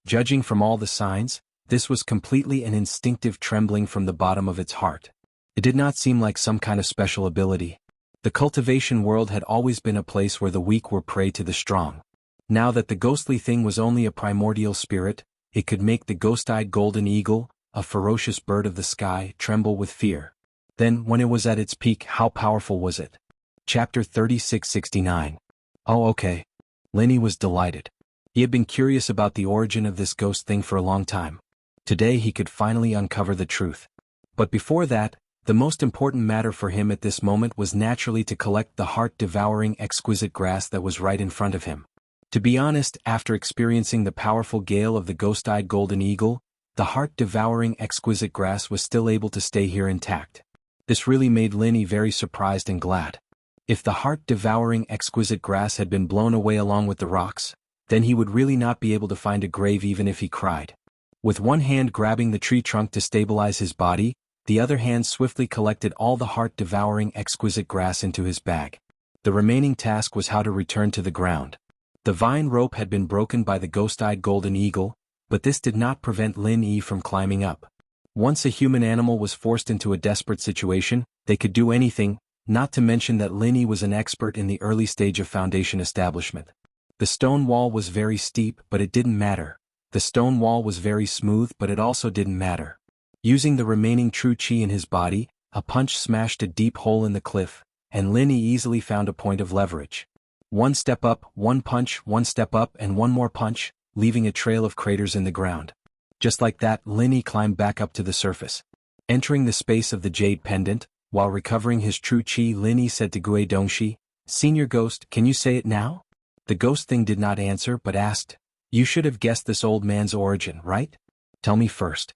Judging from all the signs, this was completely an instinctive trembling from the bottom of its heart. It did not seem like some kind of special ability. The cultivation world had always been a place where the weak were prey to the strong. Now that the ghostly thing was only a primordial spirit, it could make the ghost-eyed golden eagle, a ferocious bird of the sky, tremble with fear. Then, when it was at its peak, how powerful was it? Chapter 3669. Oh, okay. Lin Yi was delighted. He had been curious about the origin of this ghost thing for a long time. Today he could finally uncover the truth. But before that, the most important matter for him at this moment was naturally to collect the heart-devouring exquisite grass that was right in front of him. To be honest, after experiencing the powerful gale of the ghost-eyed golden eagle, the heart-devouring exquisite grass was still able to stay here intact. This really made Lin Yi very surprised and glad. If the heart-devouring exquisite grass had been blown away along with the rocks, then he would really not be able to find a grave even if he cried. With one hand grabbing the tree trunk to stabilize his body, the other hand swiftly collected all the heart-devouring exquisite grass into his bag. The remaining task was how to return to the ground. The vine rope had been broken by the ghost-eyed golden eagle, but this did not prevent Lin Yi from climbing up. Once a human animal was forced into a desperate situation, they could do anything, not to mention that Lin Yi was an expert in the early stage of Foundation establishment. The stone wall was very steep, but it didn't matter. The stone wall was very smooth, but it also didn't matter. Using the remaining true chi in his body, a punch smashed a deep hole in the cliff, and Lin Yi easily found a point of leverage. One step up, one punch, one step up, and one more punch, leaving a trail of craters in the ground. Just like that, Lin Yi climbed back up to the surface. Entering the space of the jade pendant, while recovering his true chi, Lin Yi said to Gue Dongxi, "Senior Ghost, can you say it now?" The ghost thing did not answer but asked, "You should have guessed this old man's origin, right? Tell me first."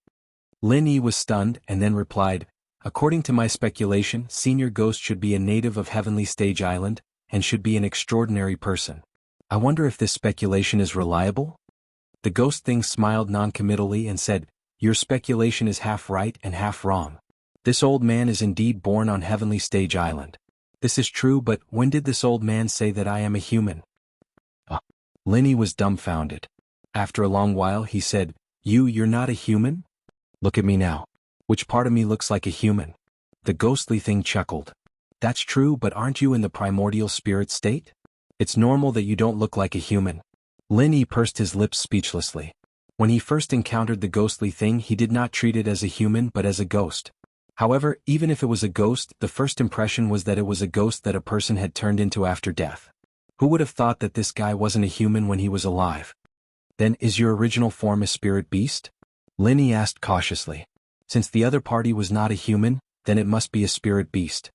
Lin Yi was stunned and then replied, "According to my speculation, Senior Ghost should be a native of Heavenly Stage Island, and should be an extraordinary person. I wonder if this speculation is reliable?" The ghost thing smiled noncommittally and said, "Your speculation is half right and half wrong. This old man is indeed born on Heavenly Stage Island. This is true, but when did this old man say that I am a human?" Lin Yi was dumbfounded. After a long while he said, You're not a human? Look at me now. Which part of me looks like a human?" The ghostly thing chuckled. "That's true, but aren't you in the primordial spirit state? It's normal that you don't look like a human." Lin Yi pursed his lips speechlessly. When he first encountered the ghostly thing, he did not treat it as a human but as a ghost. However, even if it was a ghost, the first impression was that it was a ghost that a person had turned into after death. Who would have thought that this guy wasn't a human when he was alive? "Then, is your original form a spirit beast?" Lin Yi asked cautiously. Since the other party was not a human, then it must be a spirit beast.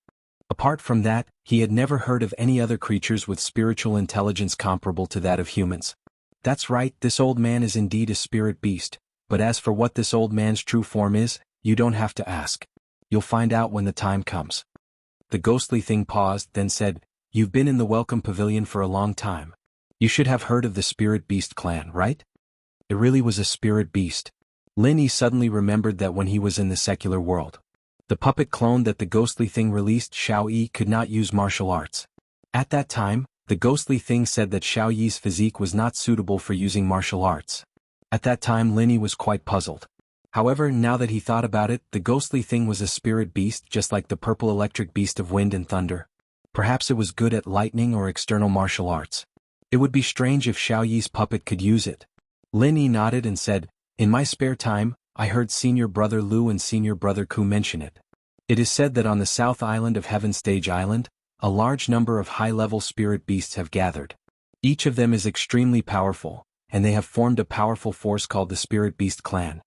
Apart from that, he had never heard of any other creatures with spiritual intelligence comparable to that of humans. That's right, this old man is indeed a spirit beast, but as for what this old man's true form is, you don't have to ask. You'll find out when the time comes. The ghostly thing paused, then said, "You've been in the Welcome Pavilion for a long time. You should have heard of the Spirit Beast clan, right?" It really was a spirit beast. Lin suddenly remembered that when he was in the secular world, the puppet clone that the ghostly thing released, Xiao Yi, could not use martial arts. At that time, the ghostly thing said that Xiao Yi's physique was not suitable for using martial arts. At that time Lin was quite puzzled. However, now that he thought about it, the ghostly thing was a spirit beast just like the purple electric beast of wind and thunder. Perhaps it was good at lightning or external martial arts. It would be strange if Xiao Yi's puppet could use it. Lin nodded and said, "In my spare time, I heard Senior Brother Lu and Senior Brother Ku mention it. It is said that on the south island of Heaven Stage Island, a large number of high-level spirit beasts have gathered. Each of them is extremely powerful, and they have formed a powerful force called the Spirit Beast Clan."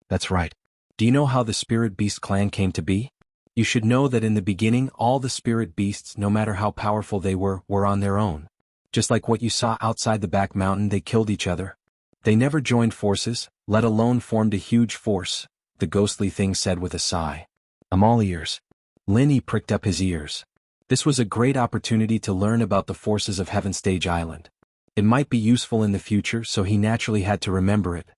That's right. Do you know how the Spirit Beast Clan came to be? You should know that in the beginning all the spirit beasts, no matter how powerful they were on their own. Just like what you saw outside the back mountain, they killed each other. They never joined forces, let alone formed a huge force, the ghostly thing said with a sigh. "I'm all ears." Lin pricked up his ears. This was a great opportunity to learn about the forces of Heaven Stage Island. It might be useful in the future, so he naturally had to remember it.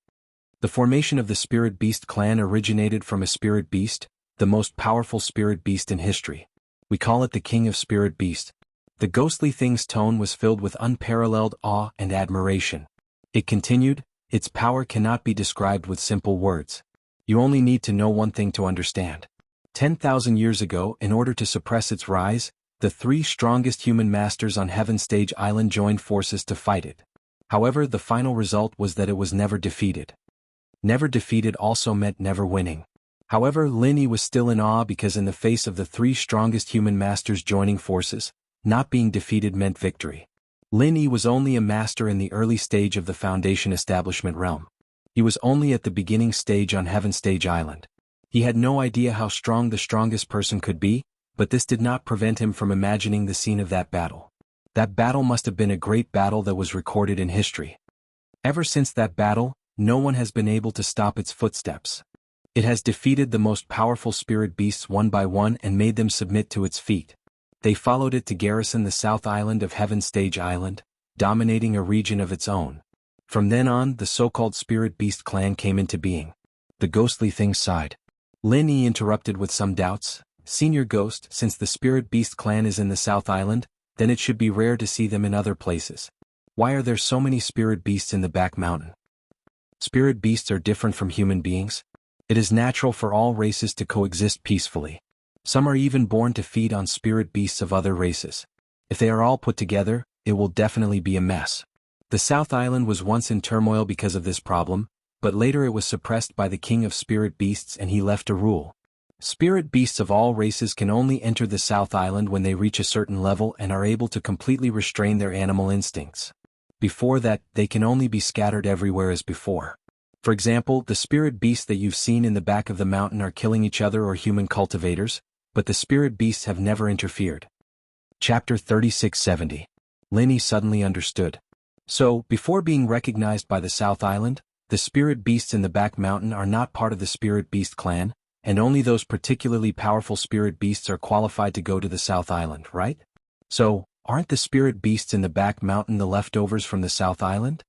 The formation of the Spirit Beast clan originated from a spirit beast, the most powerful spirit beast in history. We call it the King of Spirit Beast. The ghostly thing's tone was filled with unparalleled awe and admiration. It continued, "Its power cannot be described with simple words. You only need to know one thing to understand. 10,000 years ago, in order to suppress its rise, the three strongest human masters on Heaven Stage Island joined forces to fight it. However, the final result was that it was never defeated." Never defeated also meant never winning. However, Lin was still in awe because in the face of the three strongest human masters joining forces, not being defeated meant victory. Lin was only a master in the early stage of the Foundation establishment realm. He was only at the beginning stage on Heaven Stage Island. He had no idea how strong the strongest person could be, but this did not prevent him from imagining the scene of that battle. That battle must have been a great battle that was recorded in history. Ever since that battle, no one has been able to stop its footsteps. It has defeated the most powerful spirit beasts one by one and made them submit to its feet. They followed it to garrison the south island of Heaven Stage Island, dominating a region of its own. From then on, the so-called Spirit Beast clan came into being. The ghostly thing sighed. Lin interrupted with some doubts. "Senior Ghost, since the Spirit Beast clan is in the South Island, then it should be rare to see them in other places. Why are there so many spirit beasts in the back mountain?" Spirit beasts are different from human beings. It is natural for all races to coexist peacefully. Some are even born to feed on spirit beasts of other races. If they are all put together, it will definitely be a mess. The South Island was once in turmoil because of this problem, but later it was suppressed by the King of Spirit Beasts and he left to rule. Spirit beasts of all races can only enter the South Island when they reach a certain level and are able to completely restrain their animal instincts. Before that, they can only be scattered everywhere as before. For example, the spirit beasts that you've seen in the back of the mountain are killing each other or human cultivators, but the spirit beasts have never interfered. Chapter 3670. Lin suddenly understood. So, before being recognized by the South Island, the spirit beasts in the back mountain are not part of the Spirit Beast clan, and only those particularly powerful spirit beasts are qualified to go to the South Island, right? So, aren't the spirit beasts in the back mountain the leftovers from the South Island?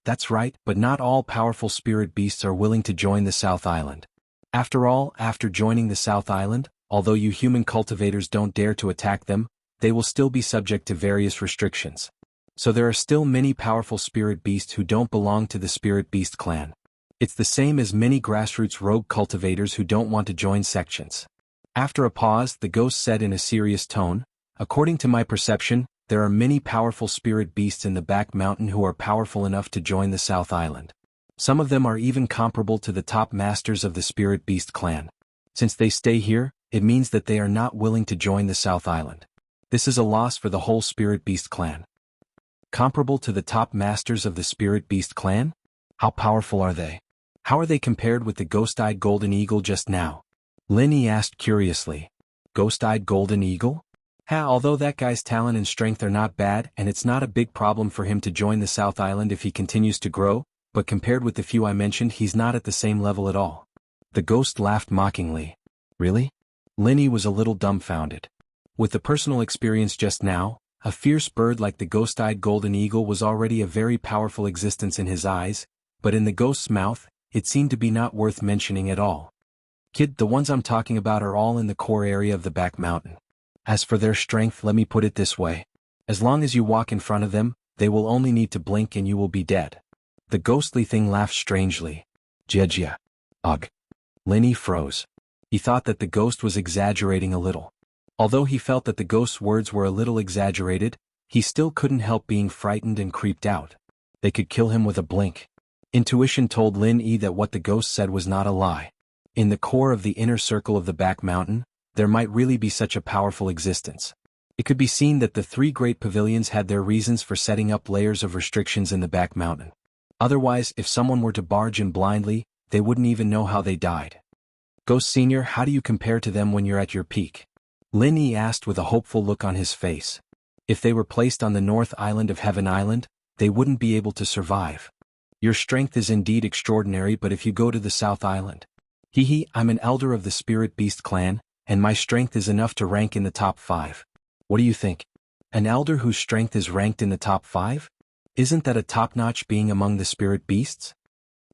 That's right, but not all powerful spirit beasts are willing to join the South Island. After all, after joining the South Island, although you human cultivators don't dare to attack them, they will still be subject to various restrictions. So there are still many powerful spirit beasts who don't belong to the Spirit Beast clan. It's the same as many grassroots rogue cultivators who don't want to join sections. After a pause, the ghost said in a serious tone, "According to my perception, there are many powerful spirit beasts in the back mountain who are powerful enough to join the South Island. Some of them are even comparable to the top masters of the Spirit Beast clan. Since they stay here, it means that they are not willing to join the South Island. This is a loss for the whole Spirit Beast clan." Comparable to the top masters of the Spirit Beast clan? How powerful are they? How are they compared with the ghost-eyed golden eagle just now? Lin asked curiously. Ghost-eyed golden eagle? Although that guy's talent and strength are not bad and it's not a big problem for him to join the South Island if he continues to grow, but compared with the few I mentioned he's not at the same level at all. The ghost laughed mockingly. Really? Linny was a little dumbfounded. With the personal experience just now, a fierce bird like the ghost-eyed golden eagle was already a very powerful existence in his eyes, but in the ghost's mouth, it seemed to be not worth mentioning at all. Kid, the ones I'm talking about are all in the core area of the back mountain. As for their strength, let me put it this way. As long as you walk in front of them, they will only need to blink and you will be dead. The ghostly thing laughed strangely. Jejia. Ugh. Linny froze. He thought that the ghost was exaggerating a little. Although he felt that the ghost's words were a little exaggerated, he still couldn't help being frightened and creeped out. They could kill him with a blink. Intuition told Lin-Yi that what the ghost said was not a lie. In the core of the inner circle of the back mountain, there might really be such a powerful existence. It could be seen that the three great pavilions had their reasons for setting up layers of restrictions in the back mountain. Otherwise, if someone were to barge in blindly, they wouldn't even know how they died. Ghost Senior, how do you compare to them when you're at your peak? Lin-Yi asked with a hopeful look on his face. If they were placed on the North Island of Heaven Island, they wouldn't be able to survive. Your strength is indeed extraordinary, but if you go to the South Island. I'm an elder of the Spirit Beast clan, and my strength is enough to rank in the top 5. What do you think? An elder whose strength is ranked in the top 5? Isn't that a top-notch being among the Spirit Beasts?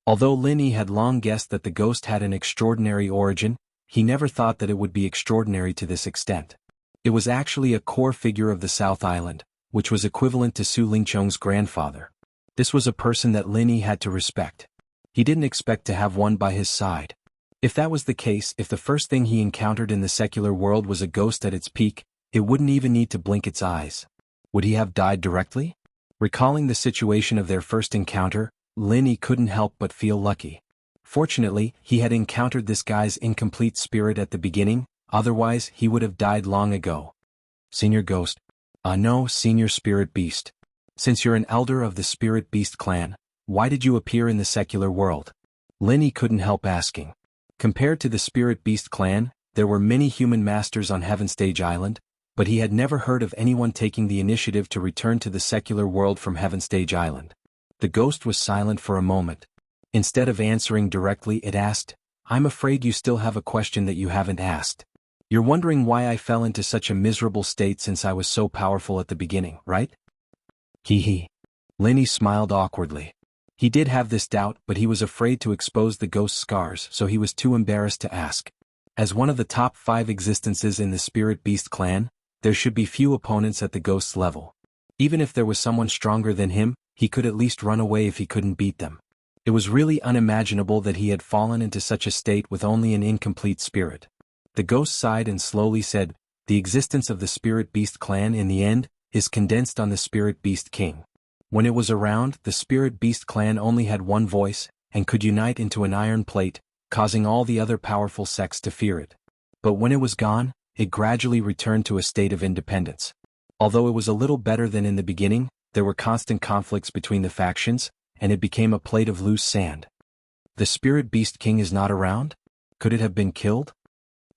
Although Lin-Yi had long guessed that the ghost had an extraordinary origin, he never thought that it would be extraordinary to this extent. It was actually a core figure of the South Island, which was equivalent to Su Lingqiong's grandfather. This was a person that Lin-Yi had to respect. He didn't expect to have one by his side. If that was the case, if the first thing he encountered in the secular world was a ghost at its peak, it wouldn't even need to blink its eyes. Would he have died directly? Recalling the situation of their first encounter, Lin-Yi couldn't help but feel lucky. Fortunately, he had encountered this guy's incomplete spirit at the beginning, otherwise he would have died long ago. Senior Ghost. No, Senior Spirit Beast. Since you're an elder of the Spirit Beast clan, why did you appear in the secular world? Lin-Yi couldn't help asking. Compared to the Spirit Beast clan, there were many human masters on Heaven Stage Island, but he had never heard of anyone taking the initiative to return to the secular world from Heaven Stage Island. The ghost was silent for a moment. Instead of answering directly, it asked, I'm afraid you still have a question that you haven't asked. You're wondering why I fell into such a miserable state since I was so powerful at the beginning, right? Lin-Yi smiled awkwardly. He did have this doubt, but he was afraid to expose the ghost's scars, so he was too embarrassed to ask. As one of the top 5 existences in the Spirit Beast clan, there should be few opponents at the ghost's level. Even if there was someone stronger than him, he could at least run away if he couldn't beat them. It was really unimaginable that he had fallen into such a state with only an incomplete spirit. The ghost sighed and slowly said, the existence of the Spirit Beast clan in the end is condensed on the Spirit Beast King. When it was around, the Spirit Beast clan only had one voice, and could unite into an iron plate, causing all the other powerful sects to fear it. But when it was gone, it gradually returned to a state of independence. Although it was a little better than in the beginning, there were constant conflicts between the factions, and it became a plate of loose sand. The Spirit Beast King is not around? Could it have been killed?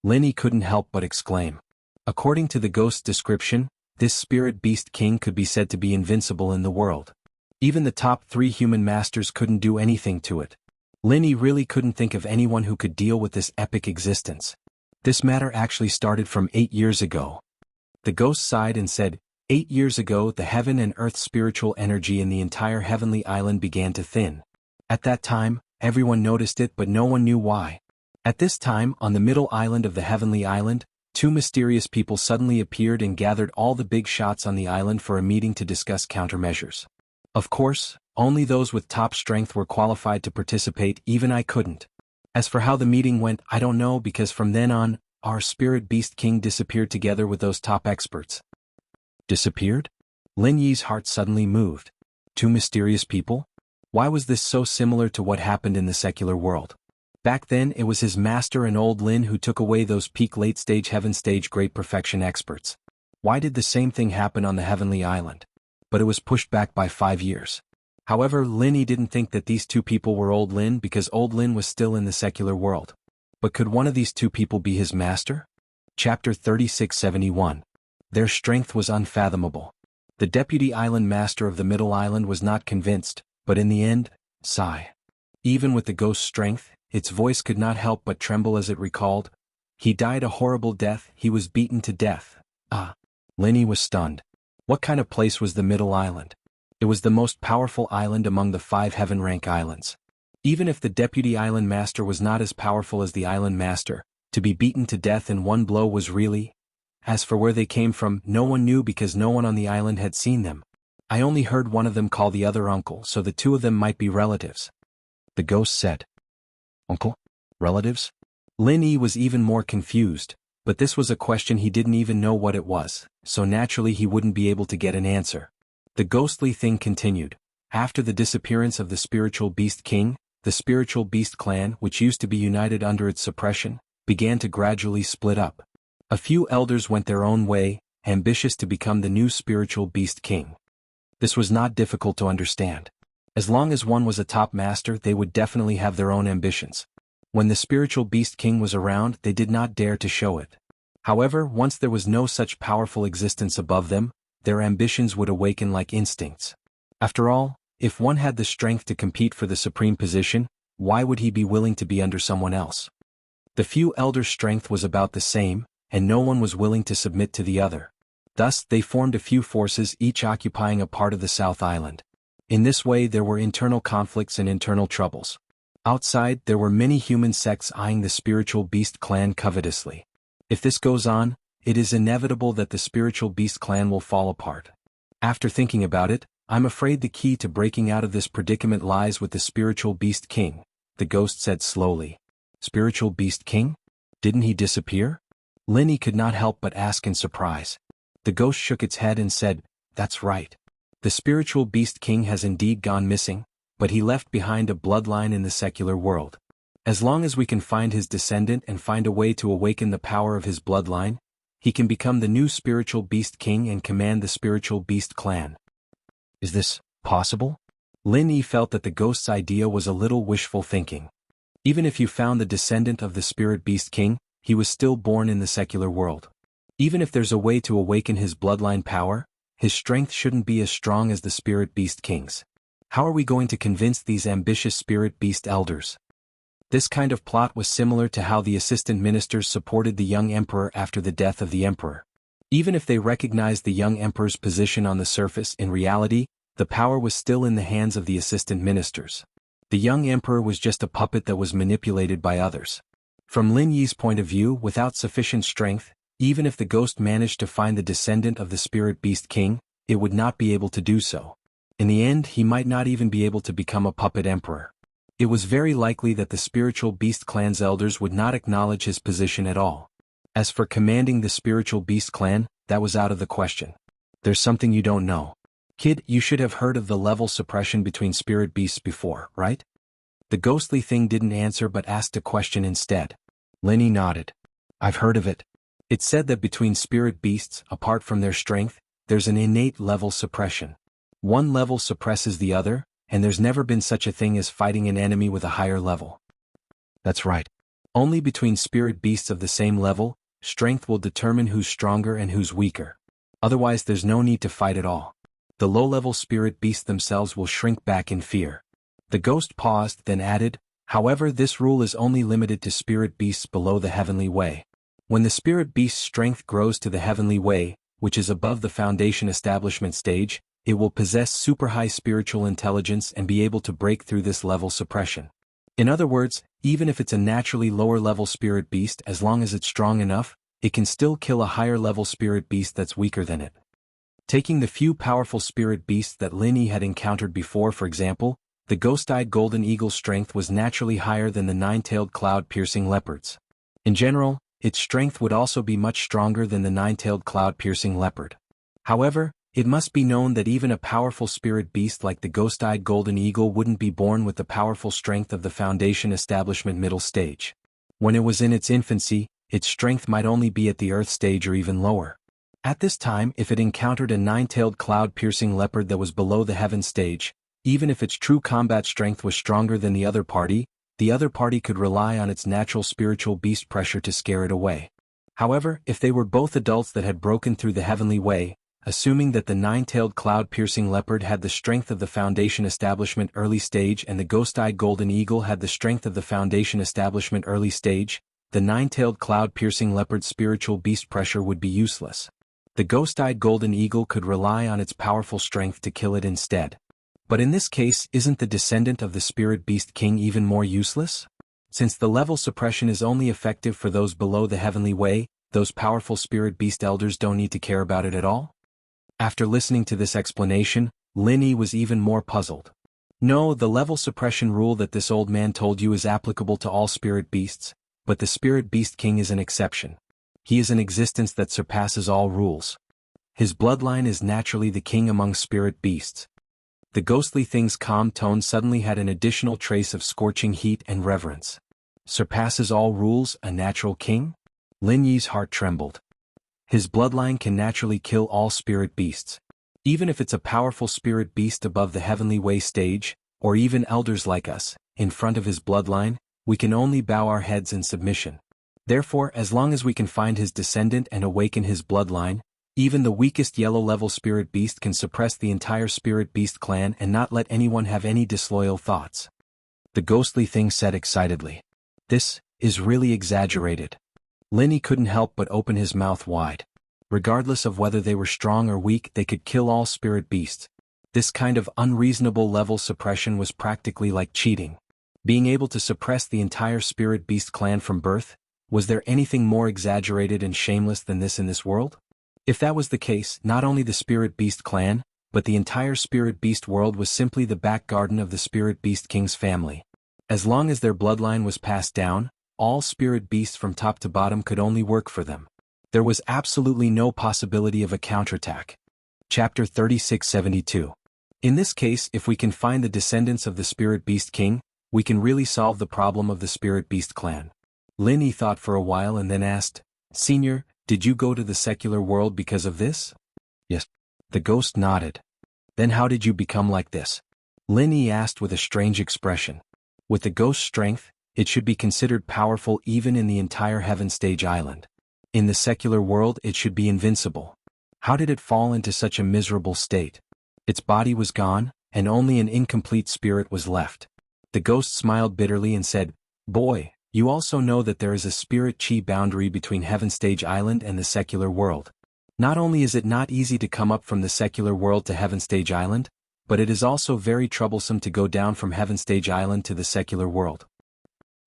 Lin-Yi couldn't help but exclaim. According to the ghost's description, this Spirit Beast King could be said to be invincible in the world. Even the top 3 human masters couldn't do anything to it. Lin-Yi really couldn't think of anyone who could deal with this epic existence. This matter actually started from 8 years ago. The ghost sighed and said, 8 years ago the heaven and earth spiritual energy in the entire heavenly island began to thin. At that time, everyone noticed it but no one knew why. At this time, on the middle island of the heavenly island, 2 mysterious people suddenly appeared and gathered all the big shots on the island for a meeting to discuss countermeasures. Of course, only those with top strength were qualified to participate, even I couldn't. As for how the meeting went, I don't know because from then on, our Spirit Beast King disappeared together with those top experts. Disappeared? Lin-Yi's heart suddenly moved. 2 mysterious people? Why was this so similar to what happened in the secular world? Back then it was his master and old Lin who took away those peak late-stage heaven stage great perfection experts. Why did the same thing happen on the heavenly island? But it was pushed back by 5 years. However, Lin-Yi didn't think that these 2 people were old Lin because old Lin was still in the secular world. But could one of these 2 people be his master? Chapter 3671. Their strength was unfathomable. The deputy island master of the middle island was not convinced, but in the end, sigh. Even with the ghost's strength, its voice could not help but tremble as it recalled. He died a horrible death, he was beaten to death. Ah. Linny was stunned. What kind of place was the middle island? It was the most powerful island among the 5 heaven-rank islands. Even if the deputy island master was not as powerful as the island master, to be beaten to death in one blow was really... As for where they came from, no one knew because no one on the island had seen them. I only heard one of them call the other uncle, so the 2 of them might be relatives. The ghost said. Uncle? Relatives? Lin Yi was even more confused, but this was a question he didn't even know what it was, so naturally he wouldn't be able to get an answer. The ghostly thing continued. After the disappearance of the spiritual beast king, the spiritual beast clan, which used to be united under its suppression, began to gradually split up. A few elders went their own way, ambitious to become the new spiritual beast king. This was not difficult to understand. As long as one was a top master, they would definitely have their own ambitions. When the spiritual beast king was around, they did not dare to show it. However, once there was no such powerful existence above them, their ambitions would awaken like instincts. After all, if one had the strength to compete for the supreme position, why would he be willing to be under someone else? The few elders' strength was about the same, and no one was willing to submit to the other. Thus, they formed a few forces, each occupying a part of the South Island. In this way there were internal conflicts and internal troubles. Outside, there were many human sects eyeing the spiritual beast clan covetously. If this goes on, it is inevitable that the spiritual beast clan will fall apart. After thinking about it, I'm afraid the key to breaking out of this predicament lies with the spiritual beast king, the ghost said slowly. Spiritual beast king? Didn't he disappear? Linny could not help but ask in surprise. The ghost shook its head and said, That's right. The spiritual beast king has indeed gone missing, but he left behind a bloodline in the secular world. As long as we can find his descendant and find a way to awaken the power of his bloodline, he can become the new spiritual beast king and command the spiritual beast clan. Is this possible? Lin Yi felt that the ghost's idea was a little wishful thinking. Even if you found the descendant of the spirit beast king, he was still born in the secular world. Even if there's a way to awaken his bloodline power, his strength shouldn't be as strong as the spirit beast king's. How are we going to convince these ambitious spirit beast elders? This kind of plot was similar to how the assistant ministers supported the young emperor after the death of the emperor. Even if they recognized the young emperor's position on the surface, in reality, the power was still in the hands of the assistant ministers. The young emperor was just a puppet that was manipulated by others. From Lin Yi's point of view, without sufficient strength, even if the ghost managed to find the descendant of the spirit beast king, it would not be able to do so. In the end, he might not even be able to become a puppet emperor. It was very likely that the spiritual beast clan's elders would not acknowledge his position at all. As for commanding the spiritual beast clan, that was out of the question. There's something you don't know. Kid, you should have heard of the level suppression between spirit beasts before, right? The ghostly thing didn't answer but asked a question instead. Linny nodded. I've heard of it. It said that between spirit beasts, apart from their strength, there's an innate level suppression. One level suppresses the other, and there's never been such a thing as fighting an enemy with a higher level. That's right. Only between spirit beasts of the same level, strength will determine who's stronger and who's weaker. Otherwise there's no need to fight at all. The low-level spirit beasts themselves will shrink back in fear. The ghost paused, then added, However, this rule is only limited to spirit beasts below the heavenly way. When the spirit beast's strength grows to the heavenly way, which is above the foundation establishment stage, it will possess super high spiritual intelligence and be able to break through this level suppression. In other words, even if it's a naturally lower level spirit beast, as long as it's strong enough, it can still kill a higher level spirit beast that's weaker than it. Taking the few powerful spirit beasts that Lin Yi had encountered before, for example, the ghost-eyed golden eagle's strength was naturally higher than the nine-tailed cloud-piercing leopard's. In general, its strength would also be much stronger than the nine-tailed cloud-piercing leopard. However, it must be known that even a powerful spirit beast like the ghost-eyed golden eagle wouldn't be born with the powerful strength of the foundation establishment middle stage. When it was in its infancy, its strength might only be at the earth stage or even lower. At this time, if it encountered a nine-tailed cloud-piercing leopard that was below the heaven stage, even if its true combat strength was stronger than the other party could rely on its natural spiritual beast pressure to scare it away. However, if they were both adults that had broken through the heavenly way, assuming that the nine-tailed cloud-piercing leopard had the strength of the Foundation Establishment early stage and the ghost-eyed golden eagle had the strength of the Foundation Establishment early stage, the nine-tailed cloud-piercing leopard's spiritual beast pressure would be useless. The ghost-eyed golden eagle could rely on its powerful strength to kill it instead. But in this case, isn't the descendant of the spirit beast king even more useless? Since the level suppression is only effective for those below the heavenly way, those powerful spirit beast elders don't need to care about it at all? After listening to this explanation, Lin Yi was even more puzzled. No, the level suppression rule that this old man told you is applicable to all spirit beasts, but the spirit beast king is an exception. He is an existence that surpasses all rules. His bloodline is naturally the king among spirit beasts. The ghostly thing's calm tone suddenly had an additional trace of scorching heat and reverence. Surpasses all rules, a natural king? Lin Yi's heart trembled. His bloodline can naturally kill all spirit beasts. Even if it's a powerful spirit beast above the heavenly way stage, or even elders like us, in front of his bloodline, we can only bow our heads in submission. Therefore, as long as we can find his descendant and awaken his bloodline, even the weakest yellow-level spirit beast can suppress the entire spirit beast clan and not let anyone have any disloyal thoughts. The ghostly thing said excitedly. This is really exaggerated. Lin Yi couldn't help but open his mouth wide. Regardless of whether they were strong or weak, they could kill all spirit beasts. This kind of unreasonable level suppression was practically like cheating. Being able to suppress the entire spirit beast clan from birth, was there anything more exaggerated and shameless than this in this world? If that was the case, not only the spirit beast clan, but the entire spirit beast world was simply the back garden of the spirit beast king's family. As long as their bloodline was passed down, all spirit beasts from top to bottom could only work for them. There was absolutely no possibility of a counterattack. Chapter 3672. In this case, if we can find the descendants of the spirit beast king, we can really solve the problem of the spirit beast clan. Lin Yi thought for a while and then asked, Senior, did you go to the secular world because of this? Yes. The ghost nodded. Then how did you become like this? Lin Yi asked with a strange expression. With the ghost's strength, it should be considered powerful even in the entire Heaven Stage Island. In the secular world it should be invincible. How did it fall into such a miserable state? Its body was gone, and only an incomplete spirit was left. The ghost smiled bitterly and said, Boy, you also know that there is a spirit chi boundary between Heaven Stage Island and the secular world. Not only is it not easy to come up from the secular world to Heaven Stage Island, but it is also very troublesome to go down from Heaven Stage Island to the secular world.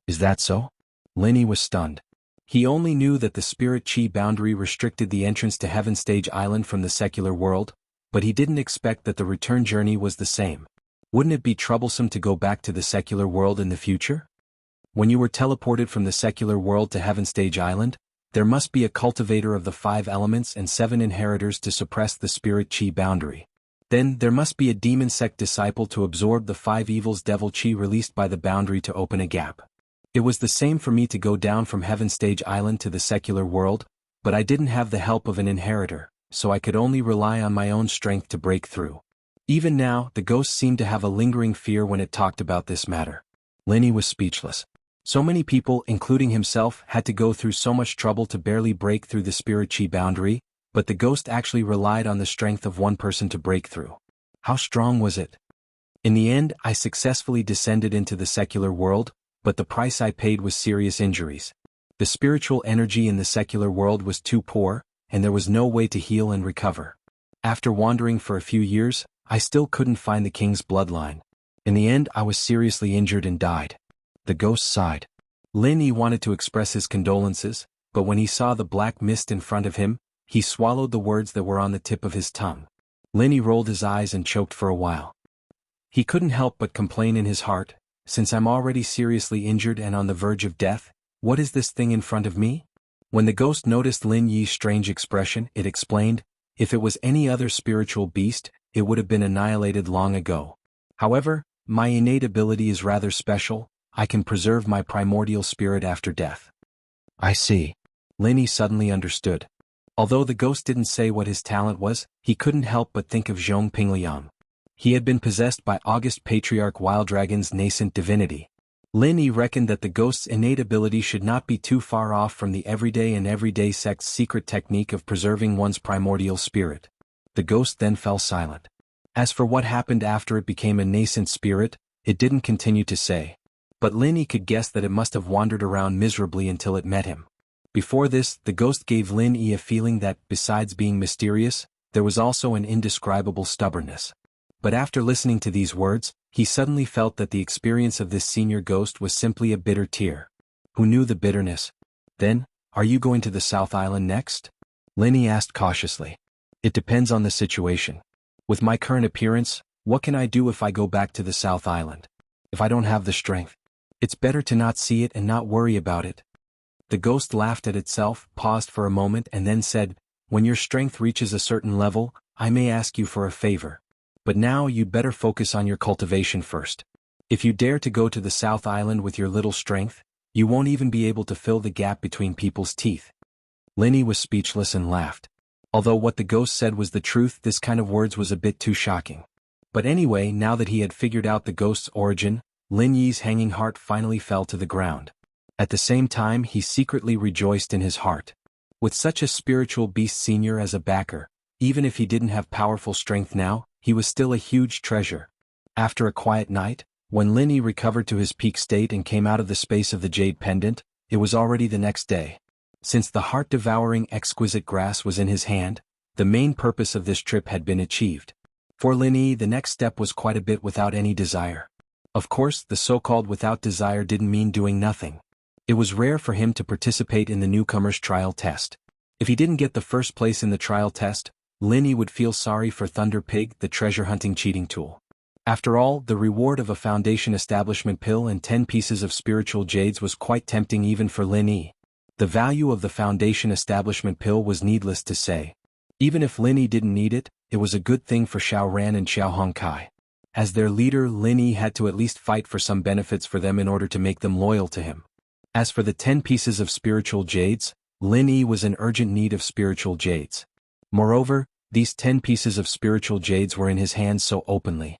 Is that so? Lin Yi was stunned. He only knew that the spirit chi boundary restricted the entrance to Heaven Stage Island from the secular world, but he didn't expect that the return journey was the same. Wouldn't it be troublesome to go back to the secular world in the future? When you were teleported from the secular world to Heaven Stage Island, there must be a cultivator of the 5 elements and 7 inheritors to suppress the spirit chi boundary. Then, there must be a demon sect disciple to absorb the 5 evils devil chi released by the boundary to open a gap. It was the same for me to go down from Heaven Stage Island to the secular world, but I didn't have the help of an inheritor, so I could only rely on my own strength to break through. Even now, the ghost seemed to have a lingering fear when it talked about this matter. Lin Yi was speechless. So many people, including himself, had to go through so much trouble to barely break through the spirit chi boundary, but the ghost actually relied on the strength of one person to break through. How strong was it? In the end, I successfully descended into the secular world, but the price I paid was serious injuries. The spiritual energy in the secular world was too poor, and there was no way to heal and recover. After wandering for a few years, I still couldn't find the king's bloodline. In the end, I was seriously injured and died. The ghost sighed. Lin Yi wanted to express his condolences, but when he saw the black mist in front of him, he swallowed the words that were on the tip of his tongue. Lin Yi rolled his eyes and choked for a while. He couldn't help but complain in his heart, since I'm already seriously injured and on the verge of death, what is this thing in front of me? When the ghost noticed Lin Yi's strange expression, it explained, if it was any other spiritual beast, it would have been annihilated long ago. However, my innate ability is rather special, I can preserve my primordial spirit after death. I see. Lin Yi suddenly understood. Although the ghost didn't say what his talent was, he couldn't help but think of Zhong Pingliang. He had been possessed by August Patriarch Wild Dragon's nascent divinity. Lin Yi reckoned that the ghost's innate ability should not be too far off from the everyday sect's secret technique of preserving one's primordial spirit. The ghost then fell silent. As for what happened after it became a nascent spirit, it didn't continue to say. But Lin Yi could guess that it must have wandered around miserably until it met him. Before this, the ghost gave Lin Yi a feeling that, besides being mysterious, there was also an indescribable stubbornness. But after listening to these words, he suddenly felt that the experience of this senior ghost was simply a bitter tear. Who knew the bitterness? Then, are you going to the South Island next? Lin Yi asked cautiously. It depends on the situation. With my current appearance, what can I do if I go back to the South Island? If I don't have the strength? It's better to not see it and not worry about it. The ghost laughed at itself, paused for a moment and then said, when your strength reaches a certain level, I may ask you for a favor. But now you'd better focus on your cultivation first. If you dare to go to the South Island with your little strength, you won't even be able to fill the gap between people's teeth. Lin Yi was speechless and laughed. Although what the ghost said was the truth, this kind of words was a bit too shocking. But anyway, now that he had figured out the ghost's origin, Lin Yi's hanging heart finally fell to the ground. At the same time, he secretly rejoiced in his heart. With such a spiritual beast senior as a backer, even if he didn't have powerful strength now, he was still a huge treasure. After a quiet night, when Lin Yi recovered to his peak state and came out of the space of the jade pendant, it was already the next day. Since the heart-devouring exquisite grass was in his hand, the main purpose of this trip had been achieved. For Lin Yi, the next step was quite a bit without any desire. Of course, the so-called without desire didn't mean doing nothing. It was rare for him to participate in the newcomer's trial test. If he didn't get the first place in the trial test, Lin Yi would feel sorry for Thunder Pig, the treasure-hunting cheating tool. After all, the reward of a Foundation establishment pill and 10 pieces of spiritual jades was quite tempting even for Lin Yi. The value of the Foundation establishment pill was needless to say. Even if Lin Yi didn't need it, it was a good thing for Xiao Ran and Xiao Hongkai. As their leader, Lin Yi had to at least fight for some benefits for them in order to make them loyal to him. As for the 10 pieces of spiritual jades, Lin Yi was in urgent need of spiritual jades. Moreover, these 10 pieces of spiritual jades were in his hands so openly.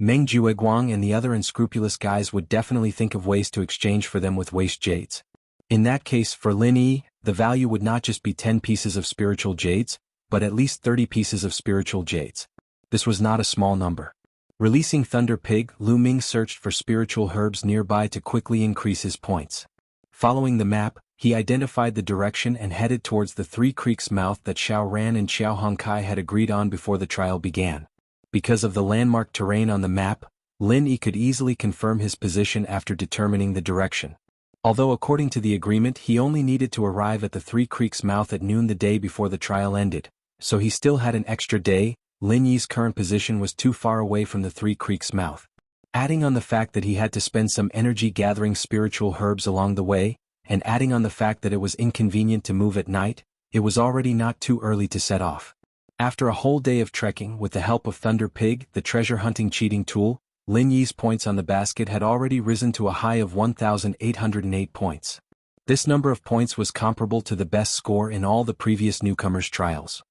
Meng Jueguang and the other unscrupulous guys would definitely think of ways to exchange for them with waste jades. In that case, for Lin Yi, the value would not just be 10 pieces of spiritual jades, but at least 30 pieces of spiritual jades. This was not a small number. Releasing Thunder Pig, Lu Ming searched for spiritual herbs nearby to quickly increase his points. Following the map, he identified the direction and headed towards the Three Creeks mouth that Xiao Ran and Xiao Hongkai had agreed on before the trial began. Because of the landmark terrain on the map, Lin Yi could easily confirm his position after determining the direction. Although according to the agreement he only needed to arrive at the Three Creeks mouth at noon the day before the trial ended, so he still had an extra day. Lin Yi's current position was too far away from the Three Creeks mouth. Adding on the fact that he had to spend some energy gathering spiritual herbs along the way, and adding on the fact that it was inconvenient to move at night, it was already not too early to set off. After a whole day of trekking with the help of Thunder Pig, the treasure-hunting cheating tool, Lin Yi's points on the basket had already risen to a high of 1,808 points. This number of points was comparable to the best score in all the previous newcomers' trials.